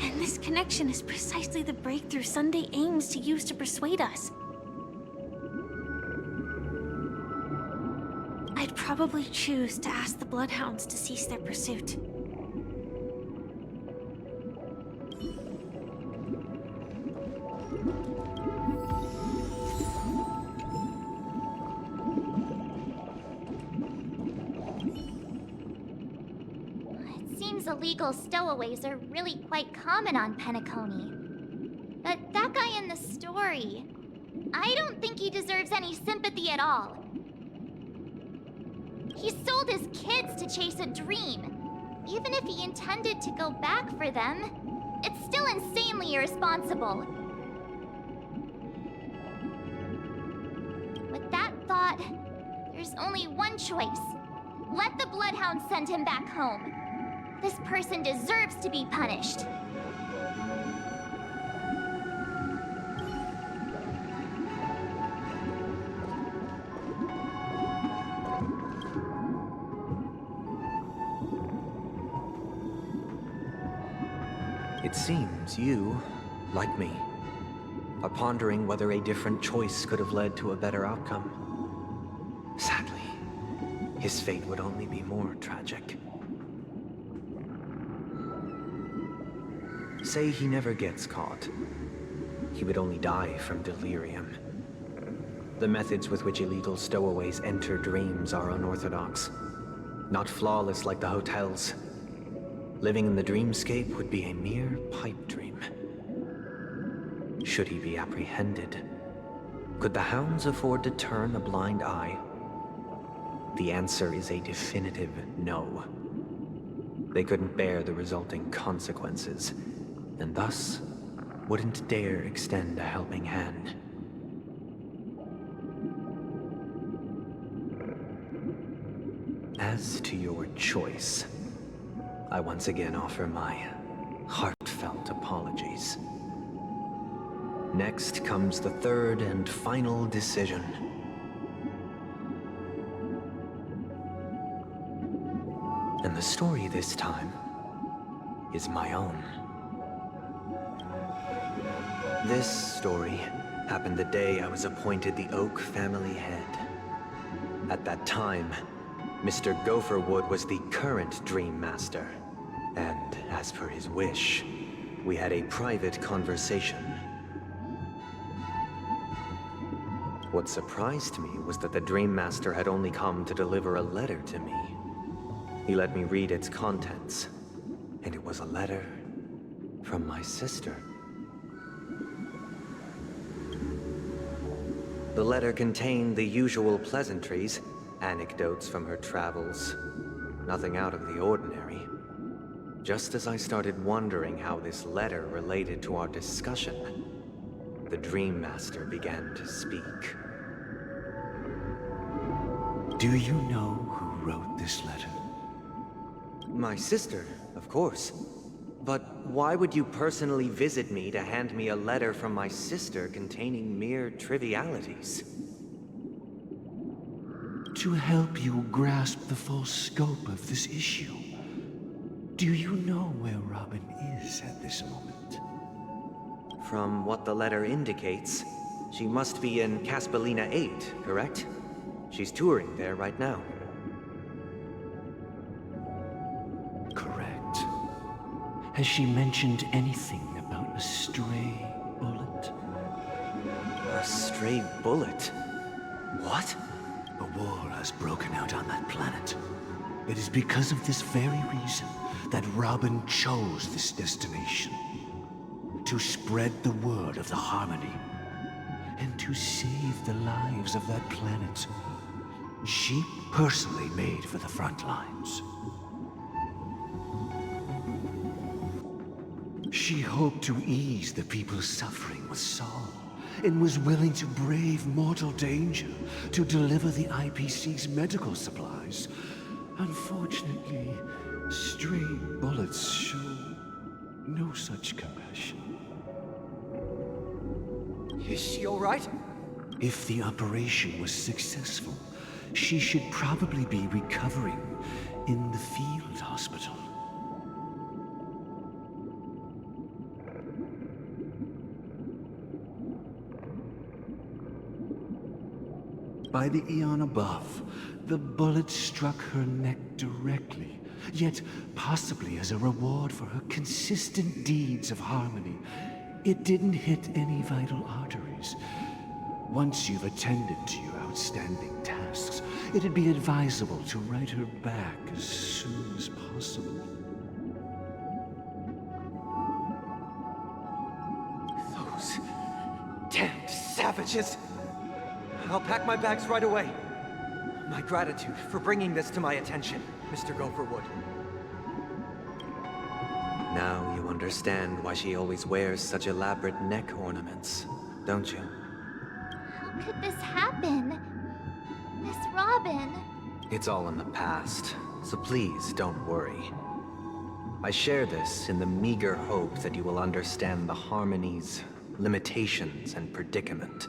And this connection is precisely the breakthrough Sunday aims to use to persuade us. I'd probably choose to ask the Bloodhounds to cease their pursuit. Illegal stowaways are really quite common on Penacony. But that guy in the story, I don't think he deserves any sympathy at all. He sold his kids to chase a dream. Even if he intended to go back for them, it's still insanely irresponsible. With that thought, there's only one choice. Let the Bloodhound send him back home. This person deserves to be punished. It seems you, like me, are pondering whether a different choice could have led to a better outcome. Sadly, his fate would only be more tragic. Say he never gets caught. He would only die from delirium. The methods with which illegal stowaways enter dreams are unorthodox. Not flawless like the hotels. Living in the dreamscape would be a mere pipe dream. Should he be apprehended? Could the hounds afford to turn a blind eye? The answer is a definitive no. They couldn't bear the resulting consequences, and thus wouldn't dare extend a helping hand. As to your choice, I once again offer my heartfelt apologies. Next comes the third and final decision. And the story this time is my own. This story happened the day I was appointed the Oak family head. At that time, Mr. Gopherwood was the current Dream Master, and as per his wish, we had a private conversation. What surprised me was that the Dream Master had only come to deliver a letter to me. He let me read its contents, and it was a letter from my sister. The letter contained the usual pleasantries, Anecdotes from her travels. Nothing out of the ordinary. Just as I started wondering how this letter related to our discussion, the Dream Master began to speak. Do you know who wrote this letter? My sister, of course. But why would you personally visit me to hand me a letter from my sister containing mere trivialities? To help you grasp the full scope of this issue. Do you know where Robin is at this moment? From what the letter indicates, she must be in Caspelina 8, correct? She's touring there right now. Correct. Has she mentioned anything about a stray bullet? A stray bullet? What? A war has broken out on that planet. It is because of this very reason that Robin chose this destination. To spread the word of the Harmony. And to save the lives of that planet. She personally made for the front lines. She hoped to ease the people's suffering with Saul, and was willing to brave mortal danger to deliver the IPC's medical supplies. Unfortunately, stray bullets show no such compassion. Is she all right? If the operation was successful, she should probably be recovering in the field hospital. By the eon above, the bullet struck her neck directly, yet possibly as a reward for her consistent deeds of harmony. It didn't hit any vital arteries. Once you've attended to your outstanding tasks, it'd be advisable to write her back as soon as possible. Those damned savages! I'll pack my bags right away. My gratitude for bringing this to my attention, Mr. Gopherwood. Now you understand why she always wears such elaborate neck ornaments, don't you? How could this happen? Miss Robin. It's all in the past, so please don't worry. I share this in the meager hope that you will understand the Harmony's limitations and predicament.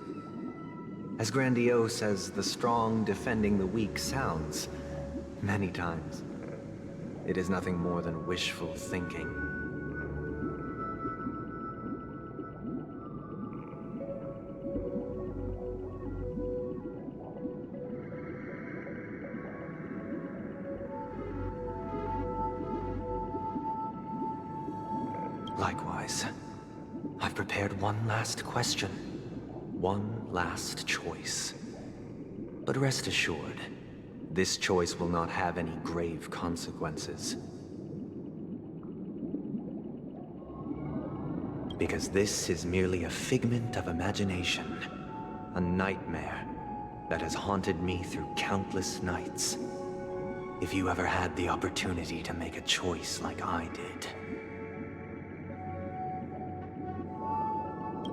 As grandiose as the strong defending the weak sounds, many times, it is nothing more than wishful thinking. Likewise, I've prepared one last question. One last choice. But rest assured, this choice will not have any grave consequences. Because this is merely a figment of imagination, a nightmare that has haunted me through countless nights. If you ever had the opportunity to make a choice like I did,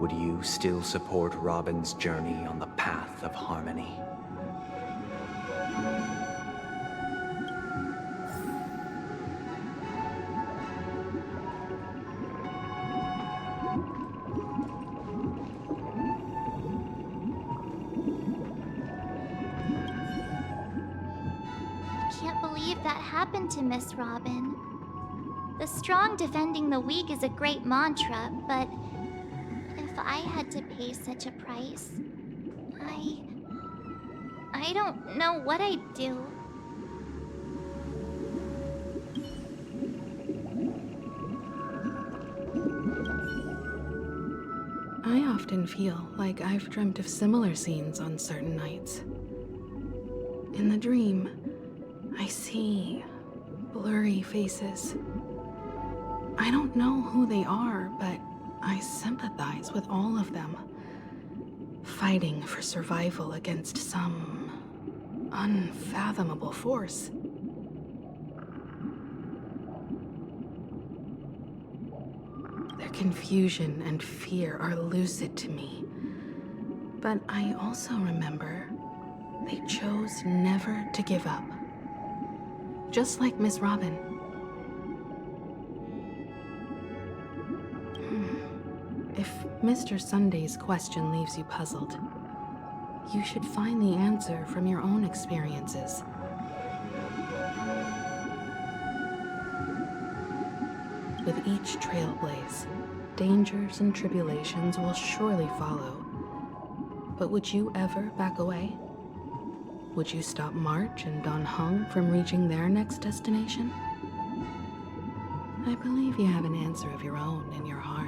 would you still support Robin's journey on the path of harmony? I can't believe that happened to Miss Robin. The strong defending the weak is a great mantra, but if I had to pay such a price, I don't know what I'd do. I often feel like I've dreamt of similar scenes on certain nights. In the dream, I see blurry faces. I don't know who they are, but I sympathize with all of them, fighting for survival against some unfathomable force. Their confusion and fear are lucid to me. But I also remember they chose never to give up. Just like Miss Robin. If Mr. Sunday's question leaves you puzzled, you should find the answer from your own experiences. With each Trailblaze, dangers and tribulations will surely follow. But would you ever back away? Would you stop March and Don Hung from reaching their next destination? I believe you have an answer of your own in your heart.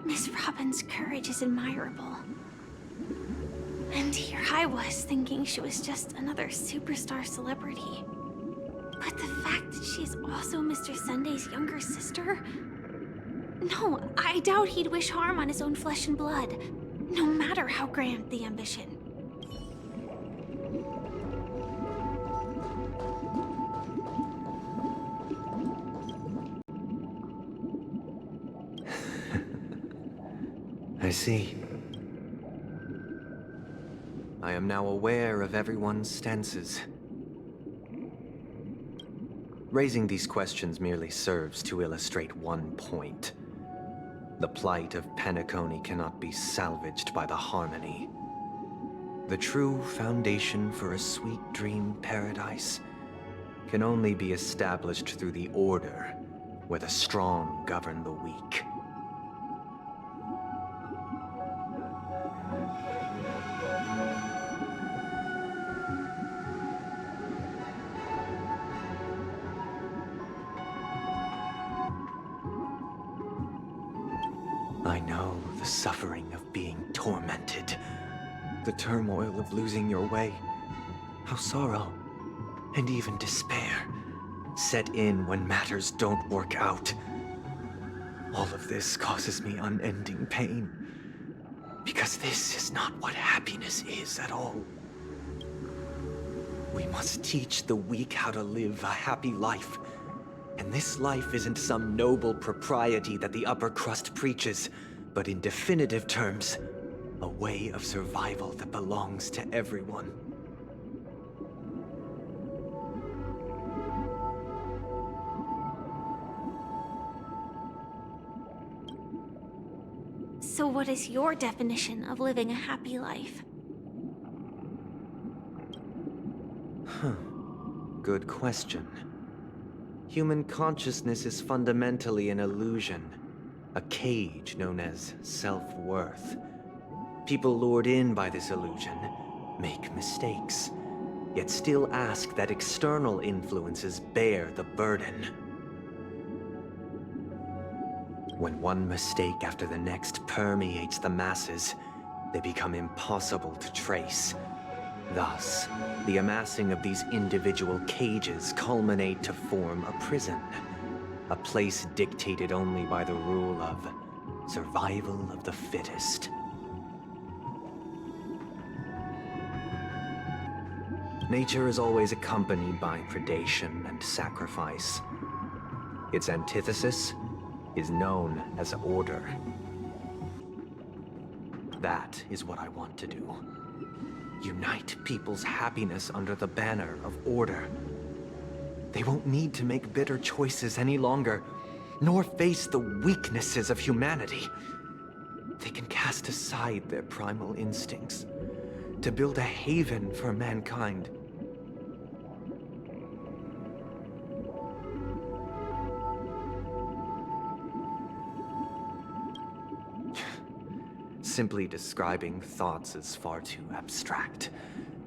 Miss Robin's courage is admirable. And here I was thinking she was just another superstar celebrity. But the fact that she's also Mr. Sunday's younger sister? No, I doubt he'd wish harm on his own flesh and blood, no matter how grand the ambition. I see. I am now aware of everyone's stances. Raising these questions merely serves to illustrate one point. The plight of Penacony cannot be salvaged by the Harmony. The true foundation for a sweet dream paradise can only be established through the Order, where the strong govern the weak. I know the suffering of being tormented, the turmoil of losing your way, how sorrow, and even despair, set in when matters don't work out. All of this causes me unending pain, because this is not what happiness is at all. We must teach the weak how to live a happy life. And this life isn't some noble propriety that the upper crust preaches, but in definitive terms, a way of survival that belongs to everyone. So what is your definition of living a happy life? Good question. Human consciousness is fundamentally an illusion, a cage known as self-worth. People lured in by this illusion make mistakes, yet still ask that external influences bear the burden. When one mistake after the next permeates the masses, they become impossible to trace. Thus, the amassing of these individual cages culminate to form a prison. A place dictated only by the rule of survival of the fittest. Nature is always accompanied by predation and sacrifice. Its antithesis is known as order. That is what I want to do. Unite people's happiness under the banner of order. They won't need to make bitter choices any longer, nor face the weaknesses of humanity. They can cast aside their primal instincts to build a haven for mankind. Simply describing thoughts is far too abstract,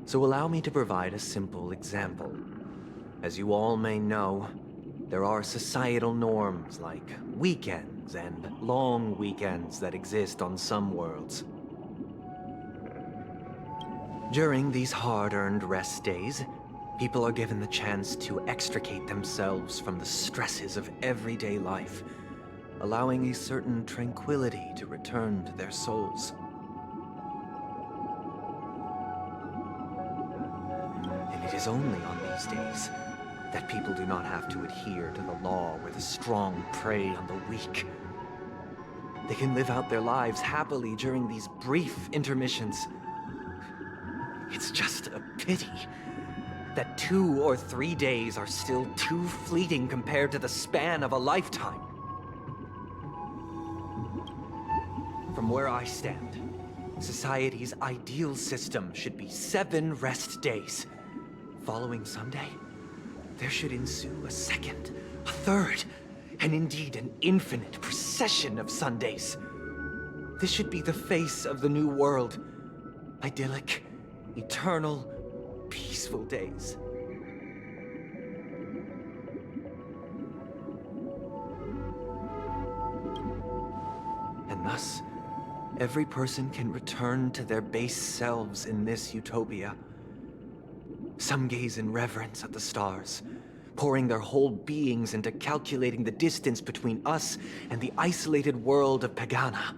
so allow me to provide a simple example. As you all may know, there are societal norms like weekends and long weekends that exist on some worlds. During these hard-earned rest days, people are given the chance to extricate themselves from the stresses of everyday life, allowing a certain tranquility to return to their souls. And it is only on these days that people do not have to adhere to the law where the strong prey on the weak. They can live out their lives happily during these brief intermissions. It's just a pity that 2 or 3 days are still too fleeting compared to the span of a lifetime. From where I stand, society's ideal system should be 7 rest days. Following Sunday, there should ensue a second, a third, and indeed an infinite procession of Sundays. This should be the face of the new world. Idyllic, eternal, peaceful days. And thus, every person can return to their base selves in this utopia. Some gaze in reverence at the stars, pouring their whole beings into calculating the distance between us and the isolated world of Pagana.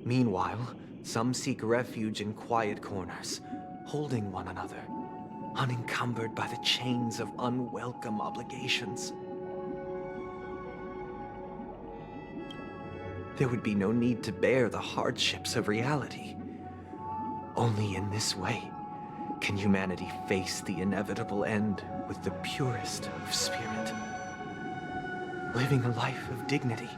Meanwhile, some seek refuge in quiet corners, holding one another, unencumbered by the chains of unwelcome obligations. There would be no need to bear the hardships of reality. Only in this way can humanity face the inevitable end with the purest of spirit, living a life of dignity.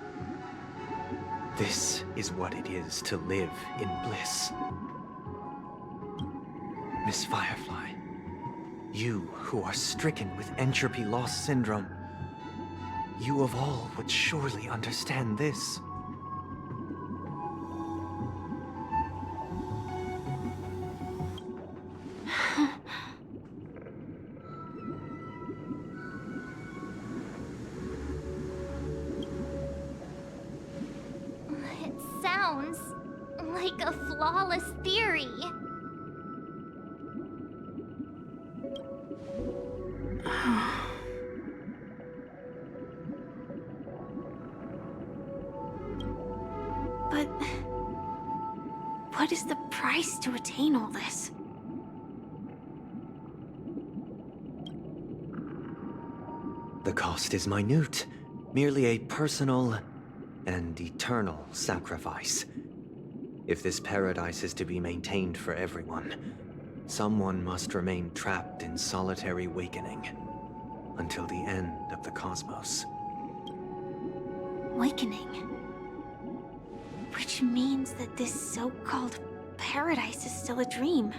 This is what it is to live in bliss. Miss Firefly, you who are stricken with entropy loss syndrome, you of all would surely understand this. It sounds like a flawless theory. But what is the price to attain all this? The cost is minute, merely a personal and eternal sacrifice. If this paradise is to be maintained for everyone, someone must remain trapped in solitary awakening until the end of the cosmos. Awakening. Which means that this so-called paradise is still a dream.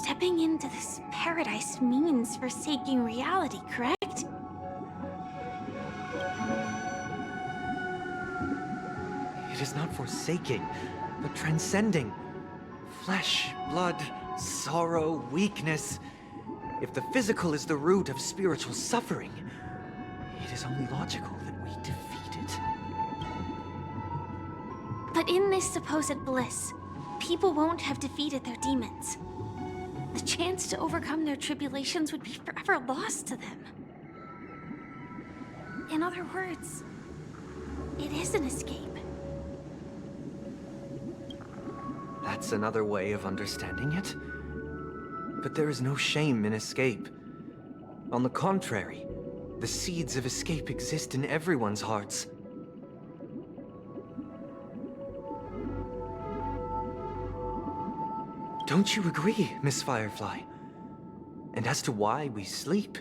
Stepping into this paradise means forsaking reality, correct? It is not forsaking, but transcending. Flesh, blood, sorrow, weakness. If the physical is the root of spiritual suffering, it is only logical that we defeat it. But in this supposed bliss, people won't have defeated their demons. The chance to overcome their tribulations would be forever lost to them. In other words, it is an escape. That's another way of understanding it. But there is no shame in escape. On the contrary, the seeds of escape exist in everyone's hearts. Don't you agree, Miss Firefly? And as to why we sleep,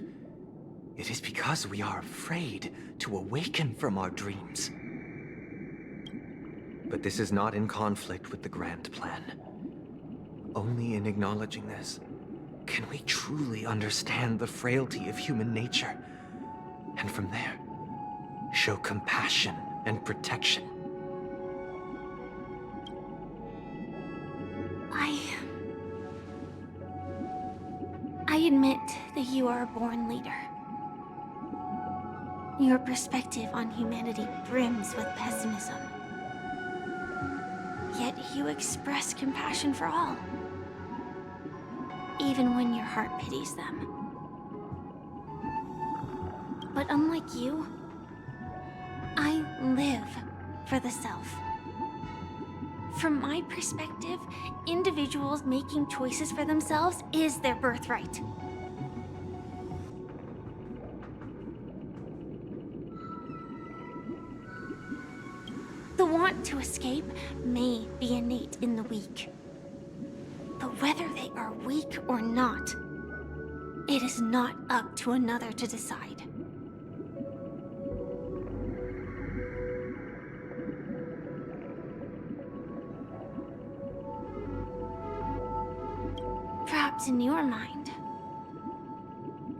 it is because we are afraid to awaken from our dreams. But this is not in conflict with the grand plan. Only in acknowledging this can we truly understand the frailty of human nature, and from there, show compassion and protection. I admit that you are a born leader. Your perspective on humanity brims with pessimism. Yet you express compassion for all, even when your heart pities them. But unlike you, I live for the self. From my perspective, individuals making choices for themselves is their birthright. The want to escape may be innate in the weak. But whether they are weak or not, it is not up to another to decide. Perhaps in your mind,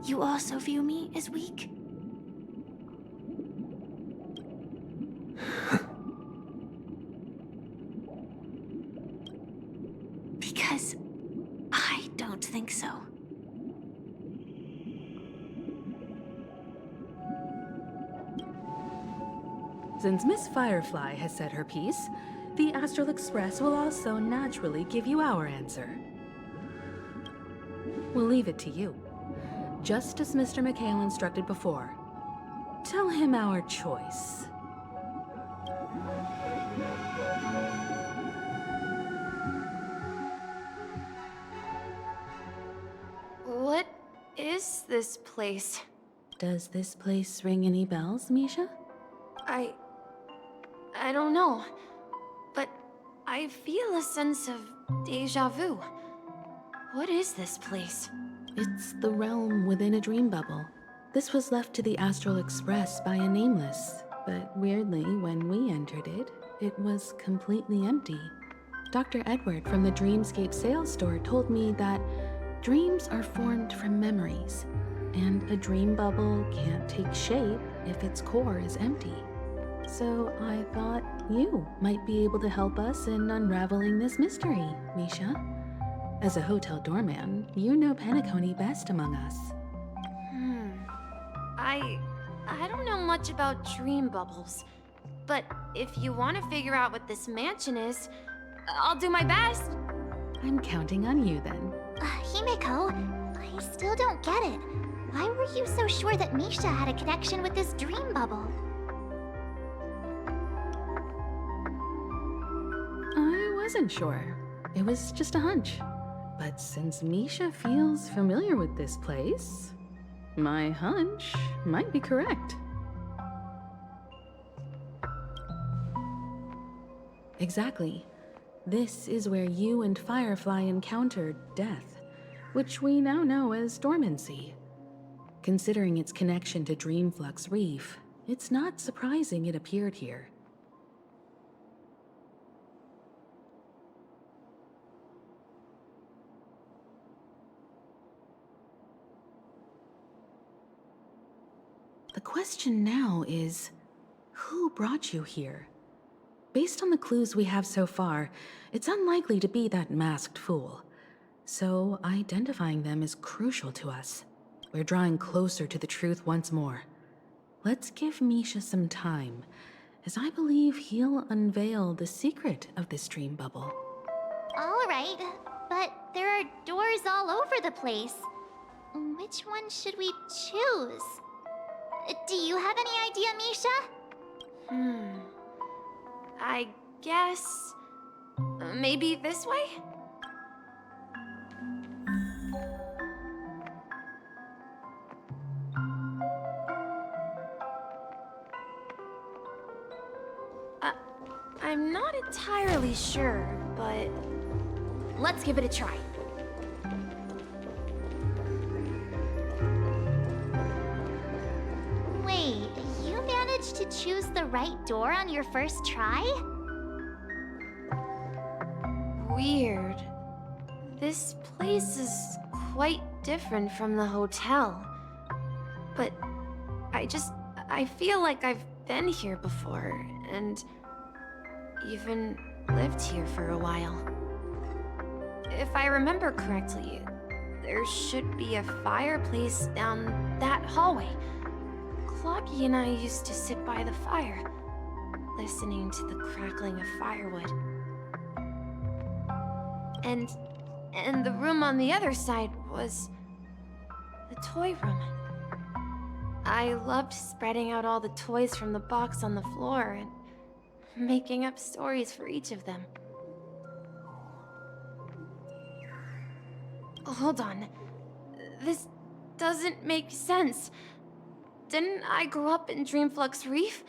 you also view me as weak? Because I don't think so. Since Miss Firefly has said her piece, the Astral Express will also naturally give you our answer. We'll leave it to you. Just as Mr. McHale instructed before. Tell him our choice. What is this place? Does this place ring any bells, Misha? I don't know, but I feel a sense of déjà vu. What is this place? It's the realm within a dream bubble. This was left to the Astral Express by a nameless, but weirdly, when we entered it, it was completely empty. Dr. Edward from the Dreamscape sales store told me that dreams are formed from memories, and a dream bubble can't take shape if its core is empty. So I thought you might be able to help us in unraveling this mystery, Misha. As a hotel doorman, you know Penacony best among us. I don't know much about dream bubbles, but if you want to figure out what this mansion is, I'll do my best. I'm counting on you then. Himeko, I still don't get it. Why were you so sure that Misha had a connection with this dream bubble? I wasn't sure. It was just a hunch. But since Misha feels familiar with this place, my hunch might be correct. Exactly. This is where you and Firefly encountered death, which we now know as dormancy. Considering its connection to Dreamflux Reef, it's not surprising it appeared here. The question now is, who brought you here? Based on the clues we have so far, it's unlikely to be that masked fool. So identifying them is crucial to us. We're drawing closer to the truth once more. Let's give Misha some time, as I believe he'll unveil the secret of this dream bubble. All right, but there are doors all over the place. Which one should we choose? Do you have any idea, Misha? I guess... maybe this way? I'm not entirely sure, but... let's give it a try. Wait, you managed to choose the right door on your first try? Weird. This place is quite different from the hotel. But I feel like I've been here before, and even lived here for a while. If I remember correctly, there should be a fireplace down that hallway. Cloggy and I used to sit by the fire, listening to the crackling of firewood. And the room on the other side was the toy room. I loved spreading out all the toys from the box on the floor and making up stories for each of them. Hold on. This doesn't make sense. Didn't I grow up in Dreamflux Reef?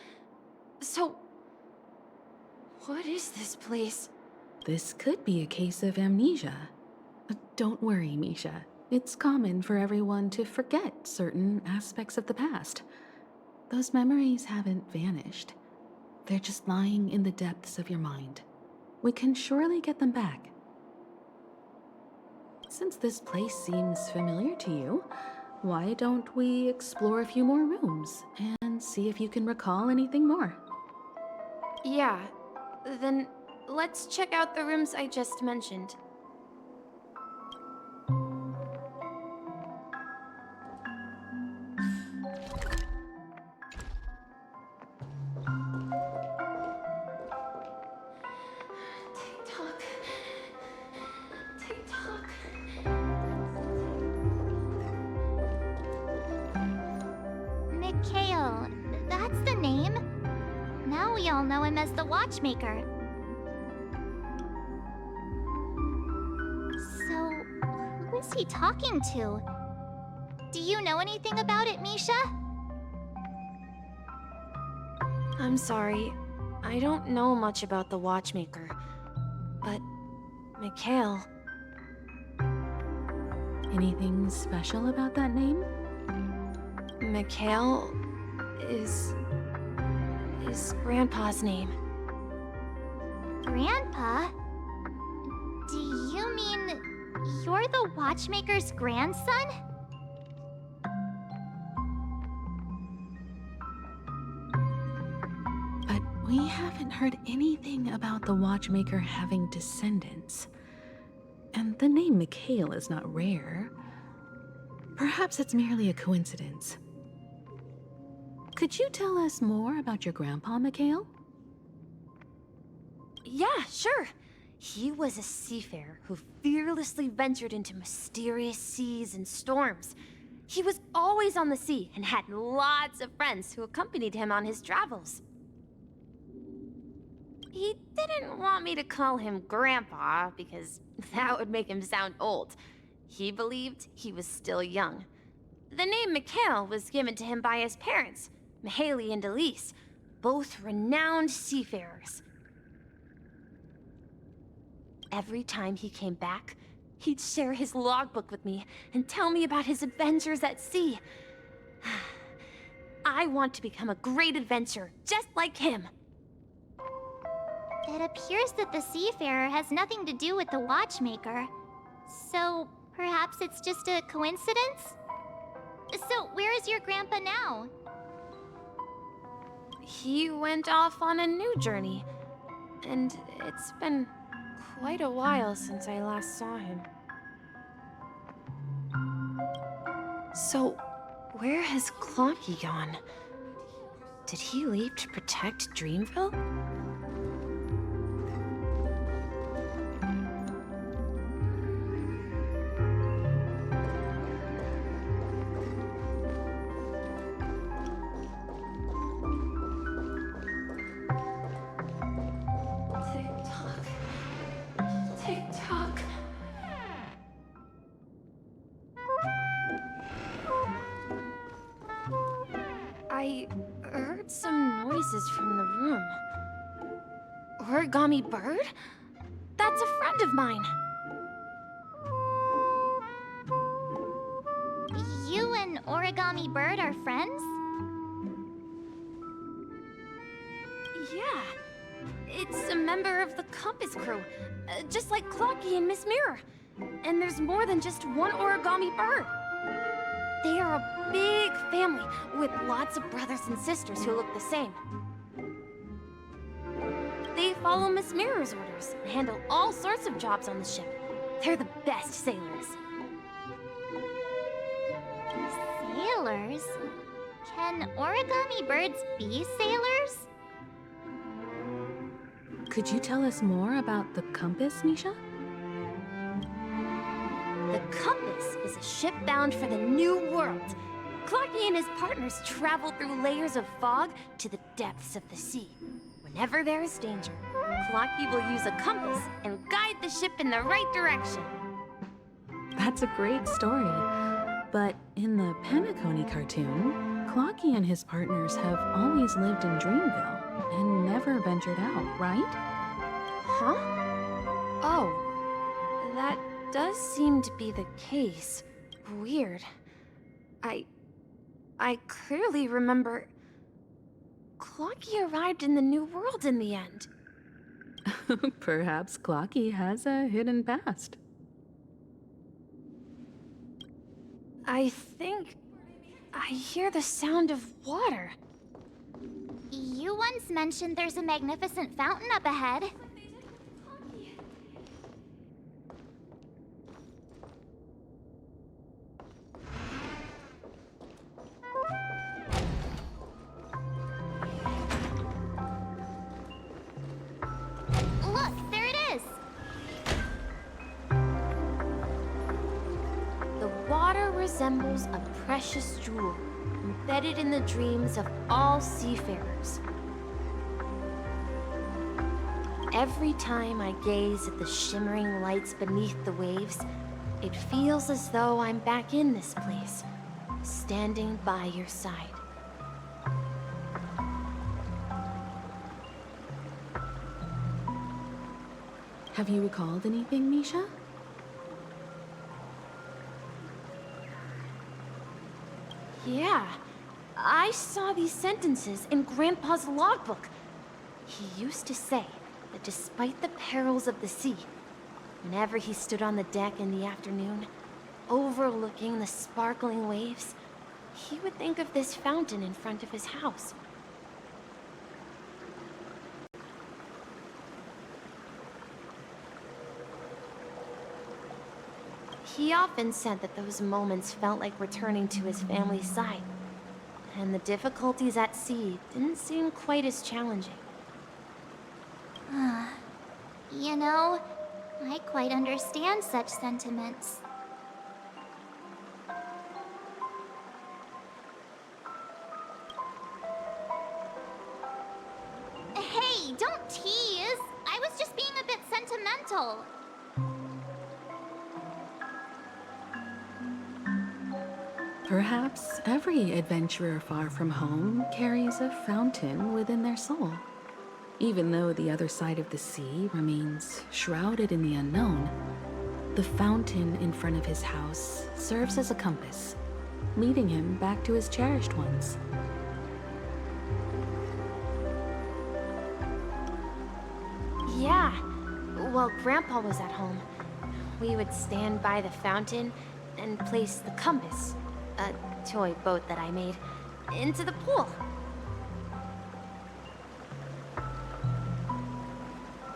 So, what is this place? This could be a case of amnesia. Don't worry, Misha. It's common for everyone to forget certain aspects of the past. Those memories haven't vanished. They're just lying in the depths of your mind. We can surely get them back. Since this place seems familiar to you, why don't we explore a few more rooms and see if you can recall anything more? Yeah, then let's check out the rooms I just mentioned. Mikhail, that's the name. Now we all know him as the Watchmaker. So, who is he talking to? Do you know anything about it, Misha? I'm sorry. I don't know much about the Watchmaker. But, Mikhail... Anything special about that name? Mikhail is Grandpa's name. Grandpa? Do you mean you're the Watchmaker's grandson? But we haven't heard anything about the Watchmaker having descendants. And the name Mikhail is not rare. Perhaps it's merely a coincidence. Could you tell us more about your grandpa, Mikhail? Yeah, sure. He was a seafarer who fearlessly ventured into mysterious seas and storms. He was always on the sea and had lots of friends who accompanied him on his travels. He didn't want me to call him Grandpa because that would make him sound old. He believed he was still young. The name Mikhail was given to him by his parents, Mihaly and Elise, both renowned seafarers. Every time he came back, he'd share his logbook with me and tell me about his adventures at sea. I want to become a great adventurer, just like him. It appears that the seafarer has nothing to do with the Watchmaker. So, perhaps it's just a coincidence? So, where is your grandpa now? He went off on a new journey, and it's been quite a while since I last saw him. So, where has Clocky gone? Did he leave to protect Dreamville? I heard some noises from the room. Origami Bird? That's a friend of mine. You and Origami Bird are friends? Yeah. It's a member of the Compass crew, just like Clocky and Miss Mirror. And there's more than just one Origami Bird. They are a big family with lots of brothers and sisters who look the same. They follow Miss Mirror's orders and handle all sorts of jobs on the ship. They're the best sailors. Sailors? Can Origami Birds be sailors? Could you tell us more about the compass, Misha? The Compass is a ship bound for the New World. Clocky and his partners travel through layers of fog to the depths of the sea. Whenever there is danger, Clocky will use a compass and guide the ship in the right direction. That's a great story. But in the Penacony cartoon, Clocky and his partners have always lived in Dreamville and never ventured out, right? Huh? Oh, that does seem to be the case. Weird. I clearly remember Clocky arrived in the New World in the end. Perhaps Clocky has a hidden past. I think I hear the sound of water. You once mentioned there's a magnificent fountain up ahead. Look, there it is! The water resembles a precious jewel, embedded in the dreams of all seafarers. Every time I gaze at the shimmering lights beneath the waves, it feels as though I'm back in this place, standing by your side. Have you recalled anything, Misha? Yeah, I saw these sentences in Grandpa's logbook. He used to say that despite the perils of the sea, whenever he stood on the deck in the afternoon, overlooking the sparkling waves, he would think of this fountain in front of his house. He often said that those moments felt like returning to his family's side, and the difficulties at sea didn't seem quite as challenging. You know, I quite understand such sentiments. Hey, don't tease! I was just being a bit sentimental. Perhaps every adventurer far from home carries a fountain within their soul. Even though the other side of the sea remains shrouded in the unknown, the fountain in front of his house serves as a compass, leading him back to his cherished ones. Yeah, while Grandpa was at home, we would stand by the fountain and place the compass, a toy boat that I made, into the pool.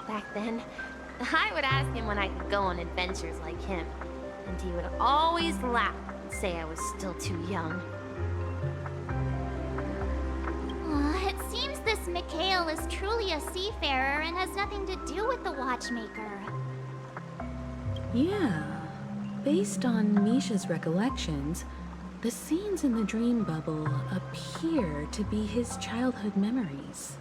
Back then, I would ask him when I could go on adventures like him, and he would always laugh and say I was still too young. It seems this Mikhail is truly a seafarer and has nothing to do with the watchmaker. Yeah, based on Misha's recollections, the scenes in the dream bubble appear to be his childhood memories.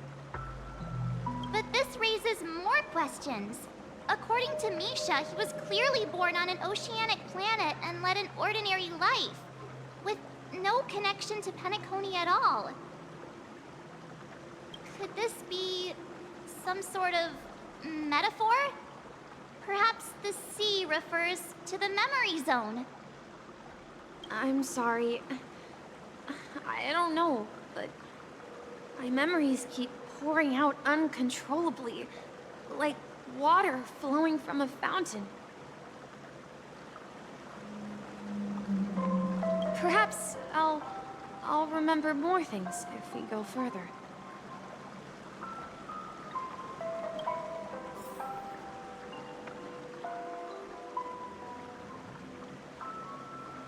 But this raises more questions. According to Misha, he was clearly born on an oceanic planet and led an ordinary life, with no connection to Penacony at all. Could this be some sort of metaphor? Perhaps the sea refers to the memory zone. I'm sorry. I don't know, but my memories keep pouring out uncontrollably, like water flowing from a fountain. Perhaps I'll remember more things if we go further.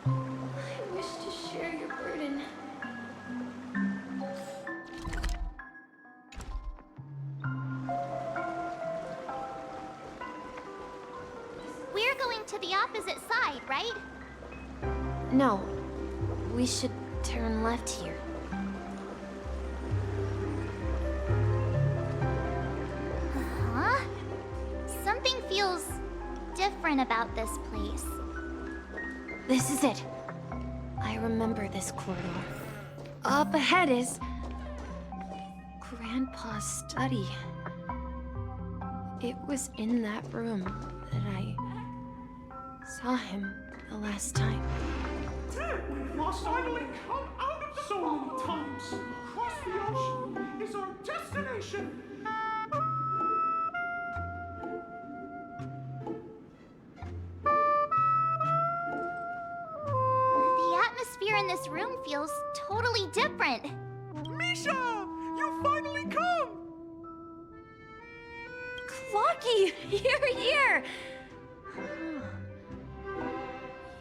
I wish to share your burden. We're going to the opposite side, right? No, we should turn left here. Huh? Something feels different about this place. This is it. I remember this corridor. Up ahead is Grandpa's study. It was in that room that I saw him the last time. We've lost finally come out of the so many times. Across the ocean is our destination. The atmosphere in this room feels totally different. Misha! You finally come! Clocky! Here!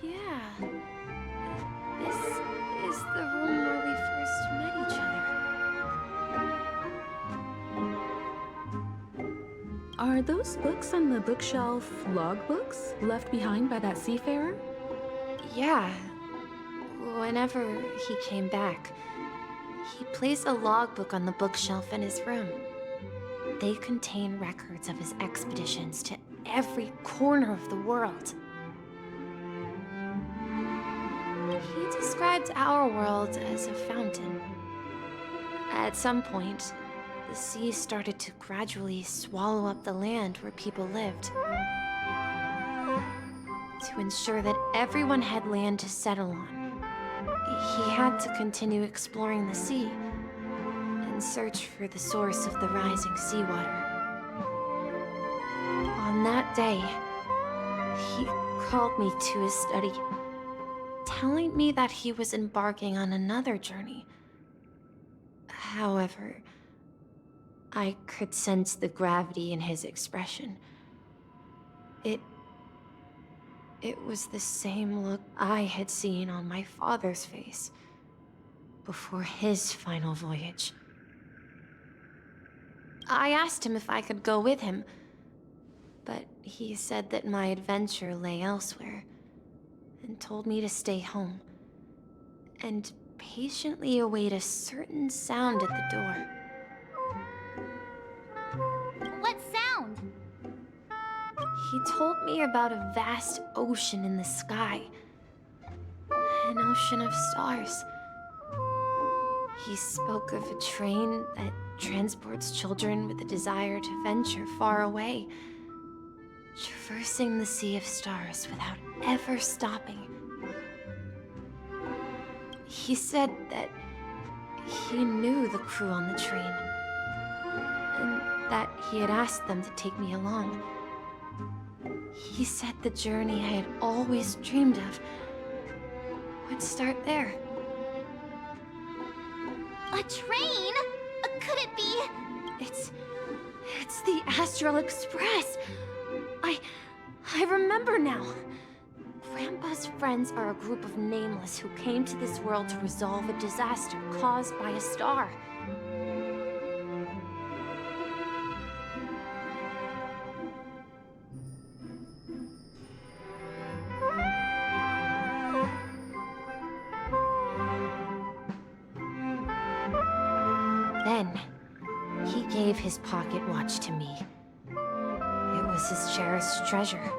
Yeah. This is the room where we first met each other. Are those books on the bookshelf logbooks left behind by that seafarer? Yeah. Whenever he came back, he placed a logbook on the bookshelf in his room. They contain records of his expeditions to every corner of the world. He described our world as a fountain. At some point, the sea started to gradually swallow up the land where people lived. To ensure that everyone had land to settle on, he had to continue exploring the sea and search for the source of the rising seawater. On that day, he called me to his study, telling me that he was embarking on another journey. However, I could sense the gravity in his expression. It was the same look I had seen on my father's face before his final voyage. I asked him if I could go with him, but he said that my adventure lay elsewhere and told me to stay home and patiently await a certain sound at the door. What sound? He told me about a vast ocean in the sky. An ocean of stars. He spoke of a train that transports children with a desire to venture far away, traversing the sea of stars without ever stopping. He said that he knew the crew on the train, and that he had asked them to take me along. He said the journey I had always dreamed of would start there. A train? Could it be? It's the Astral Express. I remember now. Grandpa's friends are a group of nameless who came to this world to resolve a disaster caused by a star. Then, he gave his pocket watch to me. It was his cherished treasure,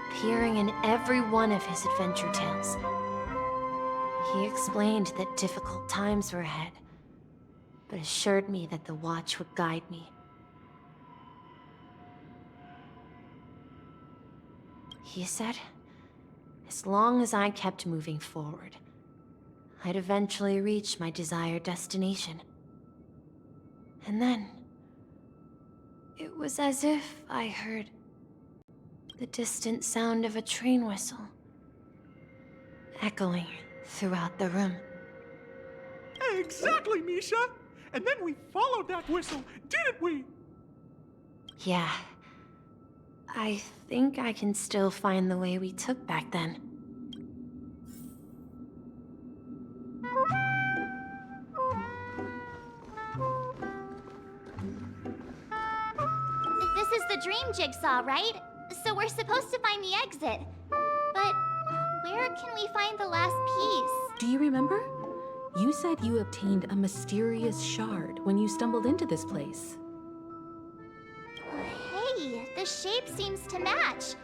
appearing in every one of his adventure tales. He explained that difficult times were ahead, but assured me that the watch would guide me. He said, as long as I kept moving forward, I'd eventually reach my desired destination. And then, it was as if I heard the distant sound of a train whistle, echoing throughout the room. Exactly, Misha! And then we followed that whistle, didn't we? Yeah. I think I can still find the way we took back then. This is the dream jigsaw, right? So we're supposed to find the exit. But where can we find the last piece? Do you remember? You said you obtained a mysterious shard when you stumbled into this place. Hey, the shape seems to match.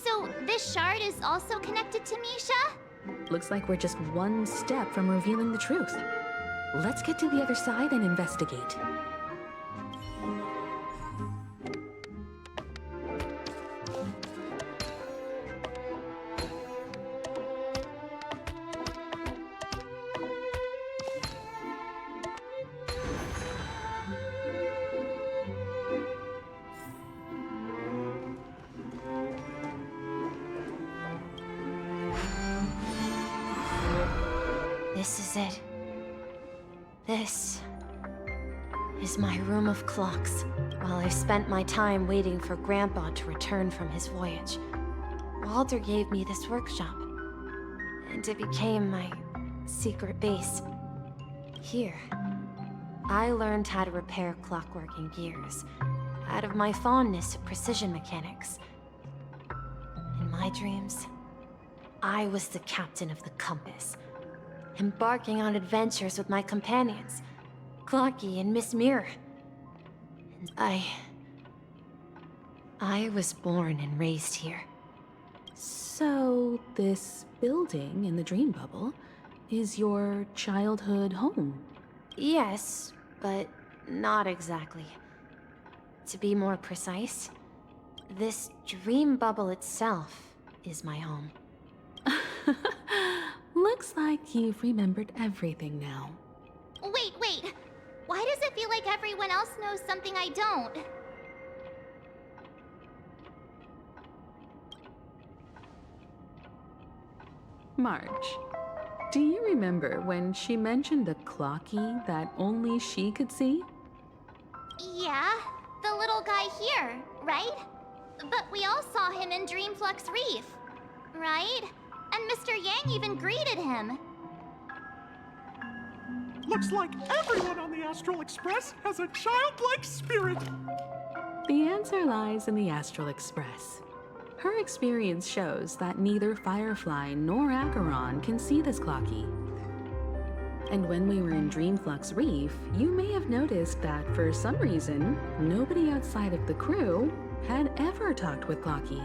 So this shard is also connected to Misha? Looks like we're just one step from revealing the truth. Let's get to the other side and investigate. This is it. This is my room of clocks. While I spent my time waiting for Grandpa to return from his voyage, Walter gave me this workshop, and it became my secret base. Here, I learned how to repair clockworking gears out of my fondness of precision mechanics. In my dreams, I was the captain of the compass, embarking on adventures with my companions, Clocky and Miss Mirror. And I was born and raised here. So, this building in the dream bubble is your childhood home? Yes, but not exactly. To be more precise, this dream bubble itself is my home. Looks like you've remembered everything now. Wait. Why does it feel like everyone else knows something I don't? Marge, do you remember when she mentioned a Clocky that only she could see? Yeah, the little guy here, right? But we all saw him in Dreamflux Reef, right? And Mr. Yang even greeted him. Looks like everyone on the Astral Express has a childlike spirit. The answer lies in the Astral Express. Her experience shows that neither Firefly nor Acheron can see this Clocky. And when we were in Dreamflux Reef, you may have noticed that for some reason, nobody outside of the crew had ever talked with Clocky.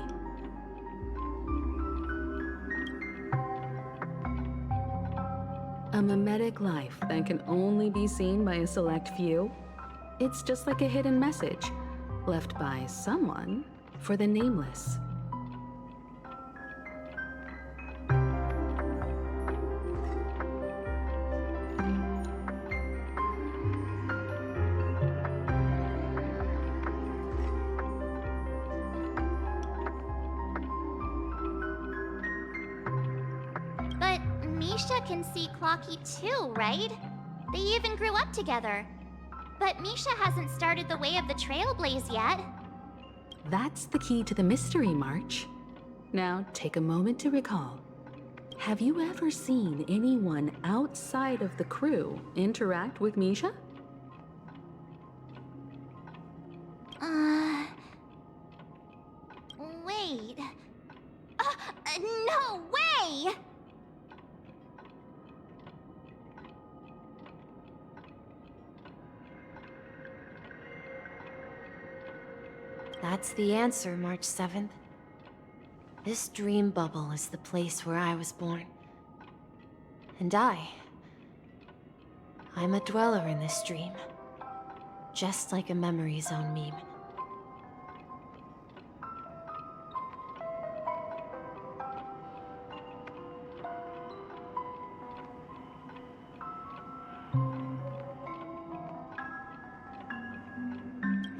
A mimetic life that can only be seen by a select few? It's just like a hidden message, left by someone for the nameless. But Misha can see Clocky too, right? They even grew up together. But Misha hasn't started the way of the Trailblaze yet. That's the key to the mystery, March. Now, take a moment to recall. Have you ever seen anyone outside of the crew interact with Misha? Wait. No way! That's the answer, March 7th. This dream bubble is the place where I was born. And I'm a dweller in this dream. Just like a Memory Zone meme.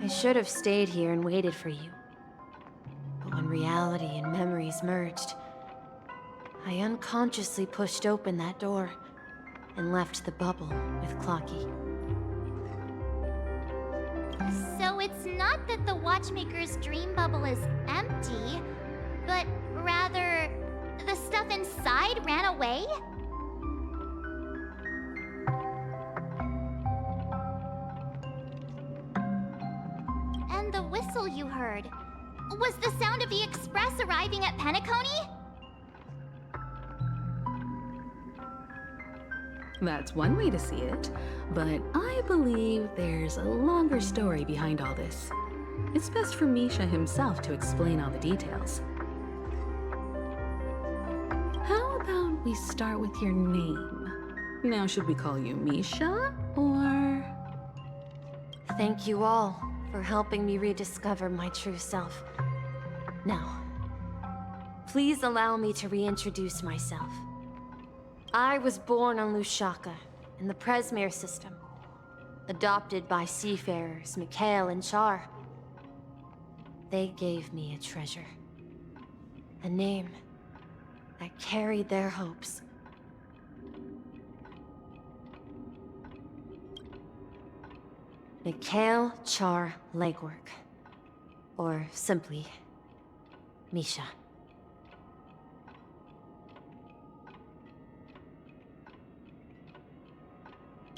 I should have stayed here and waited for you. But when reality and memories merged, I unconsciously pushed open that door and left the bubble with Clocky. So it's not that the Watchmaker's dream bubble is empty, but rather the stuff inside ran away? And the whistle you heard, was the sound of the Express arriving at Penacony? That's one way to see it, but I believe there's a longer story behind all this. It's best for Misha himself to explain all the details. How about we start with your name? Now, should we call you Misha, or...? Thank you all for helping me rediscover my true self. Now, please allow me to reintroduce myself. I was born on Lushaka, in the Presmere system, adopted by seafarers Mikhail and Char. They gave me a treasure, a name that carried their hopes. Mikhail Char Legwork, or simply, Misha.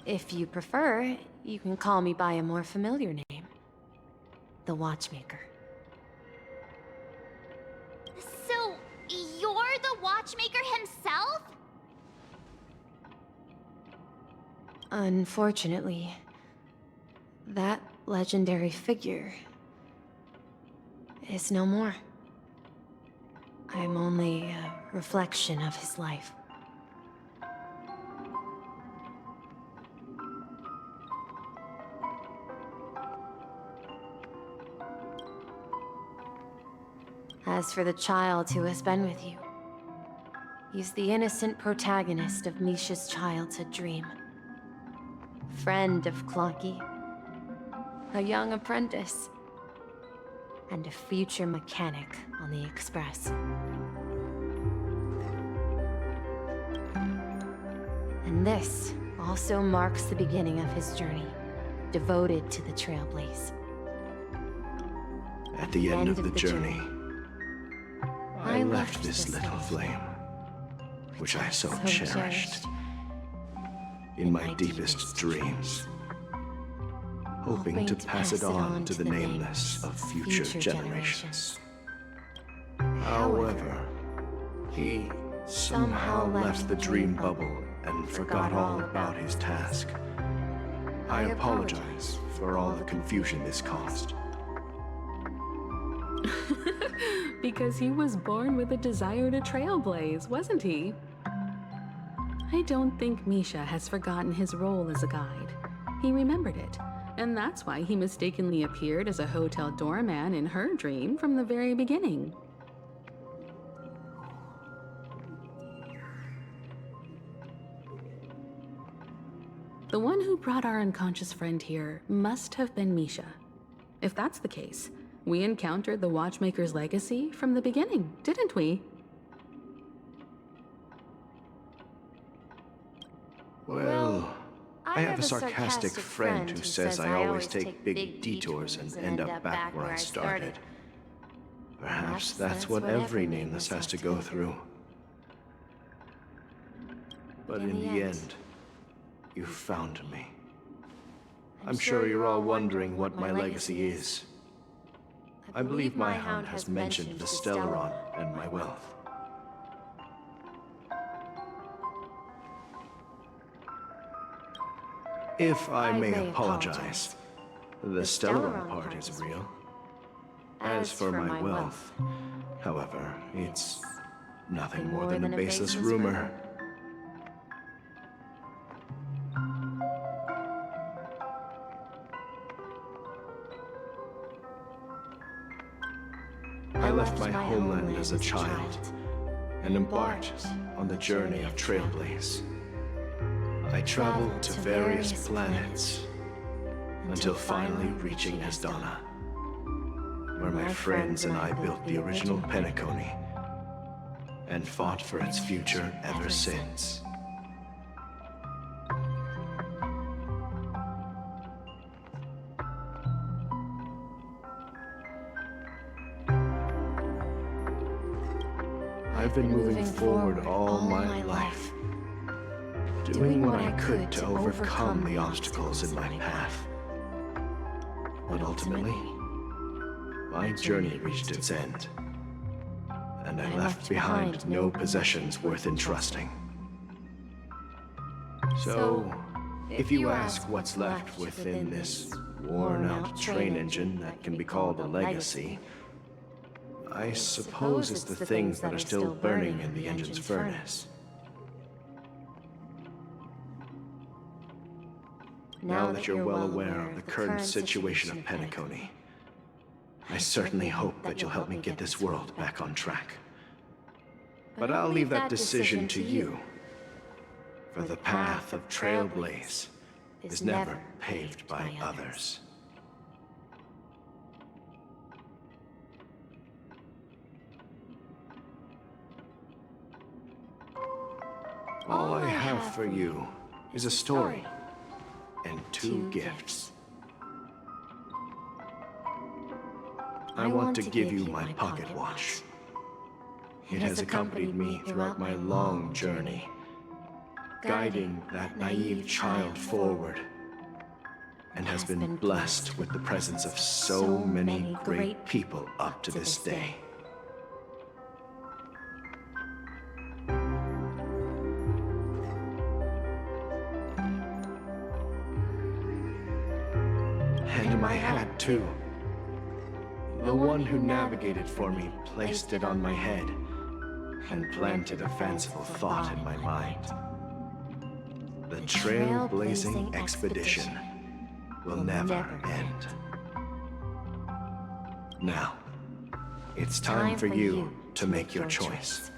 If you prefer, you can call me by a more familiar name. The Watchmaker. So, you're the Watchmaker himself? Unfortunately, that legendary figure is no more. I'm only a reflection of his life. As for the child who has been with you, he's the innocent protagonist of Misha's childhood dream. Friend of Clonky, a young apprentice, and a future mechanic on the Express. And this also marks the beginning of his journey, devoted to the Trailblaze. At the end of the journey, I left this little flame, which I so cherished, in my deepest dreams, hoping to pass it on to the nameless of future generations. However, he somehow left the dream bubble and forgot all about his task. I apologize for all the confusion this caused. Because he was born with a desire to trailblaze, wasn't he? I don't think Misha has forgotten his role as a guide. He remembered it, and that's why he mistakenly appeared as a hotel doorman in her dream from the very beginning. The one who brought our unconscious friend here must have been Misha. If that's the case, we encountered the Watchmaker's legacy from the beginning, didn't we? Well, I have a sarcastic friend who says I always take big detours and end up back where I started. Perhaps that's what every nameless has to go through. But in the end, you found me. I'm sure you're all wondering what my legacy is. I believe my hound has mentioned the Stellaron and my wealth. If I may apologize, the Stellaron part is real. As for my wealth, however, it's nothing more than a baseless rumor. I left my homeland as a child and embarked on the journey of Trailblaze. I traveled to various planets until finally reaching Asdana, where my friends and I built the original Penacony and fought for its future ever since. I've been moving forward all my life, doing what I could to overcome the obstacles in my path. But ultimately, my journey reached its end, and I left behind no possessions worth entrusting. So, if you ask what's left within this worn-out train engine that can be called a legacy, I suppose it's the things that are still burning in the engine's furnace. Now that you're well aware of the current situation of Penacony, I certainly hope that you'll help me get this world back on track. But I'll leave that decision to you, for the path of Trailblaze is never paved by others. All I have for you is a story and two gifts. I want to give you my pocket watch. It has accompanied me throughout my long journey, guiding that naive child forward, and has been blessed with the presence of so many great people up to this day. And my hat, too. The one who navigated for me placed it on my head and planted a fanciful thought in my mind. The trailblazing expedition will never end. Now, it's time for you to make your choice.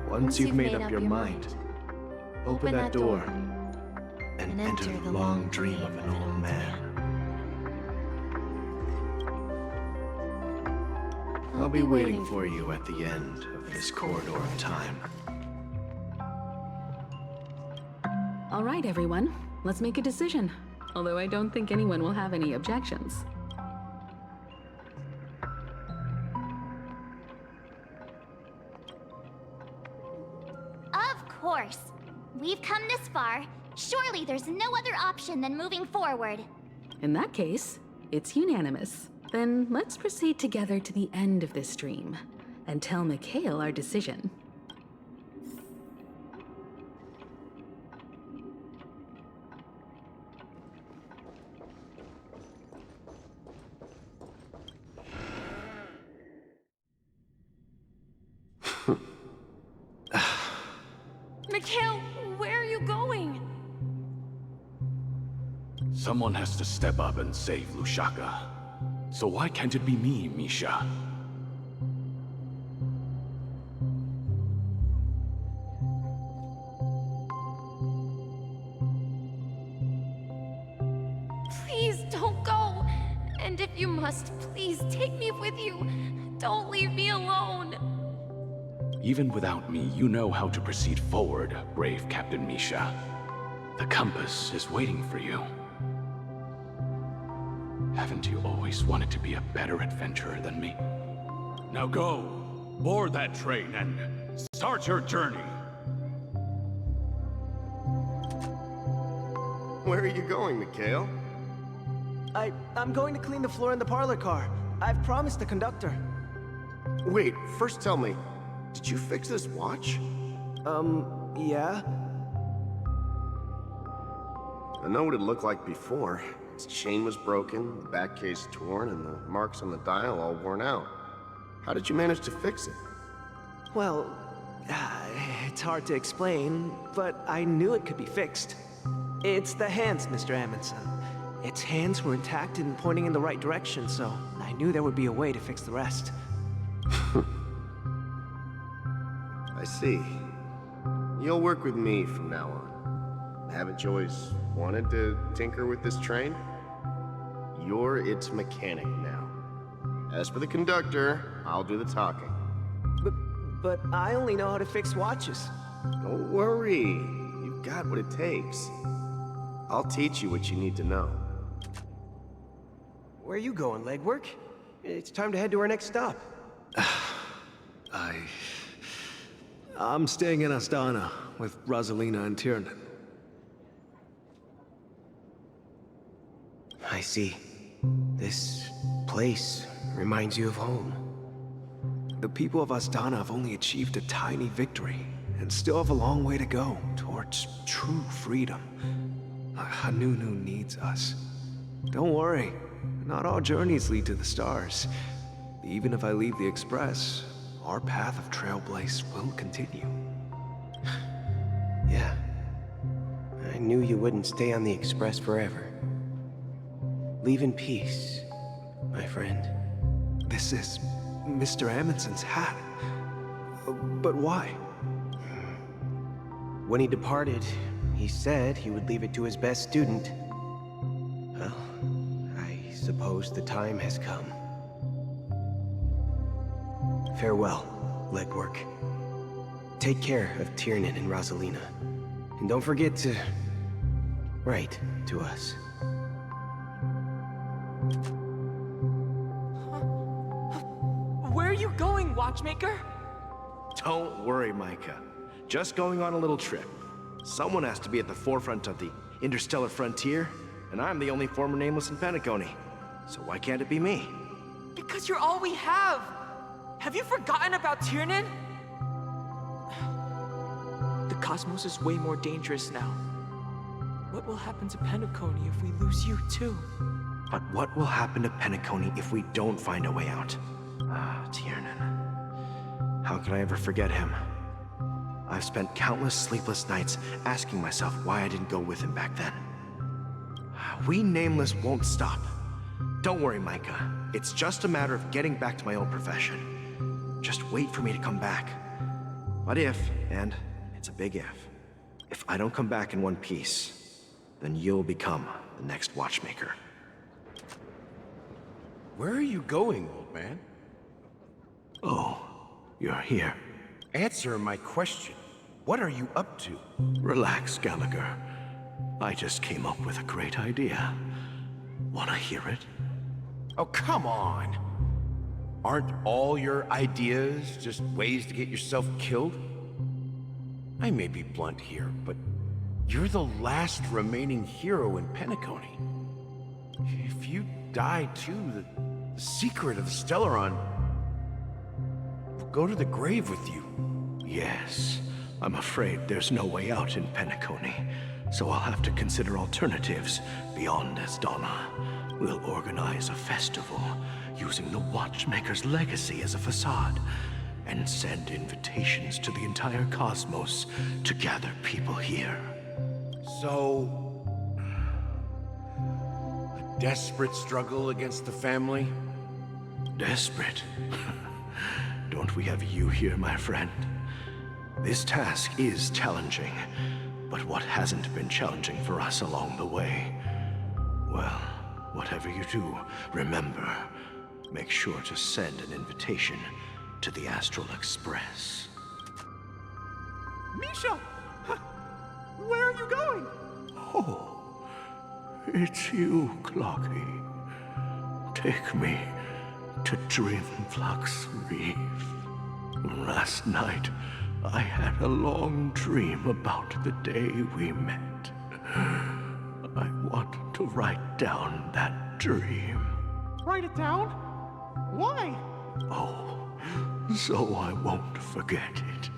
Once you've made up your mind, open that door and enter the long dream of an old man. I'll be waiting for you at the end of this corridor of time. All right, everyone. Let's make a decision. Although I don't think anyone will have any objections. Of course. We've come this far. Surely there's no other option than moving forward. In that case, it's unanimous. Then let's proceed together to the end of this dream and tell Mikhail our decision. Mikhail, where are you going? Someone has to step up and save Lushaka. So why can't it be me, Misha? Please don't go. And if you must, please take me with you. Don't leave me alone. Even without me, you know how to proceed forward, brave Captain Misha. The compass is waiting for you. Haven't you always wanted to be a better adventurer than me? Now go, board that train and start your journey. Where are you going, Mikhail? I'm going to clean the floor in the parlor car. I've promised the conductor. Wait, first tell me, did you fix this watch? Yeah? I know what it looked like before. Its chain was broken, the back case torn, and the marks on the dial all worn out. How did you manage to fix it? Well, it's hard to explain, but I knew it could be fixed. It's the hands, Mr. Amundsen. Its hands were intact and pointing in the right direction, so I knew there would be a way to fix the rest. I see. You'll work with me from now on. Haven't you always wanted to tinker with this train? You're its mechanic now. As for the conductor, I'll do the talking. But I only know how to fix watches. Don't worry. You've got what it takes. I'll teach you what you need to know. Where are you going, legwork? It's time to head to our next stop. I'm staying in Astana with Rosalina and Tiernan. I see. This place reminds you of home. The people of Astana have only achieved a tiny victory, and still have a long way to go towards true freedom. Hanunu needs us. Don't worry, not all journeys lead to the stars. Even if I leave the Express, our path of Trailblaze will continue. Yeah. I knew you wouldn't stay on the Express forever. Leave in peace, my friend. This is Mr. Amundsen's hat. But why? When he departed, he said he would leave it to his best student. Well, I suppose the time has come. Farewell, legwork. Take care of Tiernan and Rosalina. And don't forget to write to us. Where are you going, Watchmaker? Don't worry, Micah. Just going on a little trip. Someone has to be at the forefront of the interstellar frontier, and I'm the only former Nameless in Penacony. So why can't it be me? Because you're all we have! Have you forgotten about Tiernan? The cosmos is way more dangerous now. What will happen to Penacony if we lose you too? But what will happen to Penacony if we don't find a way out? Ah, Tiernan. How can I ever forget him? I've spent countless sleepless nights asking myself why I didn't go with him back then. We Nameless won't stop. Don't worry, Micah. It's just a matter of getting back to my old profession. Just wait for me to come back. But if, and it's a big if I don't come back in one piece, then you'll become the next Watchmaker. Where are you going, old man? Oh, you're here. Answer my question. What are you up to? Relax, Gallagher. I just came up with a great idea. Wanna hear it? Oh, come on. Aren't all your ideas just ways to get yourself killed? I may be blunt here, but you're the last remaining hero in Penacony. If you die too, the secret of the Stellaron will go to the grave with you. Yes. I'm afraid there's no way out in Penacony, so I'll have to consider alternatives beyond Esdonna. We'll organize a festival using the Watchmaker's legacy as a facade, and send invitations to the entire cosmos to gather people here. So, a desperate struggle against the family? Desperate? Don't we have you here, my friend? This task is challenging, but what hasn't been challenging for us along the way? Well, whatever you do, remember, make sure to send an invitation to the Astral Express. Misha! Where are you going? Oh, it's you, Clocky. Take me to Dreamflux Reef. Last night, I had a long dream about the day we met. I want to write down that dream. Write it down? Why? Oh, so I won't forget it.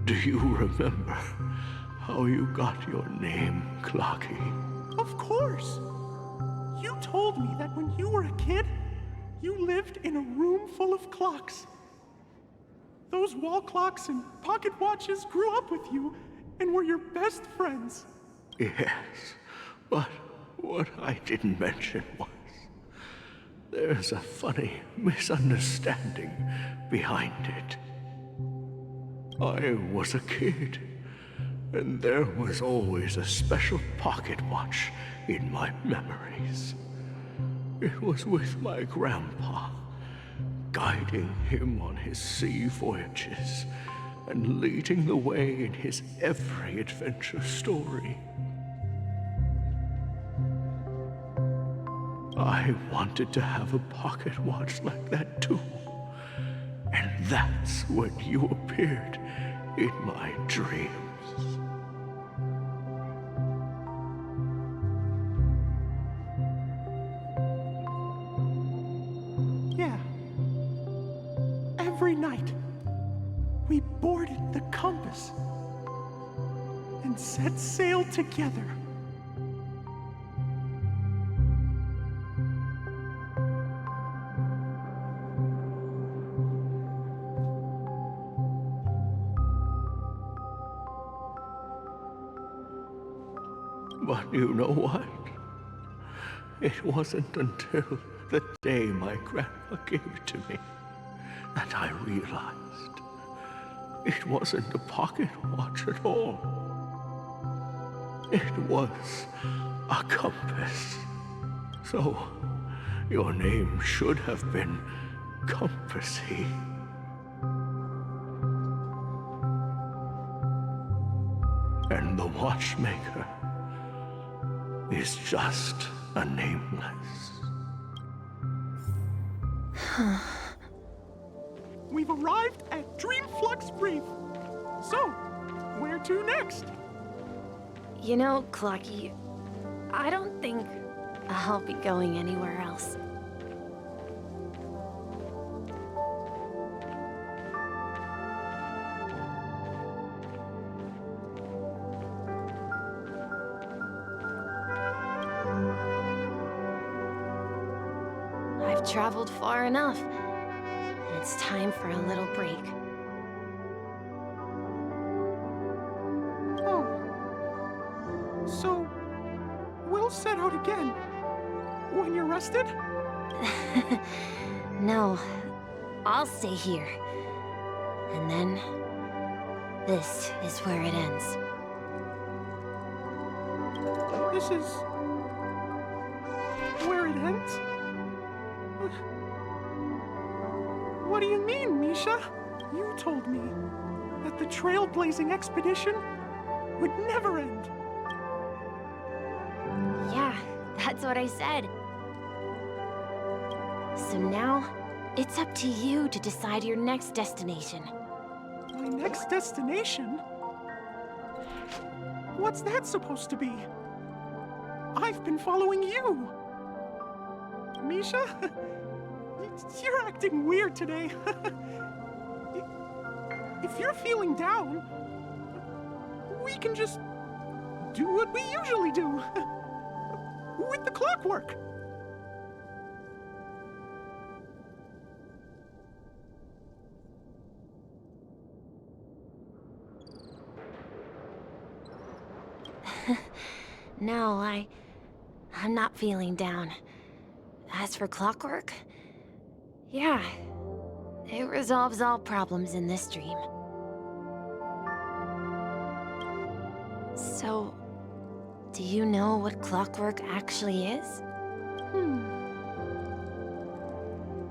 Do you remember how you got your name, Clocky? Of course! You told me that when you were a kid, you lived in a room full of clocks. Those wall clocks and pocket watches grew up with you and were your best friends. Yes, but what I didn't mention was there's a funny misunderstanding behind it. I was a kid, and there was always a special pocket watch in my memories. It was with my grandpa, guiding him on his sea voyages and leading the way in his every adventure story. I wanted to have a pocket watch like that too. And that's when you appeared in my dreams. Yeah. Every night. we boarded the compass and set sail together. But you know what? It wasn't until the day my grandpa gave it to me that I realized it wasn't a pocket watch at all. It was a compass. So, your name should have been Compassy. And the watchmaker is just a nameless. We've arrived at Dreamflux Reef. So, where to next? You know, Clocky, I don't think I'll be going anywhere else. I've traveled far enough, and it's time for a little break. So, we'll set out again when you're rested? No, I'll stay here. And then, this is where it ends. This is where it ends? What do you mean, Misha? You told me that the trailblazing expedition would never end. Yeah, that's what I said. So now, it's up to you to decide your next destination. My next destination? What's that supposed to be? I've been following you. Misha? You're acting weird today. If you're feeling down, we can just do what we usually do. With the clockwork. No, I'm not feeling down. As for clockwork, yeah, it resolves all problems in this dream. So, do you know what clockwork actually is?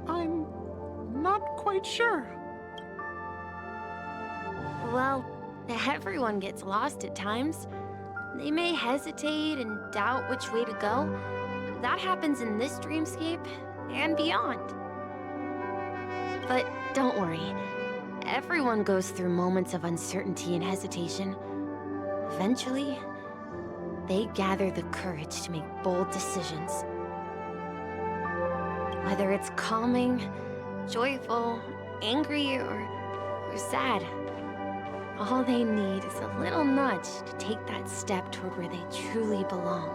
I'm not quite sure. Well, everyone gets lost at times. They may hesitate and doubt which way to go. That happens in this dreamscape and beyond. But don't worry. Everyone goes through moments of uncertainty and hesitation. Eventually, they gather the courage to make bold decisions. Whether it's calming, joyful, angry, or sad, all they need is a little nudge to take that step toward where they truly belong.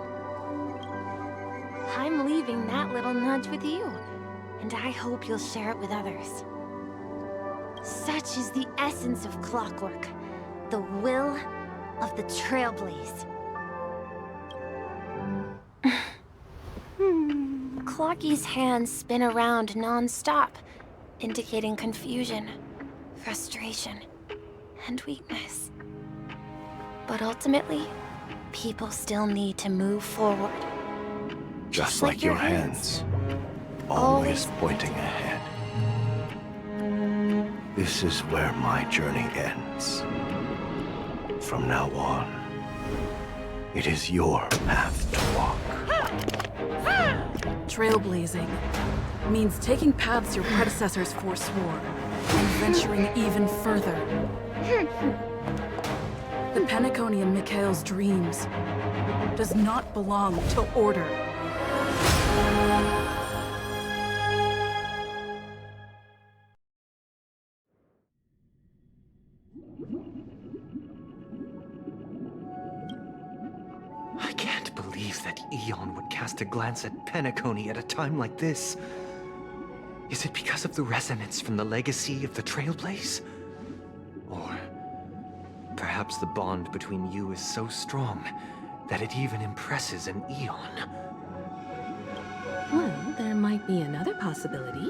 I'm leaving that little nudge with you, and I hope you'll share it with others. Such is the essence of clockwork, the will of the Trailblaze. Clocky's hands spin around non-stop, indicating confusion, frustration, and weakness. But ultimately, people still need to move forward. Just like your hands, always pointing ahead. This is where my journey ends. From now on, it is your path to walk. Trailblazing means taking paths your predecessors forswore and venturing even further. The Penacony in Mikhail's dreams does not belong to order. I can't believe that Eon would cast a glance at Penacony at a time like this. Is it because of the resonance from the legacy of the Trailblaze? Or perhaps the bond between you is so strong that it even impresses an Eon? Well, there might be another possibility.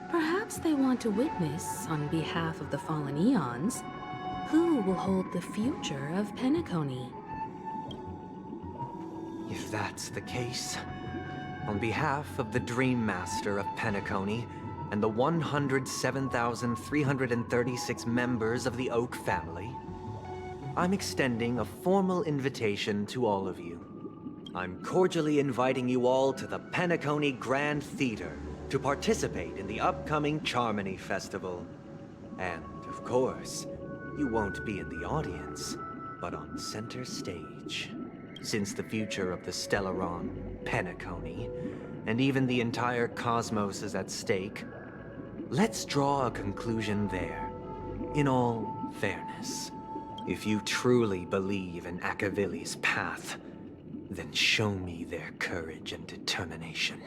Perhaps they want to witness, on behalf of the fallen Eons, who will hold the future of Penacony. If that's the case, on behalf of the Dream Master of Penacony and the 107,336 members of the Oak family, I'm extending a formal invitation to all of you. I'm cordially inviting you all to the Penacony Grand Theater to participate in the upcoming Charmony Festival. And, of course, you won't be in the audience, but on center stage. Since the future of the Stellaron, Penacony, and even the entire cosmos is at stake, let's draw a conclusion there. In all fairness, if you truly believe in Akavili's path, then show me their courage and determination.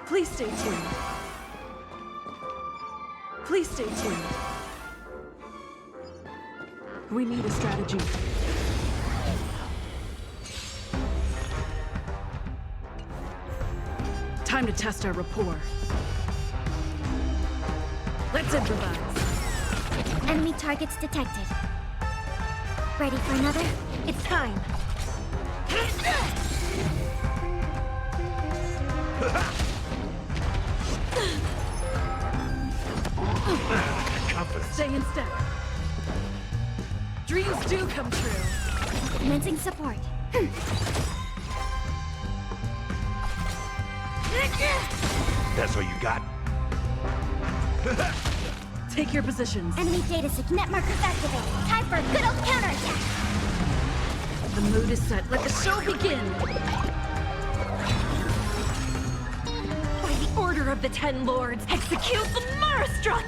Please stay tuned. Please stay tuned. We need a strategy. Time to test our rapport. Let's improvise. Enemy targets detected. Ready for another? It's time. Stay in step. Dreams do come true. Commencing support. That's all you got? Take your positions. Enemy data net markers activated. Time for a good old counterattack. The mood is set. Let the show begin. By the order of the Ten Lords, execute the Marastruck!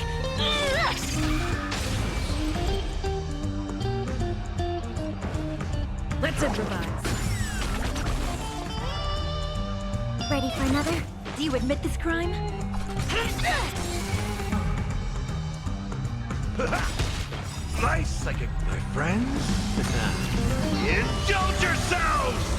Let's improvise. Ready for another? Do you admit this crime? Nice psychic, my friends. Indulge yourselves!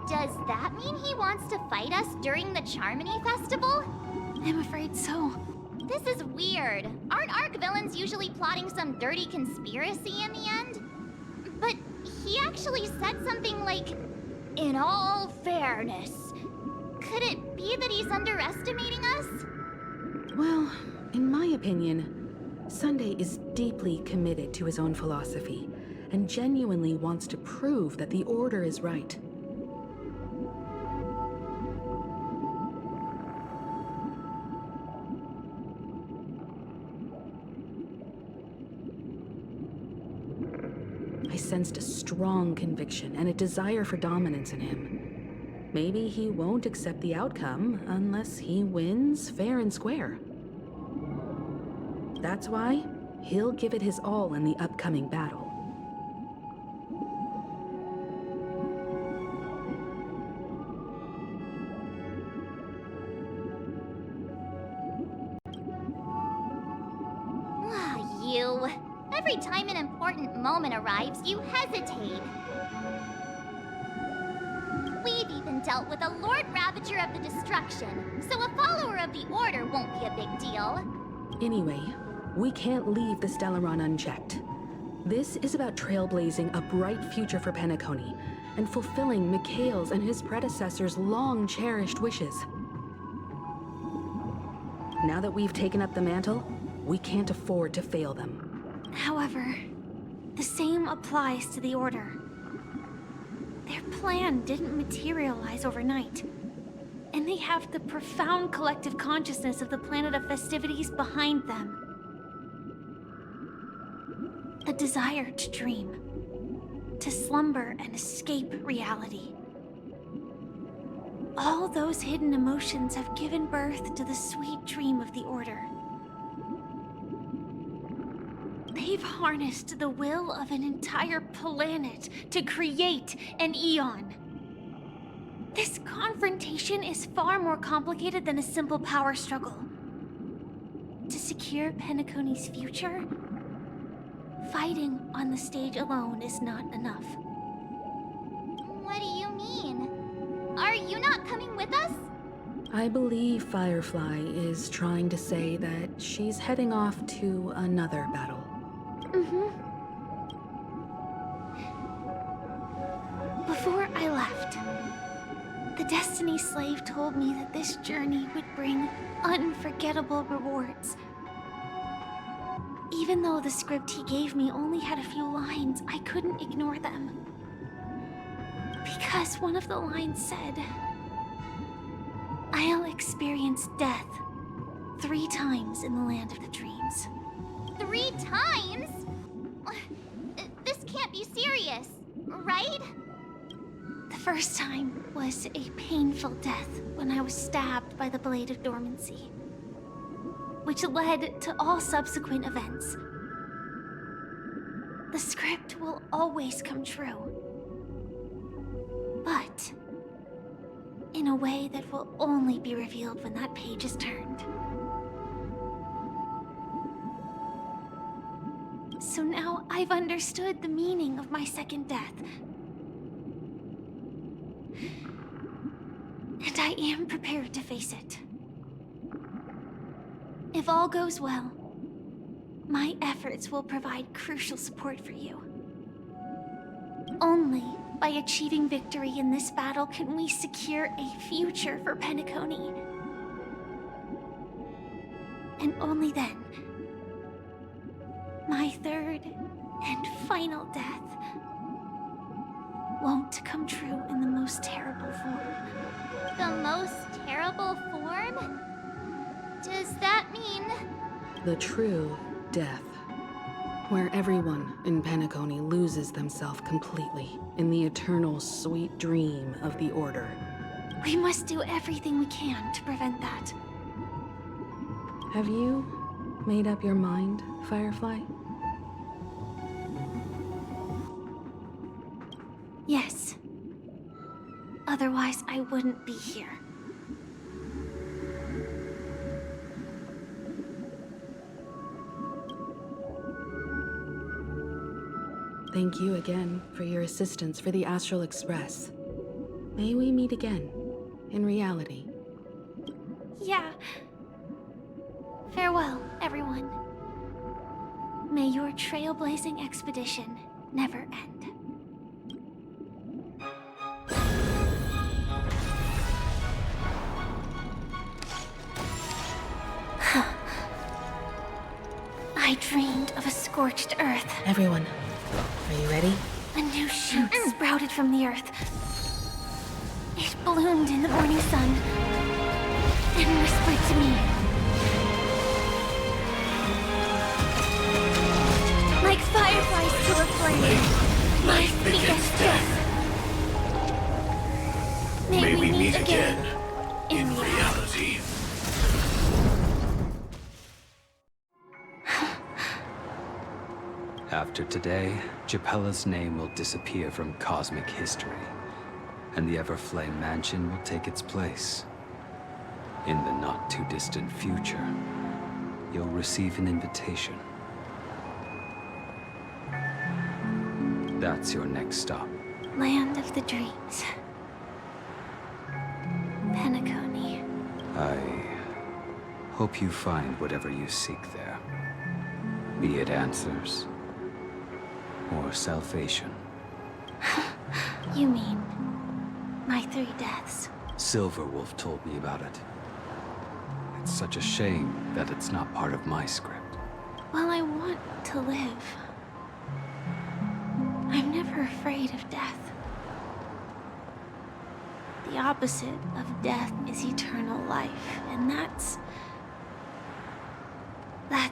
Does that mean he wants to fight us during the Charmony Festival? I'm afraid so. This is weird. Aren't Arc villains usually plotting some dirty conspiracy in the end? But he actually said something like, "In all fairness." Could it be that he's underestimating us? Well, in my opinion, Sunday is deeply committed to his own philosophy and genuinely wants to prove that the Order is right. I sensed a strong conviction and a desire for dominance in him. Maybe he won't accept the outcome unless he wins fair and square. That's why he'll give it his all in the upcoming battle. You. Every time an important moment arrives, you hesitate. We've even dealt with a Lord Ravager of the Destruction, so a follower of the Order won't be a big deal. Anyway, we can't leave the Stellaron unchecked. This is about trailblazing a bright future for Penacony and fulfilling Mikhail's and his predecessors' long-cherished wishes. Now that we've taken up the mantle, we can't afford to fail them. However, the same applies to the Order. Their plan didn't materialize overnight, and they have the profound collective consciousness of the planet of festivities behind them. The desire to dream, to slumber and escape reality. All those hidden emotions have given birth to the sweet dream of the Order. They've harnessed the will of an entire planet to create an Eon. This confrontation is far more complicated than a simple power struggle. To secure Penacony's future, fighting on the stage alone is not enough. What do you mean? Are you not coming with us? I believe Firefly is trying to say that she's heading off to another battle. Before I left, the Destiny Slave told me that this journey would bring unforgettable rewards. Even though the script he gave me only had a few lines, I couldn't ignore them. Because one of the lines said, "I'll experience death 3 times in the land of the dreams." 3 times? This can't be serious, right? The first time was a painful death when I was stabbed by the Blade of Dormancy, which led to all subsequent events. The script will always come true, but in a way that will only be revealed when that page is turned. So now I've understood the meaning of my second death. And I am prepared to face it. If all goes well, my efforts will provide crucial support for you. Only by achieving victory in this battle can we secure a future for Penacony. And only then, my third and final death won't come true in the most terrible form. The most terrible form? Does that mean... The true death, where everyone in Penacony loses themselves completely in the eternal sweet dream of the Order. We must do everything we can to prevent that. Have you made up your mind, Firefly? Yes. Otherwise, I wouldn't be here. Thank you again for your assistance for the Astral Express. May we meet again, in reality. Yeah. Farewell, everyone. May your trailblazing expedition never end. I scent of a scorched earth. Everyone, are you ready? A new shoot sprouted from the earth. It bloomed in the morning sun and whispered to me. Like fireflies to a flame, my biggest death. May we meet again in reality. After today, Japella's name will disappear from cosmic history, and the Everflame Mansion will take its place. In the not-too-distant future, you'll receive an invitation. That's your next stop. Land of the dreams. Penacony. I hope you find whatever you seek there. Be it answers or salvation. You mean my 3 deaths? Silverwolf told me about it. It's such a shame that it's not part of my script. Well, I want to live. I'm never afraid of death. The opposite of death is eternal life, and that's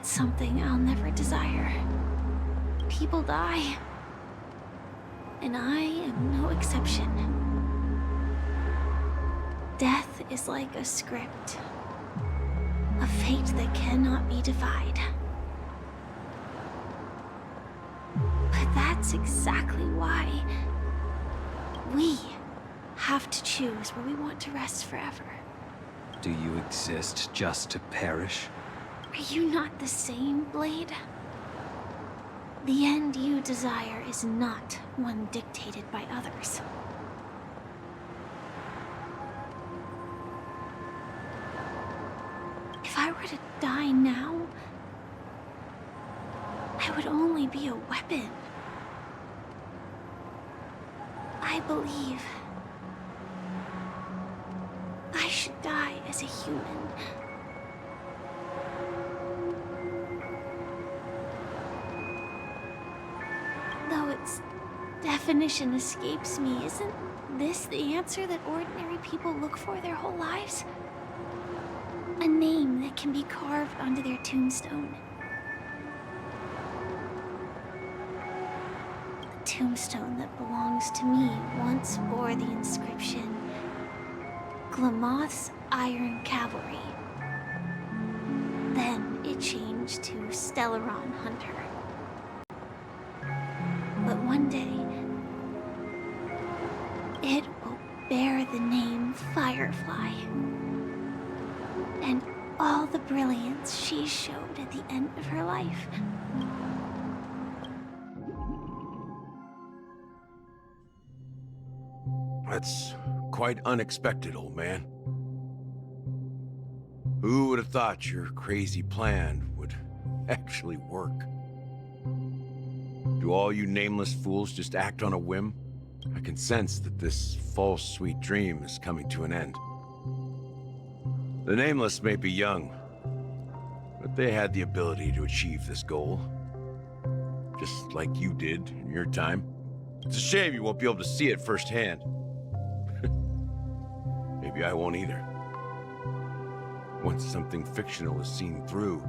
something I'll never desire. People die, and I am no exception. Death is like a script, a fate that cannot be defied. But that's exactly why we have to choose where we want to rest forever. Do you exist just to perish? Are you not the same, Blade? The end you desire is not one dictated by others. If I were to die now, I would only be a weapon. I believe I should die as a human. Though its definition escapes me, isn't this the answer that ordinary people look for their whole lives? A name that can be carved onto their tombstone. The tombstone that belongs to me once bore the inscription, Glamoth's Iron Cavalry. Then it changed to Stellaron Hunter. But one day, it will bear the name Firefly. And all the brilliance she showed at the end of her life. That's quite unexpected, old man. Who would have thought your crazy plan would actually work? Do all you nameless fools just act on a whim? I can sense that this false sweet dream is coming to an end. The Nameless may be young, but they had the ability to achieve this goal. Just like you did in your time. It's a shame you won't be able to see it firsthand. Maybe I won't either. Once something fictional is seen through,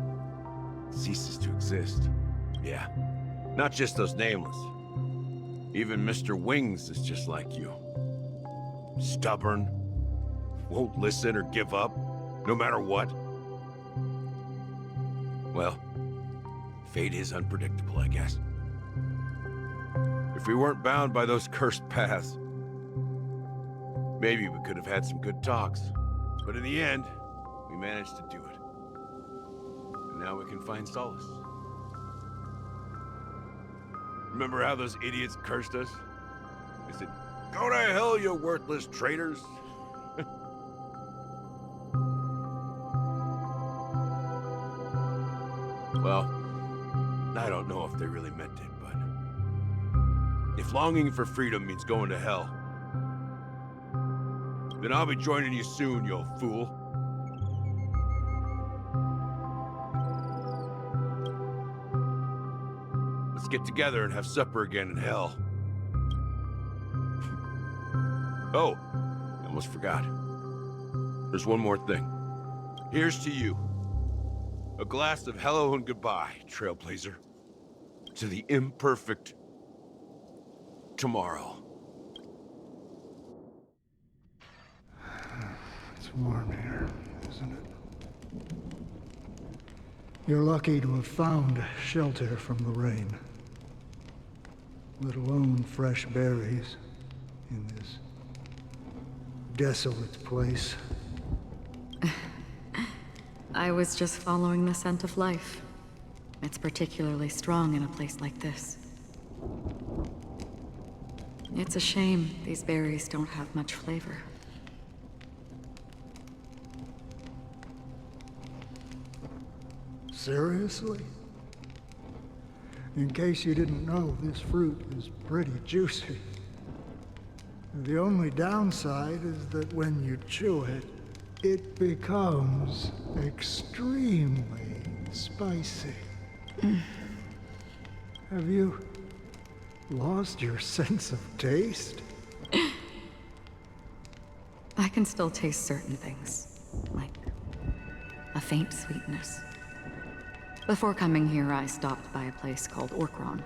it ceases to exist. Yeah, not just those Nameless. Even Mr. Wings is just like you. Stubborn, won't listen or give up, no matter what. Well, fate is unpredictable, I guess. If we weren't bound by those cursed paths, maybe we could have had some good talks. But in the end, we managed to do it. And now we can find solace. Remember how those idiots cursed us? They said, "Go to hell, you worthless traitors!" Well, I don't know if they really meant it, but if longing for freedom means going to hell, then I'll be joining you soon, you old fool. Let's get together and have supper again in hell. Oh, I almost forgot. There's one more thing. Here's to you. A glass of hello and goodbye, Trailblazer. To the imperfect tomorrow. It's warm here, isn't it? You're lucky to have found shelter from the rain. Let alone fresh berries in this desolate place. I was just following the scent of life. It's particularly strong in a place like this. It's a shame these berries don't have much flavor. Seriously? In case you didn't know, this fruit is pretty juicy. The only downside is that when you chew it, it becomes extremely spicy. Have you lost your sense of taste? I can still taste certain things, like a faint sweetness. Before coming here, I stopped by a place called Orkron.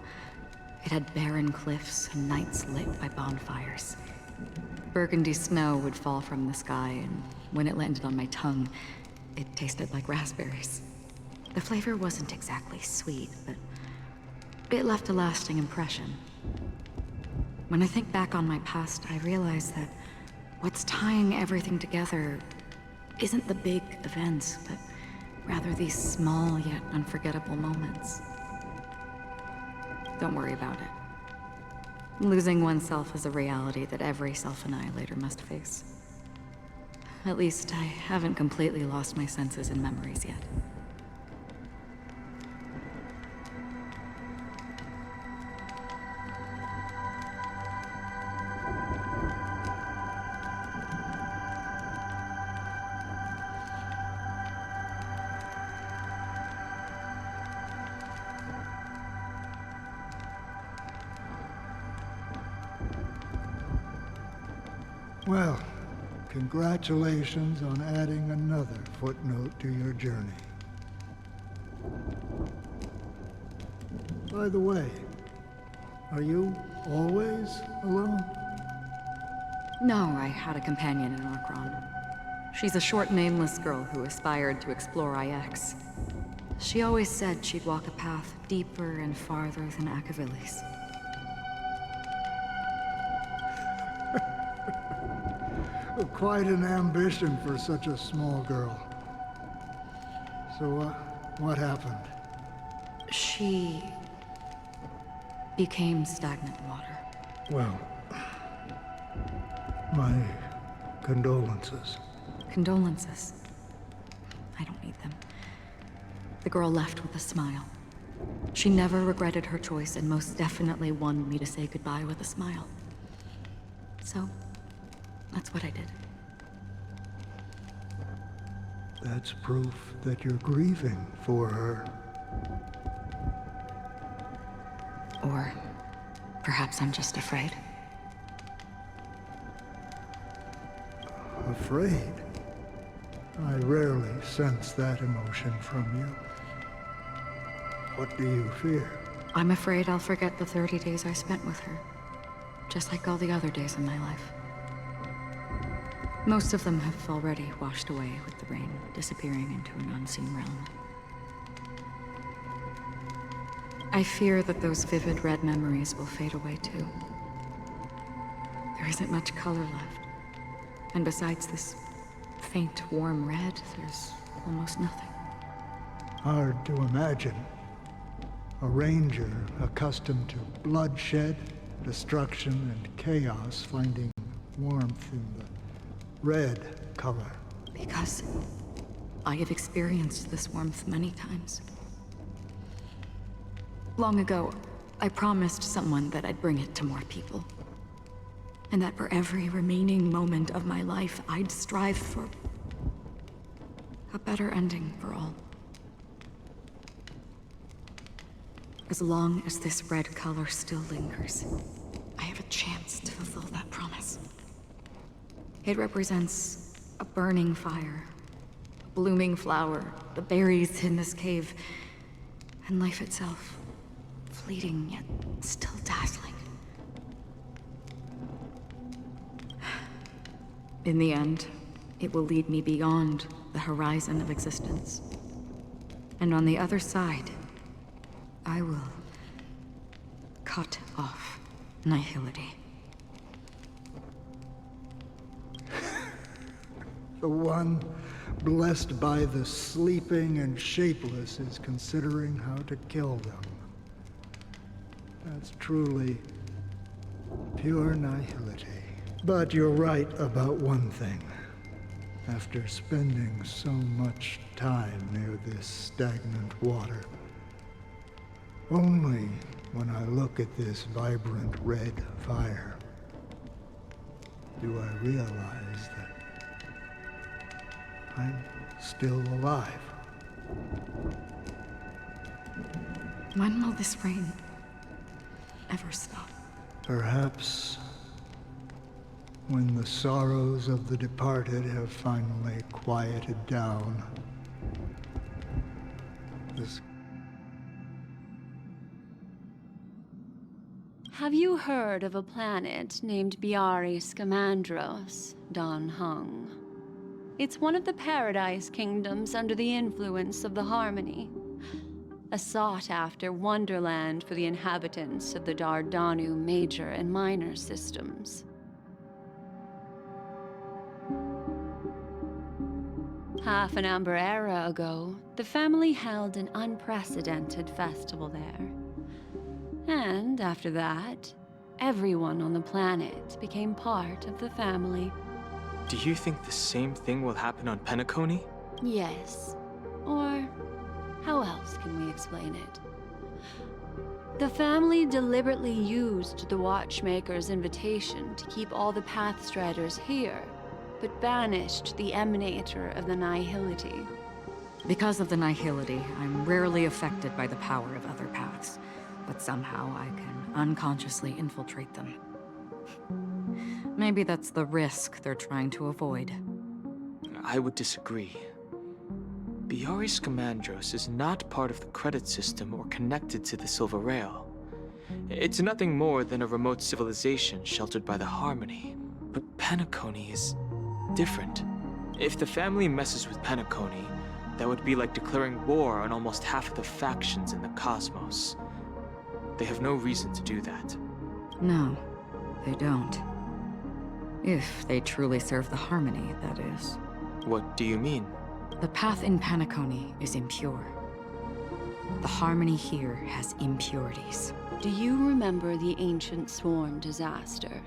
It had barren cliffs and nights lit by bonfires. Burgundy snow would fall from the sky, and when it landed on my tongue, it tasted like raspberries. The flavor wasn't exactly sweet, but it left a lasting impression. When I think back on my past, I realize that what's tying everything together isn't the big events, but rather these small yet unforgettable moments. Don't worry about it. Losing oneself is a reality that every self-annihilator must face. At least, I haven't completely lost my senses and memories yet. Well, congratulations on adding another footnote to your journey. By the way, are you always alone? No, I had a companion in Orkron. She's a short, nameless girl who aspired to explore IX. She always said she'd walk a path deeper and farther than Akavilis. Quite an ambition for such a small girl. So, what happened? She became stagnant water. Well, my condolences. Condolences. I don't need them. The girl left with a smile. She never regretted her choice and most definitely wanted me to say goodbye with a smile. So, that's what I did. That's proof that you're grieving for her. Or perhaps I'm just afraid. Afraid? I rarely sense that emotion from you. What do you fear? I'm afraid I'll forget the 30 days I spent with her. Just like all the other days in my life. Most of them have already washed away with the rain, disappearing into an unseen realm. I fear that those vivid red memories will fade away too. There isn't much color left. And besides this faint, warm red, there's almost nothing. Hard to imagine. A ranger accustomed to bloodshed, destruction, and chaos finding warmth in the red color. Because I have experienced this warmth many times. Long ago, I promised someone that I'd bring it to more people. And that for every remaining moment of my life, I'd strive for a better ending for all. As long as this red color still lingers, I have a chance to fulfill that promise. It represents a burning fire, a blooming flower, the berries in this cave, and life itself, fleeting yet still dazzling. In the end, it will lead me beyond the horizon of existence. And on the other side, I will cut off nihility. The one blessed by the sleeping and shapeless is considering how to kill them. That's truly pure nihility. But you're right about one thing. After spending so much time near this stagnant water, only when I look at this vibrant red fire do I realize that I'm still alive. When will this rain ever stop? Perhaps when the sorrows of the departed have finally quieted down. Have you heard of a planet named Biari Scamandros, Don Hung? It's one of the Paradise Kingdoms under the influence of the Harmony. A sought-after wonderland for the inhabitants of the Dardanu major and minor systems. Half an Amber era ago, the family held an unprecedented festival there. And after that, everyone on the planet became part of the family. Do you think the same thing will happen on Penacony? Yes. Or how else can we explain it? The family deliberately used the Watchmaker's invitation to keep all the Pathstriders here, but banished the Emanator of the Nihility. Because of the Nihility, I'm rarely affected by the power of other paths, but somehow I can unconsciously infiltrate them. Maybe that's the risk they're trying to avoid. I would disagree. Biari Scamandros is not part of the credit system or connected to the Silver Rail. It's nothing more than a remote civilization sheltered by the Harmony. But Penacony is different. If the family messes with Penacony, that would be like declaring war on almost half of the factions in the cosmos. They have no reason to do that. No, they don't. If they truly serve the Harmony, that is. What do you mean? The path in Penacony is impure. The Harmony here has impurities. Do you remember the Ancient Swarm disaster?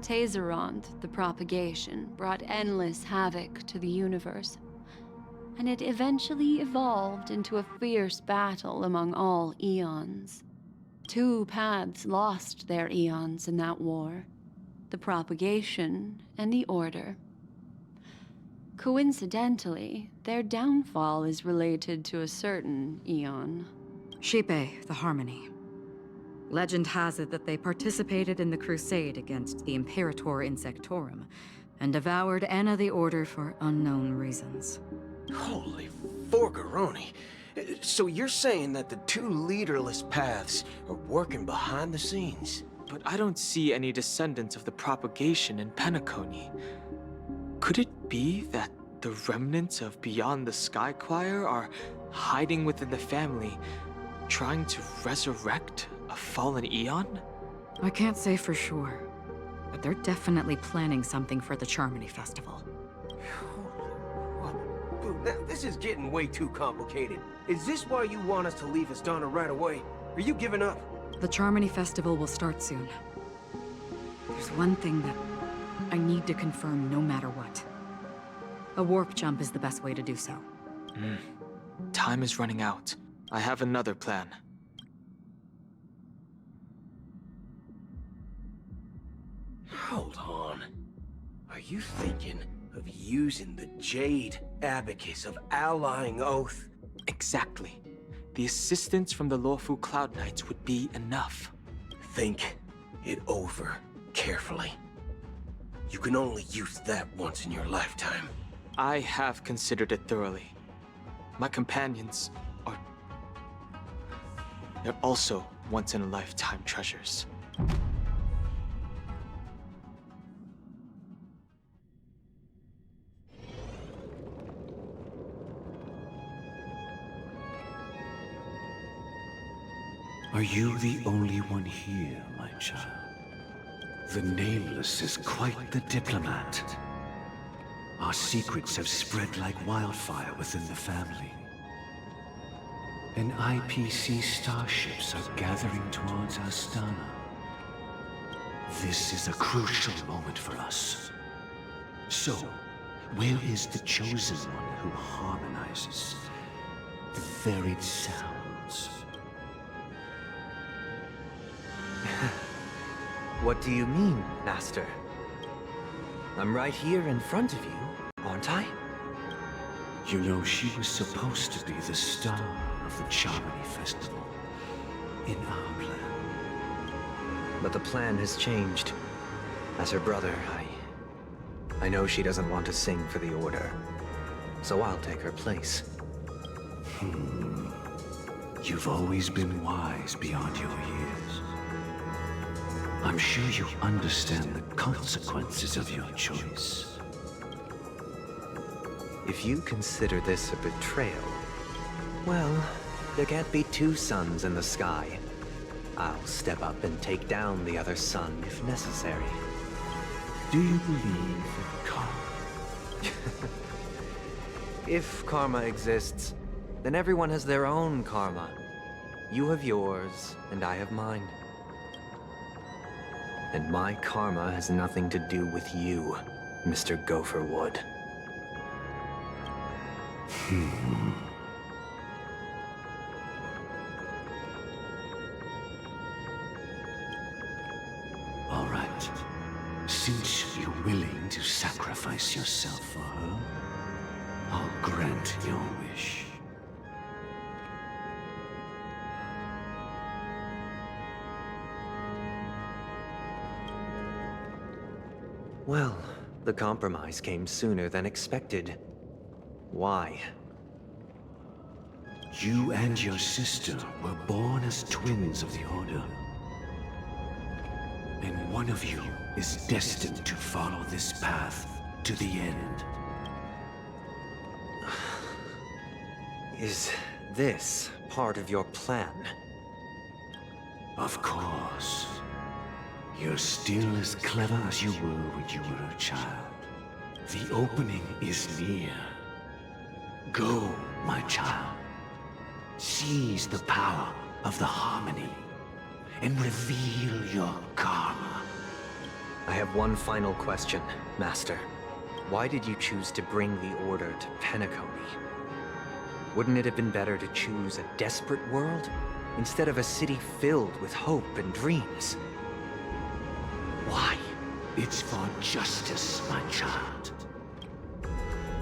Tazeront, the propagation, brought endless havoc to the universe, and it eventually evolved into a fierce battle among all eons. Two paths lost their eons in that war, the propagation and the Order. Coincidentally, their downfall is related to a certain eon. Shipe, the Harmony. Legend has it that they participated in the crusade against the Imperator Insectorum, and devoured Anna the Order for unknown reasons. Holy forgaroni. So you're saying that the two leaderless paths are working behind the scenes? But I don't see any descendants of the propagation in Penacony. Could it be that the remnants of Beyond the Sky Choir are hiding within the family, trying to resurrect a fallen eon? I can't say for sure, but they're definitely planning something for the Charmony Festival. Dude, now this is getting way too complicated. Is this why you want us to leave Astana right away? Are you giving up? The Charmony Festival will start soon. There's one thing that I need to confirm no matter what. A warp jump is the best way to do so. Time is running out. I have another plan. Hold on. Are you thinking of using the Jade Abacus of Allying Oath? Exactly. the assistance from the lawful Cloud Knights would be enough. Think it over carefully. You can only use that once in your lifetime. I have considered it thoroughly. My companions are... they're also once-in-a-lifetime treasures. Are you the only one here, my child? The Nameless is quite the diplomat. Our secrets have spread like wildfire within the family. And IPC starships are gathering towards Astana. This is a crucial moment for us. So, where is the chosen one who harmonizes the varied sounds? What do you mean, Master? I'm right here in front of you, aren't I? You know, she was supposed to be the star of the Charmony Festival in our plan. But the plan has changed. As her brother, I know she doesn't want to sing for the Order. So I'll take her place. You've always been wise beyond your years. I'm sure you understand the consequences of your choice. If you consider this a betrayal, well, there can't be two suns in the sky. I'll step up and take down the other sun if necessary. Do you believe in karma? If karma exists, then everyone has their own karma. You have yours, and I have mine. And my karma has nothing to do with you, Mr. Gopherwood. All right. Since you're willing to sacrifice yourself for her, I'll grant your wish. Well, the compromise came sooner than expected. Why? You and your sister were born as twins of the Order. And one of you is destined to follow this path to the end. Is this part of your plan? Of course. You're still as clever as you were when you were a child. The opening is near. Go, my child. Seize the power of the harmony and reveal your karma. I have one final question, Master. Why did you choose to bring the Order to Penacony? Wouldn't it have been better to choose a desperate world instead of a city filled with hope and dreams? Why? It's for justice, my child.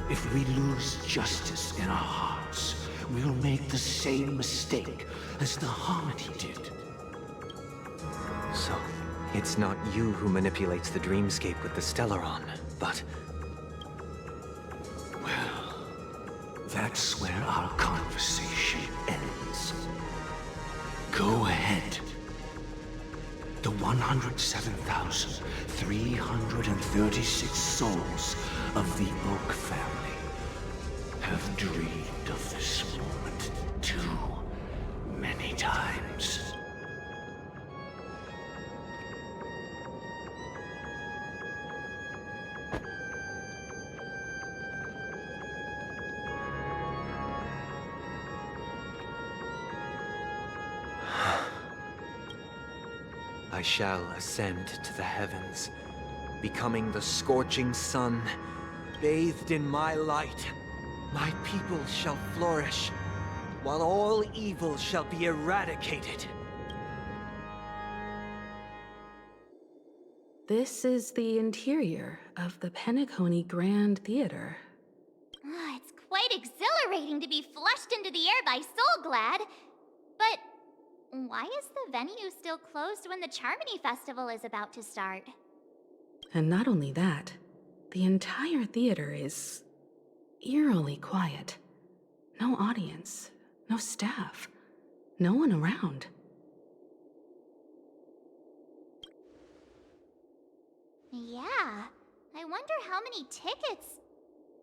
If we lose justice in our hearts, we'll make the same mistake as the Harmony did. So, it's not you who manipulates the dreamscape with the Stellaron, but... Well, that's where our conversation ends. Go ahead. The 107,336 souls of the Oak family have dreamed of this moment too many times. I shall ascend to the heavens, becoming the scorching sun, bathed in my light. My people shall flourish, while all evil shall be eradicated. This is the interior of the Penacony Grand Theater. It's quite exhilarating. exhilarating to be flushed into the air by Soulglad. But why is the venue still closed when the Charmony Festival is about to start? And not only that, the entire theater is eerily quiet. No audience, no staff, no one around. Yeah, I wonder how many tickets...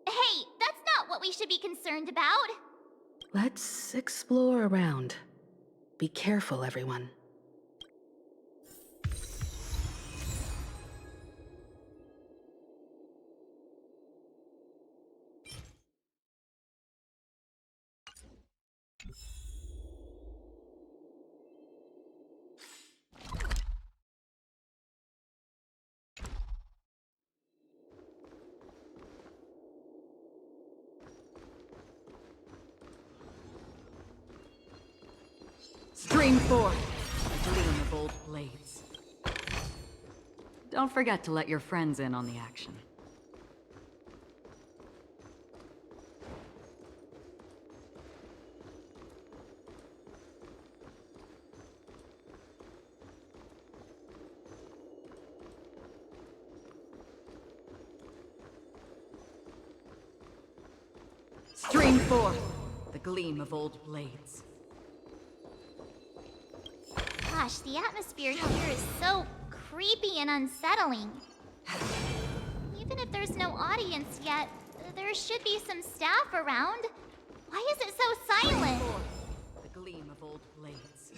Hey, that's not what we should be concerned about! Let's explore around. Be careful, everyone. Stream forth, the gleam of old blades. Don't forget to let your friends in on the action. Stream forth, the gleam of old blades. Gosh, the atmosphere here is so creepy and unsettling. Even if there's no audience yet, there should be some staff around. Why is it so silent? The gleam of old blades.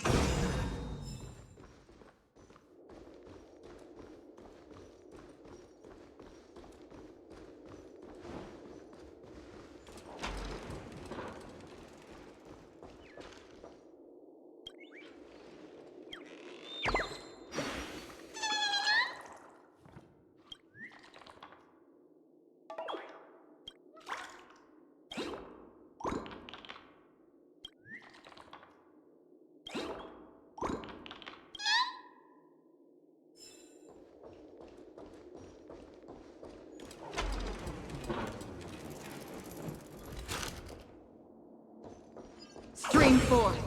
Stream forth,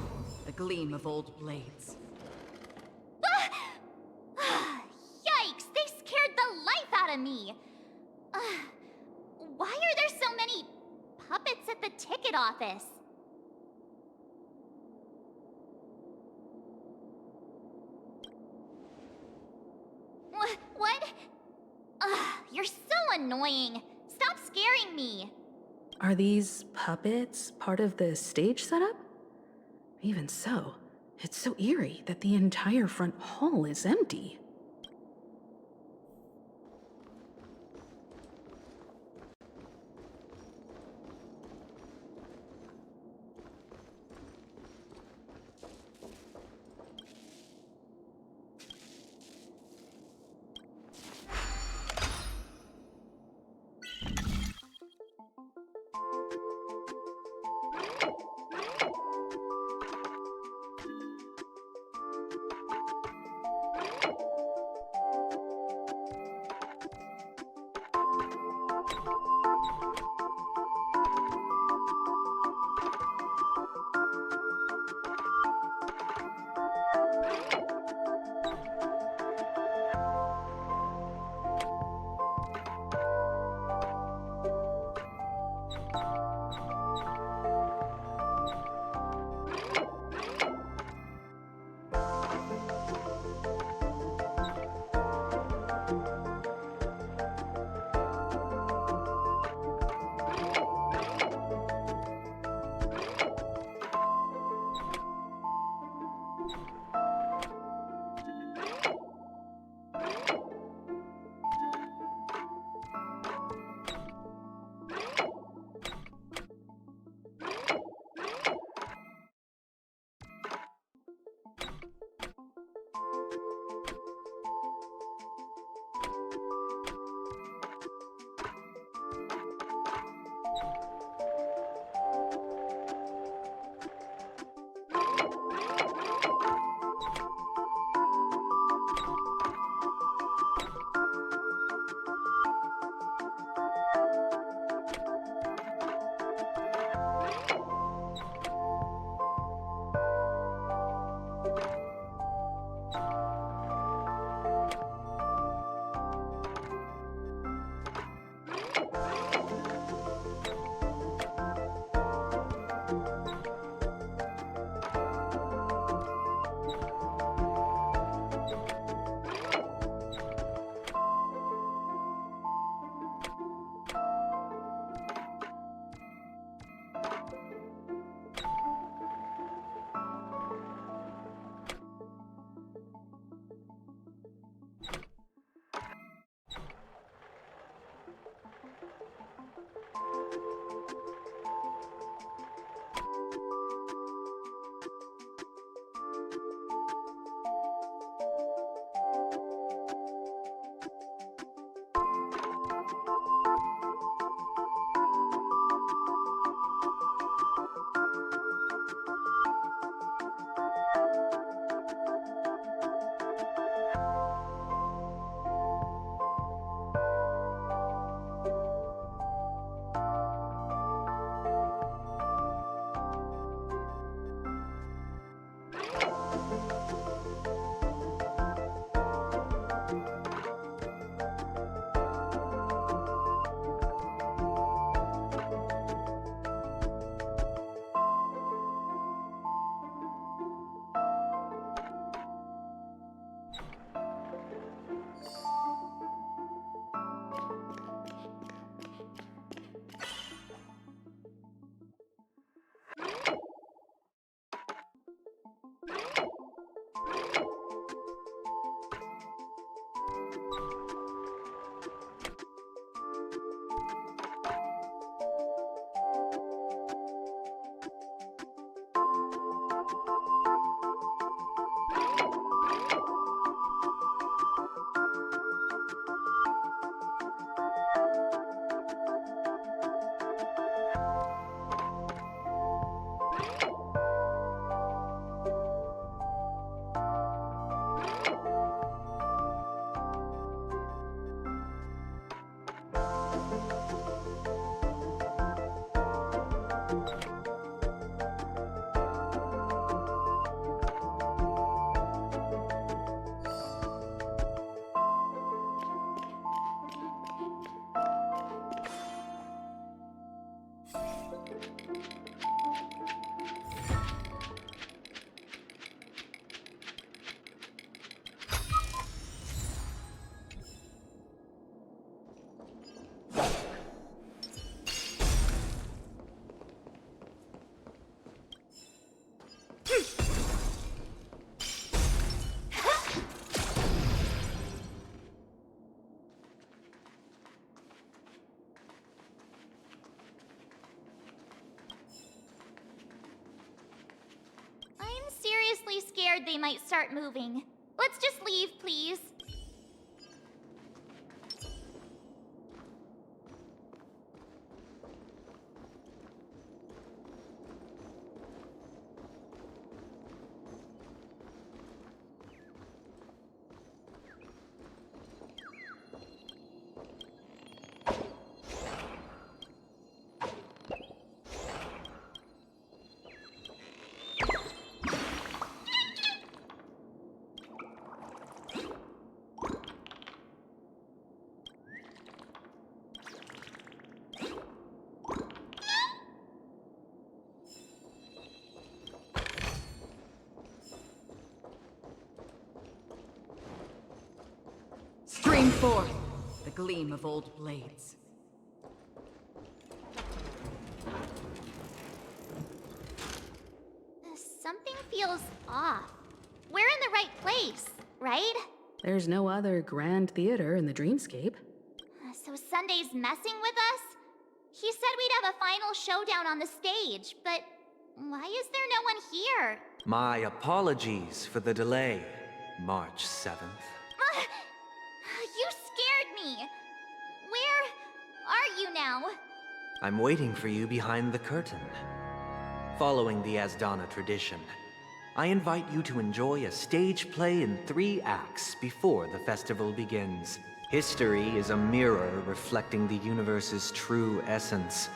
the gleam of old blades. Yikes, they scared the life out of me! Why are there so many puppets at the ticket office? What? You're so annoying. Stop scaring me. Are these puppets part of the stage setup? Even so, it's so eerie that the entire front hall is empty. scared they might start moving. Let's just leave, please. Stream forth the gleam of old blades. Something feels off. We're in the right place, right? There's no other grand theater in the dreamscape. So Sunday's messing with us? He said we'd have a final showdown on the stage, but why is there no one here? My apologies for the delay, March 7th. You scared me. Where are you now? I'm waiting for you behind the curtain. Following the Asdana tradition, I invite you to enjoy a stage play in 3 acts before the festival begins. History is a mirror reflecting the universe's true essence.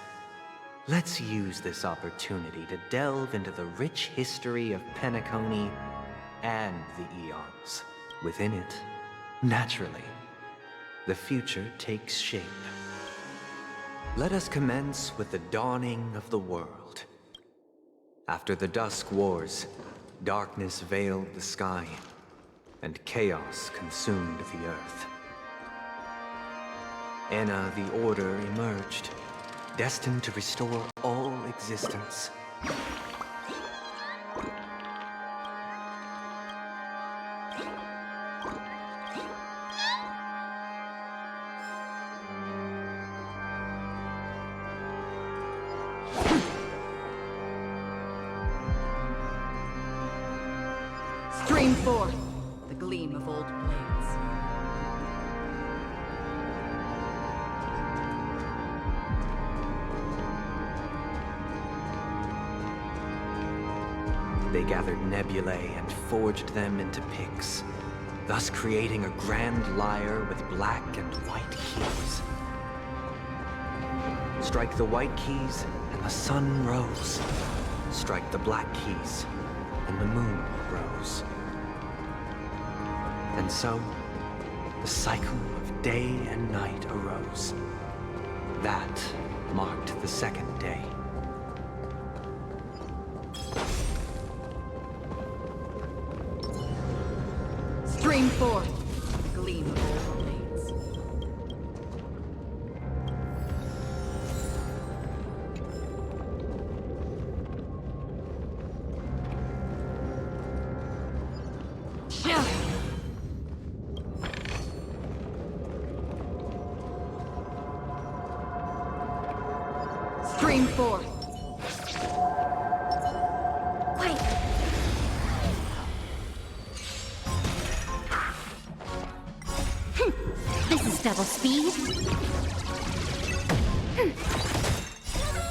Let's use this opportunity to delve into the rich history of Penacony and the eons. Within it, naturally, the future takes shape. Let us commence with the dawning of the world. After the Dusk Wars, darkness veiled the sky, and chaos consumed the earth. Enna the Order emerged, destined to restore all existence. Stream forth the gleam of old blades. They gathered nebulae and forged them into picks, thus creating a grand lyre with black and white keys. Strike the white keys, and the sun rose. Strike the black keys, and the moon rose. And so, the cycle of day and night arose. That marked the second day. Stream forth the gleam of old blades. Stream forth. Wait. This is double speed.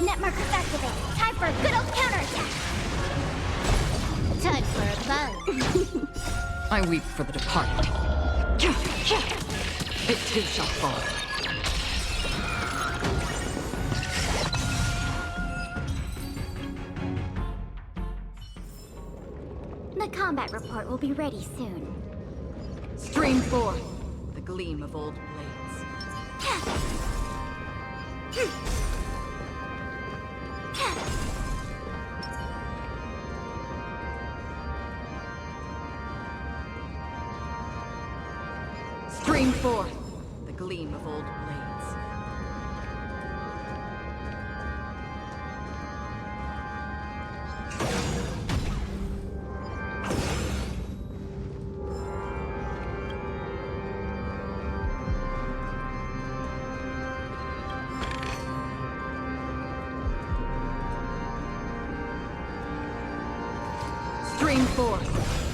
Net markers activated. Time for a good old counterattack. Time for a buzz. I weep for the departed. It too shall fall. The combat report will be ready soon. Stream forth the gleam of old blades. Stream forth the gleam of old blades. Stream forth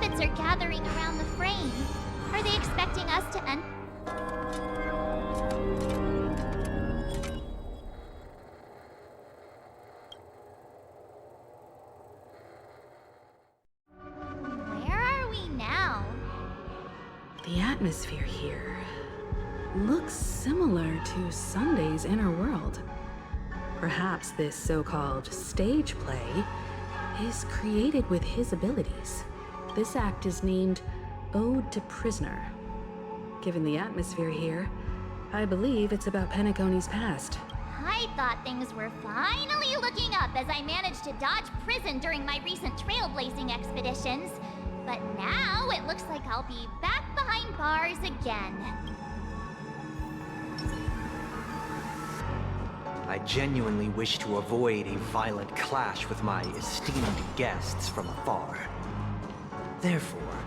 puppets are gathering around the frame. Are they expecting us to end? Where are we now? The atmosphere here looks similar to Sunday's inner world. Perhaps this so-called stage play is created with his abilities. This act is named Ode to Prisoner. Given the atmosphere here, I believe it's about Penacony's past. I thought things were finally looking up as I managed to dodge prison during my recent trailblazing expeditions. But now it looks like I'll be back behind bars again. I genuinely wish to avoid a violent clash with my esteemed guests from afar. Therefore,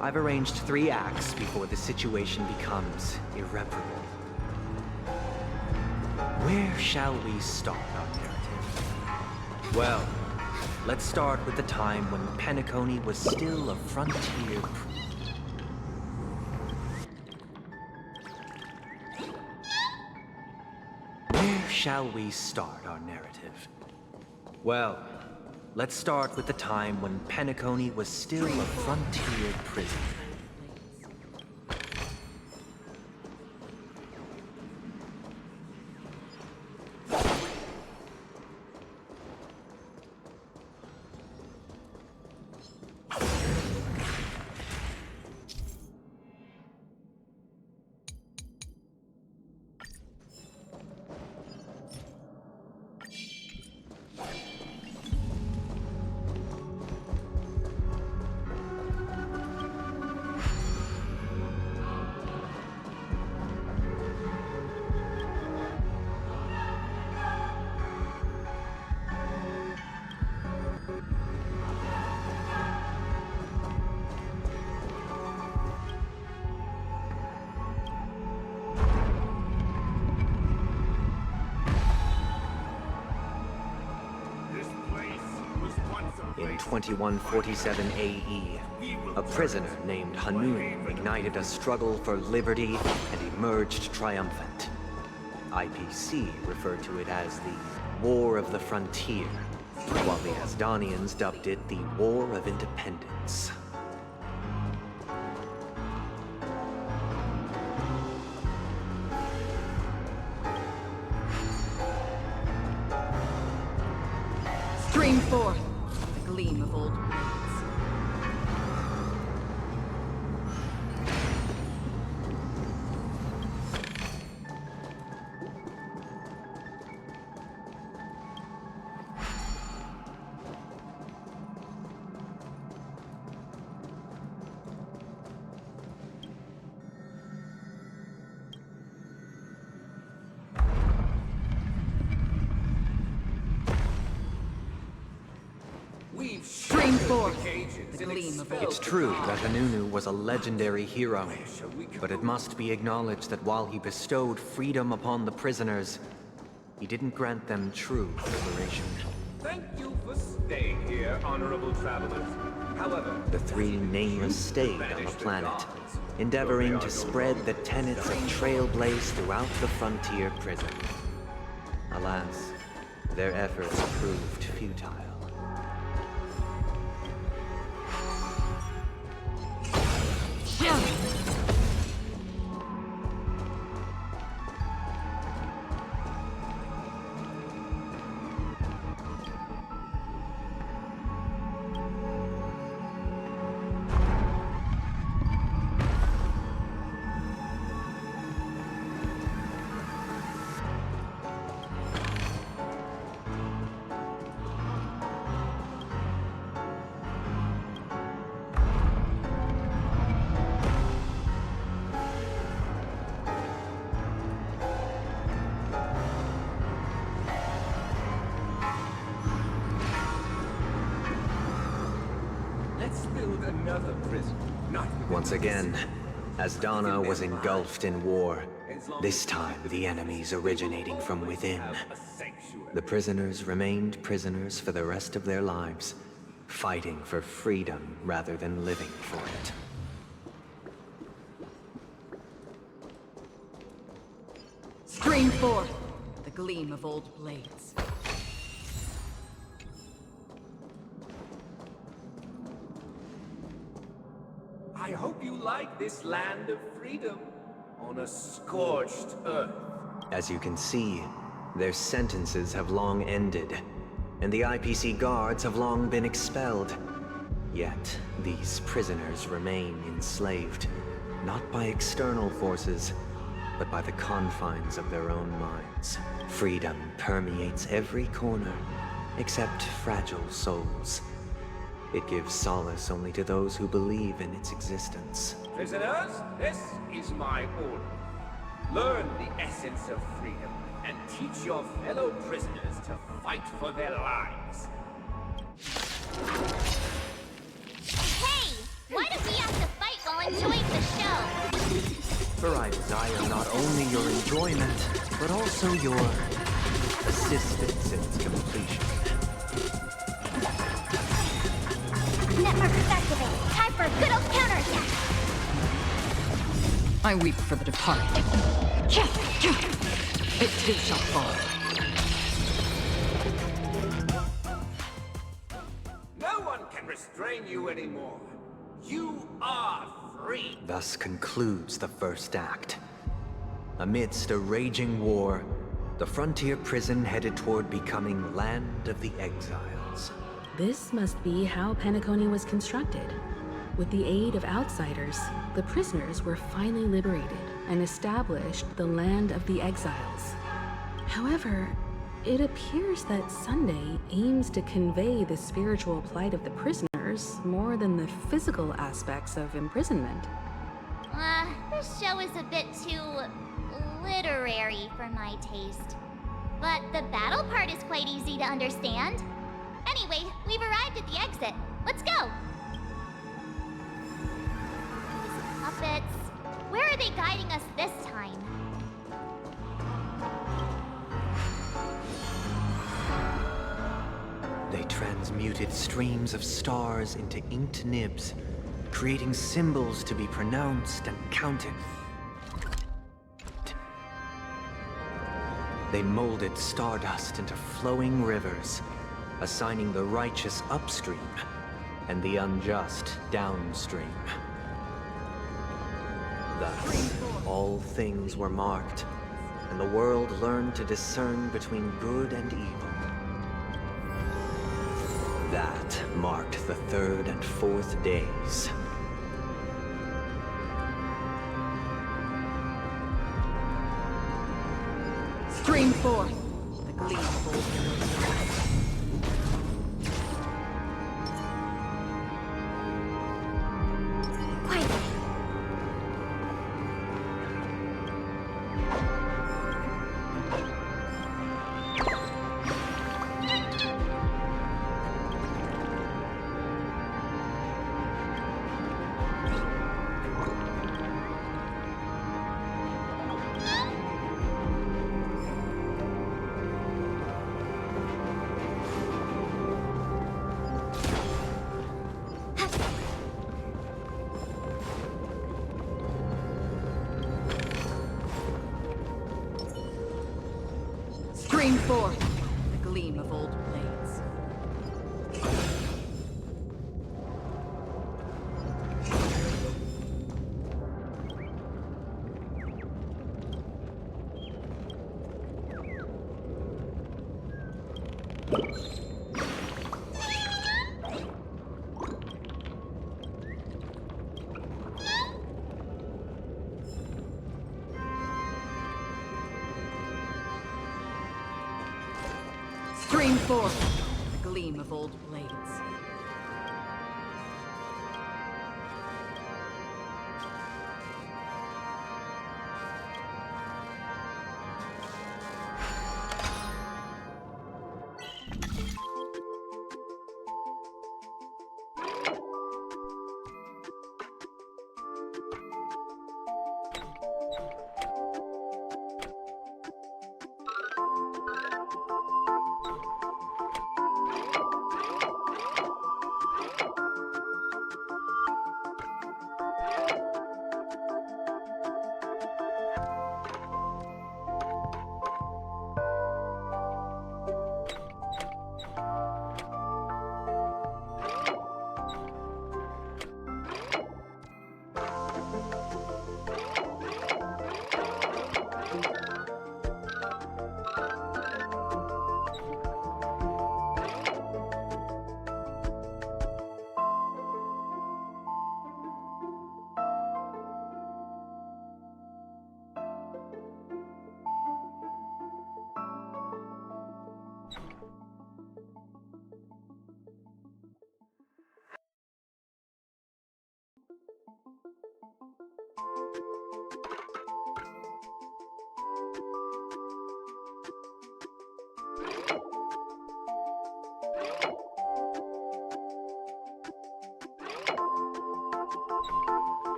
I've arranged 3 acts before the situation becomes irreparable. Where shall we start our narrative? Well, let's start with the time when Penacony was still a frontier. Where shall we start our narrative? Well, let's start with the time when Penacony was still a frontier prison. In 2147 AE, a prisoner named Hanun ignited a struggle for liberty and emerged triumphant. IPC referred to it as the War of the Frontier, while the Asdanians dubbed it the War of Independence. Stream forth the gleam of old blades. Stream forth the gleam of old. It's true that Hanunu was a legendary hero, but it must be acknowledged that while he bestowed freedom upon the prisoners, he didn't grant them true liberation. Thank you for staying here, honorable travelers. However, The 3 nameless stayed on the planet, endeavoring to spread the tenets of Trailblaze throughout the frontier prison. Alas, their efforts proved futile. let's build another prison. Not Once again, Asdana was engulfed in war. This time, the enemies originating from within. The prisoners remained prisoners for the rest of their lives, fighting for freedom rather than living for it. Stream forth the gleam of old blades. I hope you like this land of freedom on a scorched earth. As you can see, their sentences have long ended, and the IPC guards have long been expelled. Yet, these prisoners remain enslaved, not by external forces, but by the confines of their own minds. Freedom permeates every corner, except fragile souls. It gives solace only to those who believe in its existence. Prisoners, this is my order. Learn the essence of freedom and teach your fellow prisoners to fight for their lives. Hey! Why do we have to fight while enjoying the show? For I desire not only your enjoyment, but also your assistance in its completion. Networks activated. Time for a good old counterattack. I weep for the departed. It too shall fall. No one can restrain you anymore. You are free. Thus concludes the first act. Amidst a raging war, the frontier prison headed toward becoming Land of the Exiles. This must be how Penacony was constructed. With the aid of outsiders, the prisoners were finally liberated and established the Land of the Exiles. However, it appears that Sunday aims to convey the spiritual plight of the prisoners more than the physical aspects of imprisonment. This show is a bit too literary for my taste. But the battle part is quite easy to understand. Anyway, we've arrived at the exit. Let's go! These puppets... Where are they guiding us this time? They transmuted streams of stars into inked nibs, creating symbols to be pronounced and counted. They molded stardust into flowing rivers, assigning the righteous upstream and the unjust downstream. Thus, all things were marked, and the world learned to discern between good and evil. That marked the third and fourth days. Stream forth the gleam of old blades. Stream forth the gleam of old blades. Stream forth the gleam of old blades.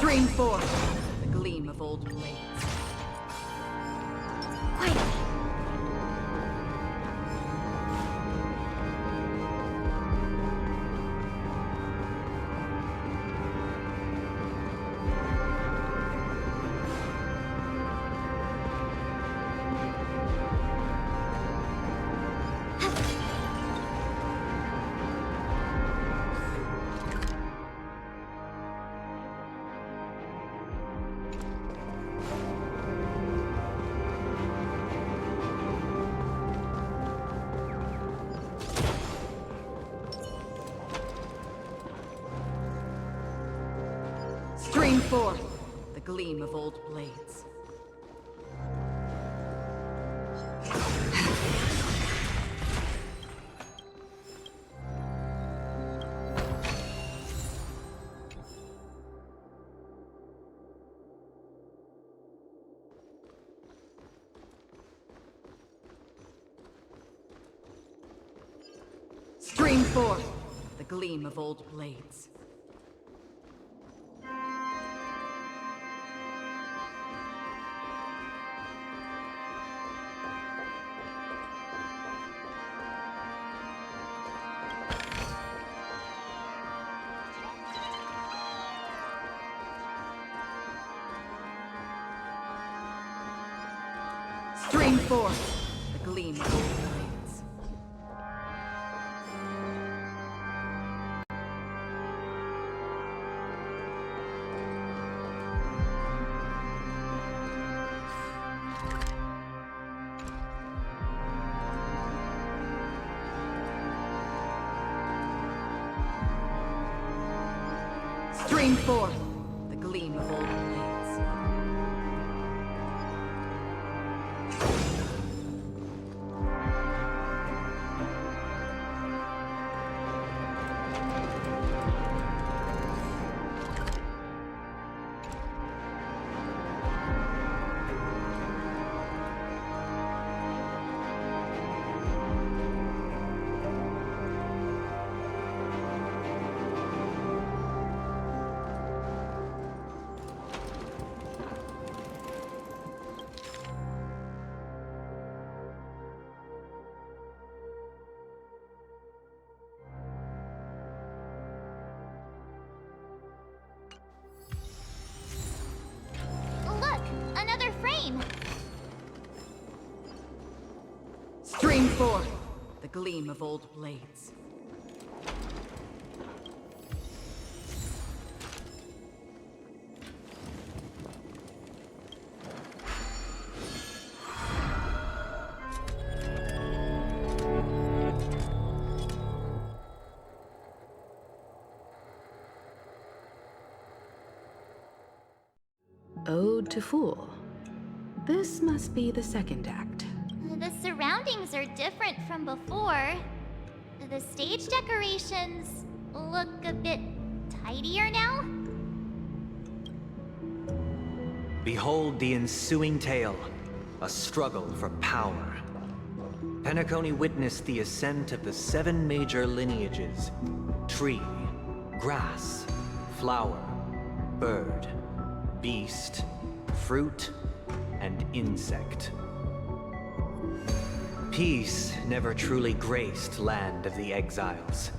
Stream forth the gleam of old blades. Stream forth the gleam of old blades. Stream forth the gleam of old blades. Stream forth the gleam of old blades. Stream forth the gleam of old blades. Look, another frame. Stream forth the gleam of old blades. Ode to Fool. This must be the second act. The surroundings are different from before. The stage decorations look a bit tidier now. Behold the ensuing tale, a struggle for power. Penacony witnessed the ascent of the 7 major lineages: tree, grass, flower, bird, beast, fruit, and insect. Peace never truly graced Land of the Exiles.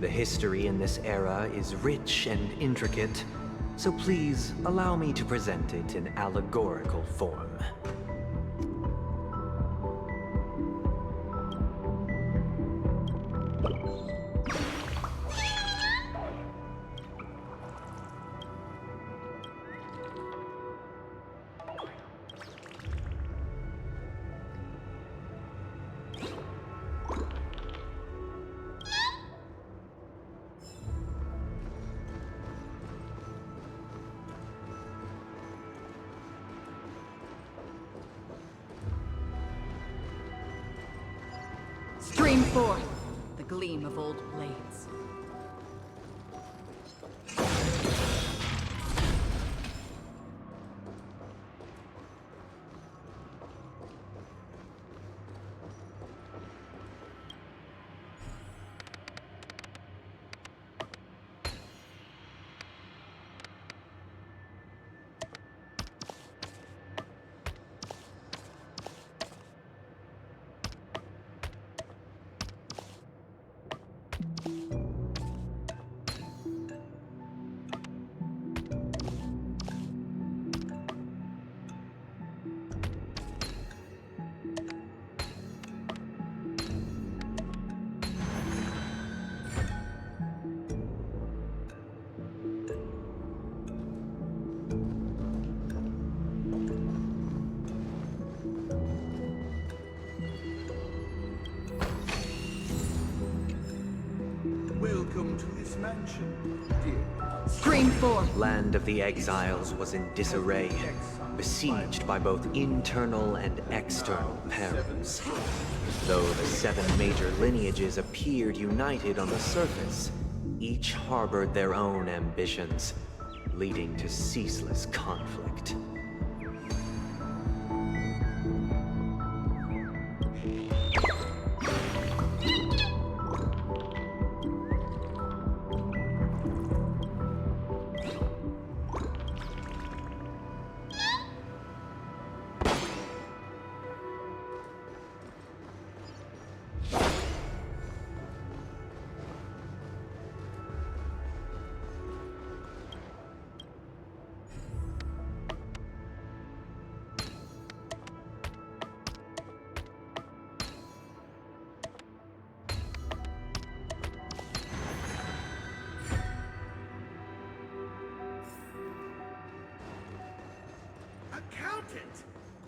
The history in this era is rich and intricate, so please allow me to present it in allegorical form. Stream forth the gleam of old blades. Welcome to this mansion, dear. Stream forth. Land of the Exiles was in disarray, besieged by both internal and external perils. Though the 7 major lineages appeared united on the surface, each harbored their own ambitions, leading to ceaseless conflict.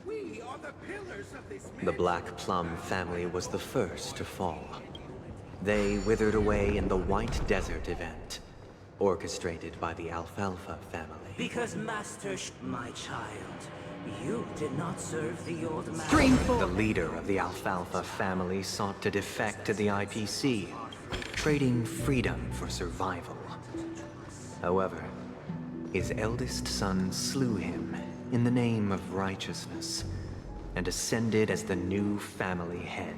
We are the pillars of this The Black Plum family was the first to fall. They withered away in the White Desert event, orchestrated by the Alfalfa family. Because my child, you did not serve the old man. The leader of the Alfalfa family sought to defect to the IPC, trading freedom for survival. However, his eldest son slew him in the name of righteousness, and ascended as the new family head.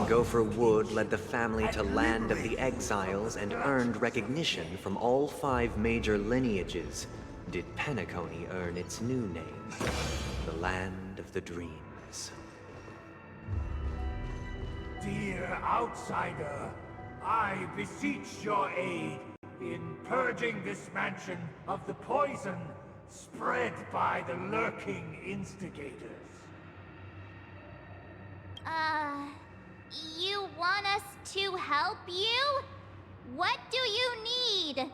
Gopher Wood led the family to Land of the Exiles and earned recognition from all 5 major lineages, did Penacony earn its new name, the Land of the Dreams. Dear outsider, I beseech your aid in purging this mansion of the poison spread by the lurking instigators. You want us to help you? What do you need?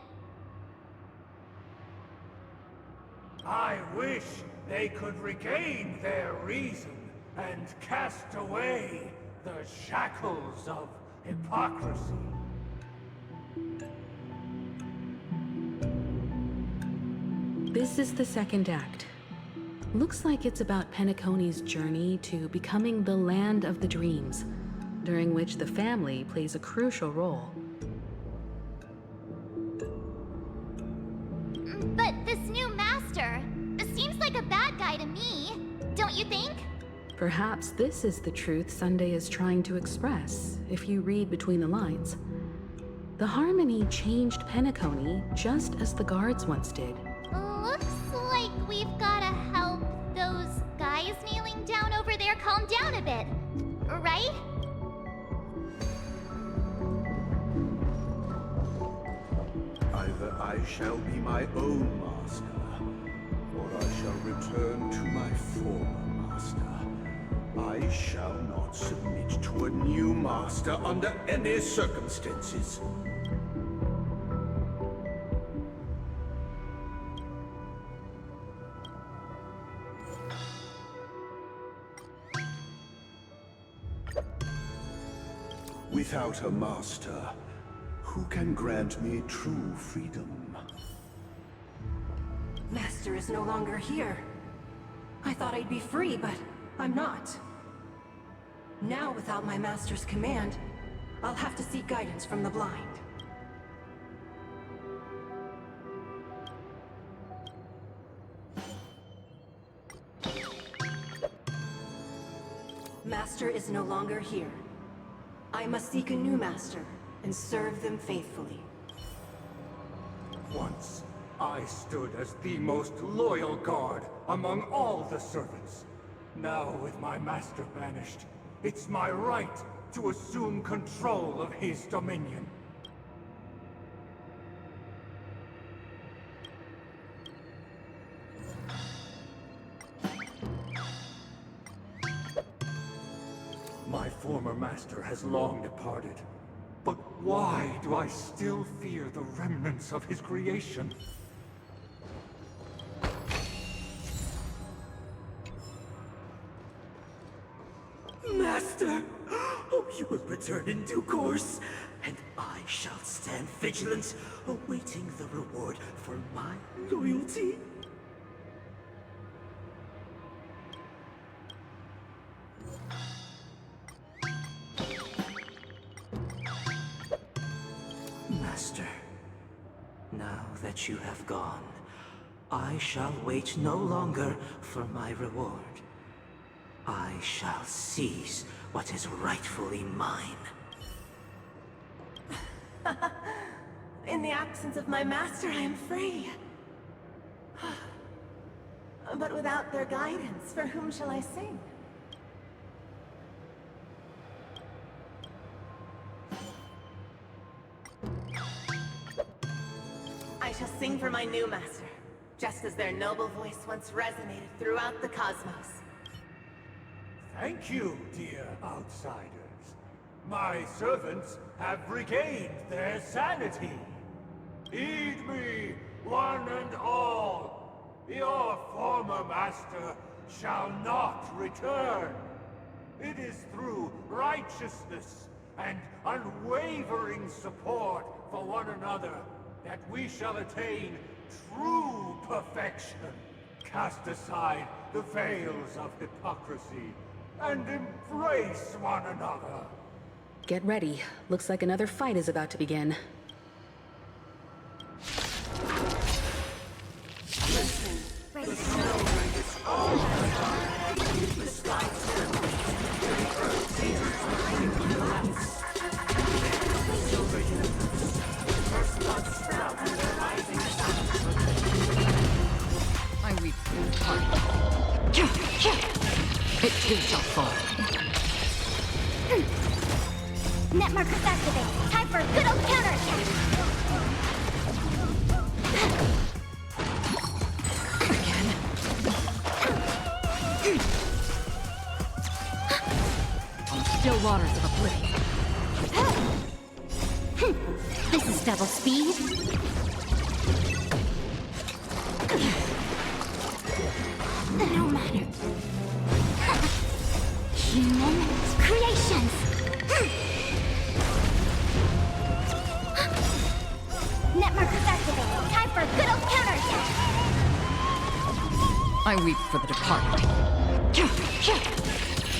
I wish they could regain their reason and cast away the shackles of hypocrisy. This is the second act. Looks like it's about Penacony's journey to becoming the Land of the Dreams, during which the family plays a crucial role. But this new master seems like a bad guy to me, don't you think? Perhaps this is the truth Sunday is trying to express, if you read between the lines. The Harmony changed Penacony just as the guards once did. Looks like we've gotta help those guys kneeling down over there calm down a bit, right? Either I shall be my own master, or I shall return to my former master. I shall not submit to a new master under any circumstances. Without a master, who can grant me true freedom? Master is no longer here. I thought I'd be free, but I'm not. Now, without my master's command, I'll have to seek guidance from the blind. Master is no longer here. I must seek a new master and serve them faithfully. Once, I stood as the most loyal guard among all the servants. Now, with my master banished, it's my right to assume control of his dominion. My former master has long departed. But why do I still fear the remnants of his creation? Master! Oh, you will return in due course, and I shall stand vigilant, awaiting the reward for my loyalty. Master, now that you have gone, I shall wait no longer for my reward. I shall seize what is rightfully mine. In the absence of my master, I am free. But without their guidance, for whom shall I sing? I shall sing for my new master, just as their noble voice once resonated throughout the cosmos. Thank you, dear outsiders. My servants have regained their sanity. Heed me, one and all. Your former master shall not return. It is through righteousness and unwavering support for one another that we shall attain true perfection. Cast aside the veils of hypocrisy and embrace one another. Get ready. Looks like another fight is about to begin. The sky fall. Net markers activate. Time for a good old counterattack. On the still waters of oblivion. This is double speed. No matter. Human creations. Net markers activated. Time for a good old counterattack. I weep for the departed.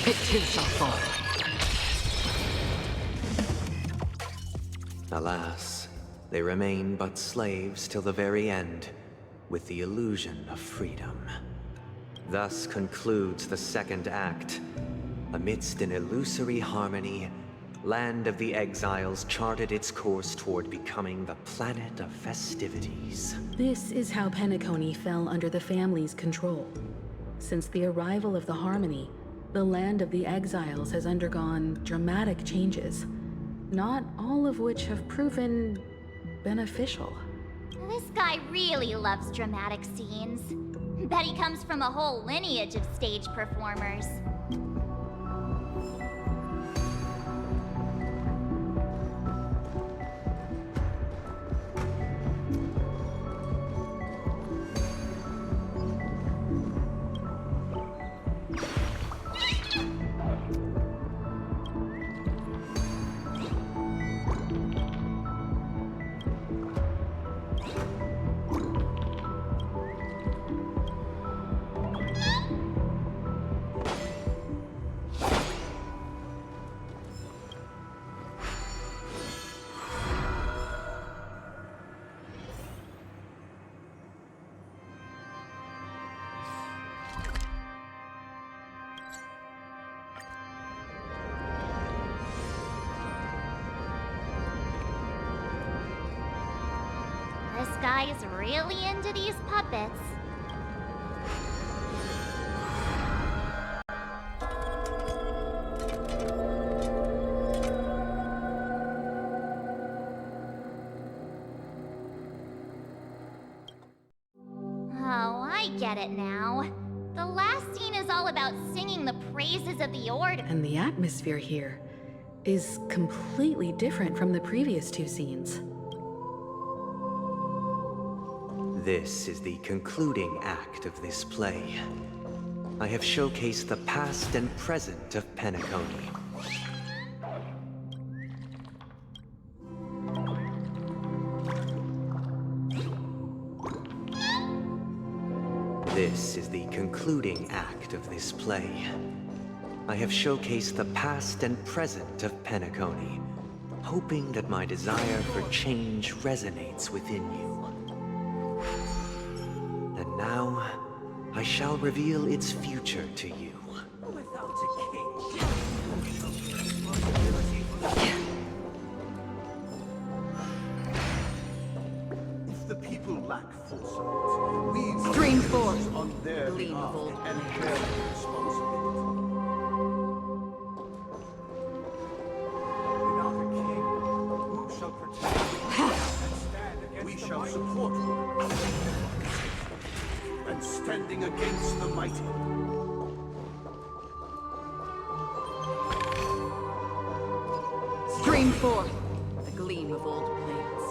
It too shall fall. Alas, they remain but slaves till the very end, with the illusion of freedom. Thus concludes the second act. Amidst an illusory harmony, Land of the Exiles charted its course toward becoming the planet of festivities. This is how Penacony fell under the family's control. Since the arrival of the Harmony, the Land of the Exiles has undergone dramatic changes, not all of which have proven beneficial. This guy really loves dramatic scenes. Bet he comes from a whole lineage of stage performers. This guy is really into these puppets. Oh, I get it now. The last scene is all about singing the praises of the Order. And the atmosphere here is completely different from the previous two scenes. This is the concluding act of this play. I have showcased the past and present of Penacony. This is the concluding act of this play. I have showcased the past and present of Penacony, hoping that my desire for change resonates within you. And now, I shall reveal its future to you. Without a king, if the people lack foresight, we Stream forth, on their gleam behalf of old and blades. bear the responsibility. Without a king, who shall protect and stand against We the shall mighty? support one another. And standing against the mighty. Stream forth, the gleam of old blades.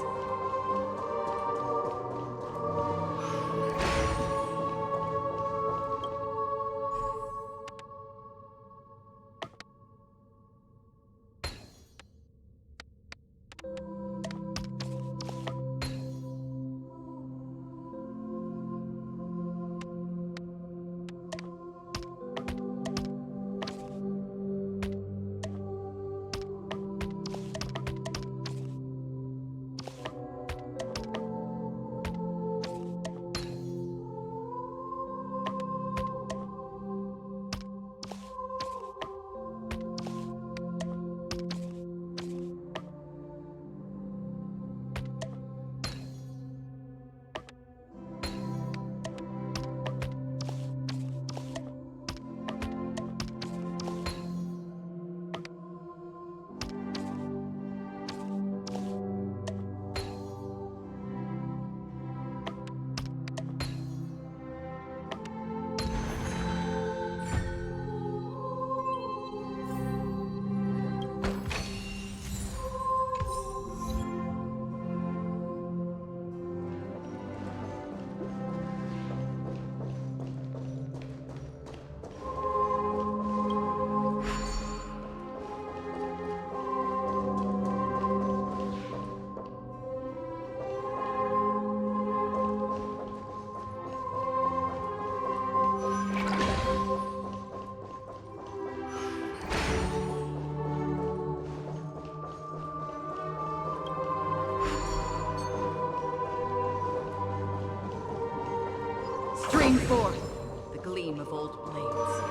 Stream forth the gleam of old blades.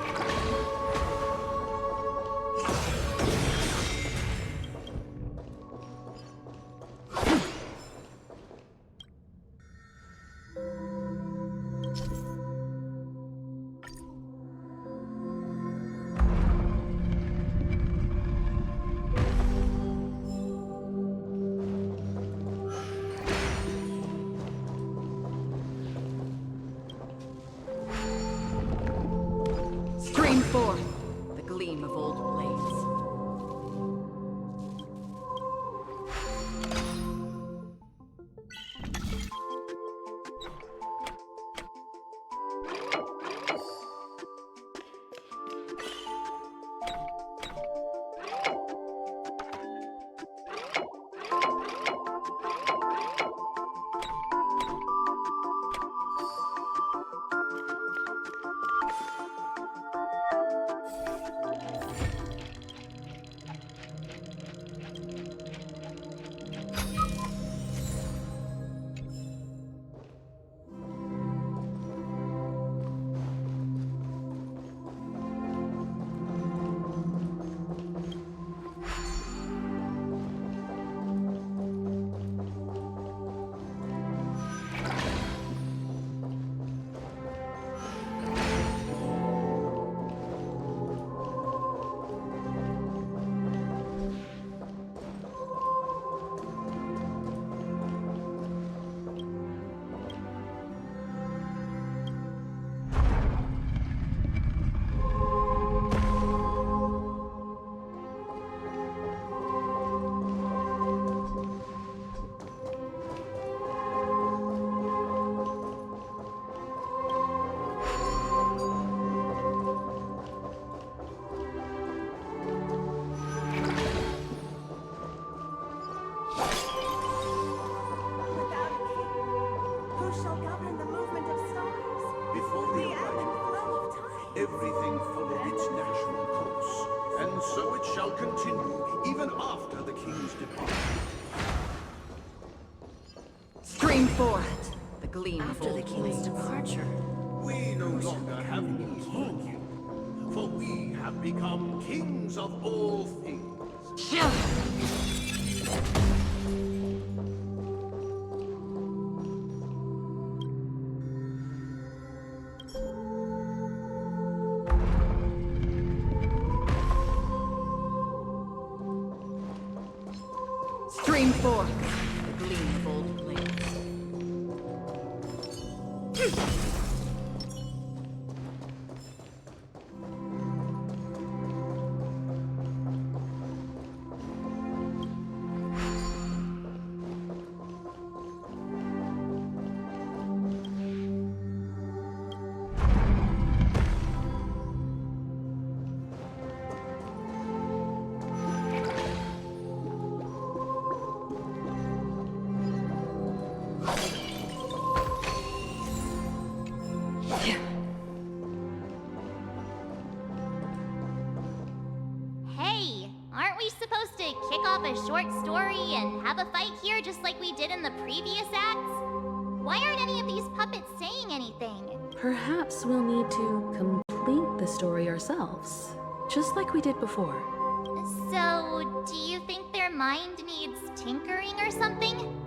Stream forth the gleam of old blades. Everything followed its natural course, and so it shall continue, even after the king's departure. Stream forth the gleam of After the old king's blades. departure. We no longer have need for a king, for we have become kings of all things. Stream forth the gleam of old blades. Hey, aren't we supposed to kick off a short story and have a fight here just like we did in the previous acts? Why aren't any of these puppets saying anything? Perhaps we'll need to complete the story ourselves, just like we did before. So, do you think their mind needs tinkering or something?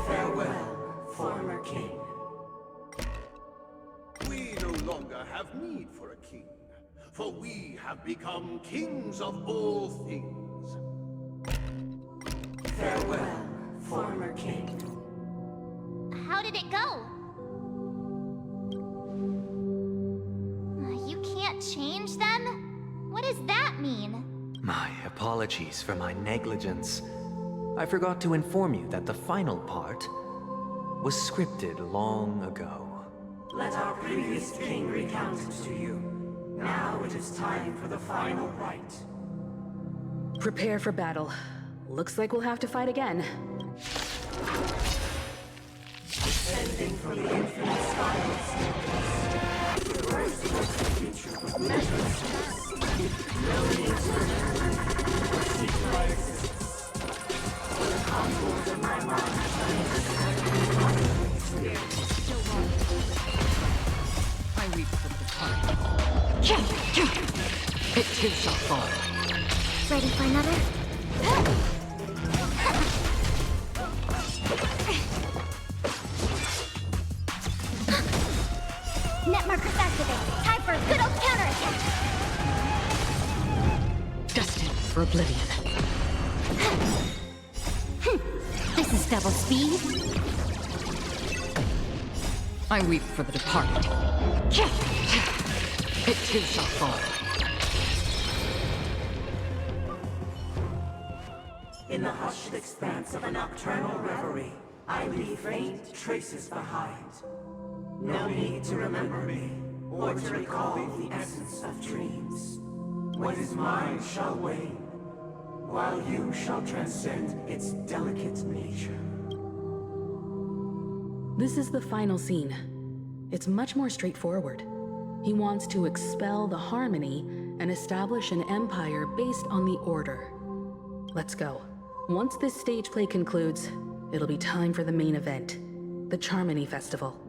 Farewell, former king. We no longer have need for a king, for we have become kings of all things. Farewell, former king. How did it go? You can't change them? What does that mean? My apologies for my negligence. I forgot to inform you that the final part was scripted long ago. Let our previous king recount it to you. Now it is time for the final rite. Prepare for battle. Looks like we'll have to fight again. Descending from the infinite skies. I weep for the departed. It too shall fall. Ready for another? Net markers activate. Time for a good old counterattack. Destined for oblivion. This is double speed. I weep for the departed. It too shall fall. In the hushed expanse of a nocturnal reverie, I leave faint traces behind. No need to remember me, or to recall the essence of dreams. What is mine shall wane, while you shall transcend its delicate nature. This is the final scene. It's much more straightforward. He wants to expel the Harmony and establish an empire based on the Order. Let's go. Once this stage play concludes, it'll be time for the main event, the Charmony Festival.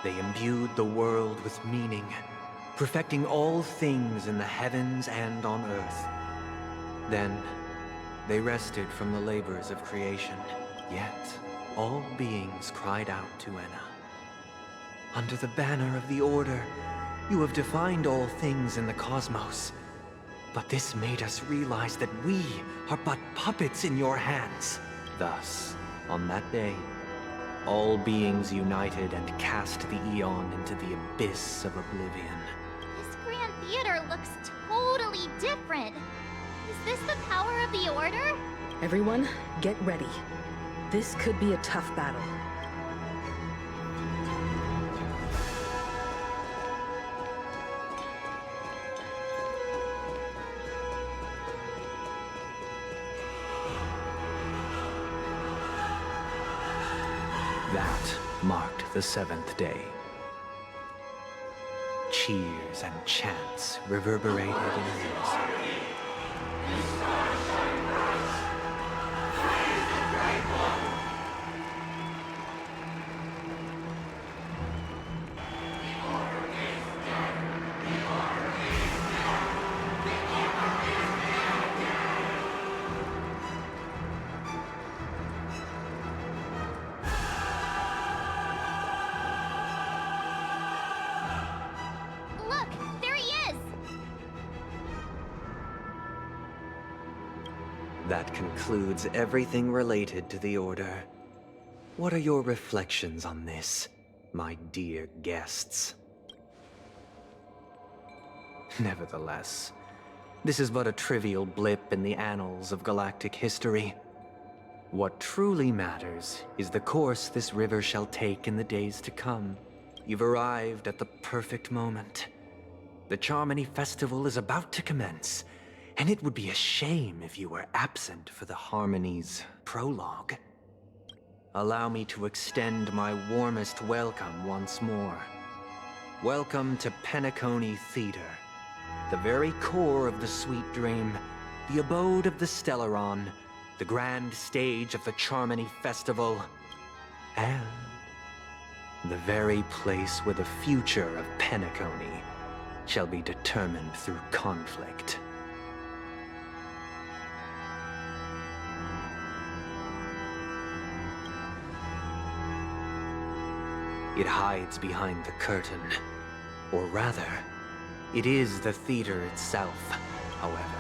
They imbued the world with meaning, perfecting all things in the heavens and on earth. Then, they rested from the labors of creation. Yet, all beings cried out to Enna. Under the banner of the Order, you have defined all things in the cosmos. But this made us realize that we are but puppets in your hands. Thus, on that day, all beings united and cast the Eon into the abyss of oblivion. This Grand Theater looks totally different. Is this the power of the Order? Everyone, get ready. This could be a tough battle. That marked the 7th day. Cheers and chants reverberated in unison. Look, there he is! That concludes everything related to the Order. What are your reflections on this, my dear guests? Nevertheless, this is but a trivial blip in the annals of galactic history. What truly matters is the course this river shall take in the days to come. You've arrived at the perfect moment. The Charmony Festival is about to commence, and it would be a shame if you were absent for the Harmony's prologue. Allow me to extend my warmest welcome once more. Welcome to Penacony Theater, the very core of the Sweet Dream, the abode of the Stellaron, the grand stage of the Charmony Festival, and the very place where the future of Penacony shall be determined through conflict. It hides behind the curtain, or rather, it is the theater itself. However,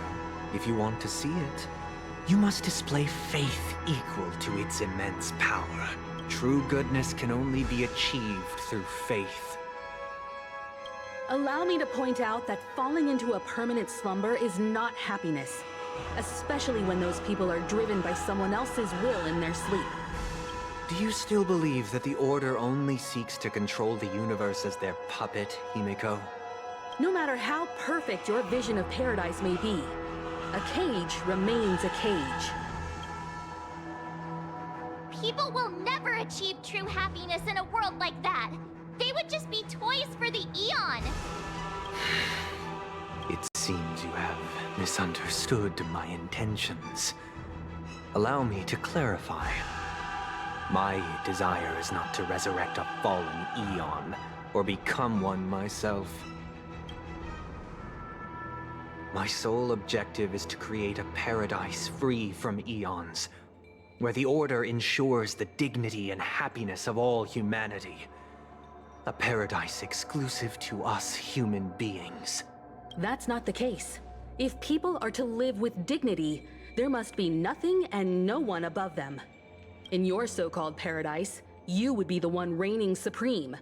if you want to see it, You must display faith equal to its immense power. True goodness can only be achieved through faith. Allow me to point out that falling into a permanent slumber is not happiness, especially when those people are driven by someone else's will in their sleep. Do you still believe that the Order only seeks to control the universe as their puppet, Himiko? No matter how perfect your vision of paradise may be, a cage remains a cage. People will never achieve true happiness in a world like that. They would just be toys for the Eon. It seems you have misunderstood my intentions. Allow me to clarify. My desire is not to resurrect a fallen Eon, or become one myself. My sole objective is to create a paradise free from Eons, where the Order ensures the dignity and happiness of all humanity. A paradise exclusive to us human beings. That's not the case. If people are to live with dignity, there must be nothing and no one above them. In your so-called paradise, you would be the one reigning supreme.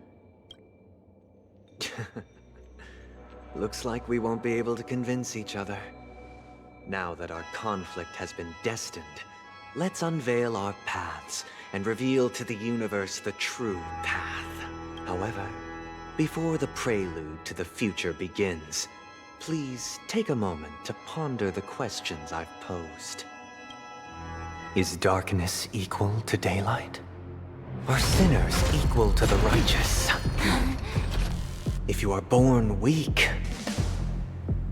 Looks like we won't be able to convince each other. Now that our conflict has been destined, let's unveil our paths and reveal to the universe the true path. However, before the prelude to the future begins, please take a moment to ponder the questions I've posed. Is darkness equal to daylight? Are sinners equal to the righteous? If you are born weak,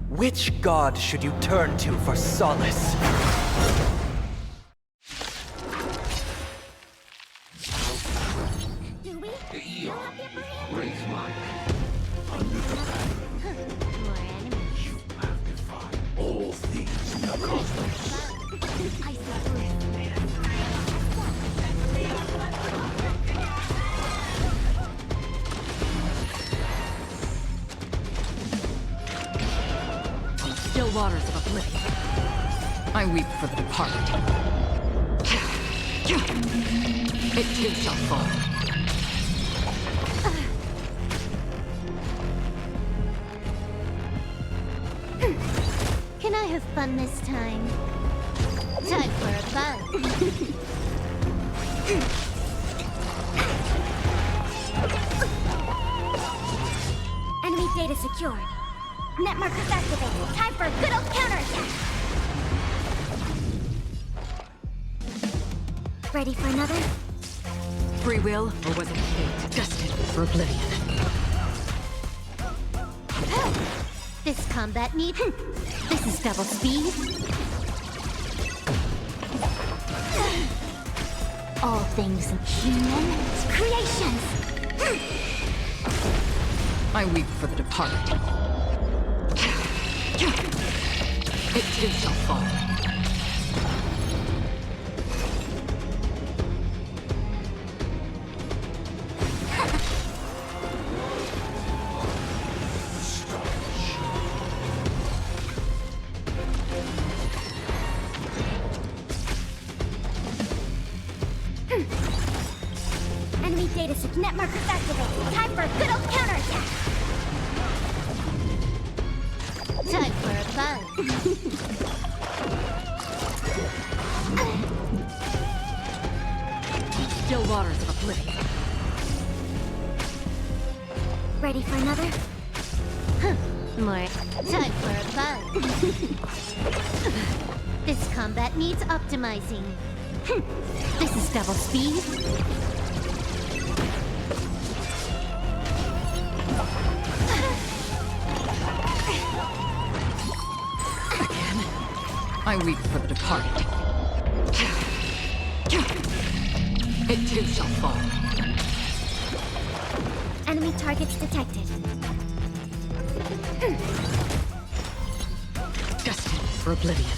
which god should you turn to for solace? Raise mine. Under the banner. You have defied all things in the cosmos. Still waters of oblivion. I weep for the departed. It too shall fall. Can I have fun this time? Time for a fun. Enemy data secured. Net markers activated. Time for a good old counterattack. Ready for another? Free will, or was it fate destined for oblivion? This combat needs... This is double speed. All things human creations. I weep for the departed. It too shall fall. Enemy data set. Net markers activated. Time for a good old counterattack. Time for a fun. Still waters of oblivion. Ready for another? More. Time for a fun. This combat needs optimizing. This is double speed. I weep for the departed. It too shall fall. Enemy targets detected. Destined for oblivion.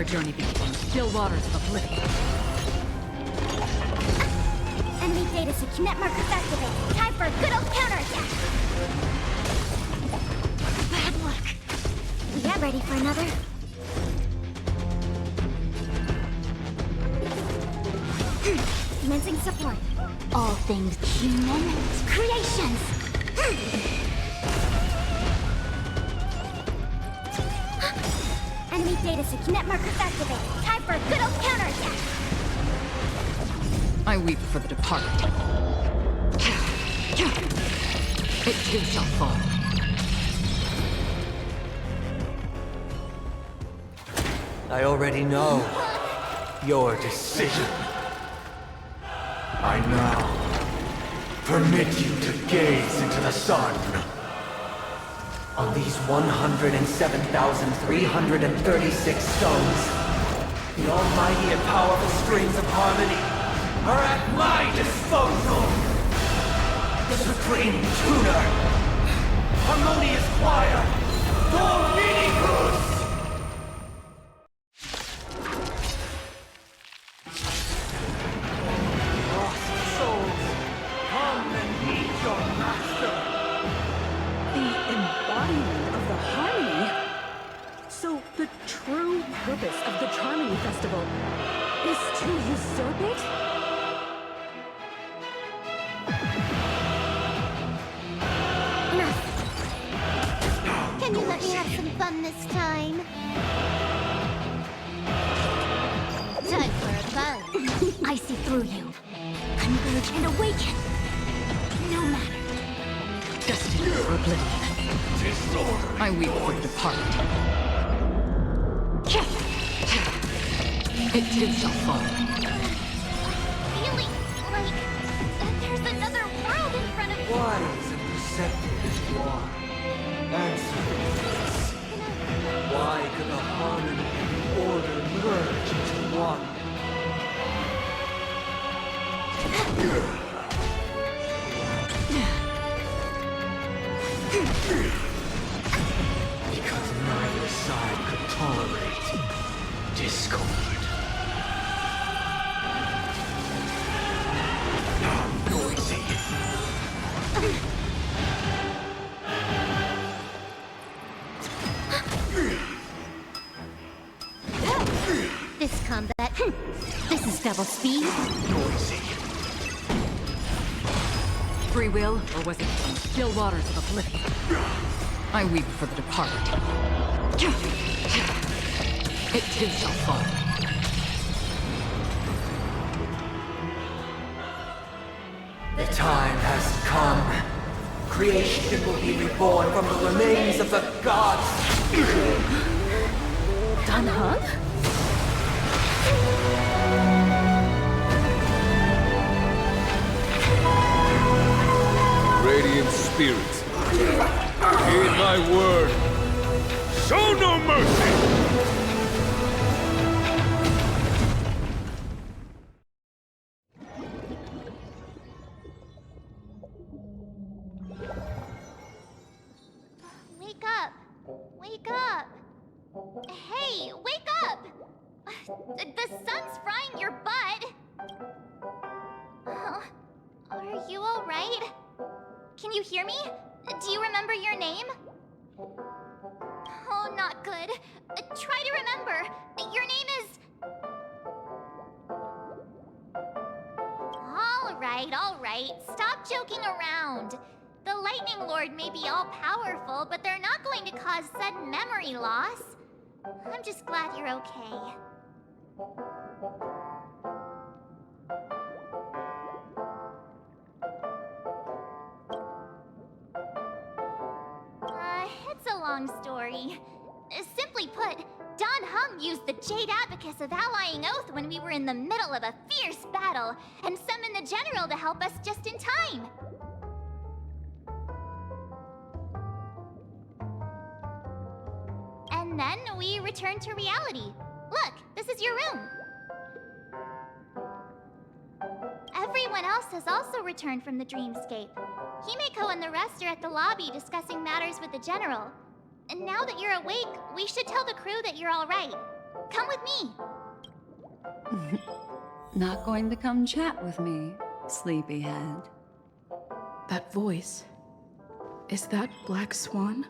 Our journey begins in still waters of oblivion. Enemy data net markers activated. Time for a good old counterattack. Bad luck. We get ready for another. Commencing support. All things human creations. Enemy data net markers activated. Time for a good old counterattack. I weep for the departed. It too shall fall. I already know your decision. I now permit you to gaze into the sun. On these 107,336 stones, the almighty and powerful strings of harmony are at my disposal! The supreme tuner! Harmonious choir! Dominicus! Lost souls, come and meet your master! The embodiment of the harmony? So the true purpose of the Charmony Festival is to usurp it? Can you let me have some fun this time? Time for a fun. I see through you. Converge and awaken. No matter. Destined for oblivion. I weep for the departed. It too shall fall. Feeling like there's another world in front of me. Wise and perceptive as you are, answer this. Why could the harmony and the order merge into one? Because neither side could tolerate discord. How noisy. This combat, this is double speed. Noisy. Free will, or was it from still waters of oblivion? I weep for the departed. It too shall fall. The time has come. Creation will be reborn from the remains of the gods. Dan Heng? Radiant spirits, heed my word. Show no mercy! Wake up! Wake up! Hey, wake up! The sun's frying your butt! Are you alright? Can you hear me? Do you remember your name? Oh, not good. Try to remember. Your name is... All right. Stop joking around. The Lightning Lord may be all-powerful, but they're not going to cause sudden memory loss. I'm just glad you're okay. It's a long story. Simply put, Dan Heng used the Jade Abacus of Allying Oath when we were in the middle of a fierce battle, and summoned the General to help us just in time. And then we returned to reality. Look, this is your room. Everyone else has also returned from the dreamscape. Himeko and the rest are at the lobby discussing matters with the General. And now that you're awake, we should tell the crew that you're all right. Come with me. Not going to come chat with me, sleepyhead. That voice. Is that Black Swan?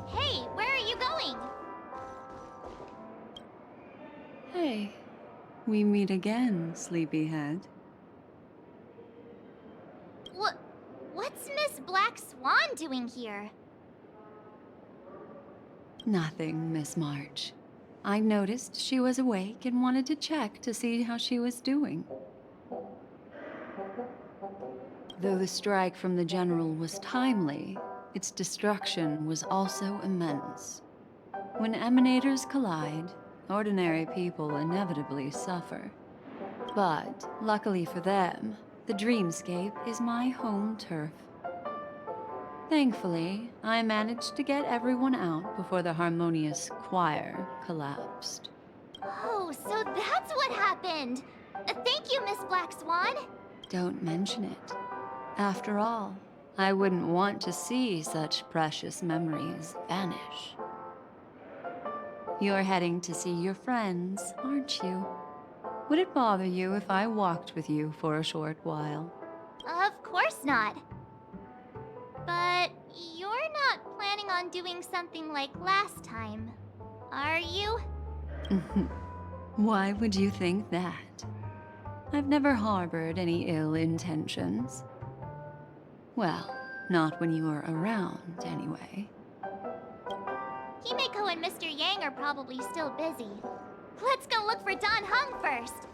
Hey, where are you going? Hey, we meet again, sleepyhead. What's Miss Black Swan doing here? Nothing, Miss March. I noticed she was awake and wanted to check to see how she was doing. Though the strike from the General was timely, its destruction was also immense. When emanators collide, ordinary people inevitably suffer. But, luckily for them, the dreamscape is my home turf. Thankfully, I managed to get everyone out before the harmonious choir collapsed. Oh, so that's what happened! Thank you, Miss Black Swan! Don't mention it. After all, I wouldn't want to see such precious memories vanish. You're heading to see your friends, aren't you? Would it bother you if I walked with you for a short while? Of course not. But you're not planning on doing something like last time, are you? Why would you think that? I've never harbored any ill intentions. Well, not when you were around, anyway. Himeko and Mr. Yang are probably still busy. Let's go look for Don Hung first!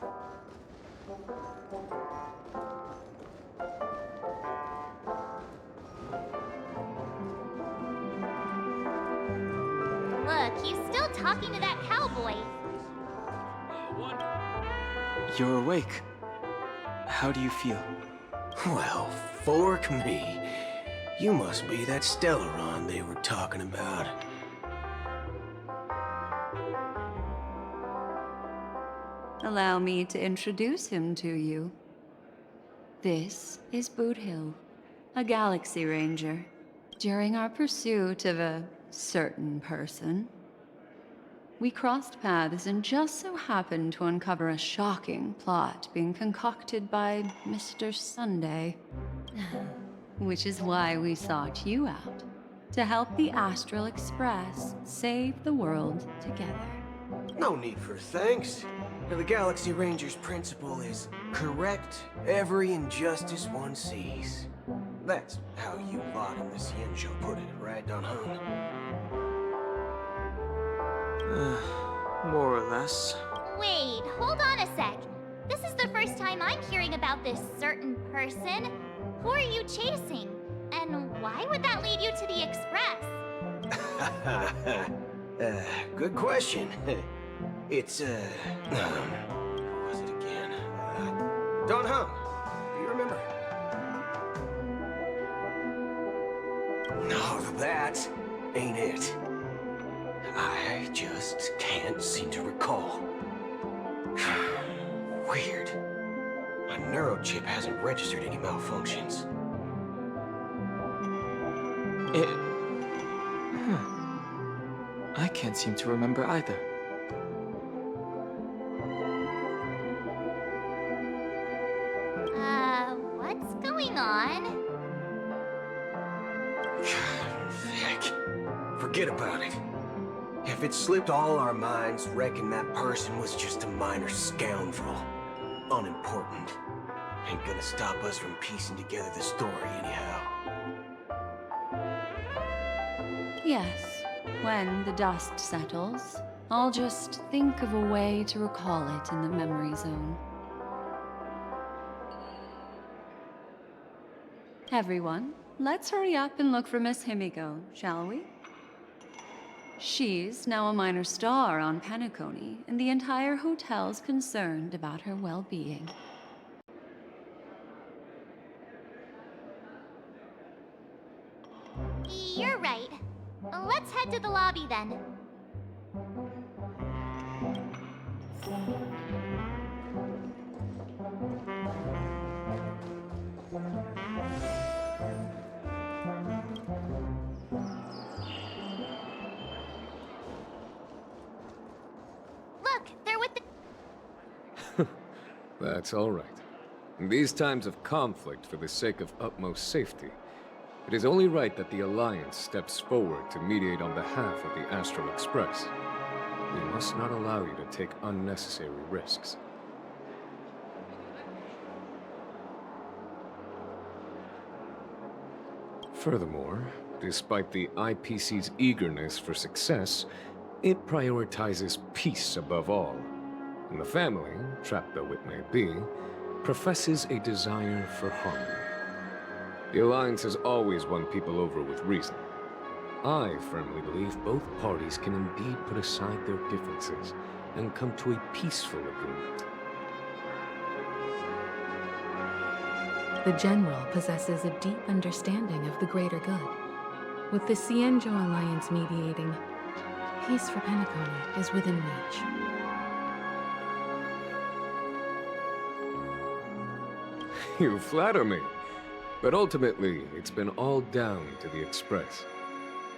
Look, he's still talking to that cowboy. You're awake. How do you feel? Well, fork me. You must be that Stellaron they were talking about. Allow me to introduce him to you. This is Boot Hill, a Galaxy Ranger. During our pursuit of a certain person, we crossed paths and just so happened to uncover a shocking plot being concocted by Mr. Sunday. Which is why we sought you out, to help the Astral Express save the world together. No need for thanks. The Galaxy Ranger's principle is correct every injustice one sees. That's how you lot in the Xianzhou put it, right, Don Hung? More or less. Wait, hold on a sec. This is the first time I'm hearing about this certain person. Who are you chasing? And why would that lead you to the Express? Good question. It's, who was it again? Don Hung. Do you remember? No, that ain't it. I just can't seem to recall. Weird. My neurochip hasn't registered any malfunctions. I can't seem to remember either. What's going on? Heck, forget about it. If it slipped all our minds, reckon that person was just a minor scoundrel. Unimportant. Ain't gonna stop us from piecing together the story anyhow. Yes, when the dust settles, I'll just think of a way to recall it in the memory zone. Everyone, let's hurry up and look for Miss Himiko, shall we? She's now a minor star on Penacony, and the entire hotel's concerned about her well-being. You're right. Let's head to the lobby then. Look, they're with the... That's all right. In these times of conflict for the sake of utmost safety, it is only right that the Alliance steps forward to mediate on behalf of the Astral Express. We must not allow you to take unnecessary risks. Furthermore, despite the IPC's eagerness for success, it prioritizes peace above all. And the family, trapped though it may be, professes a desire for harmony. The Alliance has always won people over with reason. I firmly believe both parties can indeed put aside their differences and come to a peaceful agreement. The General possesses a deep understanding of the greater good. With the Cienjo Alliance mediating, peace for Penacony is within reach. You flatter me. But ultimately, it's been all down to the Express.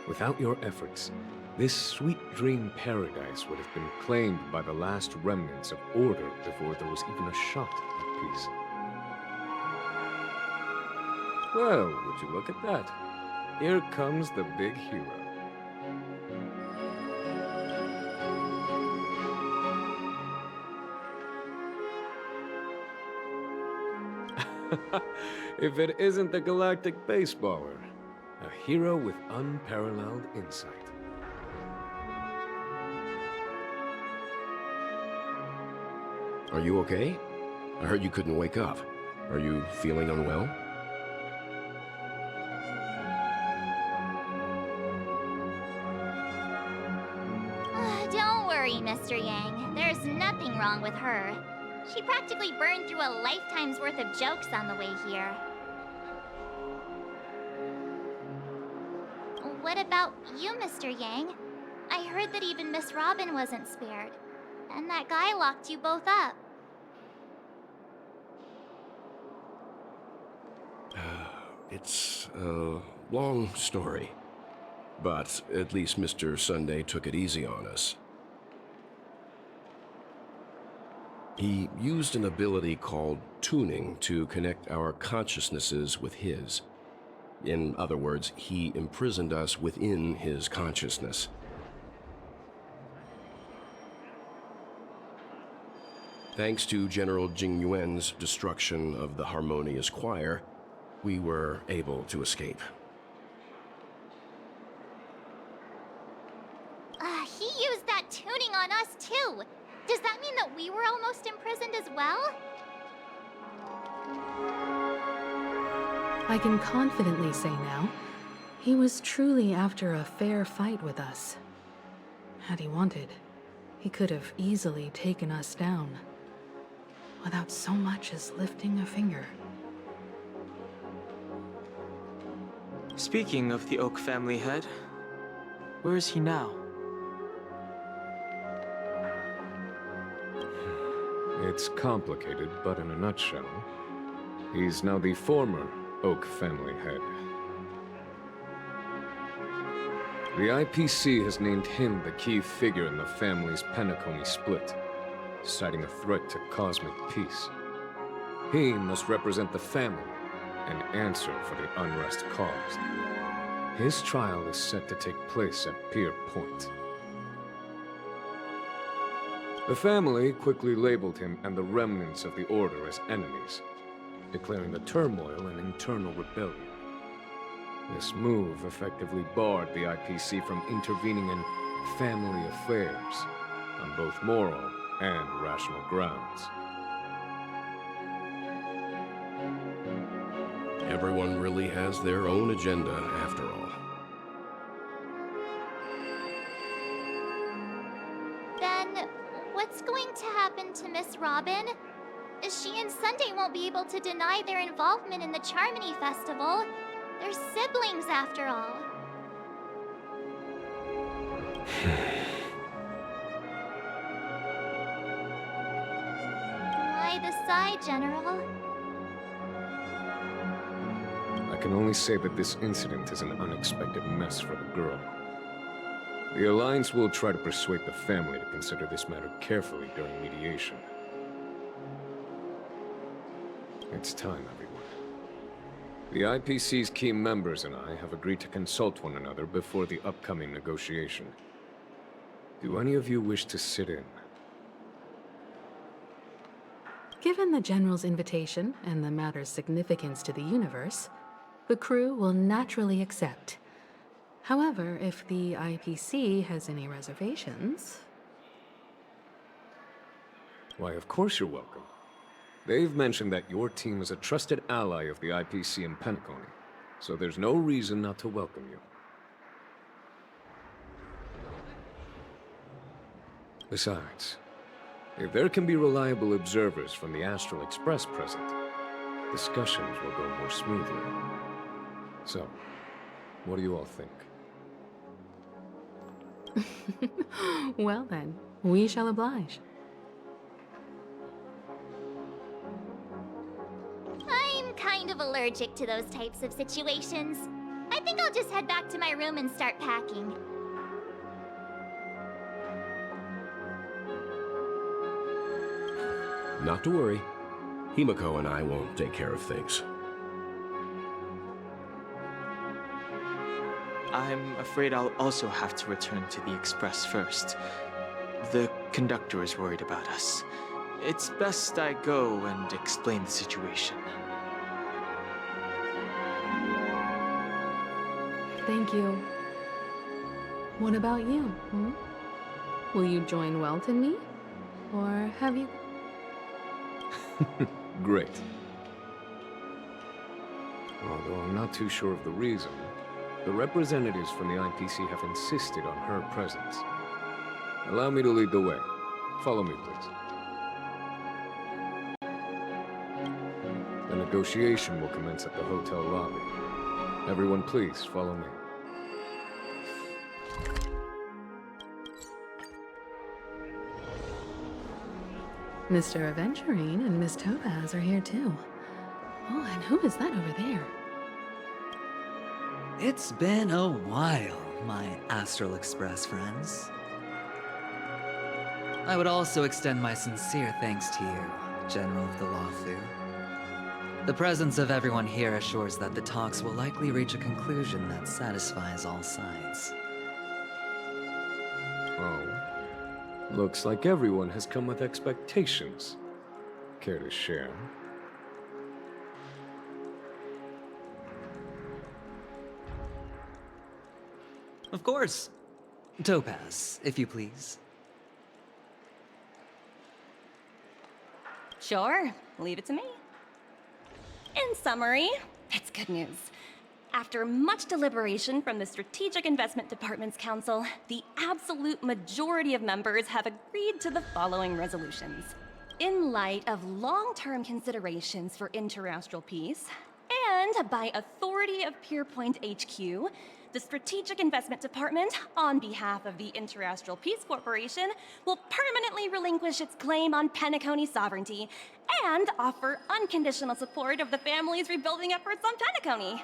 Without your efforts, this sweet dream paradise would have been claimed by the last remnants of order before there was even a shot at peace. Well, would you look at that? Here comes the big hero. If it isn't the galactic baseballer, a hero with unparalleled insight. Are you okay? I heard you couldn't wake up. Are you feeling unwell? Don't worry, Mr. Yang. There's nothing wrong with her. She practically burned through a lifetime's worth of jokes on the way here. What about you, Mr. Yang? I heard that even Miss Robin wasn't spared. And that guy locked you both up. It's a long story. But at least Mr. Sunday took it easy on us. He used an ability called tuning to connect our consciousnesses with his. In other words, he imprisoned us within his consciousness. Thanks to General Jing Yuan's destruction of the Harmonious Choir, we were able to escape. He used that tuning on us too. Does that mean that we were almost imprisoned as well? I can confidently say now, he was truly after a fair fight with us. Had he wanted, he could have easily taken us down, without so much as lifting a finger. Speaking of the Oak family head, where is he now? It's complicated, but in a nutshell, he's now the former Oak family head. The IPC has named him the key figure in the family's Penacony split, citing a threat to cosmic peace. He must represent the family and answer for the unrest caused. His trial is set to take place at Pier Point. The family quickly labeled him and the remnants of the Order as enemies, declaring the turmoil an internal rebellion. This move effectively barred the IPC from intervening in family affairs on both moral and rational grounds. Everyone really has their own agenda, after all. Then, what's going to happen to Miss Robin? She and Sunday won't be able to deny their involvement in the Charmony Festival. They're siblings, after all. Why the sigh, General? can only say that this incident is an unexpected mess for the girl. The Alliance will try to persuade the family to consider this matter carefully during mediation. It's time, everyone. The IPC's key members and I have agreed to consult one another before the upcoming negotiation. Do any of you wish to sit in? Given the General's invitation and the matter's significance to the universe, the crew will naturally accept. However, if the IPC has any reservations... Why, of course you're welcome. They've mentioned that your team is a trusted ally of the IPC in Penacony, so there's no reason not to welcome you. Besides, if there can be reliable observers from the Astral Express present, discussions will go more smoothly. So, what do you all think? Well then, we shall oblige. I'm kind of allergic to those types of situations. I think I'll just head back to my room and start packing. Not to worry. Himiko and I will take care of things. I'm afraid I'll also have to return to the Express first. The conductor is worried about us. It's best I go and explain the situation. Thank you. What about you, hmm? Will you join Welt and me? Or have you... Great. Although I'm not too sure of the reason, the representatives from the IPC have insisted on her presence. Allow me to lead the way. Follow me, please. The negotiation will commence at the hotel lobby. Everyone, please follow me. Mr. Aventurine and Miss Topaz are here too. Oh, and who is that over there? It's been a while, my Astral Express friends. I would also extend my sincere thanks to you, General of the Lawfu. The presence of everyone here assures that the talks will likely reach a conclusion that satisfies all sides. Oh. Looks like everyone has come with expectations. Care to share? Of course. Topaz, if you please. Sure, leave it to me. In summary, it's good news. After much deliberation from the Strategic Investment Department's council, the absolute majority of members have agreed to the following resolutions. In light of long-term considerations for interastral peace, and by authority of Pierpoint HQ, the Strategic Investment Department, on behalf of the Interastral Peace Corporation, will permanently relinquish its claim on Penacony sovereignty and offer unconditional support of the family's rebuilding efforts on Penacony.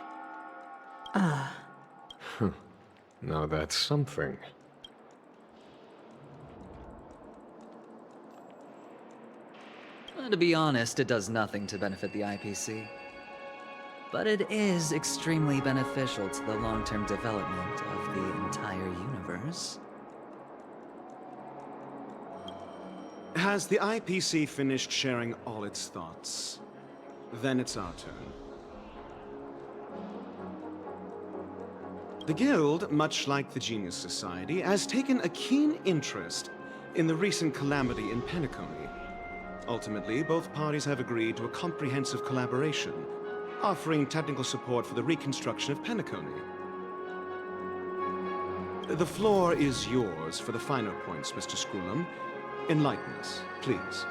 Now that's something. To be honest, it does nothing to benefit the IPC. But it is extremely beneficial to the long-term development of the entire universe. Has the IPC finished sharing all its thoughts? Then it's our turn. The Guild, much like the Genius Society, has taken a keen interest in the recent calamity in Penacony. Ultimately, both parties have agreed to a comprehensive collaboration, offering technical support for the reconstruction of Penacony. The floor is yours for the finer points, Mr. Scroolum. Enlighten us, please.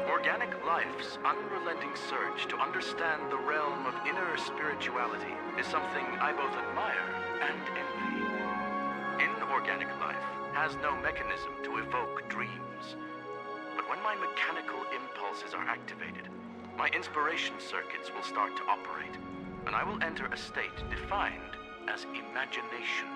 Organic life's unrelenting surge to understand the realm of inner spirituality is something I both admire and envy. Inorganic life has no mechanism to evoke dreams. But when my mechanical impulses are activated, my inspiration circuits will start to operate. and I will enter a state defined as imagination.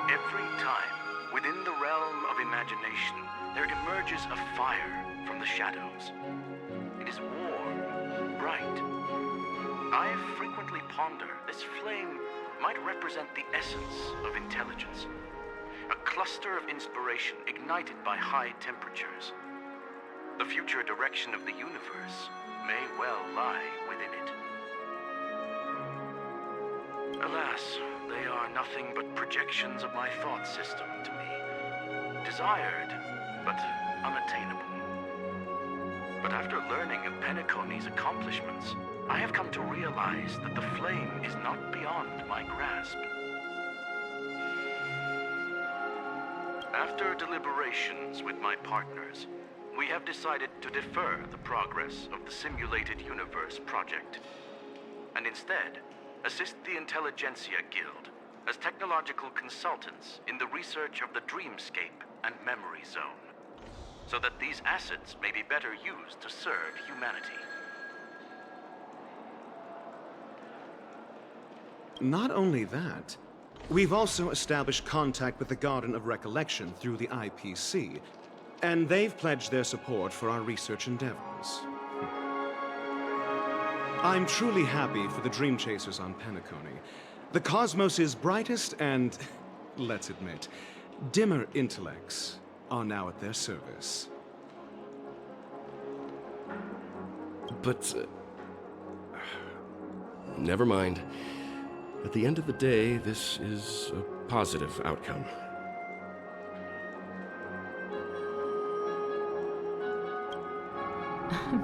Every time, within the realm of imagination, there emerges a fire from the shadows. It is warm, bright. I frequently ponder this flame might represent the essence of intelligence, a cluster of inspiration ignited by high temperatures. The future direction of the universe may well lie within it. Alas, they are nothing but projections of my thought system to me. Desired, but unattainable. But after learning of Penacony's accomplishments, I have come to realize that the flame is not beyond my grasp. After deliberations with my partners, we have decided to defer the progress of the Simulated Universe project, and instead assist the Intelligentsia Guild as technological consultants in the research of the Dreamscape and Memory Zone, so that these assets may be better used to serve humanity. Not only that, we've also established contact with the Garden of Recollection through the IPC, and they've pledged their support for our research endeavors. I'm truly happy for the Dream Chasers on Penacony. The cosmos' brightest and, let's admit, dimmer intellects are now at their service. But, never mind. At the end of the day, this is a positive outcome.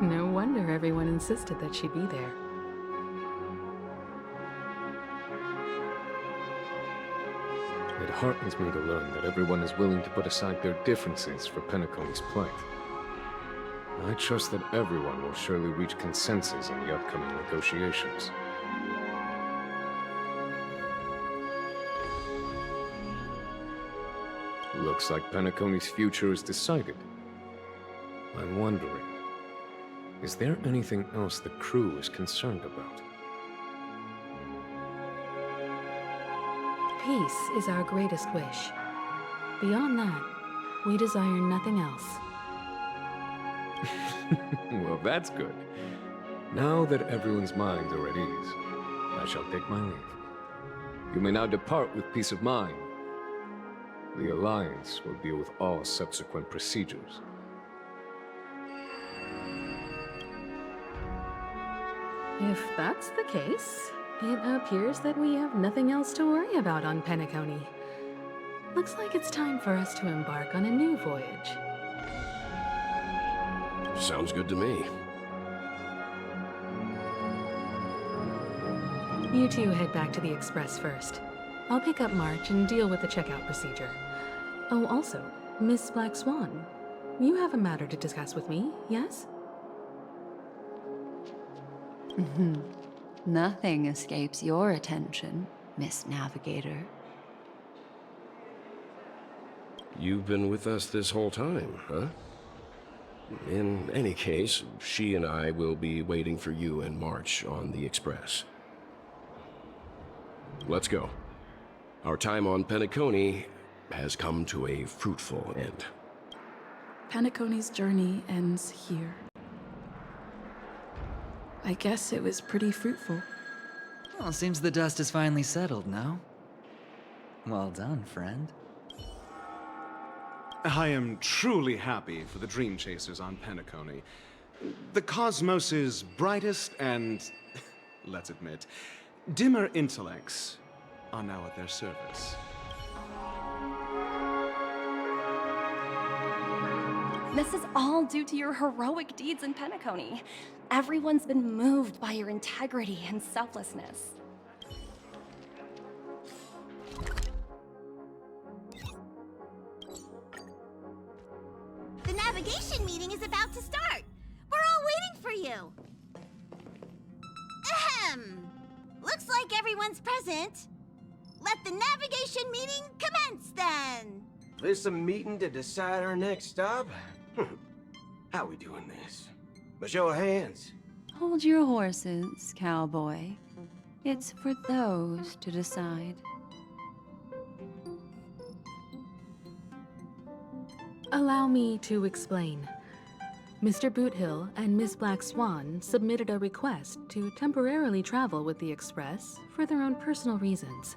No wonder everyone insisted that she be there. It heartens me to learn that everyone is willing to put aside their differences for Penacony's plight. I trust that everyone will surely reach consensus in the upcoming negotiations. Looks like Penacony's future is decided. I'm wondering, is there anything else the crew is concerned about? Peace is our greatest wish. Beyond that, we desire nothing else. Well, that's good. Now that everyone's minds are at ease, I shall take my leave. You may now depart with peace of mind. The Alliance will deal with all subsequent procedures. If that's the case, it appears that we have nothing else to worry about on Penacony. Looks like it's time for us to embark on a new voyage. Sounds good to me. You two head back to the Express first. I'll pick up March and deal with the checkout procedure. Oh, also, Miss Black Swan, you have a matter to discuss with me, yes? Nothing escapes your attention, Miss Navigator. You've been with us this whole time, huh? In any case, she and I will be waiting for you and March on the Express. Let's go. Our time on Penacony has come to a fruitful end. Penacony's journey ends here. I guess it was pretty fruitful. Well, seems the dust is finally settled now. Well done, friend. I am truly happy for the Dream Chasers on Penacony. The cosmos' brightest and, let's admit, dimmer intellects are now at their service. This is all due to your heroic deeds in Penacony. Everyone's been moved by your integrity and selflessness. The navigation meeting is about to start. We're all waiting for you. Ahem. Looks like everyone's present. Let the navigation meeting commence then. This a meeting to decide our next stop? How we doing this? A show of hands. Hold your horses, cowboy. It's for those to decide. Allow me to explain. Mr. Boothill and Miss Black Swan submitted a request to temporarily travel with the Express for their own personal reasons.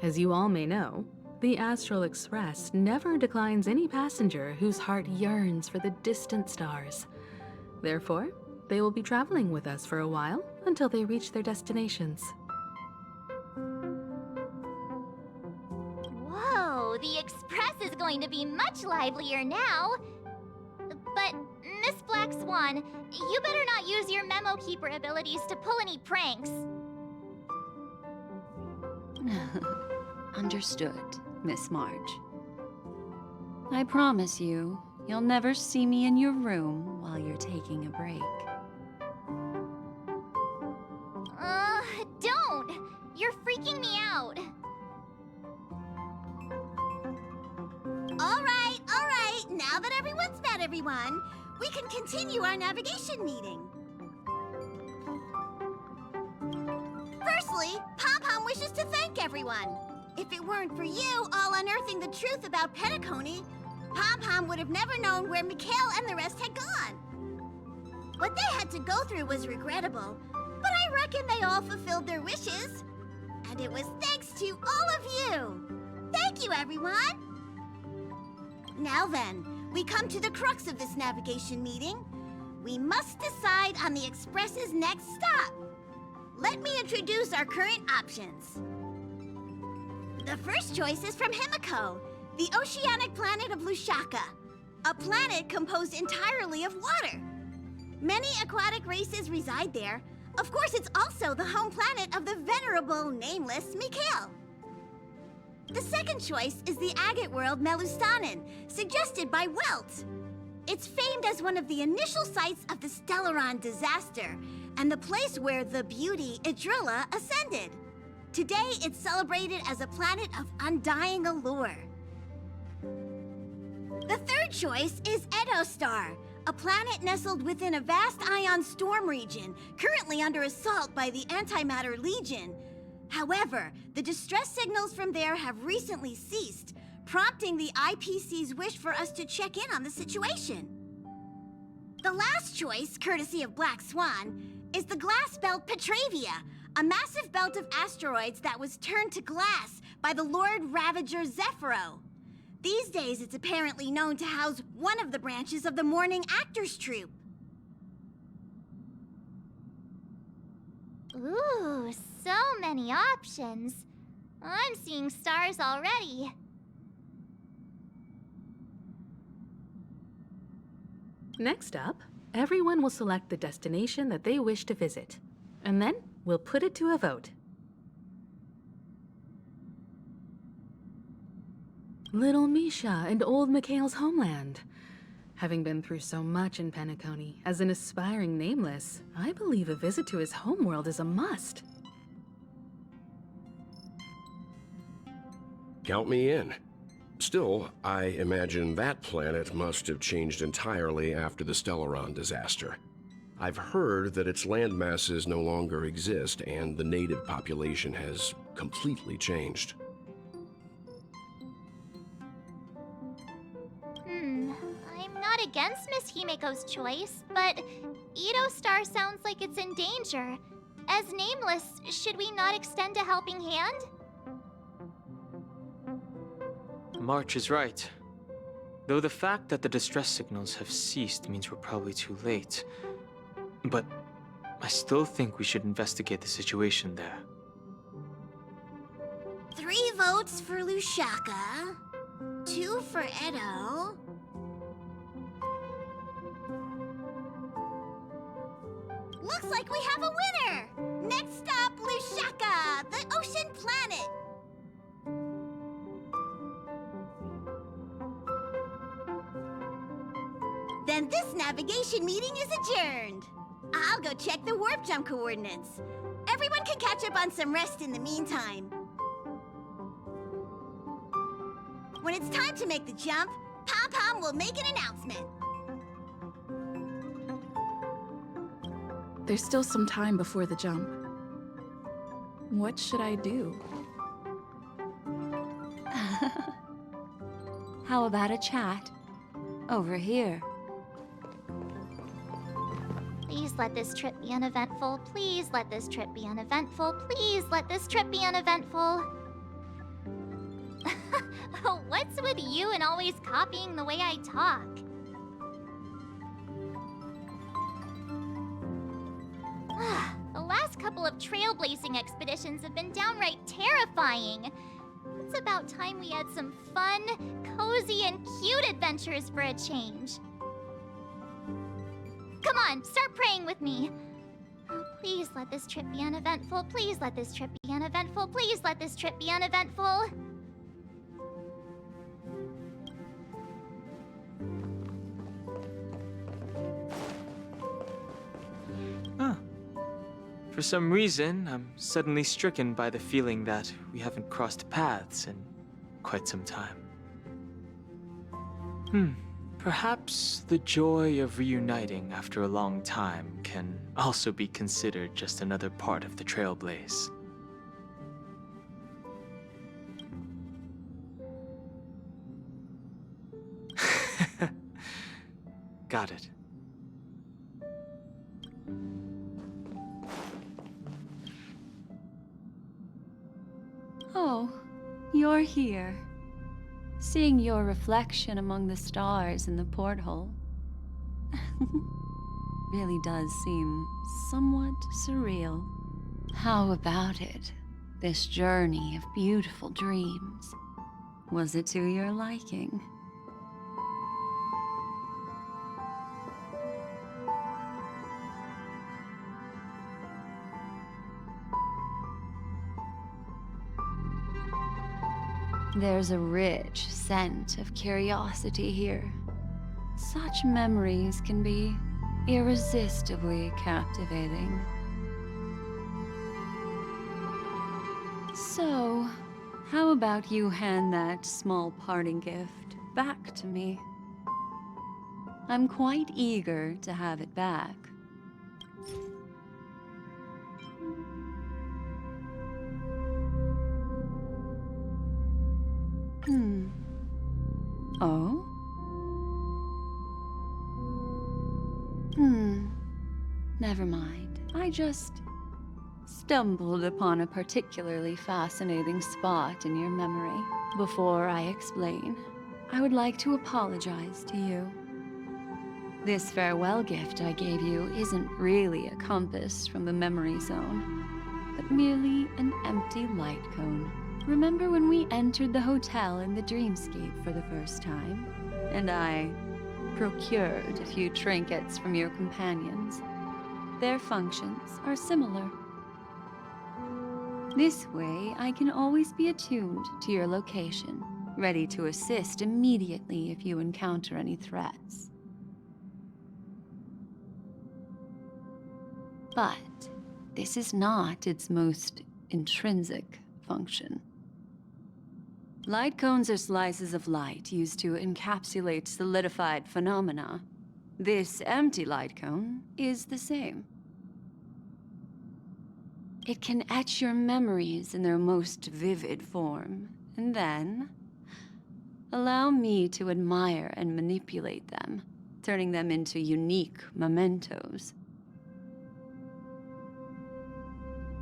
As you all may know, the Astral Express never declines any passenger whose heart yearns for the distant stars. Therefore, they will be traveling with us for a while until they reach their destinations. Whoa, the Express is going to be much livelier now. But, Miss Black Swan, you better not use your Memo Keeper abilities to pull any pranks. Understood, Miss March. I promise you, you'll never see me in your room while you're taking a break. Don't! You're freaking me out. All right. Now that everyone's met everyone, we can continue our navigation meeting. Firstly, Pom-Pom wishes to thank everyone. If it weren't for you all unearthing the truth about Penacony, Pom-Pom would have never known where Mikhail and the rest had gone. What they had to go through was regrettable, but I reckon they all fulfilled their wishes. And it was thanks to all of you. Thank you, everyone! Now then, we come to the crux of this navigation meeting. We must decide on the Express's next stop. Let me introduce our current options. The first choice is from Himiko, the oceanic planet of Lushaka, a planet composed entirely of water. Many aquatic races reside there. Of course, it's also the home planet of the venerable, nameless Mikhail. The second choice is the agate world Melustanen, suggested by Welt. It's famed as one of the initial sites of the Stellaron disaster, and the place where the beauty Idrilla ascended. Today, it's celebrated as a planet of undying allure. The third choice is Edo Star, a planet nestled within a vast ion storm region, currently under assault by the Antimatter Legion. However, the distress signals from there have recently ceased, prompting the IPC's wish for us to check in on the situation. The last choice, courtesy of Black Swan, is the glass belt Petravia, a massive belt of asteroids that was turned to glass by the Lord Ravager Zephyro. These days, it's apparently known to house one of the branches of the Morning Actors Troupe. Ooh, so many options. I'm seeing stars already. Next up, everyone will select the destination that they wish to visit, and then we'll put it to a vote. Little Misha and old Mikhail's homeland. Having been through so much in Penacony, as an aspiring nameless, I believe a visit to his homeworld is a must. Count me in. Still, I imagine that planet must have changed entirely after the Stellaron disaster. I've heard that its landmasses no longer exist and the native population has completely changed. I'm not against Miss Himiko's choice, but Edo Star sounds like it's in danger. As nameless, should we not extend a helping hand? March is right. Though the fact that the distress signals have ceased means we're probably too late. But I still think we should investigate the situation there. 3 votes for Lushaka, 2 for Edo. Looks like we have a winner! Next up, Lushaka, the ocean planet. Then this navigation meeting is adjourned. I'll go check the warp jump coordinates. Everyone can catch up on some rest in the meantime. When it's time to make the jump, Pom-Pom will make an announcement. There's still some time before the jump. What should I do? How about a chat? Over here. Please let this trip be uneventful. Please let this trip be uneventful. Please let this trip be uneventful. What's with you and always copying the way I talk? The last couple of trailblazing expeditions have been downright terrifying. It's about time we had some fun, cozy, and cute adventures for a change. Come on, start praying with me. Oh, please let this trip be uneventful. Please let this trip be uneventful. Please let this trip be uneventful. Huh. For some reason, I'm suddenly stricken by the feeling that we haven't crossed paths in quite some time. Perhaps the joy of reuniting after a long time can also be considered just another part of the Trailblaze. Got it. Oh, you're here. Seeing your reflection among the stars in the porthole really does seem somewhat surreal. How about it? This journey of beautiful dreams. Was it to your liking? There's a rich scent of curiosity here. Such memories can be irresistibly captivating. So, how about you hand that small parting gift back to me? I'm quite eager to have it back. Oh? Never mind. I just stumbled upon a particularly fascinating spot in your memory. Before I explain, I would like to apologize to you. This farewell gift I gave you isn't really a compass from the memory zone, but merely an empty light cone. Remember when we entered the hotel in the dreamscape for the first time, and I procured a few trinkets from your companions? Their functions are similar. This way, I can always be attuned to your location, ready to assist immediately if you encounter any threats. But this is not its most intrinsic function. Light cones are slices of light used to encapsulate solidified phenomena. This empty light cone is the same. It can etch your memories in their most vivid form, and then allow me to admire and manipulate them, turning them into unique mementos.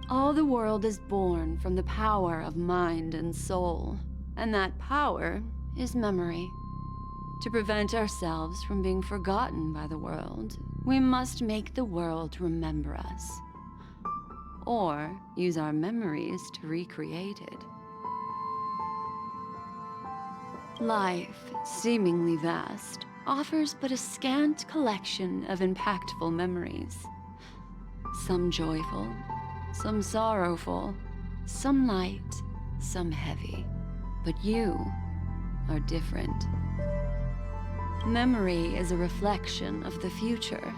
All the world is born from the power of mind and soul, and that power is memory. To prevent ourselves from being forgotten by the world, we must make the world remember us, or use our memories to recreate it. Life, seemingly vast, offers but a scant collection of impactful memories. Some joyful, some sorrowful, some light, some heavy. But you are different. Memory is a reflection of the future.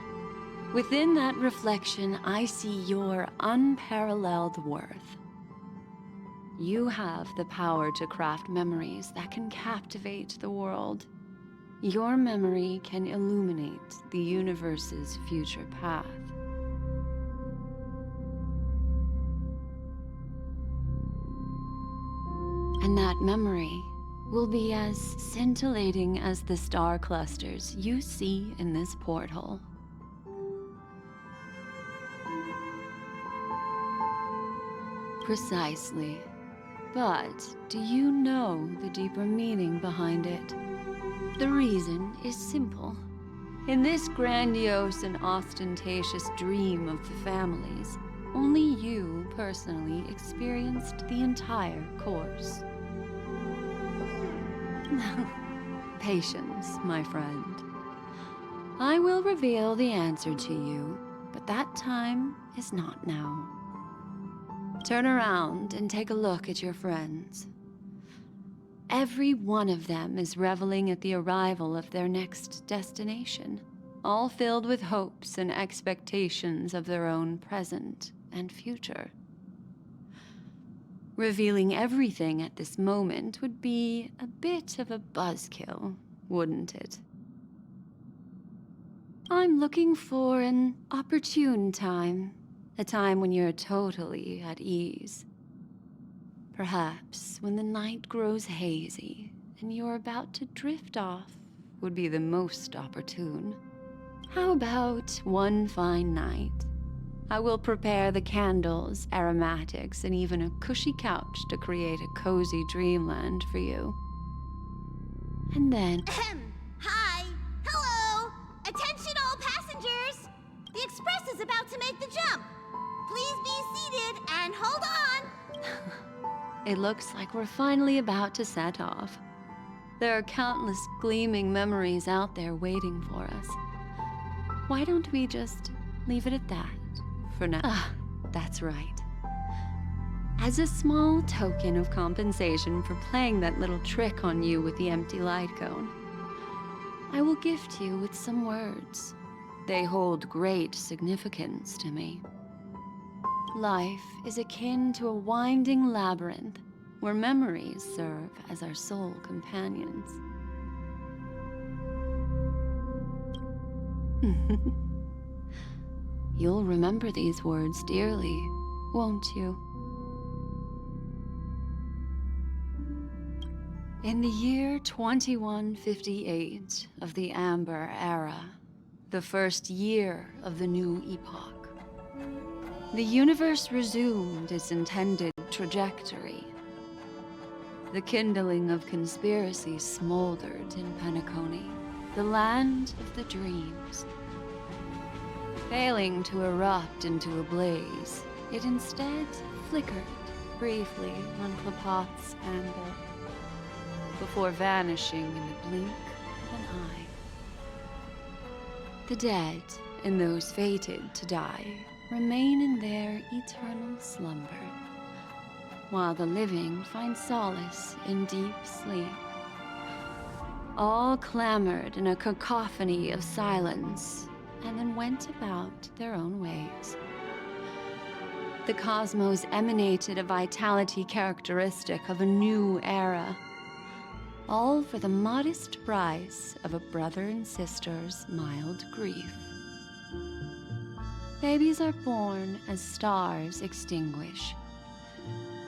Within that reflection, I see your unparalleled worth. You have the power to craft memories that can captivate the world. your memory can illuminate the universe's future path. And that memory will be as scintillating as the star clusters you see in this porthole. Precisely. But do you know the deeper meaning behind it? The reason is simple. In this grandiose and ostentatious dream of the families, only you personally experienced the entire course. Patience, my friend. I will reveal the answer to you, but that time is not now. Turn around and take a look at your friends. Every one of them is reveling at the arrival of their next destination, all filled with hopes and expectations of their own present and future. Revealing everything at this moment would be a bit of a buzzkill, wouldn't it? I'm looking for an opportune time, a time when you're totally at ease. Perhaps when the night grows hazy and you're about to drift off would be the most opportune. How about one fine night? I will prepare the candles, aromatics, and even a cushy couch to create a cozy dreamland for you. And then... Hi! Hello! Attention all passengers! The express is about to make the jump. Please be seated and hold on! It looks like we're finally about to set off. There are countless gleaming memories out there waiting for us. Why don't we just leave it at that for now? Ah, that's right. As a small token of compensation for playing that little trick on you with the empty light cone, I will gift you with some words. They hold great significance to me. Life is akin to a winding labyrinth where memories serve as our sole companions. You'll remember these words dearly, won't you? In the year 2158 of the Amber Era, the first year of the new epoch, the universe resumed its intended trajectory. The kindling of conspiracy smoldered in Penacony, the land of the dreams. Failing to erupt into a blaze, it instead flickered briefly on Klapoth's anvil, before vanishing in the blink of an eye. The dead, and those fated to die, remain in their eternal slumber, while the living find solace in deep sleep. All clamored in a cacophony of silence, and then went about their own ways. The cosmos emanated a vitality characteristic of a new era, all for the modest price of a brother and sister's mild grief. Babies are born as stars extinguish.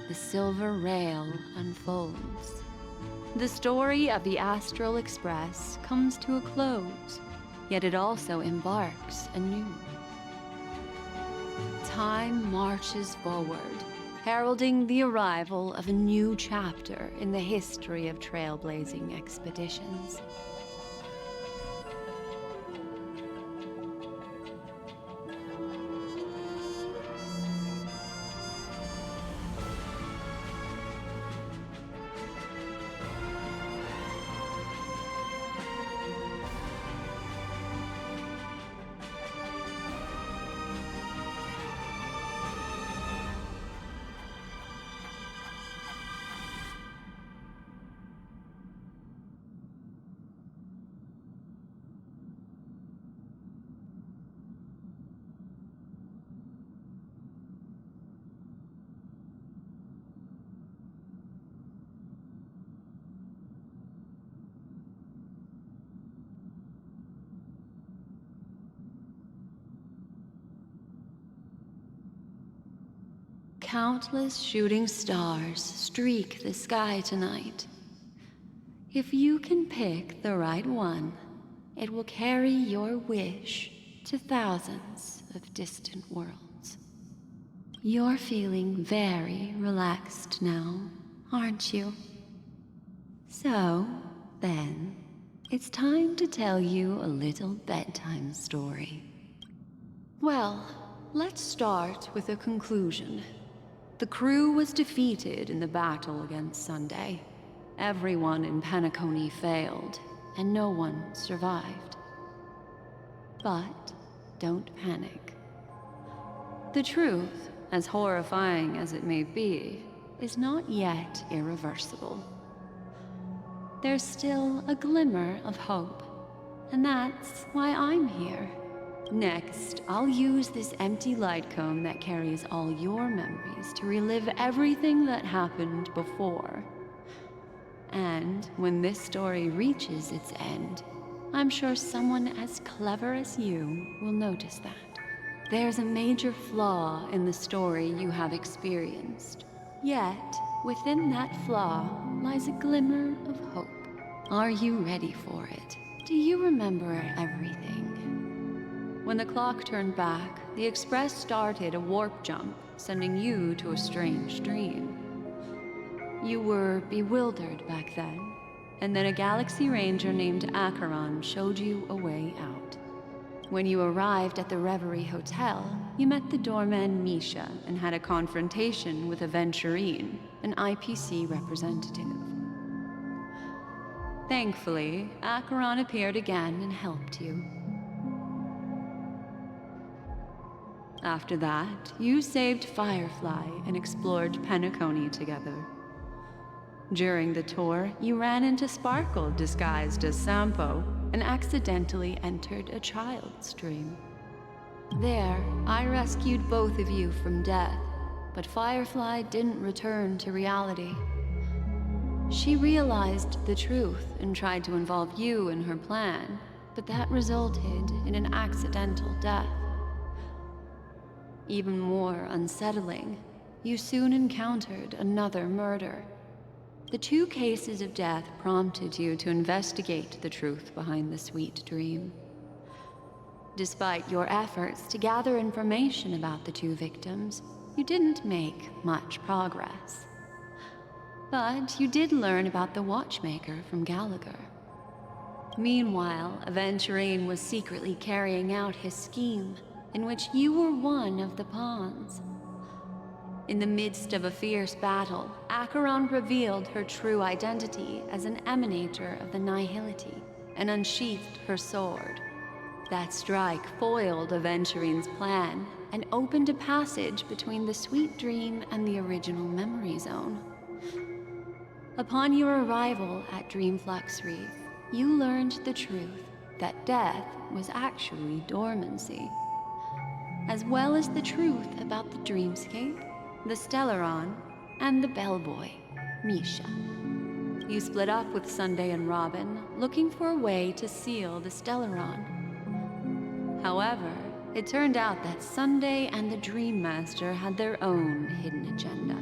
The silver rail unfolds. The story of the Astral Express comes to a close, yet it also embarks anew. Time marches forward, heralding the arrival of a new chapter in the history of trailblazing expeditions. countless shooting stars streak the sky tonight. If you can pick the right one, it will carry your wish to thousands of distant worlds. You're feeling very relaxed now, aren't you? So, then, it's time to tell you a little bedtime story. Well, let's start with a conclusion. The crew was defeated in the battle against Sunday. Everyone in Penacony failed, and no one survived. But don't panic. The truth, as horrifying as it may be, is not yet irreversible. There's still a glimmer of hope, and that's why I'm here. Next, I'll use this empty light cone that carries all your memories to relive everything that happened before. And when this story reaches its end, I'm sure someone as clever as you will notice that. There's a major flaw in the story you have experienced. Yet, within that flaw lies a glimmer of hope. Are you ready for it? Do you remember everything? When the clock turned back, the Express started a warp jump, sending you to a strange dream. You were bewildered back then, and then a Galaxy Ranger named Acheron showed you a way out. When you arrived at the Reverie Hotel, you met the doorman Misha and had a confrontation with Aventurine, an IPC representative. Thankfully, Acheron appeared again and helped you. After that, you saved Firefly and explored Penacony together. During the tour, you ran into Sparkle disguised as Sampo and accidentally entered a child's dream. There, I rescued both of you from death, but Firefly didn't return to reality. She realized the truth and tried to involve you in her plan, but that resulted in an accidental death. Even more unsettling, you soon encountered another murder. The 2 cases of death prompted you to investigate the truth behind the sweet dream. Despite your efforts to gather information about the 2 victims, you didn't make much progress. But you did learn about the watchmaker from Gallagher. Meanwhile, Aventurine was secretly carrying out his scheme, in which you were one of the pawns. In the midst of a fierce battle, Acheron revealed her true identity as an emanator of the Nihility and unsheathed her sword. That strike foiled Aventurine's plan and opened a passage between the sweet dream and the original memory zone. Upon your arrival at Dreamflux Reef, you learned the truth that death was actually dormancy, as well as the truth about the dreamscape, the Stellaron, and the bellboy, Misha. You split up with Sunday and Robin, looking for a way to seal the Stellaron. However, it turned out that Sunday and the Dream Master had their own hidden agenda.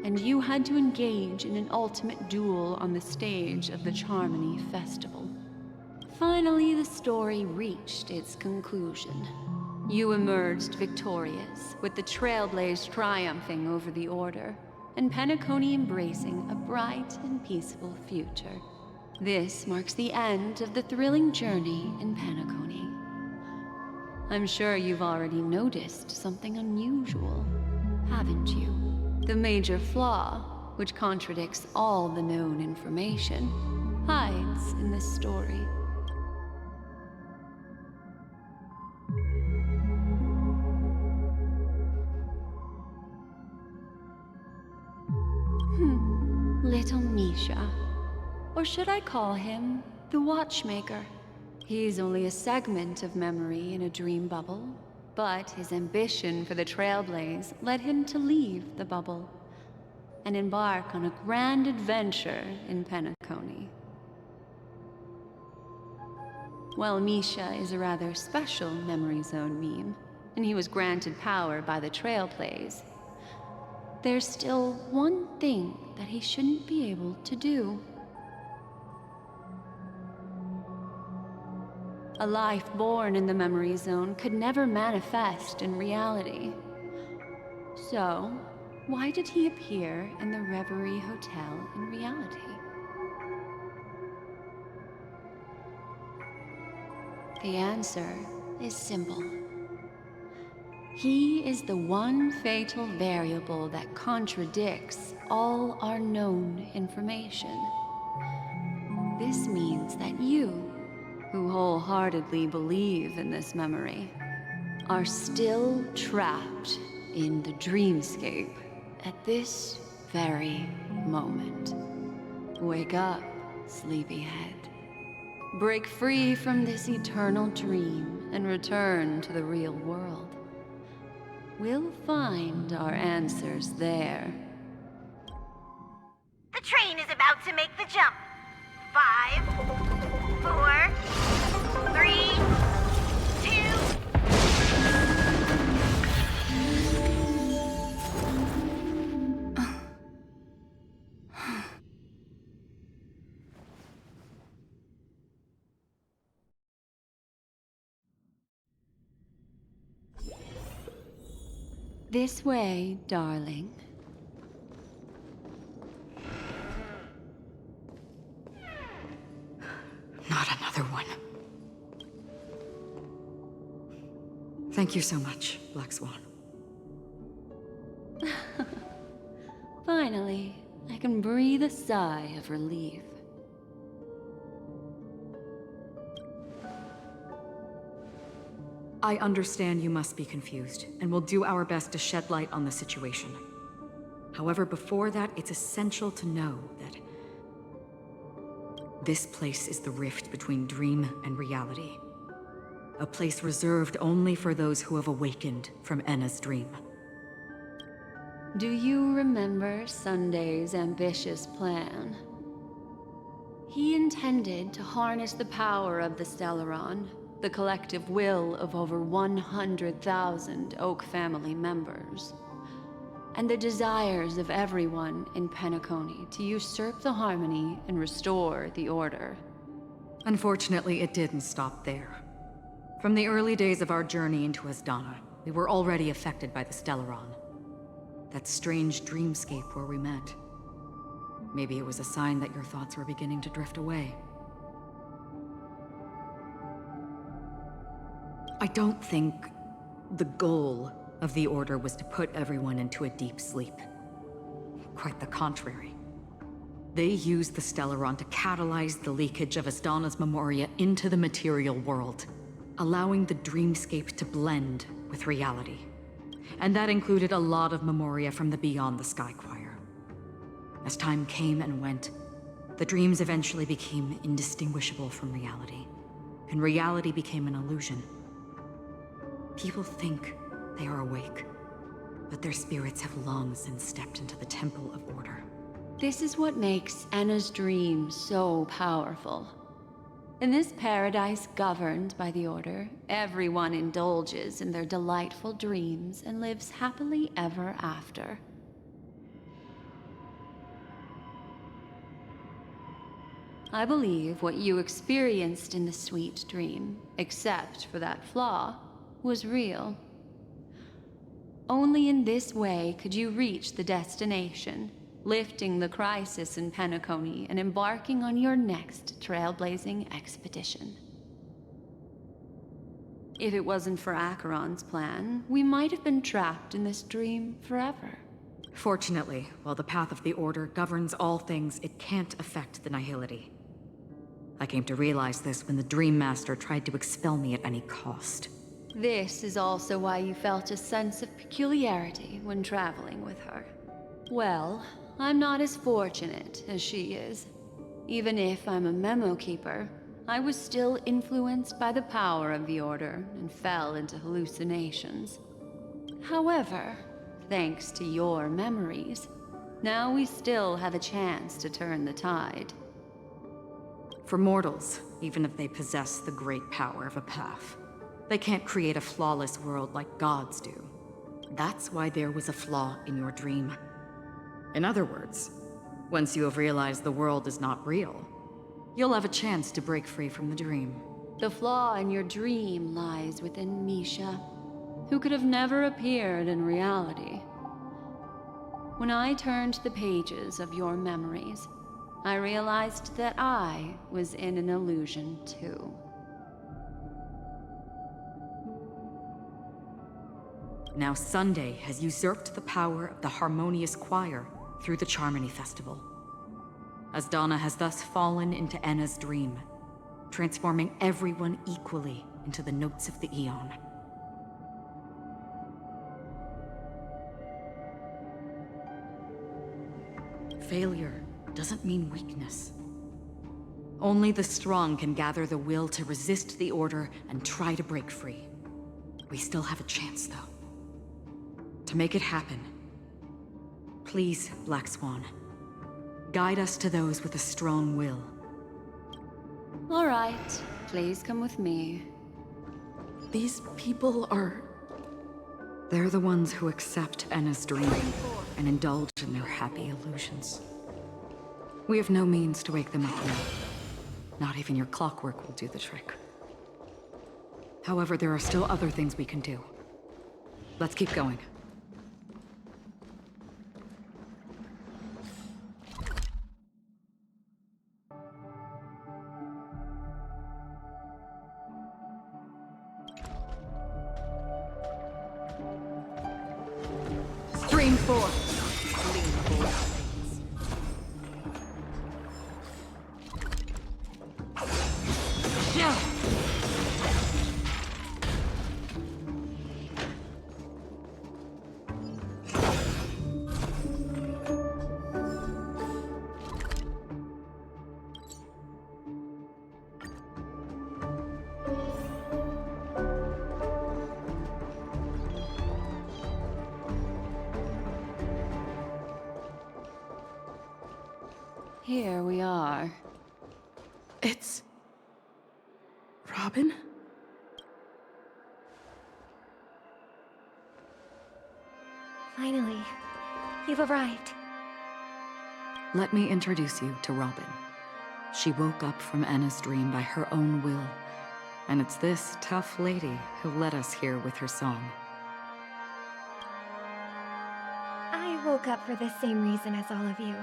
And you had to engage in an ultimate duel on the stage of the Charmony Festival. Finally, the story reached its conclusion. You emerged victorious, with the Trailblaze triumphing over the Order, and Penacony embracing a bright and peaceful future. This marks the end of the thrilling journey in Penacony. I'm sure you've already noticed something unusual, haven't you? The major flaw, which contradicts all the known information, hides in this story. Little Misha. Or should I call him the Watchmaker? He's only a segment of memory in a dream bubble, but his ambition for the Trailblaze led him to leave the bubble and embark on a grand adventure in Penacony. While Misha is a rather special memory zone meme, and he was granted power by the Trailblaze, there's still one thing that he shouldn't be able to do. A life born in the memory zone could never manifest in reality. So, why did he appear in the Reverie Hotel in reality? The answer is simple. He is the one fatal variable that contradicts all our known information. This means that you, who wholeheartedly believe in this memory, are still trapped in the dreamscape at this very moment. Wake up, sleepyhead. Break free from this eternal dream and return to the real world. We'll find our answers there. The train is about to make the jump. 5, 4, 3, 2... This way, darling. Not another one. Thank you so much, Black Swan. Finally, I can breathe a sigh of relief. I understand you must be confused, and we'll do our best to shed light on the situation. However, before that, it's essential to know that this place is the rift between dream and reality. A place reserved only for those who have awakened from Enna's dream. Do you remember Sunday's ambitious plan? He intended to harness the power of the Stellaron, the collective will of over 100,000 Oak family members, and the desires of everyone in Penacony to usurp the harmony and restore the order. Unfortunately, it didn't stop there. From the early days of our journey into Asdana, we were already affected by the Stellaron. That strange dreamscape where we met. Maybe it was a sign that your thoughts were beginning to drift away. I don't think the goal of the Order was to put everyone into a deep sleep. Quite the contrary. They used the Stellaron to catalyze the leakage of Asdana's Memoria into the material world, allowing the dreamscape to blend with reality. And that included a lot of Memoria from the Beyond the Sky Choir. As time came and went, the dreams eventually became indistinguishable from reality, and reality became an illusion. People think they are awake, but their spirits have long since stepped into the Temple of Order. This is what makes Enna's dream so powerful. In this paradise governed by the Order, everyone indulges in their delightful dreams and lives happily ever after. I believe what you experienced in the sweet dream, except for that flaw, was real. Only in this way could you reach the destination, lifting the crisis in Penacony and embarking on your next trailblazing expedition. If it wasn't for Acheron's plan, we might have been trapped in this dream forever. Fortunately, while the path of the Order governs all things, it can't affect the Nihility. I came to realize this when the Dream Master tried to expel me at any cost. This is also why you felt a sense of peculiarity when traveling with her. Well, I'm not as fortunate as she is. Even if I'm a memo keeper, I was still influenced by the power of the Order and fell into hallucinations. However, thanks to your memories, now we still have a chance to turn the tide. For mortals, even if they possess the great power of a path, They can't create a flawless world like gods do. That's why there was a flaw in your dream. In other words, once you have realized the world is not real, you'll have a chance to break free from the dream. The flaw in your dream lies within Misha, who could have never appeared in reality. When I turned the pages of your memories, I realized that I was in an illusion too. Now Sunday has usurped the power of the Harmonious Choir through the Charmony Festival. Asdana has thus fallen into Enna's dream, transforming everyone equally into the notes of the Aeon. Failure doesn't mean weakness. Only the strong can gather the will to resist the order and try to break free. We still have a chance, though. To make it happen, please, Black Swan, guide us to those with a strong will. All right, please come with me. These people are... They're the ones who accept Enna's dream and indulge in their happy illusions. We have no means to wake them up now. Not even your clockwork will do the trick. However, there are still other things we can do. Let's keep going. Stream 4. Yeah. Here we are. It's... Robin? Finally, you've arrived. Let me introduce you to Robin. She woke up from Enna's dream by her own will, and it's this tough lady who led us here with her song. I woke up for the same reason as all of you.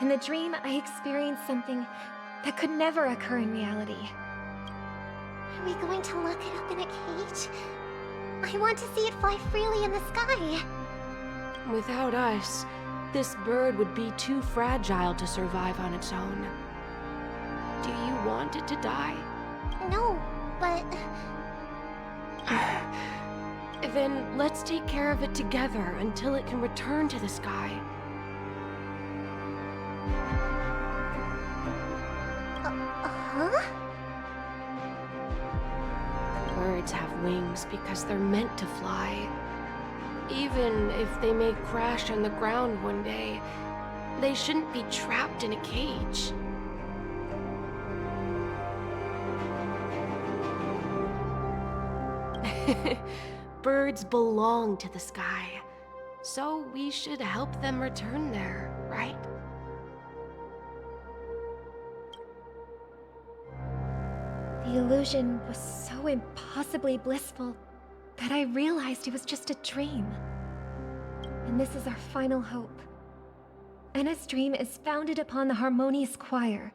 In the dream, I experienced something that could never occur in reality. Are we going to lock it up in a cage? I want to see it fly freely in the sky. Without us, this bird would be too fragile to survive on its own. Do you want it to die? No, but... Then let's take care of it together until it can return to the sky. Huh? Birds have wings because they're meant to fly. Even if they may crash on the ground one day, they shouldn't be trapped in a cage. Birds belong to the sky, so we should help them return there, right? The illusion was so impossibly blissful that I realized it was just a dream. And this is our final hope. Enna's dream is founded upon the Harmonious Choir,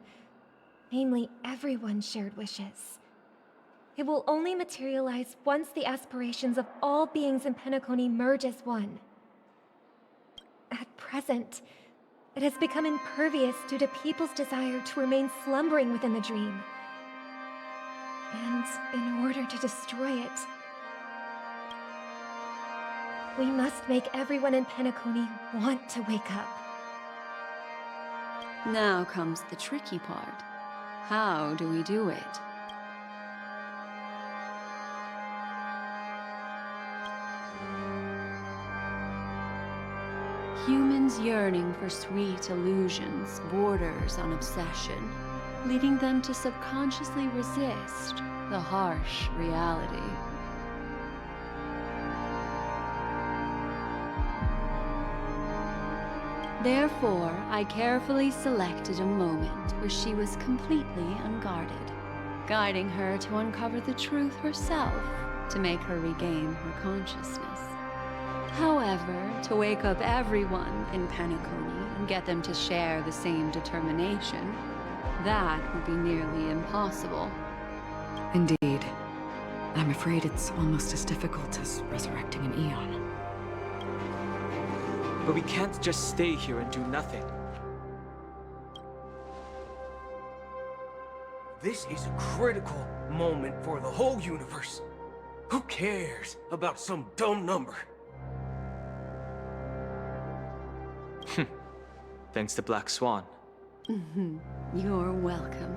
namely everyone's shared wishes. It will only materialize once the aspirations of all beings in Penacony merge as one. At present, it has become impervious due to people's desire to remain slumbering within the dream. And in order to destroy it, we must make everyone in Penacony want to wake up. Now comes the tricky part. How do we do it? Humans yearning for sweet illusions borders on obsession. leading them to subconsciously resist the harsh reality. Therefore, I carefully selected a moment where she was completely unguarded, guiding her to uncover the truth herself to make her regain her consciousness. However, to wake up everyone in Penacony and get them to share the same determination, that would be nearly impossible. Indeed. I'm afraid it's almost as difficult as resurrecting an Eon. But we can't just stay here and do nothing. This is a critical moment for the whole universe. Who cares about some dumb number? Thanks to Black Swan. You're welcome.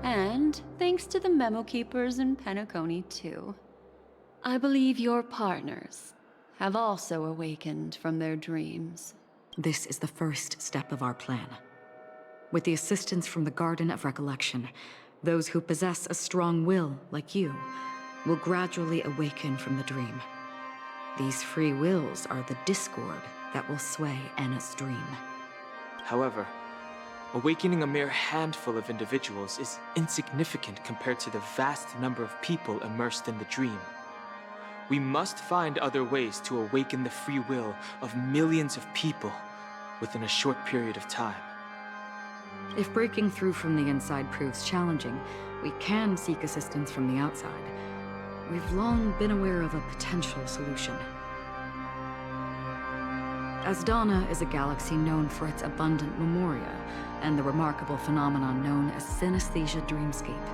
And thanks to the Memo Keepers in Penacony, too. I believe your partners have also awakened from their dreams. This is the first step of our plan. With the assistance from the Garden of Recollection, those who possess a strong will, like you, will gradually awaken from the dream. These free wills are the discord that will sway Anna's dream. However, awakening a mere handful of individuals is insignificant compared to the vast number of people immersed in the dream. We must find other ways to awaken the free will of millions of people within a short period of time. If breaking through from the inside proves challenging, we can seek assistance from the outside. We've long been aware of a potential solution. Asdana is a galaxy known for its abundant memoria and the remarkable phenomenon known as synesthesia dreamscape.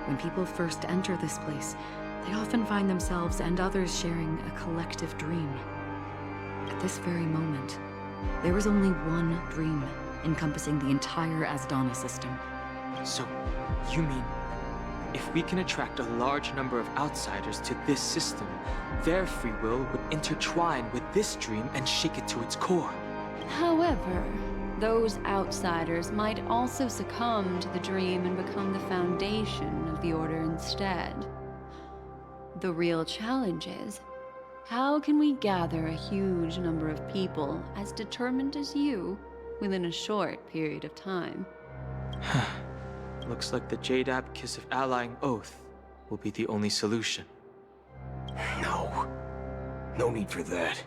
When people first enter this place, they often find themselves and others sharing a collective dream. At this very moment, there is only one dream encompassing the entire Asdana system. So, you mean, if we can attract a large number of outsiders to this system, their free will would intertwine with this dream and shake it to its core? However, those outsiders might also succumb to the dream and become the foundation of the Order instead. The real challenge is, how can we gather a huge number of people as determined as you within a short period of time? Looks like the Jade Abacus of Allying Oath will be the only solution. No. No need for that.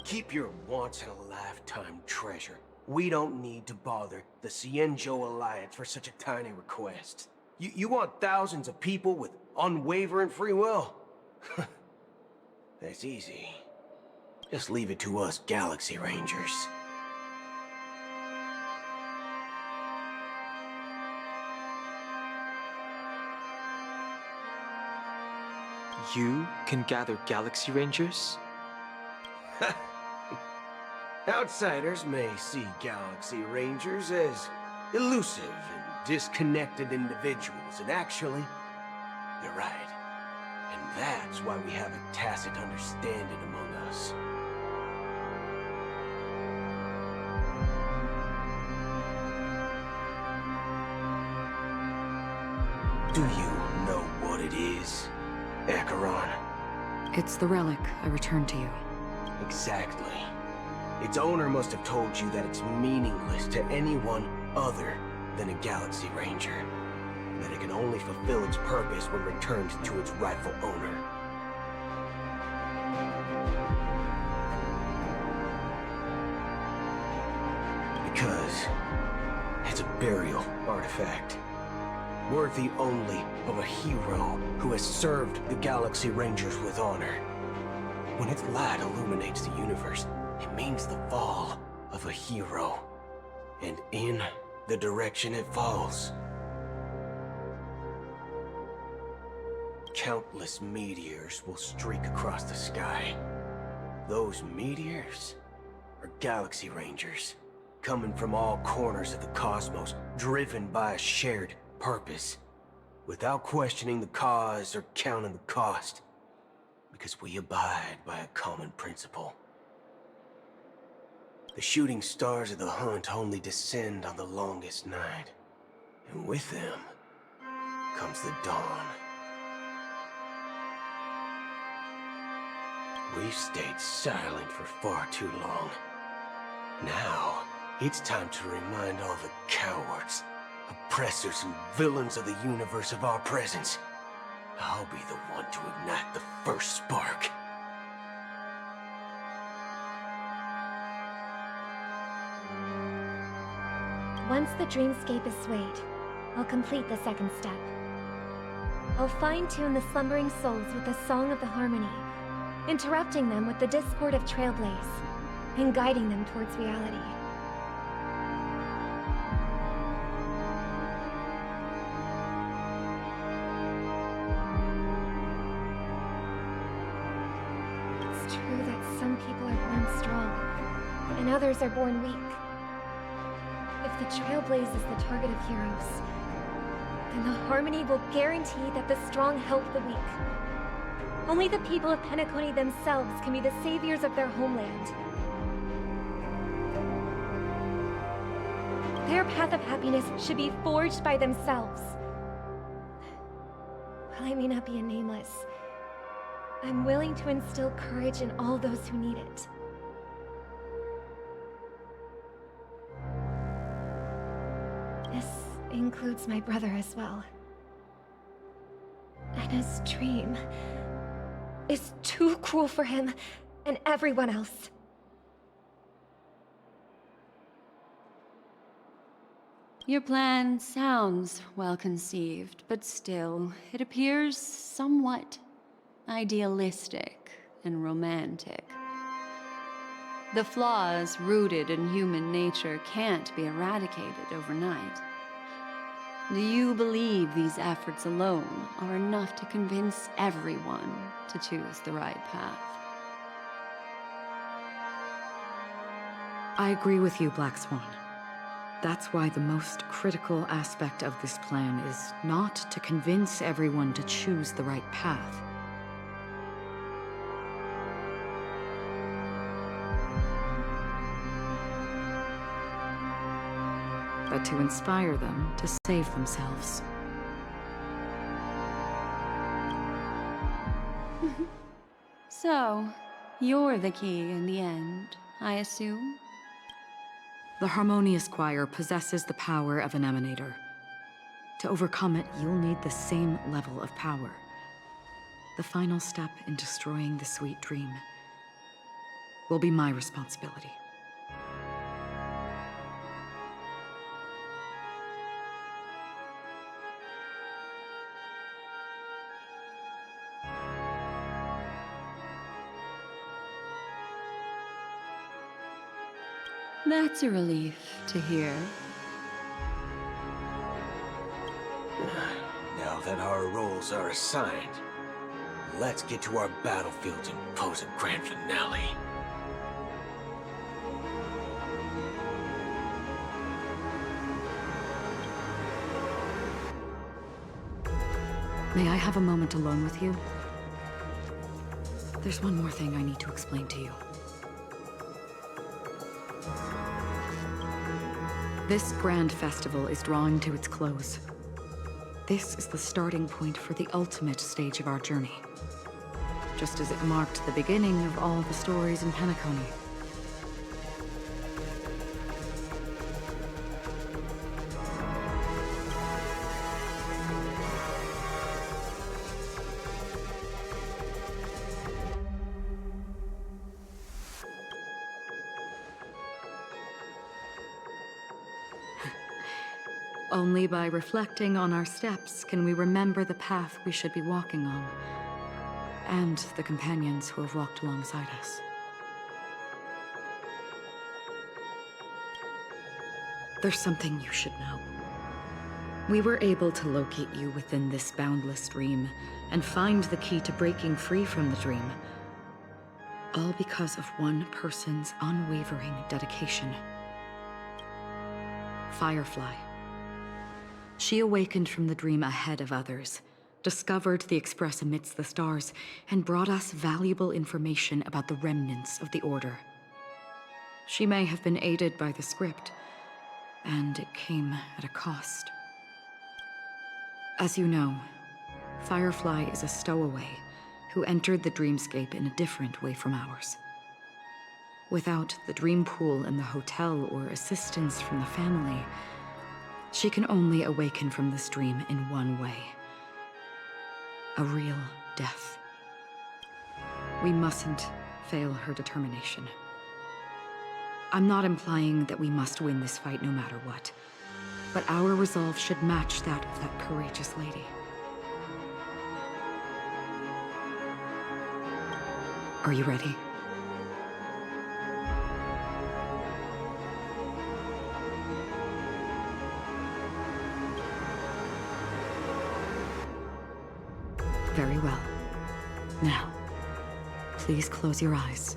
Keep your once-in-a-lifetime treasure. We don't need to bother the Cienjo Alliance for such a tiny request. You want thousands of people with unwavering free will? That's easy. Just leave it to us Galaxy Rangers. You can gather Galaxy Rangers? Outsiders may see Galaxy Rangers as elusive and disconnected individuals, and actually, they're right. And that's why we have a tacit understanding among us. Do you know what it is, Acheron? It's the relic I returned to you. Exactly. Its owner must have told you that it's meaningless to anyone other than a Galaxy Ranger. And that it can only fulfill its purpose when returned to its rightful owner. Because it's a burial artifact. Worthy only of a hero who has served the Galaxy Rangers with honor. When its light illuminates the universe, it means the fall of a hero. And in the direction it falls, countless meteors will streak across the sky. Those meteors are Galaxy Rangers, coming from all corners of the cosmos, driven by a shared purpose, without questioning the cause or counting the cost, because we abide by a common principle. The shooting stars of the hunt only descend on the longest night. And with them comes the dawn. We've stayed silent for far too long. Now, it's time to remind all the cowards, oppressors, and villains of the universe of our presence. I'll be the one to ignite the first spark. Once the dreamscape is swayed, I'll complete the second step. I'll fine-tune the slumbering souls with the Song of the Harmony, interrupting them with the discord of Trailblaze, and guiding them towards reality. It's true that some people are born strong, and others are born weak. If the Trailblaze is the target of heroes, then the Harmony will guarantee that the strong help the weak. Only the people of Penacony themselves can be the saviors of their homeland. Their path of happiness should be forged by themselves. While I may not be a nameless, I'm willing to instill courage in all those who need it. This includes my brother as well. And his dream is too cruel for him and everyone else. Your plan sounds well conceived, but still, it appears somewhat idealistic and romantic. The flaws rooted in human nature can't be eradicated overnight. Do you believe these efforts alone are enough to convince everyone to choose the right path? I agree with you, Black Swan. That's why the most critical aspect of this plan is not to convince everyone to choose the right path. But to inspire them to save themselves. So, you're the key in the end, I assume? The Harmonious Choir possesses the power of an emanator. To overcome it, you'll need the same level of power. The final step in destroying the sweet dream will be my responsibility. That's a relief to hear. Now that our roles are assigned, let's get to our battlefields and pose a grand finale. May I have a moment alone with you? There's one more thing I need to explain to you. This grand festival is drawing to its close. This is the starting point for the ultimate stage of our journey. Just as it marked the beginning of all the stories in Penacony. Only by reflecting on our steps can we remember the path we should be walking on, and the companions who have walked alongside us. There's something you should know. We were able to locate you within this boundless dream, and find the key to breaking free from the dream. All because of one person's unwavering dedication. Firefly. She awakened from the dream ahead of others, discovered the Express amidst the stars, and brought us valuable information about the remnants of the Order. She may have been aided by the script, and it came at a cost. As you know, Firefly is a stowaway who entered the dreamscape in a different way from ours. Without the dream pool in the hotel or assistance from the family, she can only awaken from this dream in one way. A real death. We mustn't fail her determination. I'm not implying that we must win this fight no matter what, but our resolve should match that of that courageous lady. Are you ready? Very well. Now, please close your eyes.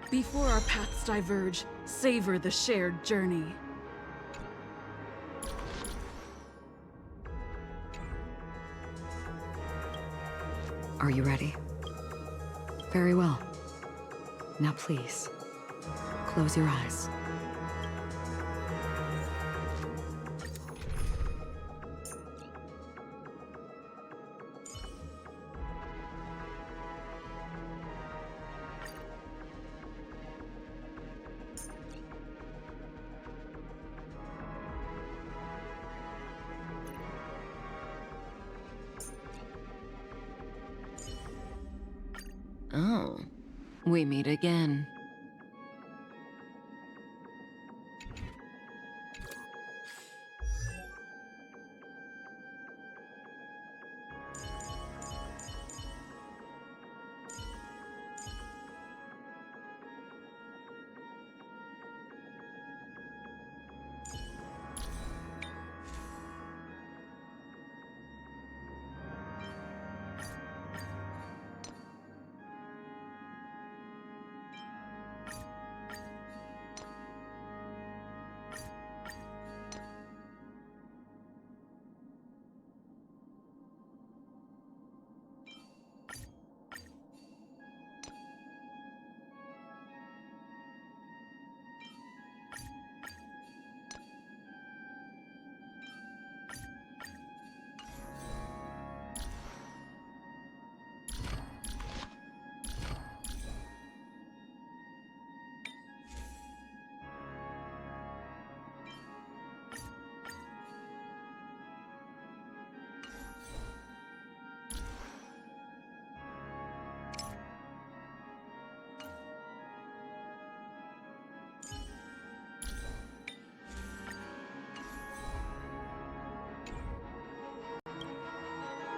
Before our paths diverge, savor the shared journey. Are you ready? Very well. Now please, close your eyes. Oh, we meet again.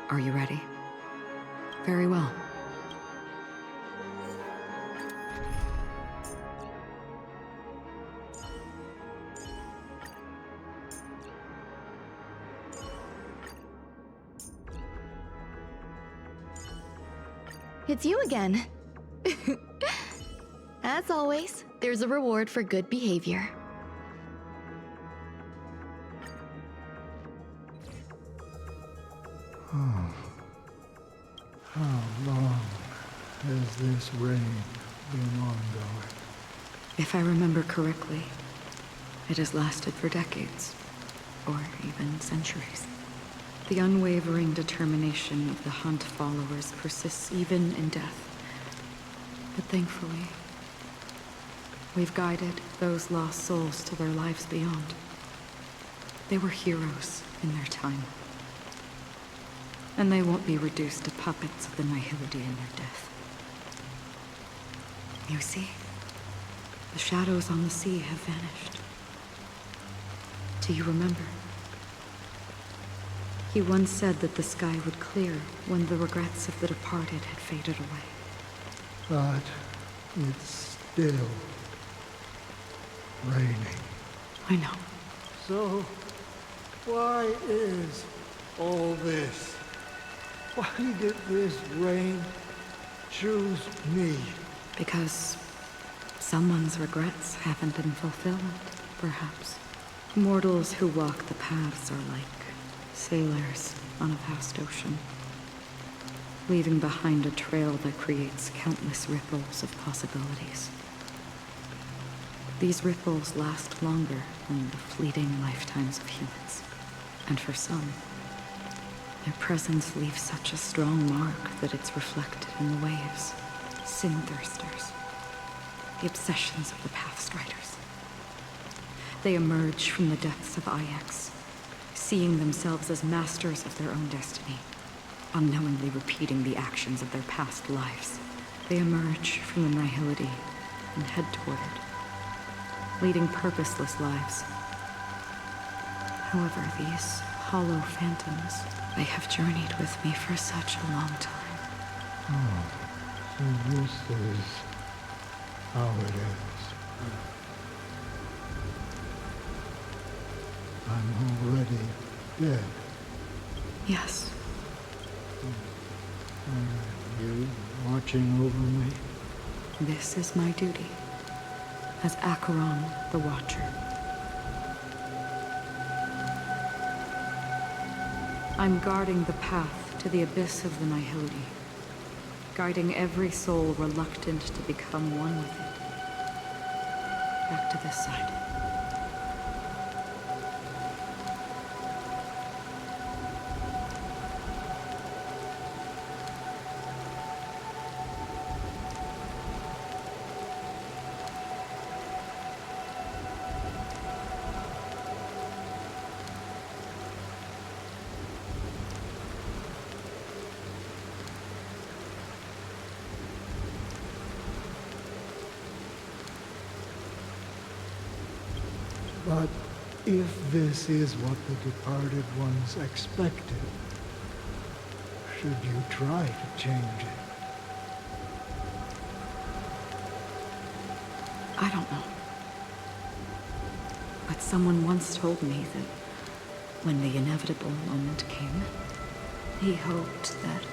Are you ready? Very well. It's you again. As always, there's a reward for good behavior. Oh. How long has this rain been ongoing? If I remember correctly, it has lasted for decades, or even centuries. The unwavering determination of the Hunt followers persists even in death. But thankfully, we've guided those lost souls to their lives beyond. They were heroes in their time. And they won't be reduced to puppets of the Nihility in their death. You see, the shadows on the sea have vanished. Do you remember? He once said that the sky would clear when the regrets of the departed had faded away. But it's still raining. I know. So, why is all this? Why did this rain choose me? Because someone's regrets haven't been fulfilled, perhaps. Mortals who walk the paths are like sailors on a vast ocean, leaving behind a trail that creates countless ripples of possibilities. These ripples last longer than the fleeting lifetimes of humans. And for some, their presence leaves such a strong mark that it's reflected in the waves. Sin-thirsters. The obsessions of the Pathstriders. They emerge from the depths of Ix, seeing themselves as masters of their own destiny, unknowingly repeating the actions of their past lives. They emerge from the Nihility and head toward it, leading purposeless lives. However, these hollow phantoms, they have journeyed with me for such a long time. Oh, so this is how it is. I'm already dead. Yes. Are you watching over me? This is my duty, as Acheron the Watcher. I'm guarding the path to the abyss of the Nihility, guiding every soul reluctant to become one with it. Back to this side. But if this is what the departed ones expected, should you try to change it? I don't know. But someone once told me that when the inevitable moment came, he hoped that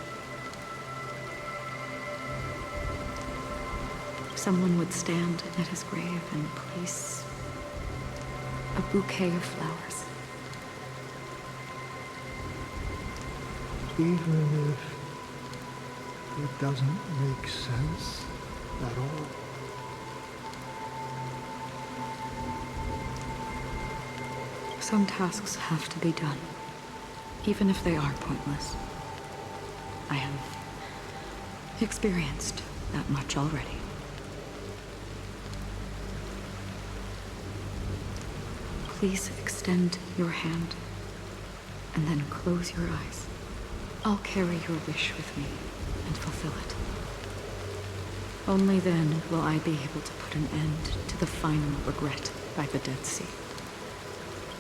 someone would stand at his grave and place a bouquet of flowers. Even if it doesn't make sense at all. Some tasks have to be done, even if they are pointless. I have experienced that much already. Please extend your hand, and then close your eyes. I'll carry your wish with me and fulfill it. Only then will I be able to put an end to the final regret by the Dead Sea.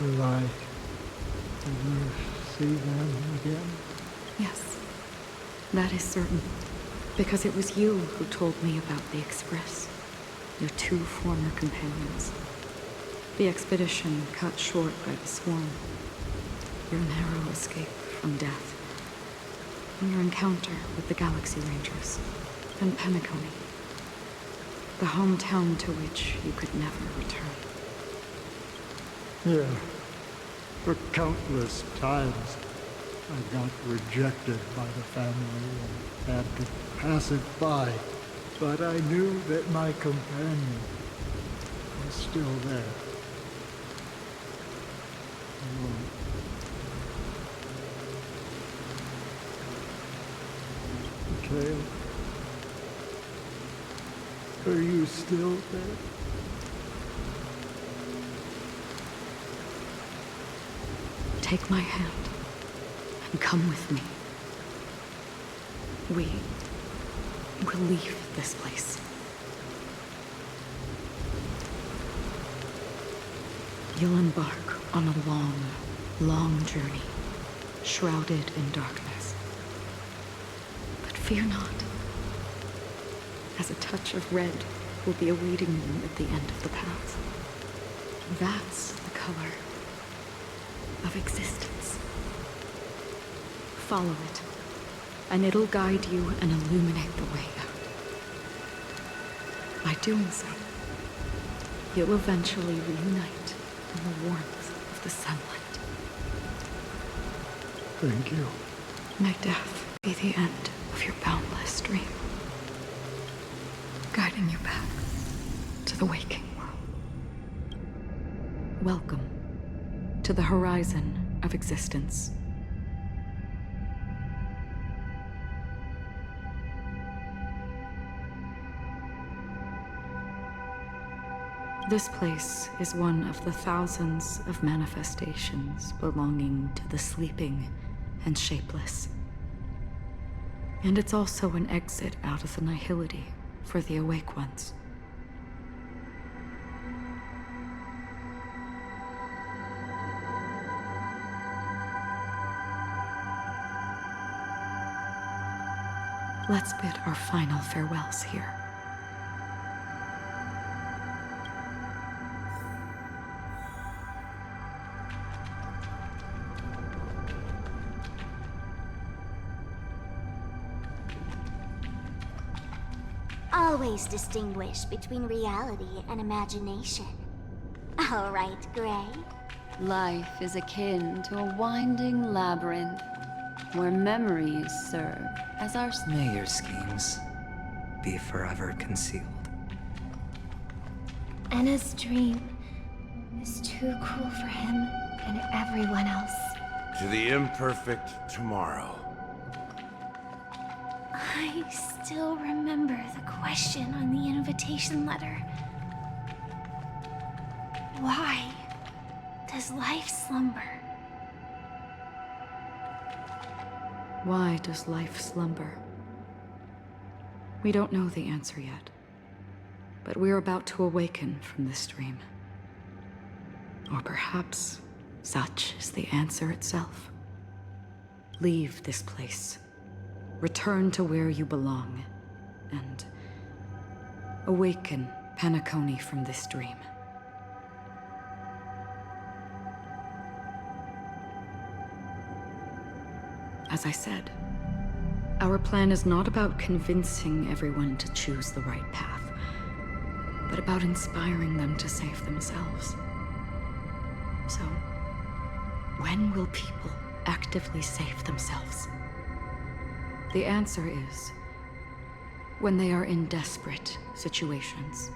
Will I ever see them again? Yes, that is certain. Because it was you who told me about the Express, your two former companions. The expedition cut short by the swarm, your narrow escape from death, and your encounter with the Galaxy Rangers and Penacony, the hometown to which you could never return. Yeah. For countless times, I got rejected by the family and had to pass it by. But I knew that my companion was still there. Alone. Mikhail, are you still there? Take my hand and come with me. We will leave this place. You'll embark on a long, long journey, shrouded in darkness. But fear not, as a touch of red will be awaiting you at the end of the path. That's the color of existence. Follow it, and it'll guide you and illuminate the way out. By doing so, you'll eventually reunite in the warmth of the sunlight. Thank you. May death be the end of your boundless dream, guiding you back to the waking world. Welcome to the horizon of existence. This place is one of the thousands of manifestations belonging to the sleeping and shapeless. And it's also an exit out of the nihility for the awake ones. Let's bid our final farewells here. Always distinguish between reality and imagination. All right, Gray. Life is akin to a winding labyrinth, where memories serve as our... May your schemes be forever concealed. Anna's dream is too cruel for him and everyone else. To the imperfect tomorrow. I still remember the question on the invitation letter. Why does life slumber? Why does life slumber? We don't know the answer yet, but we're about to awaken from this dream. Or perhaps such is the answer itself. Leave this place. Return to where you belong, and awaken Penacony from this dream. As I said, our plan is not about convincing everyone to choose the right path, but about inspiring them to save themselves. So, when will people actively save themselves? The answer is when they are in desperate situations,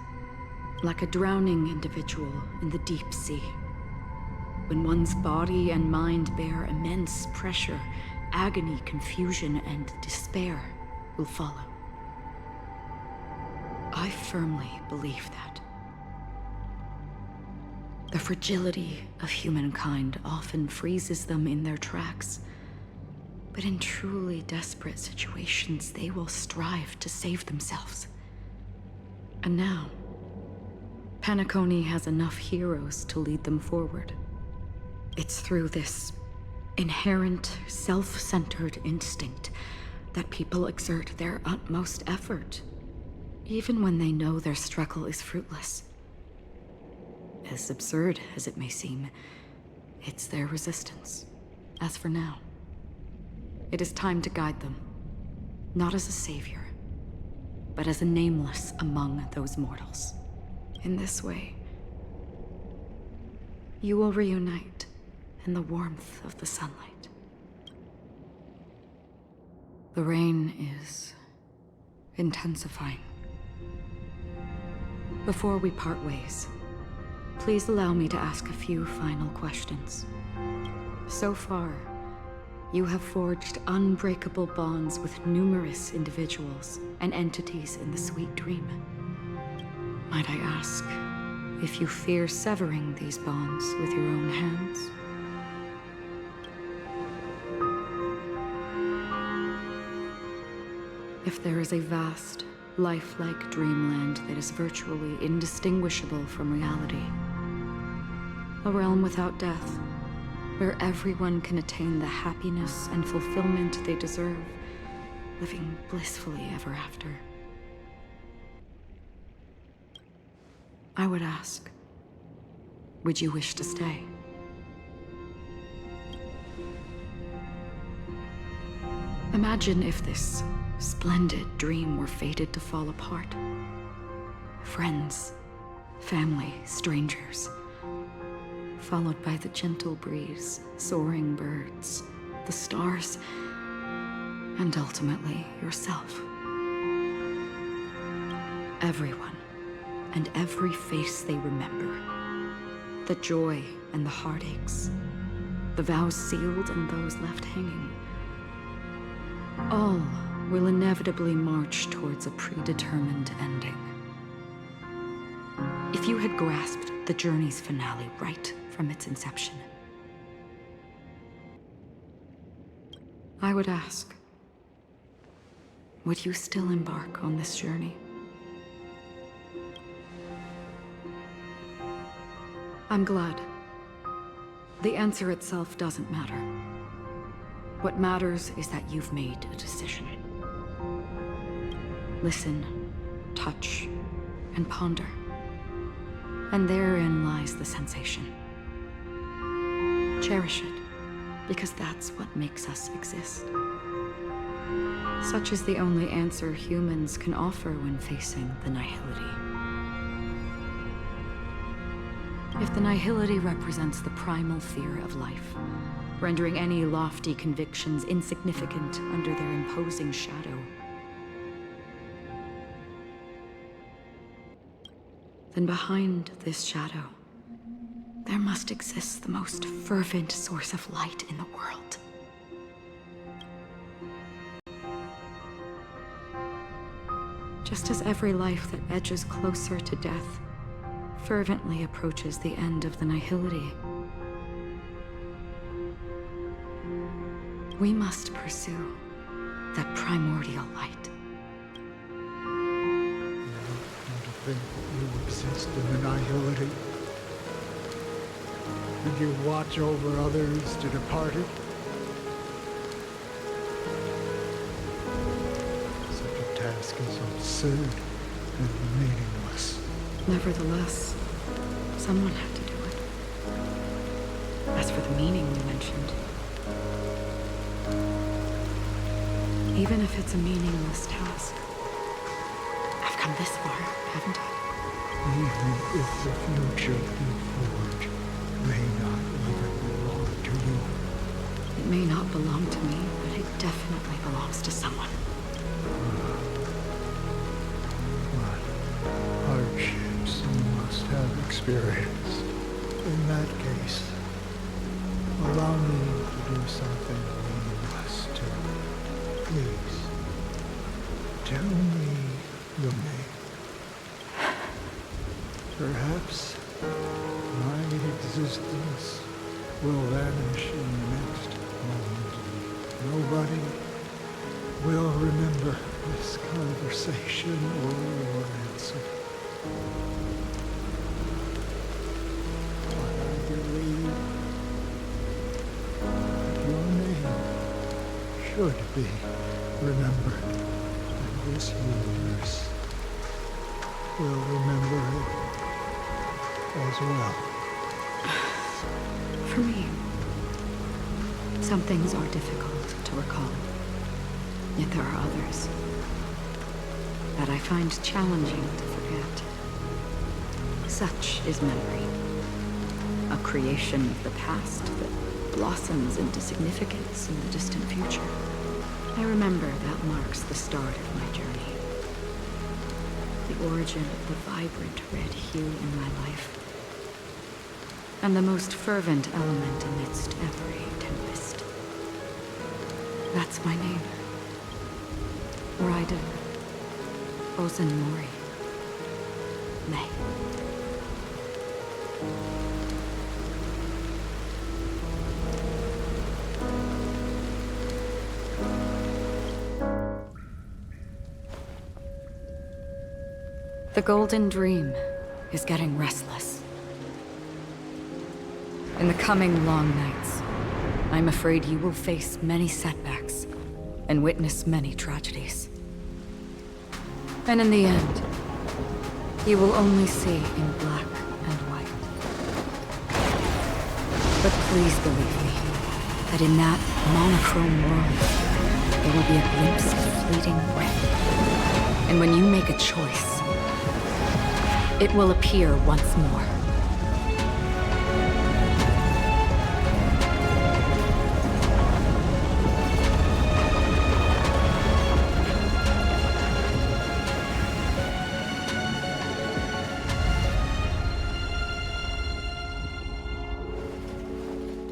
like a drowning individual in the deep sea. When one's body and mind bear immense pressure, agony, confusion, and despair will follow. I firmly believe that. The fragility of humankind often freezes them in their tracks. But in truly desperate situations, they will strive to save themselves. And now, Penacony has enough heroes to lead them forward. It's through this inherent, self-centered instinct that people exert their utmost effort, even when they know their struggle is fruitless. As absurd as it may seem, it's their resistance. As for now, it is time to guide them, not as a savior, but as a nameless among those mortals. In this way, you will reunite in the warmth of the sunlight. The rain is intensifying. Before we part ways, please allow me to ask a few final questions. So far, you have forged unbreakable bonds with numerous individuals and entities in the Sweet Dream. Might I ask if you fear severing these bonds with your own hands? If there is a vast, lifelike dreamland that is virtually indistinguishable from reality, a realm without death, where everyone can attain the happiness and fulfillment they deserve, living blissfully ever after, I would ask, would you wish to stay? Imagine if this splendid dream were fated to fall apart. Friends, family, strangers, followed by the gentle breeze, soaring birds, the stars, and ultimately yourself. Everyone, and every face they remember. The joy and the heartaches, the vows sealed and those left hanging. All will inevitably march towards a predetermined ending. If you had grasped the journey's finale right from its inception, I would ask, would you still embark on this journey? I'm glad. The answer itself doesn't matter. What matters is that you've made a decision. Listen, touch, and ponder. And therein lies the sensation. Cherish it, because that's what makes us exist. Such is the only answer humans can offer when facing the nihility. If the nihility represents the primal fear of life, rendering any lofty convictions insignificant under their imposing shadow, then behind this shadow, there must exist the most fervent source of light in the world. Just as every life that edges closer to death fervently approaches the end of the nihility, we must pursue that primordial light. Think you exist in the nihility? And you watch over others to depart it? Such a task is absurd and meaningless. Nevertheless, someone had to do it. As for the meaning you mentioned, even if it's a meaningless task, I've come this far, haven't I? Even if the future you forge may not even belong to you. It may not belong to me, but it definitely belongs to someone. What hardships you must have experienced. In that case, allow me to do something meaningless too. Please, tell me your name. Perhaps my existence will vanish in the next moment. Nobody will remember this conversation or your answer. But I believe that should be remembered. And this universe will remember it as well. For me, some things are difficult to recall. Yet there are others that I find challenging to forget. Such is memory, a creation of the past that blossoms into significance in the distant future. I remember that marks the start of my journey, the origin of the vibrant red hue in my life, and the most fervent element amidst every tempest. That's my name. Raiden Ozanmori. May. The Golden Dream is getting restless. In the coming long nights, I'm afraid you will face many setbacks and witness many tragedies. And in the end, you will only see in black and white. But please believe me, that in that monochrome world, there will be a glimpse of fleeting red. And when you make a choice, it will appear once more.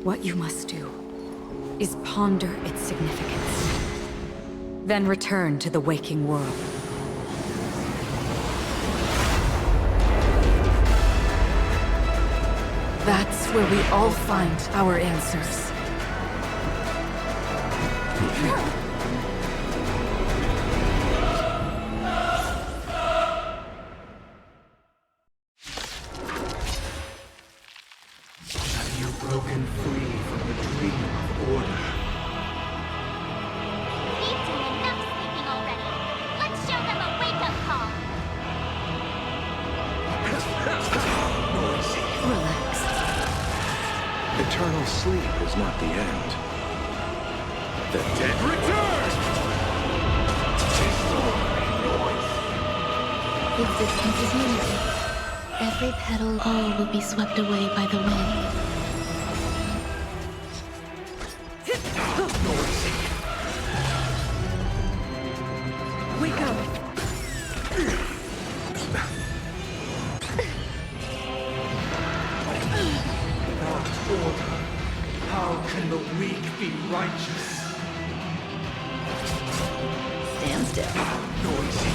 What you must do is ponder its significance, then return to the waking world. That's where we all find our answers. Have you broken free from the dream of order? We've done enough sleeping already. Let's show them a wake-up call. Noisy. Relax. Eternal sleep is not the end. The dead return! Existence is limited. Every petal, all will be swept away by the wind. Wake up! Without order, how can the weak be righteous? Stand still. Noisy.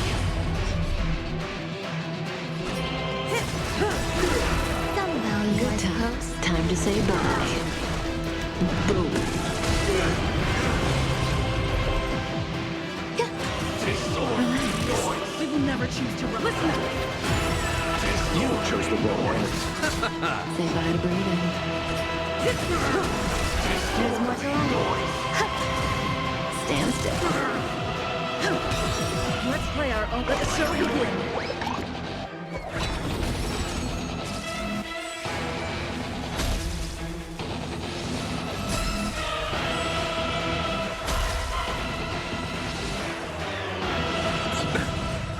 Some value, I suppose. Time to say bye. Boom. Relax. We will never choose to run. Listen up! You chose the wrong way. Say bye to breathing. There's more to life. Stand still. Let's play our own. Let's show you win.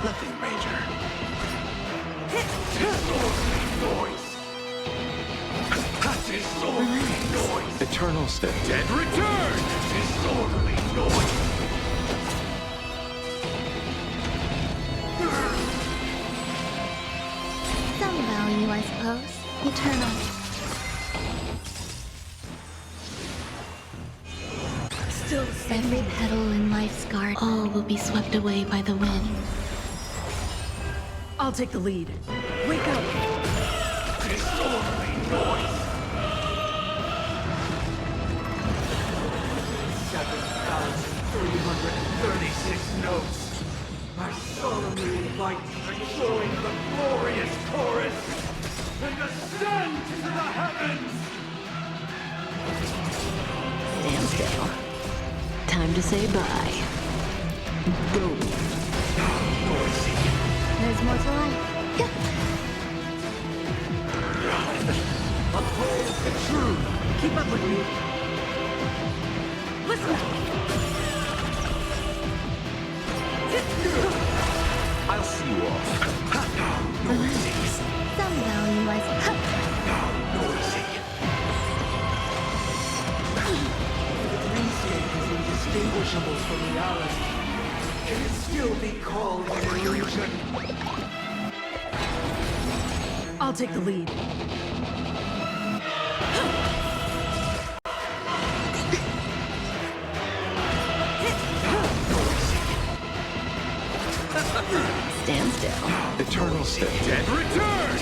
Nothing major. Noise. Eternal step. Dead return! Disorderly noise. Some value, I suppose. Eternal. Still Every petal in life's garden, all will be swept away by the wind. I'll take the lead. Wake up! Disorderly noise. 7,336 notes. I solemnly invite you to join the glorious chorus and ascend to the heavens. Stand still. Time Time to say bye. Boom. There's more to life. Uphold the truth. Keep up with me. Listen. I'll see you all. Some value was Dreamscape is indistinguishable from reality. Can it still be called an illusion? I'll take the lead. Stand still. Eternal Step Dead return!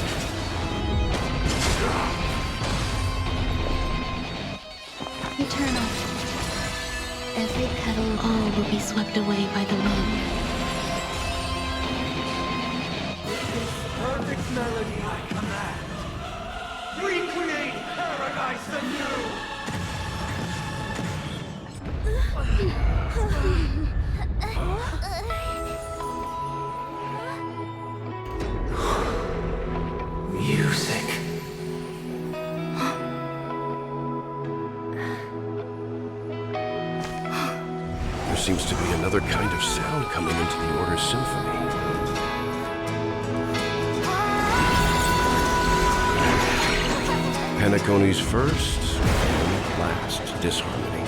Eternal. Every petal, all will be swept away by the wind. Perfect melody I command. Recreate paradise anew! Music. There seems to be another kind of sound coming into the Order's symphony. Penacony's first and last disharmony.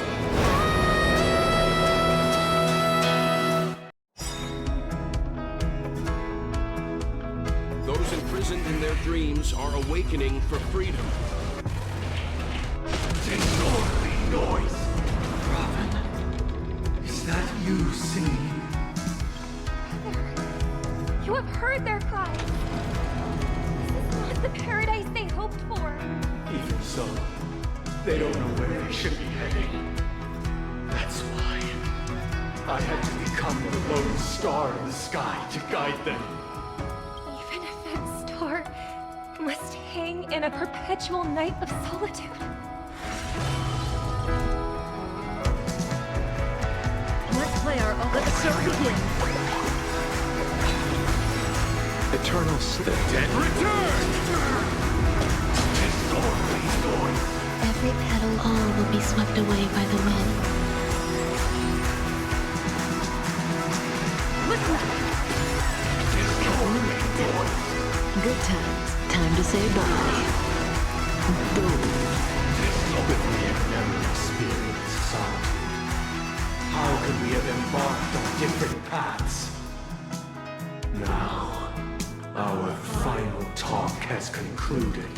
Those imprisoned in their dreams are awakening for freedom. Disorderly noise! Robin, is that you singing? You have heard their cries. This is not the paradise they hoped for. Even so, they don't know where they should be heading. That's why I had to become the lone star in the sky to guide them. Even if that star must hang in a perpetual night of solitude. Let's play our own. Let the show begin. Eternal Step Dead return! Every petal, all will be swept away by the wind. Good times. Time to say bye. Boom. But we have never experienced solitude. How could we have embarked on different paths? Now, our final talk has concluded.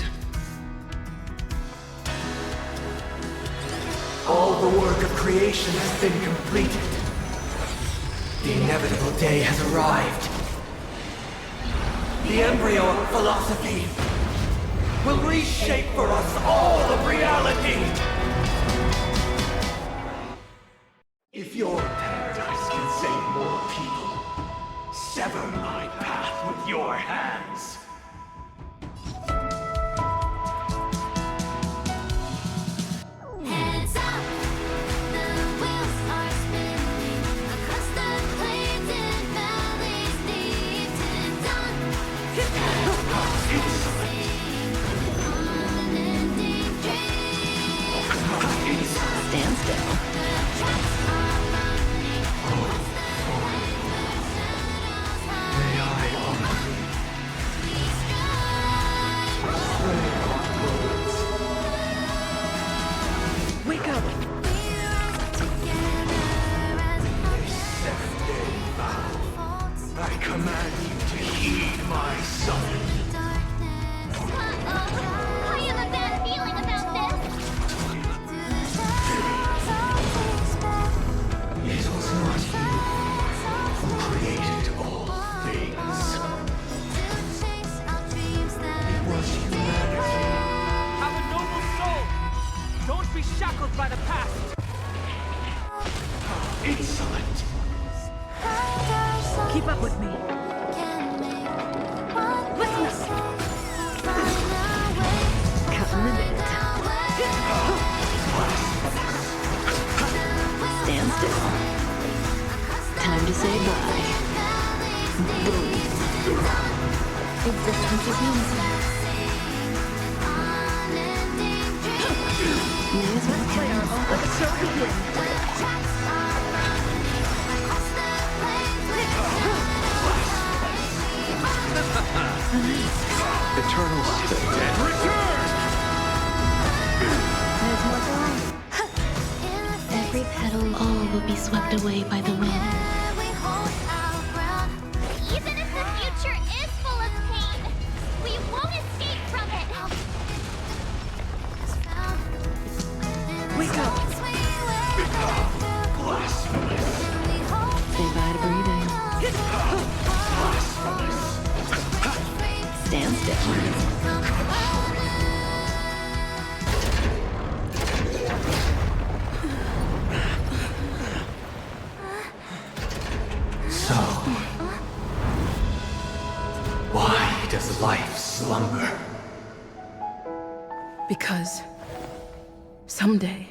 All the work of creation has been completed. The inevitable day has arrived. The embryo of philosophy will reshape for us all of reality. If your paradise can save more people, sever my path with your hands. Heads up, the wheels are spinning across the plains and valleys deep to dawn. Unending dream. Stand still. May I honor Wake up! I command you to heed my summons. I have a bad feeling about It was not you who created all things. It was humanity. Have a noble soul! Don't be shackled by the past! Insolent! Keep up with me. Listen up. Come a minute. Stand still. Eternal Citadel. Return! There's more to life. Every petal, all will be swept away by the wind. Even if the future is full of pain, we won't escape from it. Wake up! Blasphemous! Say bye to breathing. Blasphemous! Stand still. So, why does life slumber? Because someday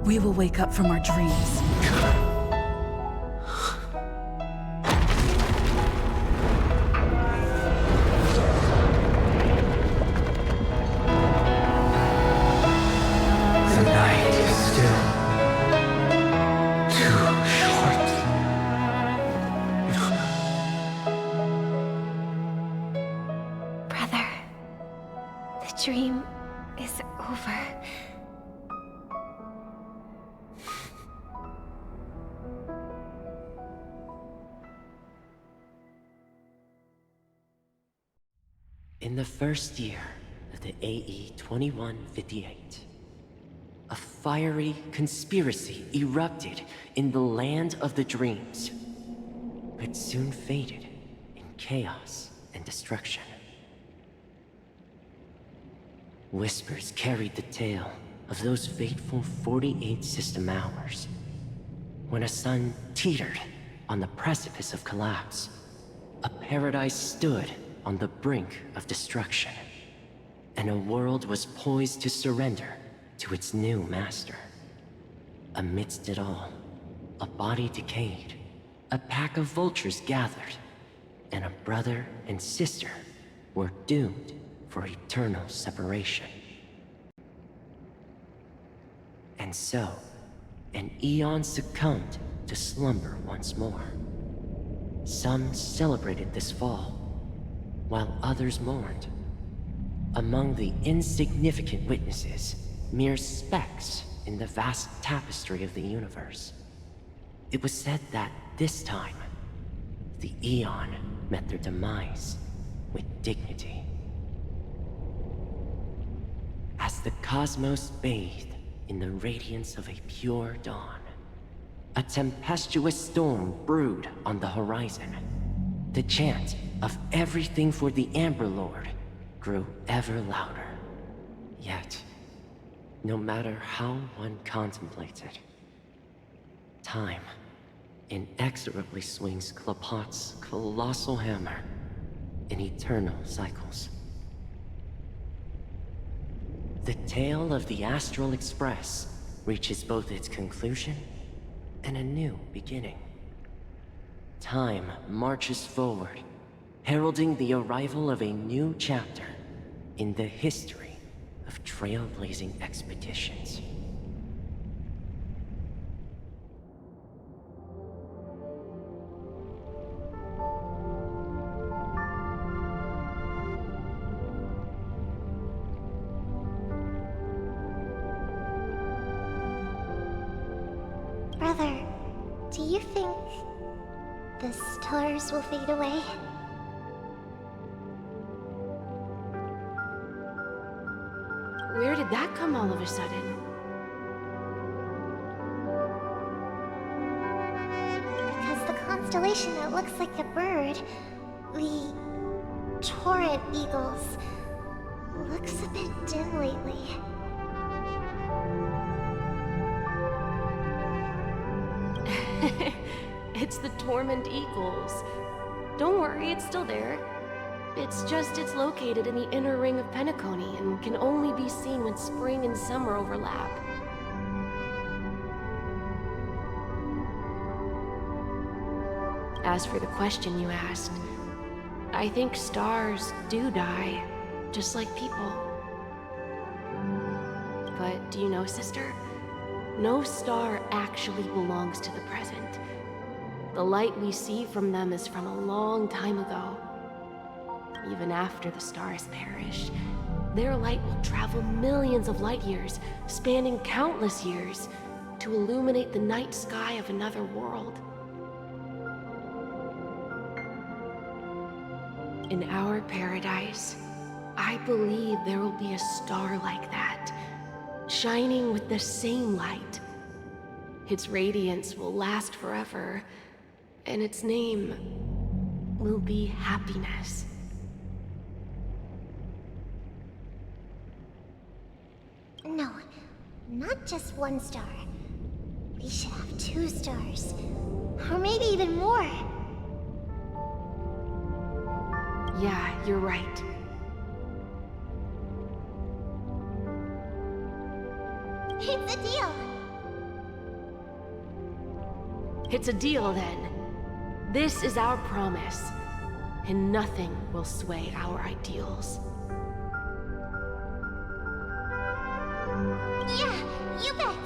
we will wake up from our dreams. The night is still too short. Brother, the dream is over. In the first year of the AE 2158, a fiery conspiracy erupted in the land of the dreams, but soon faded in chaos and destruction. Whispers carried the tale of those fateful 48 system hours, when a sun teetered on the precipice of collapse. A paradise stood on the brink of destruction, and a world was poised to surrender to its new master. Amidst it all, a body decayed, a pack of vultures gathered, and a brother and sister were doomed for eternal separation. And so, an eon succumbed to slumber once more. Some celebrated this fall, while others mourned. Among the insignificant witnesses, mere specks in the vast tapestry of the universe. It was said that this time, the Eon met their demise with dignity. As the cosmos bathed in the radiance of a pure dawn, a tempestuous storm brewed on the horizon. The chant of everything for the Amber Lord grew ever louder. Yet, no matter how one contemplates it, time inexorably swings Klapot's colossal hammer in eternal cycles. The tale of the Astral Express reaches both its conclusion and a new beginning. Time marches forward, heralding the arrival of a new chapter in the history of trailblazing expeditions. Brother, do you think the stars will fade away? Where did that come all of a sudden? Because the constellation that looks like a bird, the torrent eagles, looks a bit dim lately. It's the Torment Eagles. Don't worry, it's still there. It's just it's located in the inner ring of Penacony and can only be seen when spring and summer overlap. As for the question you asked, I think stars do die, just like people. But do you know, sister? No star actually belongs to the present. The light we see from them is from a long time ago. Even after the star has perished, their light will travel millions of light years, spanning countless years, to illuminate the night sky of another world. In our paradise, I believe there will be a star like that, shining with the same light. Its radiance will last forever, and its name will be happiness. No, not just one star. We should have 2 stars. Or maybe even more. Yeah, you're right. It's a deal. It's a deal, then. This is our promise, and nothing will sway our ideals. Yeah, you bet.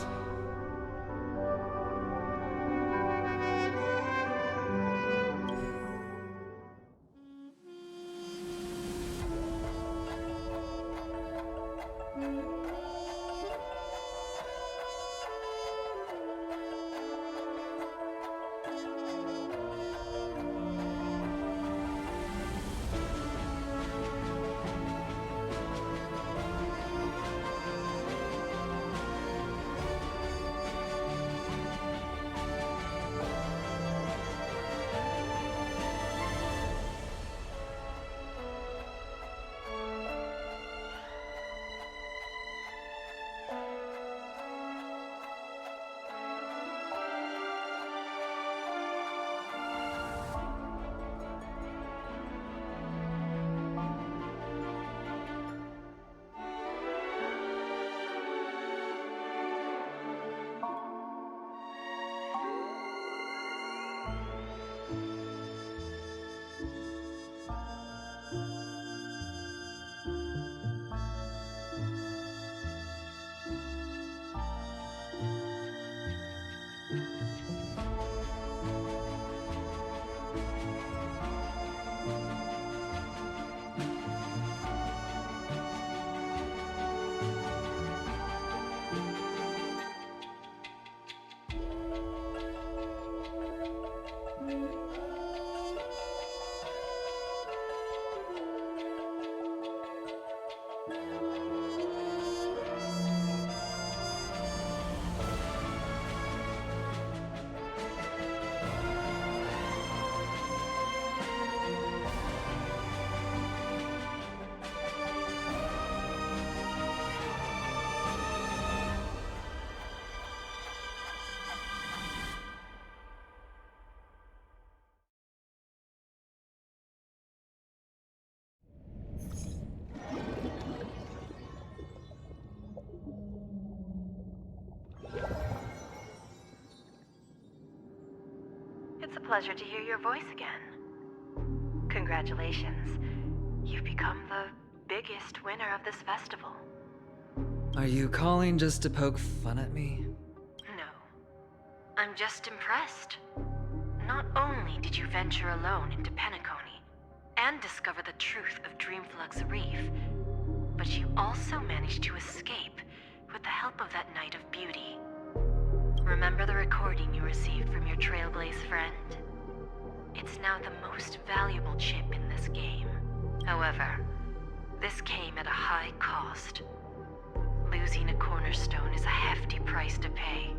It's a pleasure to hear your voice again. Congratulations. You've become the biggest winner of this festival. Are you calling just to poke fun at me? No. I'm just impressed. Not only did you venture alone into Penacony and discover the truth of Dreamflux Reef, but you also managed to escape with the help of that Knight of Beauty. Remember the recording you received from your Trailblaze friend? It's now the most valuable chip in this game. However, this came at a high cost. Losing a cornerstone is a hefty price to pay.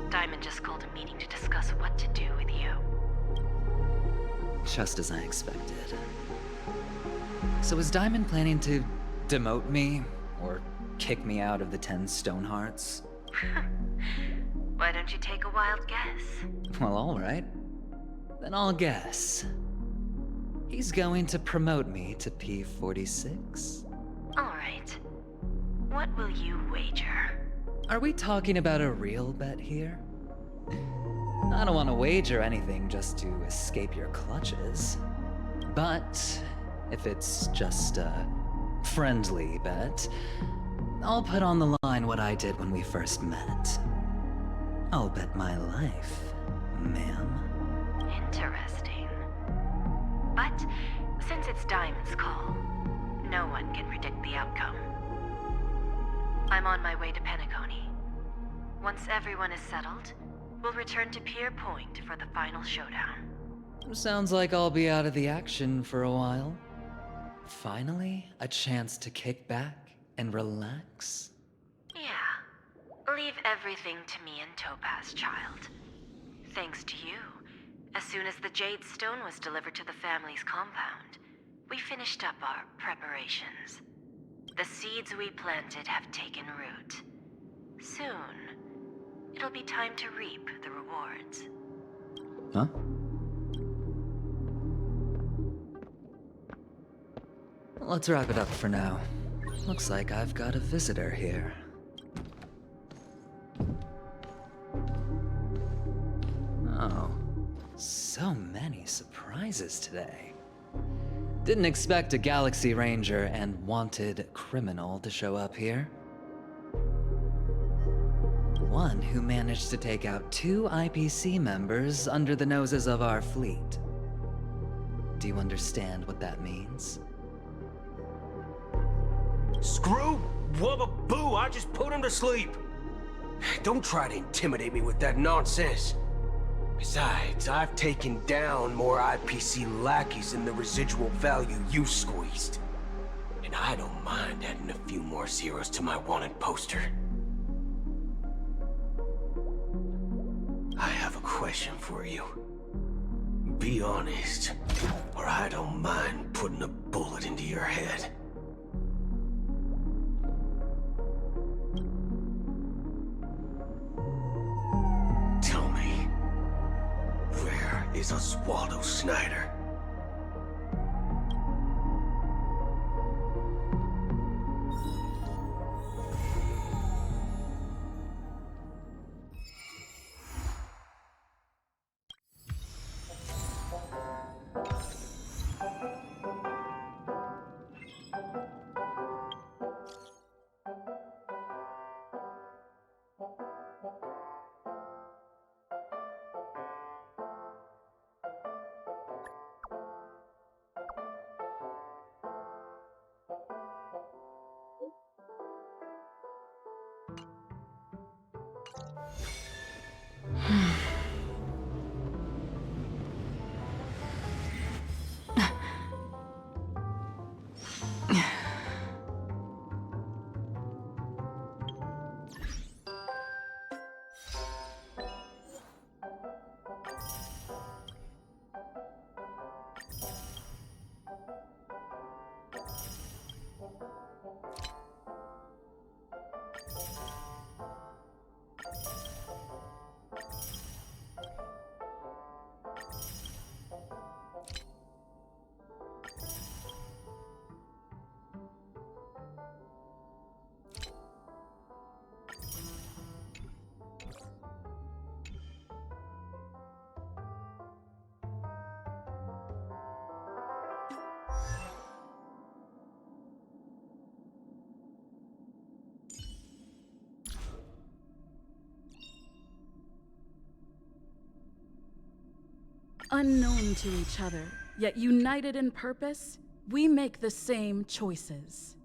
Diamond just called a meeting to discuss what to do with you. Just as I expected. So is Diamond planning to demote me? Or kick me out of the 10 Stonehearts? Why don't you take a wild guess? Well, alright. Then I'll guess. He's going to promote me to P46. Alright. What will you wager? Are we talking about a real bet here? I don't want to wager anything just to escape your clutches. But if it's just a friendly bet, I'll put on the line what I did when we first met. I'll bet my life, ma'am. Interesting. But since it's Diamond's call, no one can predict the outcome. I'm on my way to Penacony. Once everyone is settled, we'll return to Pier Point for the final showdown. Sounds like I'll be out of the action for a while. Finally, a chance to kick back and relax. Yeah. Leave everything to me and Topaz, child. Thanks to you, as soon as the Jade Stone was delivered to the family's compound, we finished up our preparations. The seeds we planted have taken root. Soon, it'll be time to reap the rewards. Huh? Let's wrap it up for now. Looks like I've got a visitor here. Oh, so many surprises today. Didn't expect a Galaxy Ranger and wanted criminal to show up here. One who managed to take out 2 IPC members under the noses of our fleet. Do you understand what that means? Screw wubba boo, I just put him to sleep. Don't try to intimidate me with that nonsense. Besides, I've taken down more IPC lackeys than the residual value you squeezed. And I don't mind adding a few more zeros to my wanted poster. I have a question for you. Be honest, or I don't mind putting a bullet into your head. Tell me, where is Oswaldo Snyder? Unknown to each other, yet united in purpose, we make the same choices.